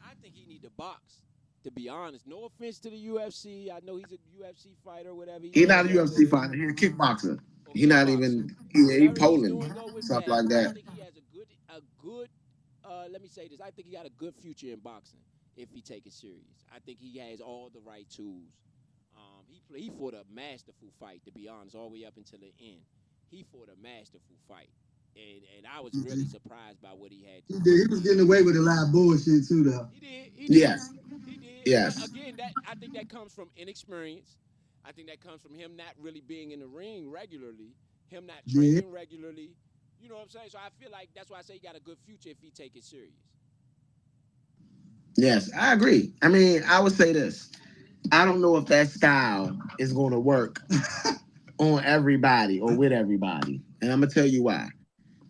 [SPEAKER 3] I think he need to box. To be honest, no offense to the UFC. I know he's a UFC fighter, whatever. He's
[SPEAKER 1] He's
[SPEAKER 3] doing
[SPEAKER 1] not a
[SPEAKER 3] whatever
[SPEAKER 1] UFC
[SPEAKER 3] with it,
[SPEAKER 1] fighter. He's a kickboxer.
[SPEAKER 3] or
[SPEAKER 1] He not
[SPEAKER 3] kickboxer.
[SPEAKER 1] even he
[SPEAKER 3] Whatever he's
[SPEAKER 1] Poland,
[SPEAKER 3] doing, go with
[SPEAKER 1] something
[SPEAKER 3] that.
[SPEAKER 1] like
[SPEAKER 3] I
[SPEAKER 1] that.
[SPEAKER 3] think he has a good. Let me say this. I think he got a good future in boxing if he take it serious. I think he has all the right tools. He fought a masterful fight. To be honest, all the way up until the end, he fought a masterful fight. And I was really surprised by what he had to do.
[SPEAKER 4] He was getting away with a lot of bullshit too, though.
[SPEAKER 3] He did.
[SPEAKER 1] Yes.
[SPEAKER 3] He did.
[SPEAKER 1] Yes.
[SPEAKER 3] But again, I think that comes from inexperience. I think that comes from him not really being in the ring regularly, him not training regularly. You know what I'm saying? So I feel like that's why I say he got a good future if he take it serious.
[SPEAKER 1] Yes, I agree. I mean, I would say this. I don't know if that style is going to work on everybody or with everybody. And I'm going to tell you why.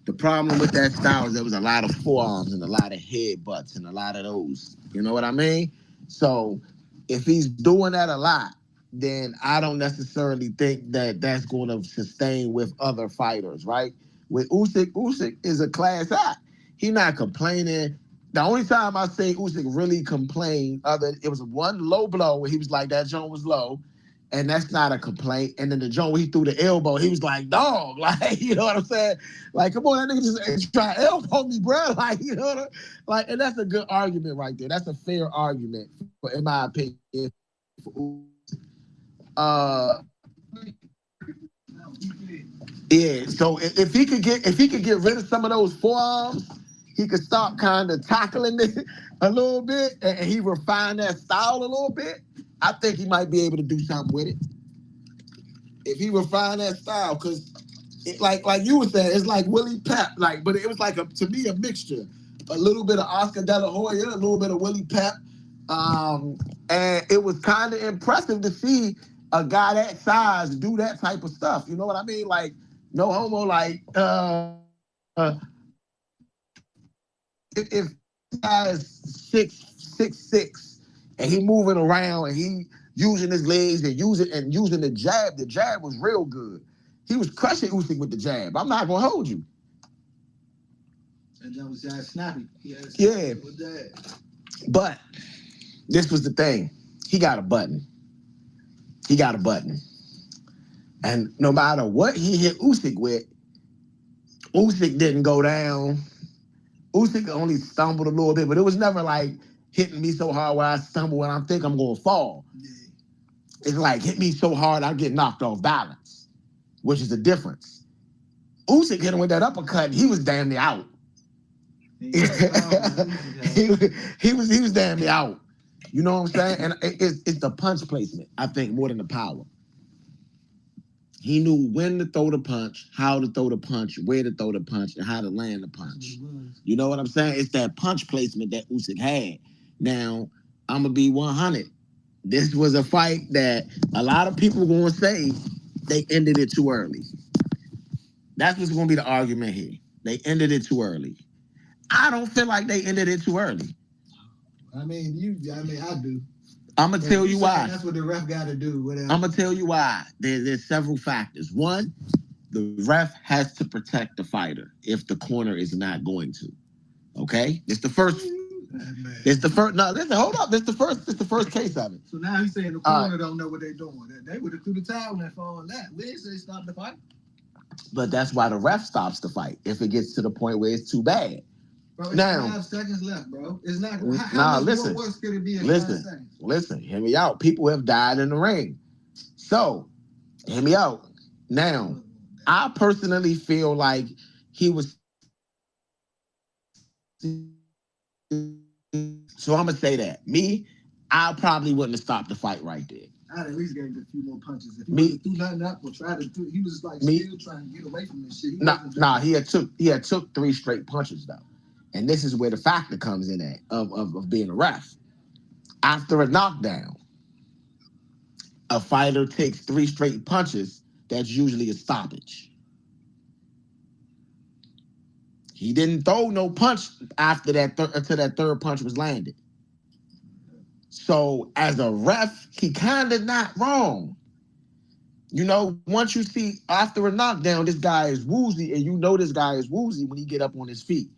[SPEAKER 1] The problem with that style is there was a lot of forearms and a lot of headbutts and a lot of those. You know what I mean? So if he's doing that a lot, then I don't necessarily think that that's going to sustain with other fighters, right? With Usyk is a class act. He not complaining. The only time I seen Usyk really complain, it was one low blow where he was like, that joint was low. And that's not a complaint. And then the joint where he threw the elbow, he was like, dog, like, you know what I'm saying? Like, come on, that nigga just try to elbow me, bro. Like, you know what I'm like, and that's a good argument right there. That's a fair argument, in my opinion. Yeah, so if he could get rid of some of those forearms, he could start kind of tackling it a little bit, and he refine that style a little bit. I think he might be able to do something with it if he refine that style. Because, like you were saying, it's like Willie Pep, but it was like to me a mixture, a little bit of Oscar De La Hoya, a little bit of Willie Pep, and it was kind of impressive to see a guy that size do that type of stuff. You know what I mean? Like, no homo. Like, if guy's 6'6", and he moving around and he using his legs and using the jab was real good. He was crushing Usyk with the jab. I'm not gonna hold you.
[SPEAKER 4] And that was just snappy.
[SPEAKER 1] Yeah. But this was the thing. He got a button. And no matter what he hit Usyk with, Usyk didn't go down. Usyk only stumbled a little bit, but it was never like hitting me so hard where I stumble and I think I'm going to fall. Yeah. It's like hit me so hard I get knocked off balance, which is the difference. Usyk hit him with that uppercut and he was damn near out. He was damn near out. You know what I'm saying? And it's the punch placement, I think, more than the power. He knew when to throw the punch, how to throw the punch, where to throw the punch, and how to land the punch. You know what I'm saying? It's that punch placement that Usyk had. Now, I'm going to be 100. This was a fight that a lot of people going to say they ended it too early. That's what's going to be the argument here. They ended it too early. I don't feel like they ended it too early.
[SPEAKER 4] I do.
[SPEAKER 1] I'm going to tell you why.
[SPEAKER 4] That's what the ref got to do. Whatever.
[SPEAKER 1] I'm going to tell you why. There's several factors. One, the ref has to protect the fighter if the corner is not going to. Okay? It's the first. It's the first. No, listen, hold up. It's the first case of it.
[SPEAKER 4] So now he's saying the corner don't know what they're doing. They would have threw the towel and for all that. We didn't say stop the fight.
[SPEAKER 1] But that's why the ref stops the fight if it gets to the point where it's too bad.
[SPEAKER 4] Bro, it's
[SPEAKER 1] now,
[SPEAKER 4] 5 seconds left, bro. It's not.
[SPEAKER 1] How much
[SPEAKER 4] more worse could it be in 5 seconds?
[SPEAKER 1] Listen, hear me out. People have died in the ring. So, hear me out. Now, I personally feel like he was. So I'm gonna say that. Me, I probably wouldn't have stopped the fight right there.
[SPEAKER 4] I'd at least gave it a few more punches. If he threw nothing up or tried to do, he was like still trying to get away from this shit.
[SPEAKER 1] He had took 3 straight punches though. And this is where the factor comes in at of being a ref. After a knockdown, a fighter takes 3 straight punches, that's usually a stoppage. He didn't throw no punch after that until that third punch was landed. So as a ref, he kind of not wrong. You know, once you see after a knockdown, this guy is woozy, and you know this guy is woozy when he get up on his feet.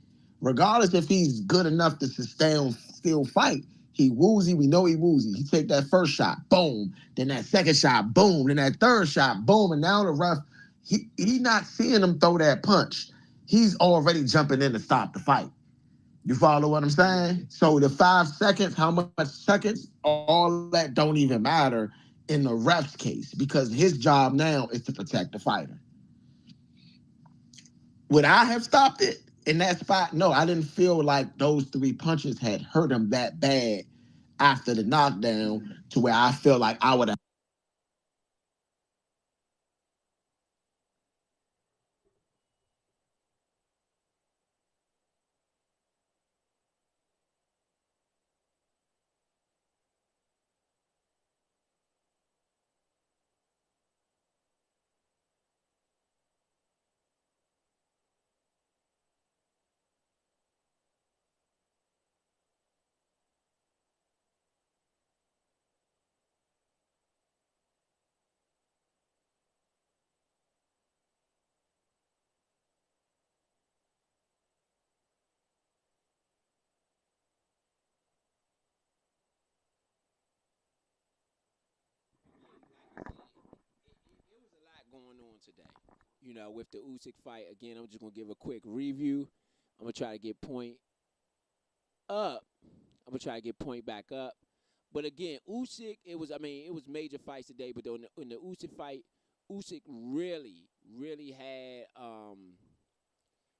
[SPEAKER 1] Regardless if he's good enough to sustain, still fight, he woozy, we know he woozy. He take that first shot, boom. Then that second shot, boom. Then that third shot, boom. And now the ref, he not seeing him throw that punch. He's already jumping in to stop the fight. You follow what I'm saying? So the 5 seconds, how much seconds, all that don't even matter in the ref's case, because his job now is to protect the fighter. Would I have stopped it in that spot? No, I didn't feel like those 3 punches had hurt him that bad after the knockdown to where I feel like I would have.
[SPEAKER 3] It was a lot going on today. You know, with the Usyk fight. Again, I'm just gonna give a quick review. I'm gonna try to get point up. I'm gonna try to get point back up. But again, Usyk, it was major fights today. But in the Usyk fight, Usyk really had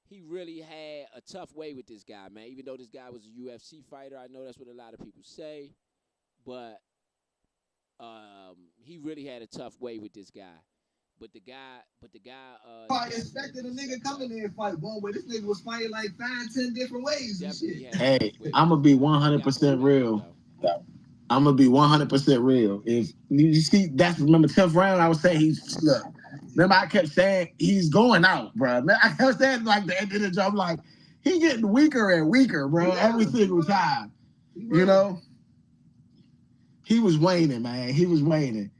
[SPEAKER 3] he really had a tough way with this guy, man. Even though this guy was a UFC fighter, I know that's what a lot of people say, but he really had a tough way with this guy. But the guy,
[SPEAKER 4] I expected a nigga coming in and fight one way. This nigga was fighting like 5, 10 different ways and
[SPEAKER 3] definitely
[SPEAKER 4] shit.
[SPEAKER 3] had.
[SPEAKER 1] Hey, I'm gonna be 100% real. I'm gonna be 100% real. If you see, remember 10th round, I was saying look. Remember, I kept saying he's going out, bro. I kept saying like the end of the job, like he getting weaker and weaker, bro, every single time. You know, he was waning, man. He was waning.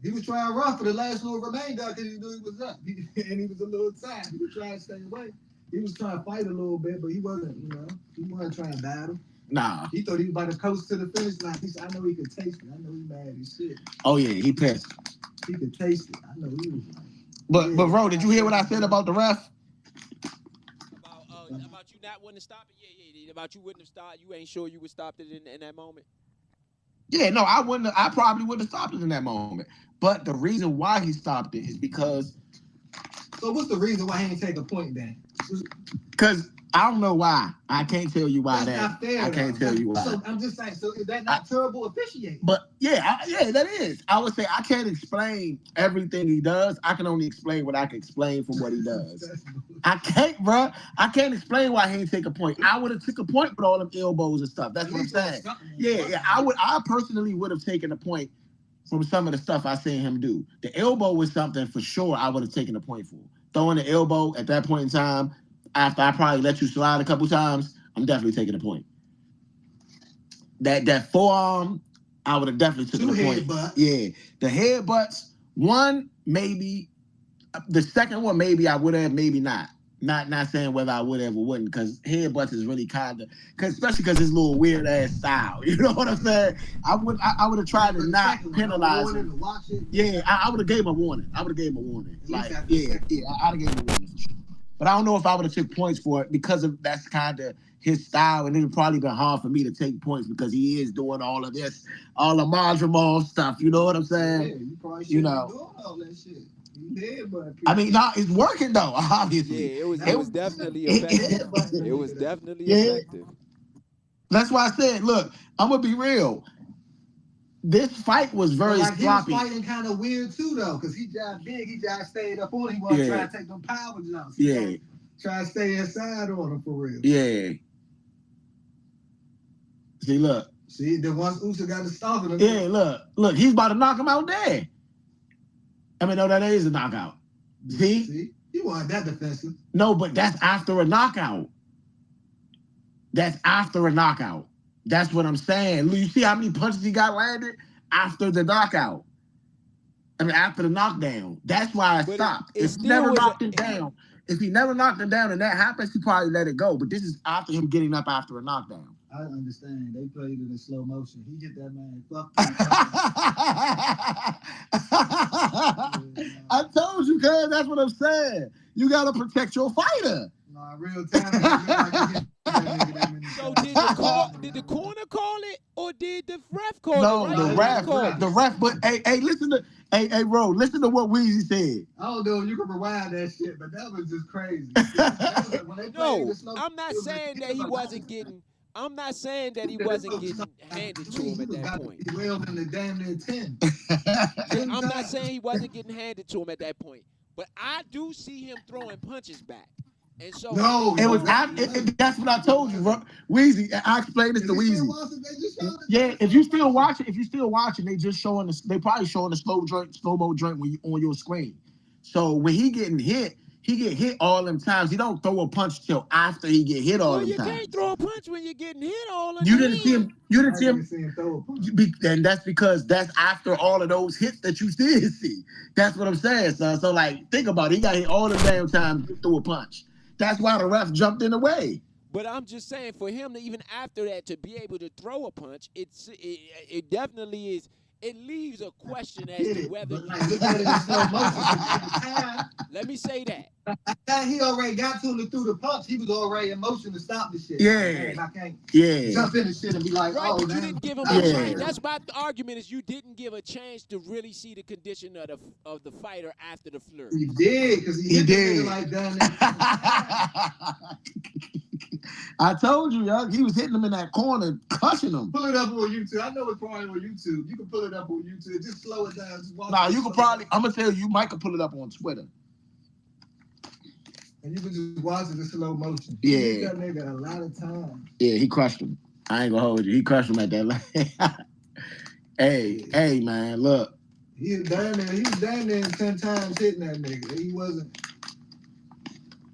[SPEAKER 4] He was trying to run for the last little remainder because he knew he was up, and he was a little tired. He was trying to stay away. He was trying to fight a little bit, but he wasn't. He wasn't trying to battle.
[SPEAKER 1] Nah.
[SPEAKER 4] He thought he was about to coast to the finish line. He said, I know he could taste it. I know he mad as shit.
[SPEAKER 1] Oh yeah, he pissed.
[SPEAKER 4] He could taste it. I know he was like.
[SPEAKER 1] But bro, did you hear what I said about the ref?
[SPEAKER 3] About you not wanting to stop it? Yeah. About you wouldn't have stopped. You ain't sure you would stop it in that moment?
[SPEAKER 1] Yeah, no, I wouldn't. I probably wouldn't have stopped it in that moment. But the reason why he stopped it is because.
[SPEAKER 4] So what's the reason why he didn't take a point then?
[SPEAKER 1] Because I don't know why. I can't tell you why.
[SPEAKER 4] That's not fair.
[SPEAKER 1] I can't tell you why.
[SPEAKER 4] So I'm just saying. So is that not terrible officiating?
[SPEAKER 1] But yeah, that is. I would say I can't explain everything he does. I can only explain what I can explain from what he does. I can't, bro. I can't explain why he didn't take a point. I would have took a point with all them elbows and stuff. That's what I'm saying. Yeah. I personally would have taken a point from some of the stuff I seen him do. The elbow was something for sure I would have taken a point for. Throwing the elbow at that point in time, after I probably let you slide a couple times, I'm definitely taking a point. That forearm, I would have definitely taken a point.
[SPEAKER 4] Headbutts.
[SPEAKER 1] Yeah. The headbutts, one, maybe. The second one, maybe I would have, maybe not. Not saying whether I would have or wouldn't, because headbutts is really kind of, especially because his little weird ass style. You know what I'm saying? I would have tried to not penalize him. Yeah, I would have gave him a warning. Like, I'd have gave him a warning for sure. But I don't know if I would have took points for it because of that's kind of his style, and it would probably been hard for me to take points because he is doing all of this, all the Madrimov stuff. You know what I'm saying?
[SPEAKER 4] Yeah, you probably should be doing all that shit.
[SPEAKER 1] I mean, it's working though. Obviously,
[SPEAKER 3] yeah, it was definitely effective. It was definitely effective.
[SPEAKER 1] That's why I said, look, I'm gonna be real. This fight was very sloppy.
[SPEAKER 4] He was fighting kind of weird too, though, because he just big. He just stayed up on him. He wasn't trying to take them power jumps. Trying to stay inside on him for real.
[SPEAKER 1] Yeah. See, look,
[SPEAKER 4] See, the ones Usyk got to stop him.
[SPEAKER 1] Yeah, look, he's about to knock him out there. I mean, no, that is a knockout. See?
[SPEAKER 4] He wasn't that defensive.
[SPEAKER 1] No, but that's after a knockout. That's after a knockout. That's what I'm saying. You see how many punches he got landed after the knockout? I mean, after the knockdown. That's why I stopped. If he never knocked him down, and that happens, he probably let it go. But this is after him getting up after a knockdown.
[SPEAKER 4] I understand. They played it in slow motion. He hit that man. Fuck.
[SPEAKER 1] I told you, cuz that's what I'm saying. You gotta protect your fighter.
[SPEAKER 4] Nah, real time.
[SPEAKER 3] So did the corner call it, or did the ref call it?
[SPEAKER 1] No, the ref. But hey, listen to Ro, listen to what Weezy said.
[SPEAKER 4] I don't know if you can rewind that shit, but that was just crazy.
[SPEAKER 3] No, I'm not saying that he wasn't getting. I'm not saying that he wasn't getting handed to him at that point.
[SPEAKER 4] Well, in the damn near 10.
[SPEAKER 3] I'm not saying he wasn't getting handed to him at that point, but I do see him throwing punches back. And so
[SPEAKER 1] that's what I told you, bro. Weezy, I explained this to Weezy. Yeah, if you still watching, they probably showing the slow-mo joint when you on your screen. So when he getting hit, he get hit all them times. He don't throw a punch till after he get hit all them times.
[SPEAKER 3] You can't throw a punch when you're getting hit all the time.
[SPEAKER 1] You didn't see him throw a punch. And that's because that's after all of those hits that you did see. That's what I'm saying, son. So like, think about it. He got hit all the damn times you threw a punch. That's why the ref jumped in the way.
[SPEAKER 3] But I'm just saying, for him to even after that to be able to throw a punch, it definitely is. It leaves a question as to whether. Let me say that.
[SPEAKER 4] He already got to him and threw the punch. He was already in motion to stop the shit.
[SPEAKER 1] Yeah.
[SPEAKER 4] I can't jump in the shit and be like,
[SPEAKER 3] right,
[SPEAKER 4] oh,
[SPEAKER 3] but you didn't give him a chance. That's my argument is you didn't give a chance to really see the condition of the fighter after the flurry.
[SPEAKER 4] He did, because he hit the nigga like that.
[SPEAKER 1] I told you, y'all, he was hitting him in that corner, crushing him.
[SPEAKER 4] Pull it up on YouTube. I know it's probably on YouTube. You can pull it up on YouTube. Just slow it down.
[SPEAKER 1] Nah, you can probably, I'm going to tell you, Mike can pull it up on Twitter.
[SPEAKER 4] And you can just watch it in slow motion.
[SPEAKER 1] Yeah.
[SPEAKER 4] He got that nigga a lot of time.
[SPEAKER 1] Yeah, he crushed him. I ain't going to hold you. He crushed him at that line. Hey, man, look.
[SPEAKER 4] He was down there 10 times hitting that nigga. He wasn't.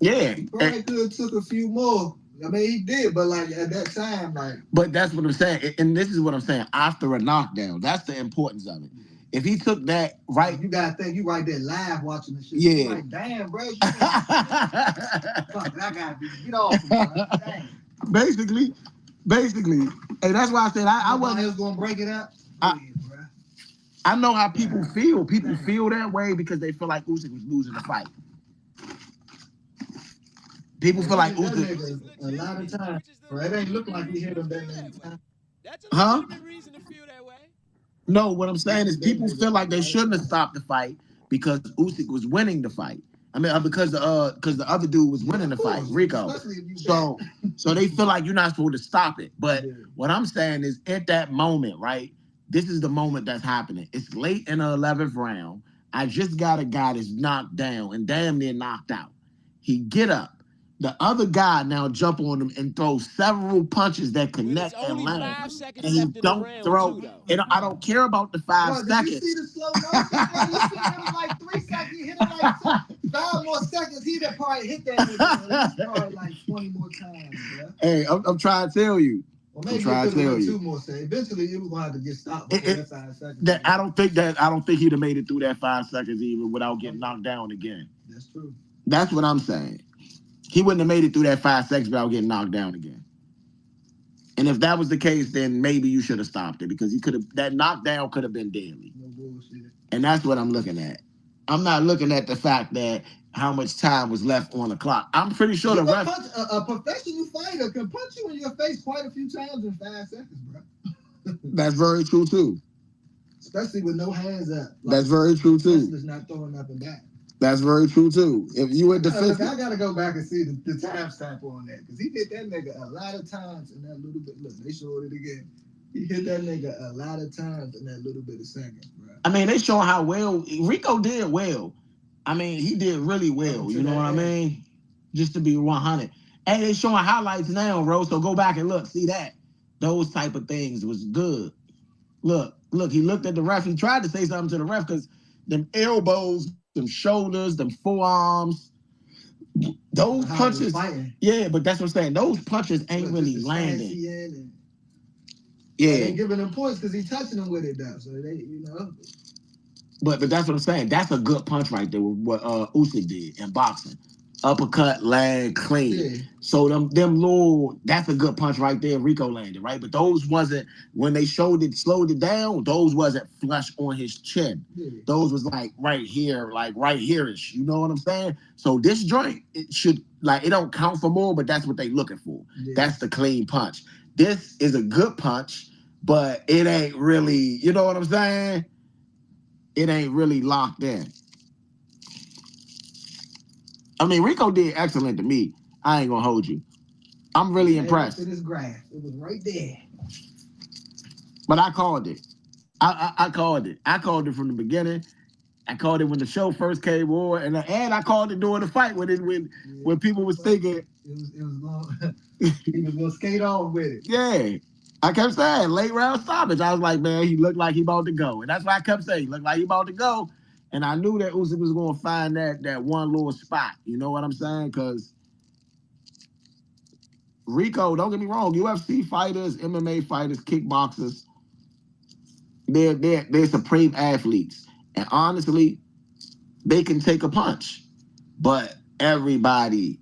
[SPEAKER 1] Yeah.
[SPEAKER 4] He probably could have took a few more. I mean, he did, but like at that time, like.
[SPEAKER 1] But that's what I'm saying, and this is what I'm saying. After a knockdown, that's the importance of it. If he took that right,
[SPEAKER 4] you gotta think you right there live watching the shit.
[SPEAKER 1] Yeah.
[SPEAKER 4] You're like, damn, bro. Fuck, I gotta get off. Damn. Basically,
[SPEAKER 1] and that's why I said I wasn't
[SPEAKER 4] gonna break it up.
[SPEAKER 1] I know how people feel. People feel that way because they feel like Usyk was losing the fight. People feel like Usyk.
[SPEAKER 4] A lot of times, bro. It ain't look like he hit him that many times.
[SPEAKER 3] That's a legitimate reason to feel that way.
[SPEAKER 1] No, what I'm saying is people feel like they shouldn't have stopped the fight because Usyk was winning the fight. I mean, because the other dude was winning the fight, Rico. So they feel like you're not supposed to stop it. But what I'm saying is, at that moment, right? This is the moment that's happening. It's late in the 11th round. I just got a guy that's knocked down and damn near knocked out. He get up. The other guy now jump on him and throw several punches that connect and land. And he don't throw. And I don't care about the 5 seconds.
[SPEAKER 4] Did you see the slow motion? You see him like 3 seconds. He hit him like 5 more seconds. He'd have probably hit that nigga probably like 20 more times, bro.
[SPEAKER 1] Hey, I'm trying to tell you.
[SPEAKER 4] Well, maybe I'm trying to 2 more seconds. Eventually, it was gonna have to get stopped before that 5 seconds.
[SPEAKER 1] I don't think he'd have made it through that 5 seconds even without getting knocked down again.
[SPEAKER 4] That's true.
[SPEAKER 1] That's what I'm saying. He wouldn't have made it through that 5 seconds without getting knocked down again. And if that was the case, then maybe you should have stopped it because that knockdown could have been deadly.
[SPEAKER 4] No bullshit.
[SPEAKER 1] And that's what I'm looking at. I'm not looking at the fact that how much time was left on the clock. I'm pretty sure the ref.
[SPEAKER 4] A professional fighter can punch you in your face quite a few times in 5 seconds, bro.
[SPEAKER 1] That's very true too.
[SPEAKER 4] Especially with no hands up.
[SPEAKER 1] That's very true too.
[SPEAKER 4] Wrestlers not throwing up and back.
[SPEAKER 1] That's very true too. If you were defensive,
[SPEAKER 4] I gotta go back and see the timestamp on that because he hit that nigga a lot of times in that little bit. Look, they showed it again. He hit that nigga a lot of times in that little bit of seconds, bro.
[SPEAKER 1] I mean, they showing how well Rico did. Well, I mean, he did really well. You know what I mean? Just to be 100. Hey, they showing highlights now, bro. So go back and look. See that those type of things was good. Look, he looked at the ref. He tried to say something to the ref because them elbows, them shoulders, them forearms, those punches. Yeah, but that's what I'm saying. Those punches ain't really landing.
[SPEAKER 4] Yeah, they giving him points because he's touching them with it though. So they,
[SPEAKER 1] But that's what I'm saying. That's a good punch right there. What Usyk did in boxing, uppercut, land, clean. Yeah. So them little, that's a good punch right there. Rico landed right, but those wasn't when they slowed it down. Those wasn't flush on his chin. Yeah. Those was like right here-ish. You know what I'm saying? So this joint, it should it don't count for more, but that's what they looking for. Yeah. That's the clean punch. This is a good punch, but it ain't really. You know what I'm saying? It ain't really locked in. I mean, Rico did excellent to me. I ain't gonna hold you. I'm really impressed.
[SPEAKER 4] It is graph. It was right there.
[SPEAKER 1] But I called it. I called it. I called it from the beginning. I called it when the show first came on, and I called it during the fight when people was thinking
[SPEAKER 4] it was going. He was gonna skate off with it.
[SPEAKER 1] Yeah. I kept saying late round stoppage. I was like, man, he looked like he about to go. And that's why I kept saying he looked like he about to go. And I knew that Usyk was going to find that one little spot. You know what I'm saying? Because Rico, don't get me wrong, UFC fighters, MMA fighters, kickboxers, they're supreme athletes. And honestly, they can take a punch. But everybody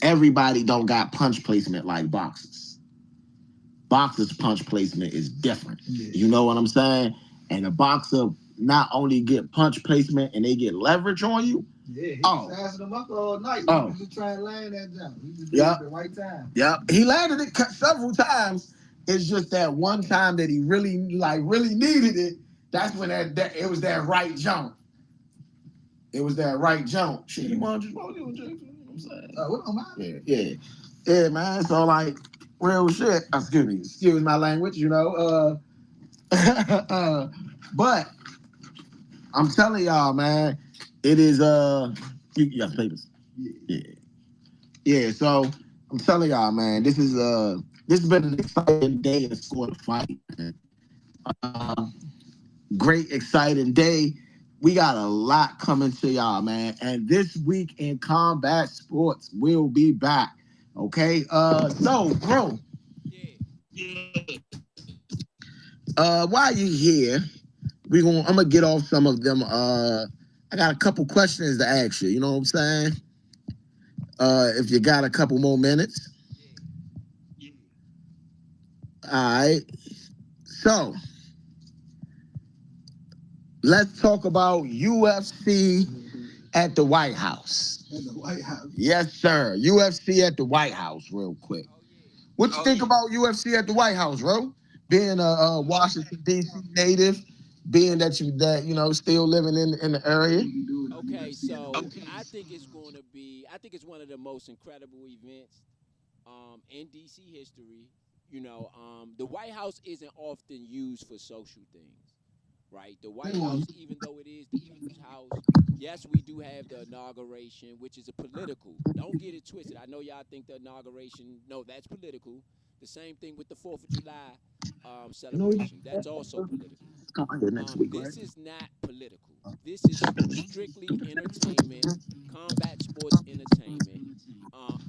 [SPEAKER 1] don't got punch placement like boxers. Boxer's punch placement is different. Yeah. You know what I'm saying? And a boxer not only get punch placement and they get leverage on you.
[SPEAKER 4] Yeah, he was assing them up all night. He was just trying to land that jump. He just did it at the right time.
[SPEAKER 1] Yep. He landed it several times. It's just that one time that he really needed it. That's when it was that right jump. It was that right jump. Shit, he wanted to just you, Jason. You know what I'm saying?
[SPEAKER 4] What don't matter.
[SPEAKER 1] Yeah, man. So real shit. Excuse my language, you know. But I'm telling y'all, man, it is you got papers. Yeah. So I'm telling y'all, man, this has been an exciting day in sport fight, man. Great exciting day. We got a lot coming to y'all, man. And this week in combat sports, we'll be back. Okay, so bro, while you here, I'm gonna get off some of them. I got a couple questions to ask you. You know what I'm saying? If you got a couple more minutes. All right. So let's talk about UFC at the White House.
[SPEAKER 4] At the White House.
[SPEAKER 1] Yes, sir. UFC at the White House, real quick. What you think about UFC at the White House, bro? Being a Washington D.C. native, being that still living in the area.
[SPEAKER 3] Okay, so I think it's going to be. I think it's one of the most incredible events in D.C. history. The White House isn't often used for social things. Right, the White House, even though it is the people's house, yes, we do have the inauguration, which is a political. Don't get it twisted. I know y'all think the inauguration, no, that's political. The same thing with the 4th of July celebration. That's also political. This is not political. This is strictly entertainment, combat sports entertainment,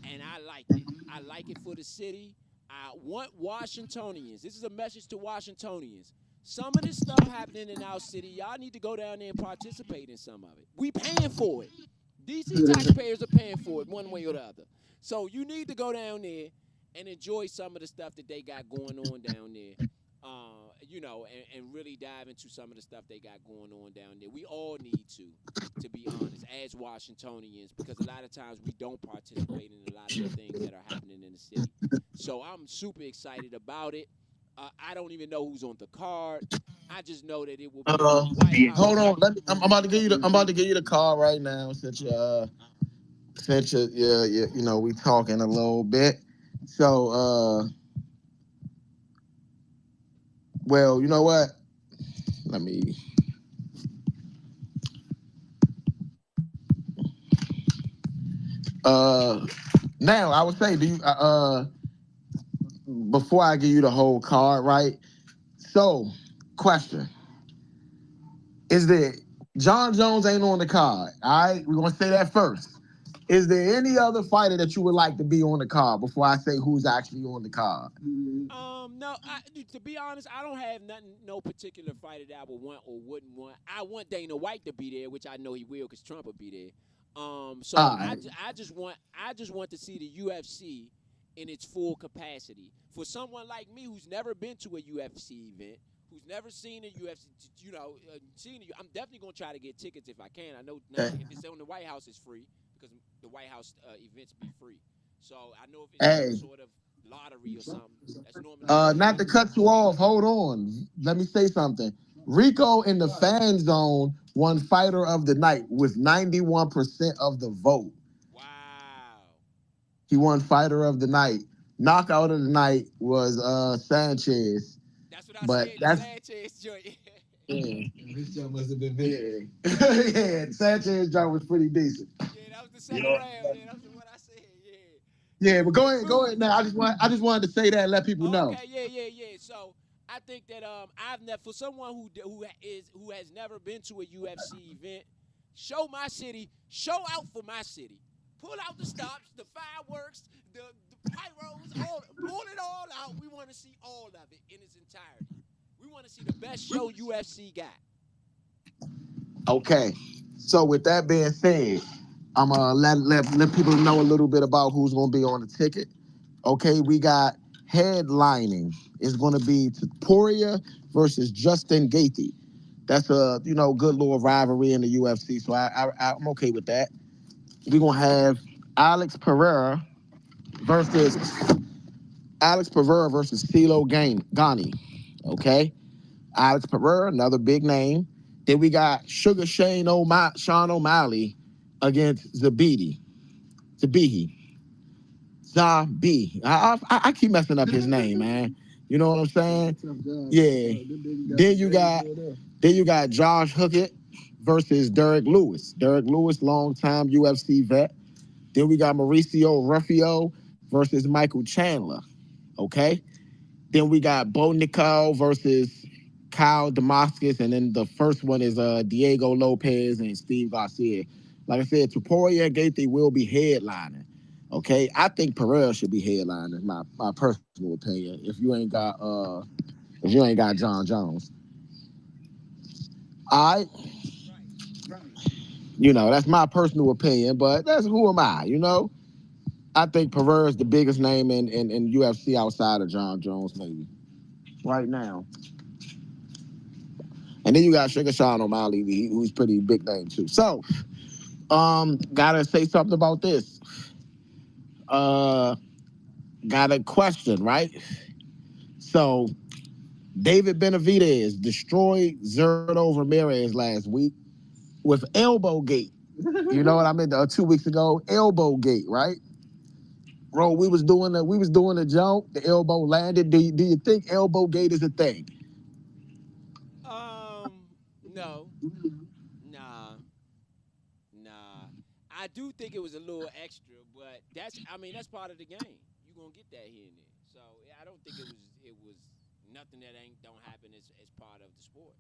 [SPEAKER 3] and I like it. I like it for the city. I want Washingtonians. This is a message to Washingtonians. Some of this stuff happening in our city, y'all need to go down there and participate in some of it. We paying for it. DC taxpayers are paying for it one way or the other. So you need to go down there and enjoy some of the stuff that they got going on down there. And really dive into some of the stuff they got going on down there. We all need to be honest, as Washingtonians, because a lot of times we don't participate in a lot of the things that are happening in the city. So I'm super excited about it. I don't even know who's on the card. I just know that it will be.
[SPEAKER 1] Hold on, I'm about to give you the card right now. Since we talking a little bit. So well, you know what? Let me. Now I would say, do you before I give you the whole card, right? So, question. Is there John Jones ain't on the card? All right, we're gonna say that first. Is there any other fighter that you would like to be on the card before I say who's actually on the card?
[SPEAKER 3] No. To be honest, I don't have nothing, no particular fighter that I would want or wouldn't want. I want Dana White to be there, which I know he will, because Trump will be there. So
[SPEAKER 1] All right.
[SPEAKER 3] I just want to see the UFC in its full capacity. For someone like me who's never been to a UFC event, who's never seen a UFC, I'm definitely gonna try to get tickets if I can. I know now if it's on the White House, it's free because the White House events be free. So I know if it's
[SPEAKER 1] Hey,
[SPEAKER 3] some sort of lottery or something, that's normally
[SPEAKER 1] not
[SPEAKER 3] free.
[SPEAKER 1] to cut you off. Hold on. Let me say something. Rico in the fan zone won fighter of the night with 91% of the vote.
[SPEAKER 3] Wow.
[SPEAKER 1] He won fighter of the night. Knockout of the night was Sanchez.
[SPEAKER 3] That's what I
[SPEAKER 1] But
[SPEAKER 3] said. The
[SPEAKER 1] that's
[SPEAKER 3] Sanchez joint.
[SPEAKER 1] yeah.
[SPEAKER 4] This job must have been big.
[SPEAKER 1] Yeah, Sanchez job was pretty decent.
[SPEAKER 3] Yeah, that was the second
[SPEAKER 1] Yeah.
[SPEAKER 3] round. Yeah, that was what I said. Yeah.
[SPEAKER 1] Yeah, but
[SPEAKER 3] Boom,
[SPEAKER 1] go
[SPEAKER 3] boom.
[SPEAKER 1] ahead now. I just wanted to say that and let people
[SPEAKER 3] Oh,
[SPEAKER 1] know.
[SPEAKER 3] okay, yeah. So I think that I've never, for someone who has never been to a UFC event, show my city, show out for my city, pull out the stops, the fireworks, the pyros, pull it all out. We want to see all of it in its entirety. We want to see the best show UFC got.
[SPEAKER 1] Okay. So with that being said, I'm gonna let people know a little bit about who's gonna be on the ticket. Okay, we got headlining. It's gonna be Topuria versus Justin Gaethje. That's a good little rivalry in the UFC. So I'm okay with that. We're gonna have Alex Pereira versus CeeLo Gani. Okay, Alex Pereira, another big name. Then we got Sean O'Malley against Zabihi. Zabi. I keep messing up his name, man. You know what I'm saying? Yeah. Then you got Josh Hookett versus Derek Lewis. Derek Lewis, longtime UFC vet. Then we got Mauricio Rufio versus Michael Chandler. Okay. Then we got Bo Nickel versus Kyle Damascus, and then the first one is Diego Lopez and Steve Garcia. Like I said, Topuria and Gaethje will be headlining. Okay, I think Pereira should be headlining. My personal opinion. If you ain't got John Jones, all right. That's my personal opinion, but that's who am I? I think Pereira is the biggest name in UFC outside of John Jones, maybe right now. And then you got Sugar Sean O'Malley, who's pretty big name too. So, gotta say something about this. Got a question, right? So, David Benavidez destroyed Zerto Ramirez last week with elbow gate. You know what I mean? 2 weeks ago, elbow gate, right? Bro, we was doing the jump, the elbow landed. Do you think elbow gate is a thing?
[SPEAKER 3] No, nah, nah. I do think it was a little extra, but that's part of the game. You gonna get that here and there. So I don't think it was nothing that don't happen as part of the sport.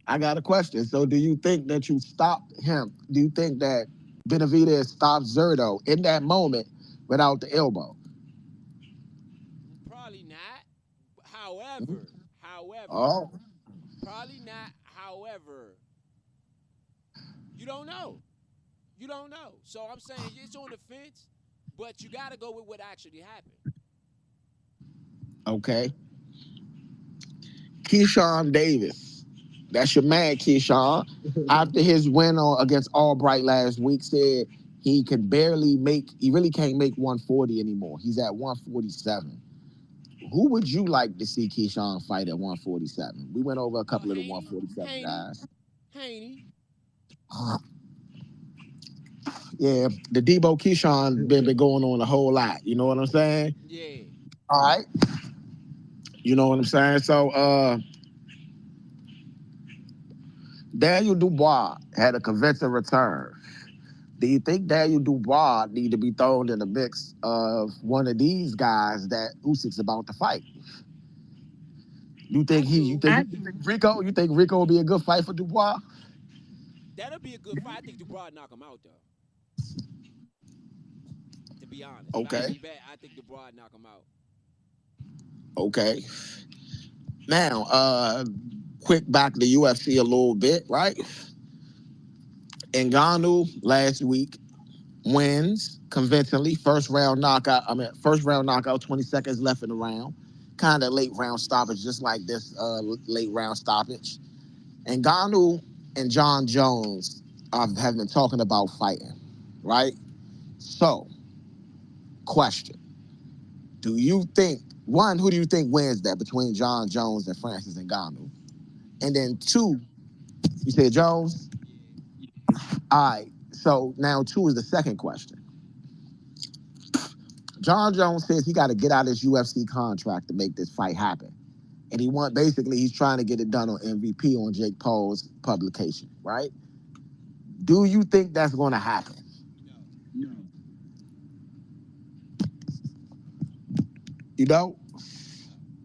[SPEAKER 1] I got a question. So do you think that you stopped him? Do you think that Benavidez stopped Zerto in that moment without the elbow?
[SPEAKER 3] Probably not. However,
[SPEAKER 1] Oh,
[SPEAKER 3] probably not. However, you don't know. You don't know. So I'm saying it's on the fence, but you got to go with what actually happened.
[SPEAKER 1] okay. Keyshawn Davis. That's your man, Keyshawn. After his win against Albright last week, said he really can't make 140 anymore. He's at 147. Who would you like to see Keyshawn fight at 147? We went over a couple of the
[SPEAKER 3] Haney,
[SPEAKER 1] 147
[SPEAKER 3] Haney,
[SPEAKER 1] guys.
[SPEAKER 3] Haney.
[SPEAKER 1] Yeah, the Debo Keyshawn been going on a whole lot. You know what I'm saying?
[SPEAKER 3] Yeah.
[SPEAKER 1] All right. You know what I'm saying? So Daniel Dubois had a convincing return. Do you think Daniel Dubois need to be thrown in the mix of one of these guys that Usyk's about to fight?
[SPEAKER 3] I
[SPEAKER 1] You
[SPEAKER 3] do.
[SPEAKER 1] think Rico? You think Rico will be a good fight for Dubois?
[SPEAKER 3] That'll be a good fight. I think Dubois knock him out though. To be honest, if I had
[SPEAKER 1] Okay,
[SPEAKER 3] to bet, I think Dubois knock him out.
[SPEAKER 1] okay. Now, quick back to UFC a little bit, right? Ngannou last week wins convincingly. First round knockout, 20 seconds left in the round. Kind of late round stoppage, just like this late round stoppage. And Ngannou and John Jones have been talking about fighting, right? So, question. Do you think, one, who do you think wins that between John Jones and Francis Ngannou? And then two, you said Jones?
[SPEAKER 3] Yeah.
[SPEAKER 1] All right. So now two is the second question. John Jones says he got to get out of his UFC contract to make this fight happen. And he's trying to get it done on MVP on Jake Paul's publication, right? Do you think that's going to happen?
[SPEAKER 3] No.
[SPEAKER 1] You know?
[SPEAKER 3] No.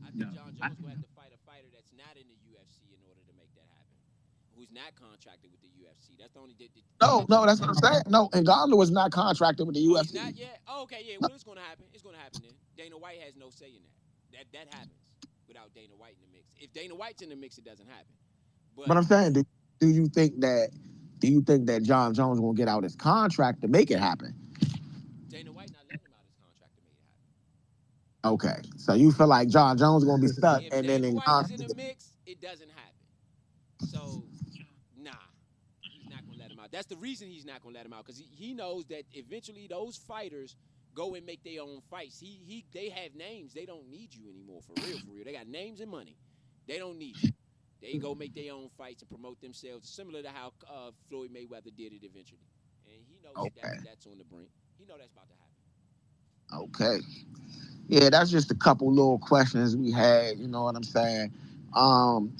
[SPEAKER 3] I think John Jones will have to fight a fighter that's not in the UFC in order to make that happen. Who's not contracted with the UFC. That's the only
[SPEAKER 1] No,
[SPEAKER 3] that
[SPEAKER 1] no, that's what I'm saying. No, Ngannou is not contracted with the
[SPEAKER 3] Oh, he's
[SPEAKER 1] UFC.
[SPEAKER 3] not yet? Oh, okay, yeah. Well, it's gonna happen. It's gonna happen then. Dana White has no say in that. That happens without Dana White in the mix. If Dana White's in the mix, it doesn't happen.
[SPEAKER 1] But
[SPEAKER 3] But
[SPEAKER 1] I'm saying, do you think that John Jones will get out his contract to make it happen?
[SPEAKER 3] Dana White not letting him out his contract to make it happen.
[SPEAKER 1] Okay, so you feel like John Jones is going to be stuck,
[SPEAKER 3] If
[SPEAKER 1] and then
[SPEAKER 3] Dana White is in the
[SPEAKER 1] Ngannou.
[SPEAKER 3] mix, it doesn't happen. So, nah, he's not gonna let him out. That's the reason he's not gonna let him out because he knows that eventually those fighters go and make their own fights. They have names. They don't need you anymore for real. For real, they got names and money. They don't need you. They go make their own fights and promote themselves, similar to how Floyd Mayweather did it eventually. And he knows
[SPEAKER 1] Okay,
[SPEAKER 3] that's on the brink. He know that's about to
[SPEAKER 1] okay, yeah, that's just a couple little questions we had. You know what I'm saying?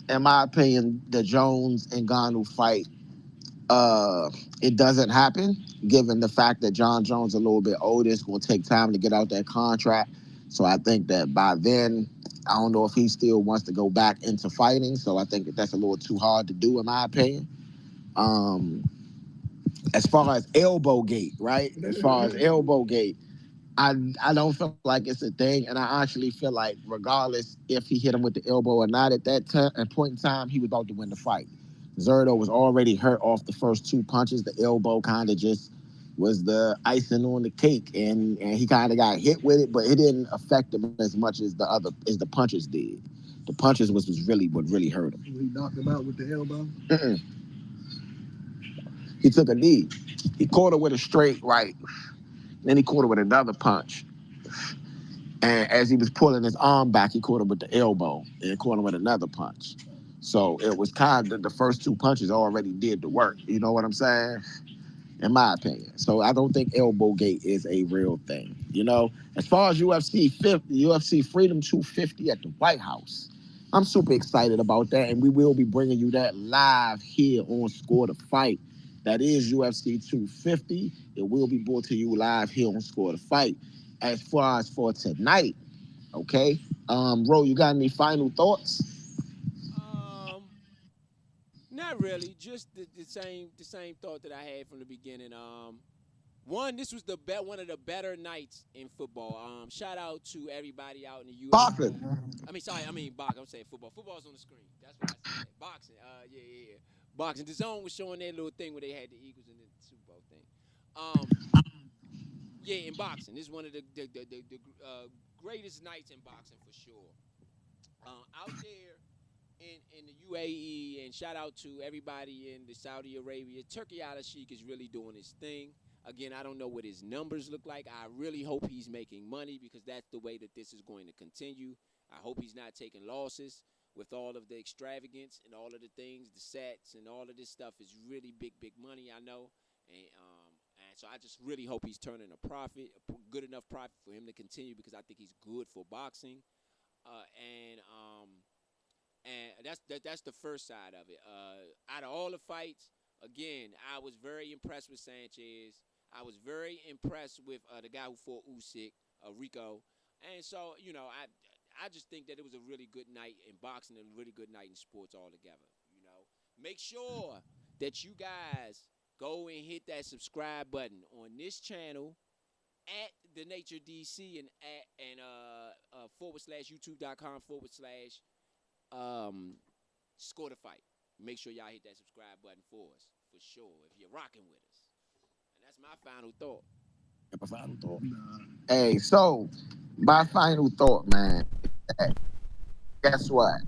[SPEAKER 1] In my opinion, the Jones and Ngannou fight, it doesn't happen, given the fact that John Jones is a little bit older. It's going to take time to get out that contract. So I think that by then, I don't know if he still wants to go back into fighting. So I think that that's a little too hard to do, in my opinion. Um, as far as elbow gate, right? As far as elbow gate, I don't feel like it's a thing, and I actually feel like regardless if he hit him with the elbow or not at at point in time, he was about to win the fight. Zerto was already hurt off the first two punches. The elbow kind of just was the icing on the cake, and he kind of got hit with it, but it didn't affect him as much as the punches did. The punches was really what really hurt him.
[SPEAKER 4] He knocked him out with the elbow.
[SPEAKER 1] Mm-mm. He took a knee. He caught her with a straight right. Then he caught her with another punch. And as he was pulling his arm back, he caught him with the elbow and caught him with another punch. So it was kind of the first two punches already did the work. You know what I'm saying? In my opinion. So I don't think elbow gate is a real thing. You know, as far as UFC Freedom 250 at the White House, I'm super excited about that, and we will be bringing you that live here on Score the Fight. That is UFC 250. It will be brought to you live here on Score the Fight. As far as for tonight, okay, Ro, you got any final thoughts?
[SPEAKER 3] happen. Not really. Just the same thought that I had from the beginning. One, this was one of the better nights in football. Shout out to everybody out in the UFC.
[SPEAKER 1] Boxing.
[SPEAKER 3] Boxing. I'm saying football. Football's on the screen. That's why I said that. Boxing. Yeah. Boxing. The Zone was showing their little thing where they had the Eagles and the Super Bowl thing. Um, yeah, in boxing, this is one of the greatest nights in boxing for sure. Out there in the UAE, and shout out to everybody in the Saudi Arabia. Turkey Al-Sheikh is really doing his thing. Again, I don't know what his numbers look like. I really hope he's making money because that's the way that this is going to continue. I hope he's not taking losses with all of the extravagance and all of the things, the sets and all of this stuff is really big money, I know. And so I just really hope he's turning a profit, a good enough profit for him to continue because I think he's good for boxing. Uh, and um, and that's the first side of it. Out of all the fights, Again, I was very impressed with Sanchez. I was very impressed with the guy who fought Usyk, Rico. And so, I just think that it was a really good night in boxing and a really good night in sports altogether. Make sure that you guys go and hit that subscribe button on this channel at the Nature DC and forward slash youtube.com forward slash score the fight. Make sure y'all hit that subscribe button for us, for sure, if you're rocking with us. And that's my final thought.
[SPEAKER 1] My final thought. Hey, so my final thought, man. Guess what?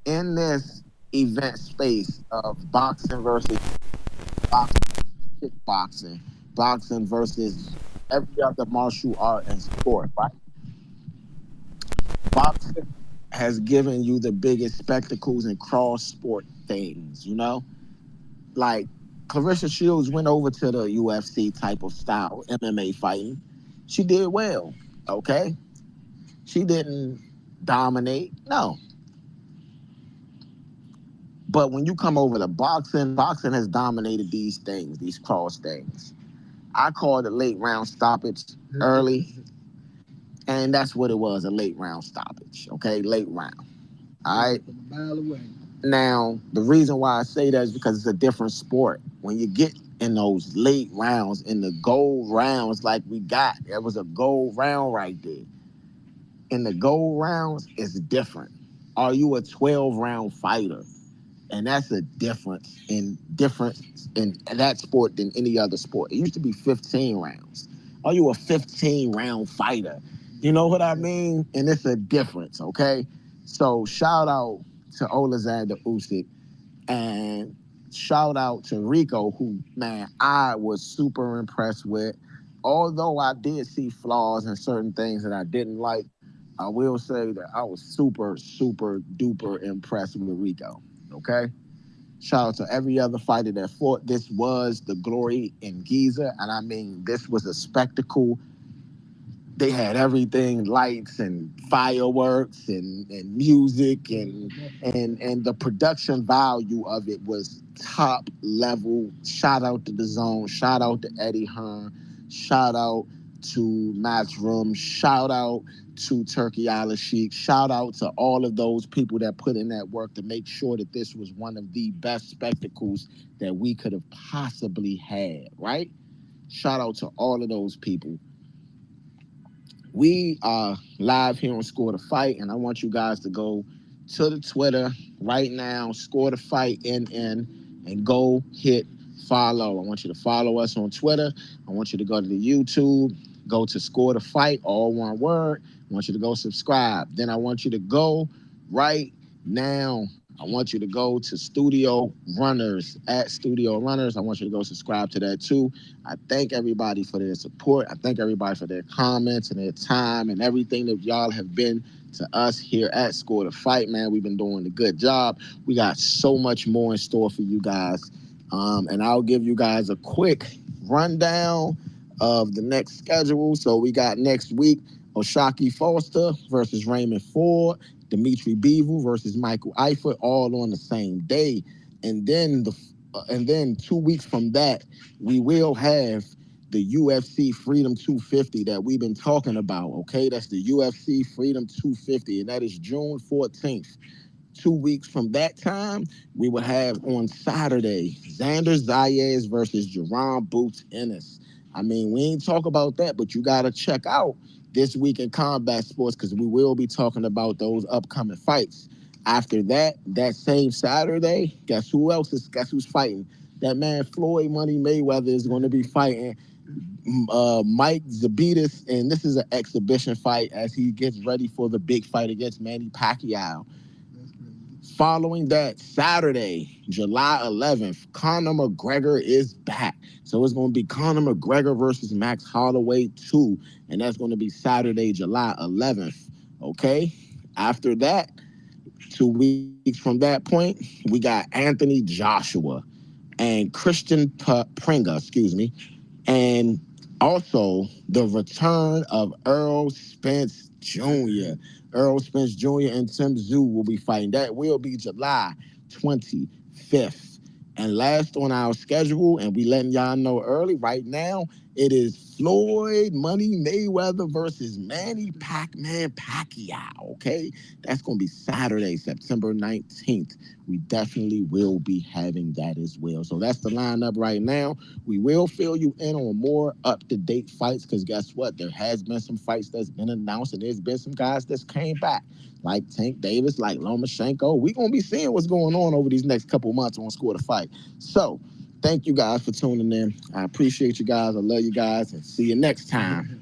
[SPEAKER 1] In this event space of boxing versus boxing, kickboxing, boxing versus every other martial art and sport, right? Boxing has given you the biggest spectacles and cross sport things, Like Clarissa Shields went over to the UFC type of style, MMA fighting. She did well, okay? She didn't dominate, no. But when you come over to boxing, boxing has dominated these things, these cross things. I called it late round stoppage early, and that's what it was, a late round stoppage, okay? Late round, all right?
[SPEAKER 4] From a mile away.
[SPEAKER 1] Now, the reason why I say that is because it's a different sport. When you get in those late rounds, in the gold rounds like we got, there was a gold round right there. In the gold rounds, it's different. Are you a 12-round fighter? And that's a difference in that sport than any other sport. It used to be 15 rounds. Are you a 15-round fighter? You know what I mean? And it's a difference, okay? So shout out to Oleksandr Usyk and shout out to Rico, who, man, I was super impressed with. Although I did see flaws in certain things that I didn't like, I will say that I was super, super duper impressed with Rico. Okay? Shout out to every other fighter that fought. This was the glory in Giza. And I mean, this was a spectacle. They had everything, lights and fireworks and music and the production value of it was top level. Shout out to the Zone, shout out to Eddie Hearn, shout out to Matchroom, shout out to Turkey Island Sheik, shout out to all of those people that put in that work to make sure that this was one of the best spectacles that we could have possibly had, right? Shout out to all of those people. We are live here on Score the Fight, and I want you guys to go to the Twitter right now, Score the Fight NN, and go hit follow. I want you to follow us on Twitter. I want you to go to the YouTube, go to Score the Fight, all one word. I want you to go subscribe. Then I want you to go right now. I want you to go to Studio Runners, at Studio Runners. I want you to go subscribe to that too. I thank everybody for their support. I thank everybody for their comments and their time and everything that y'all have been to us here at Score the Fight, man. We've been doing a good job. We got so much more in store for you guys. And I'll give you guys a quick rundown of the next schedule. So we got next week, Oshaki Foster versus Raymond Ford. Dimitri Bivol versus Michael Eifert, all on the same day. And then 2 weeks from that, we will have the UFC Freedom 250 that we've been talking about, okay? That's the UFC Freedom 250, and that is June 14th. 2 weeks from that time, we will have on Saturday, Xander Zayas versus Jerron Boots Ennis. I mean, we ain't talk about that, but you got to check out This Week in Combat Sports because we will be talking about those upcoming fights. After that, that same Saturday, guess who's fighting? That man Floyd Money Mayweather is going to be fighting Mike Zabitis, and this is an exhibition fight as he gets ready for the big fight against Manny Pacquiao. Following that, Saturday, July 11th, Conor McGregor is back. So it's going to be Conor McGregor versus Max Holloway 2, and that's going to be Saturday, July 11th. Okay? After that, 2 weeks from that point, we got Anthony Joshua and Christian Pringa, and also the return of Earl Spence Jr. Earl Spence Jr. and Tim Tszyu will be fighting. That will be July 25th. And last on our schedule, and we letting y'all know early right now, it is Floyd Money Mayweather versus Manny Pac-Man Pacquiao, okay? That's going to be Saturday, September 19th. We definitely will be having that as well. So that's the lineup right now. We will fill you in on more up-to-date fights because guess what? There has been some fights that's been announced, and there's been some guys that's came back, like Tank Davis, like Lomachenko. We're going to be seeing what's going on over these next couple months on Score to Fight. So thank you guys for tuning in. I appreciate you guys. I love you guys, and see you next time.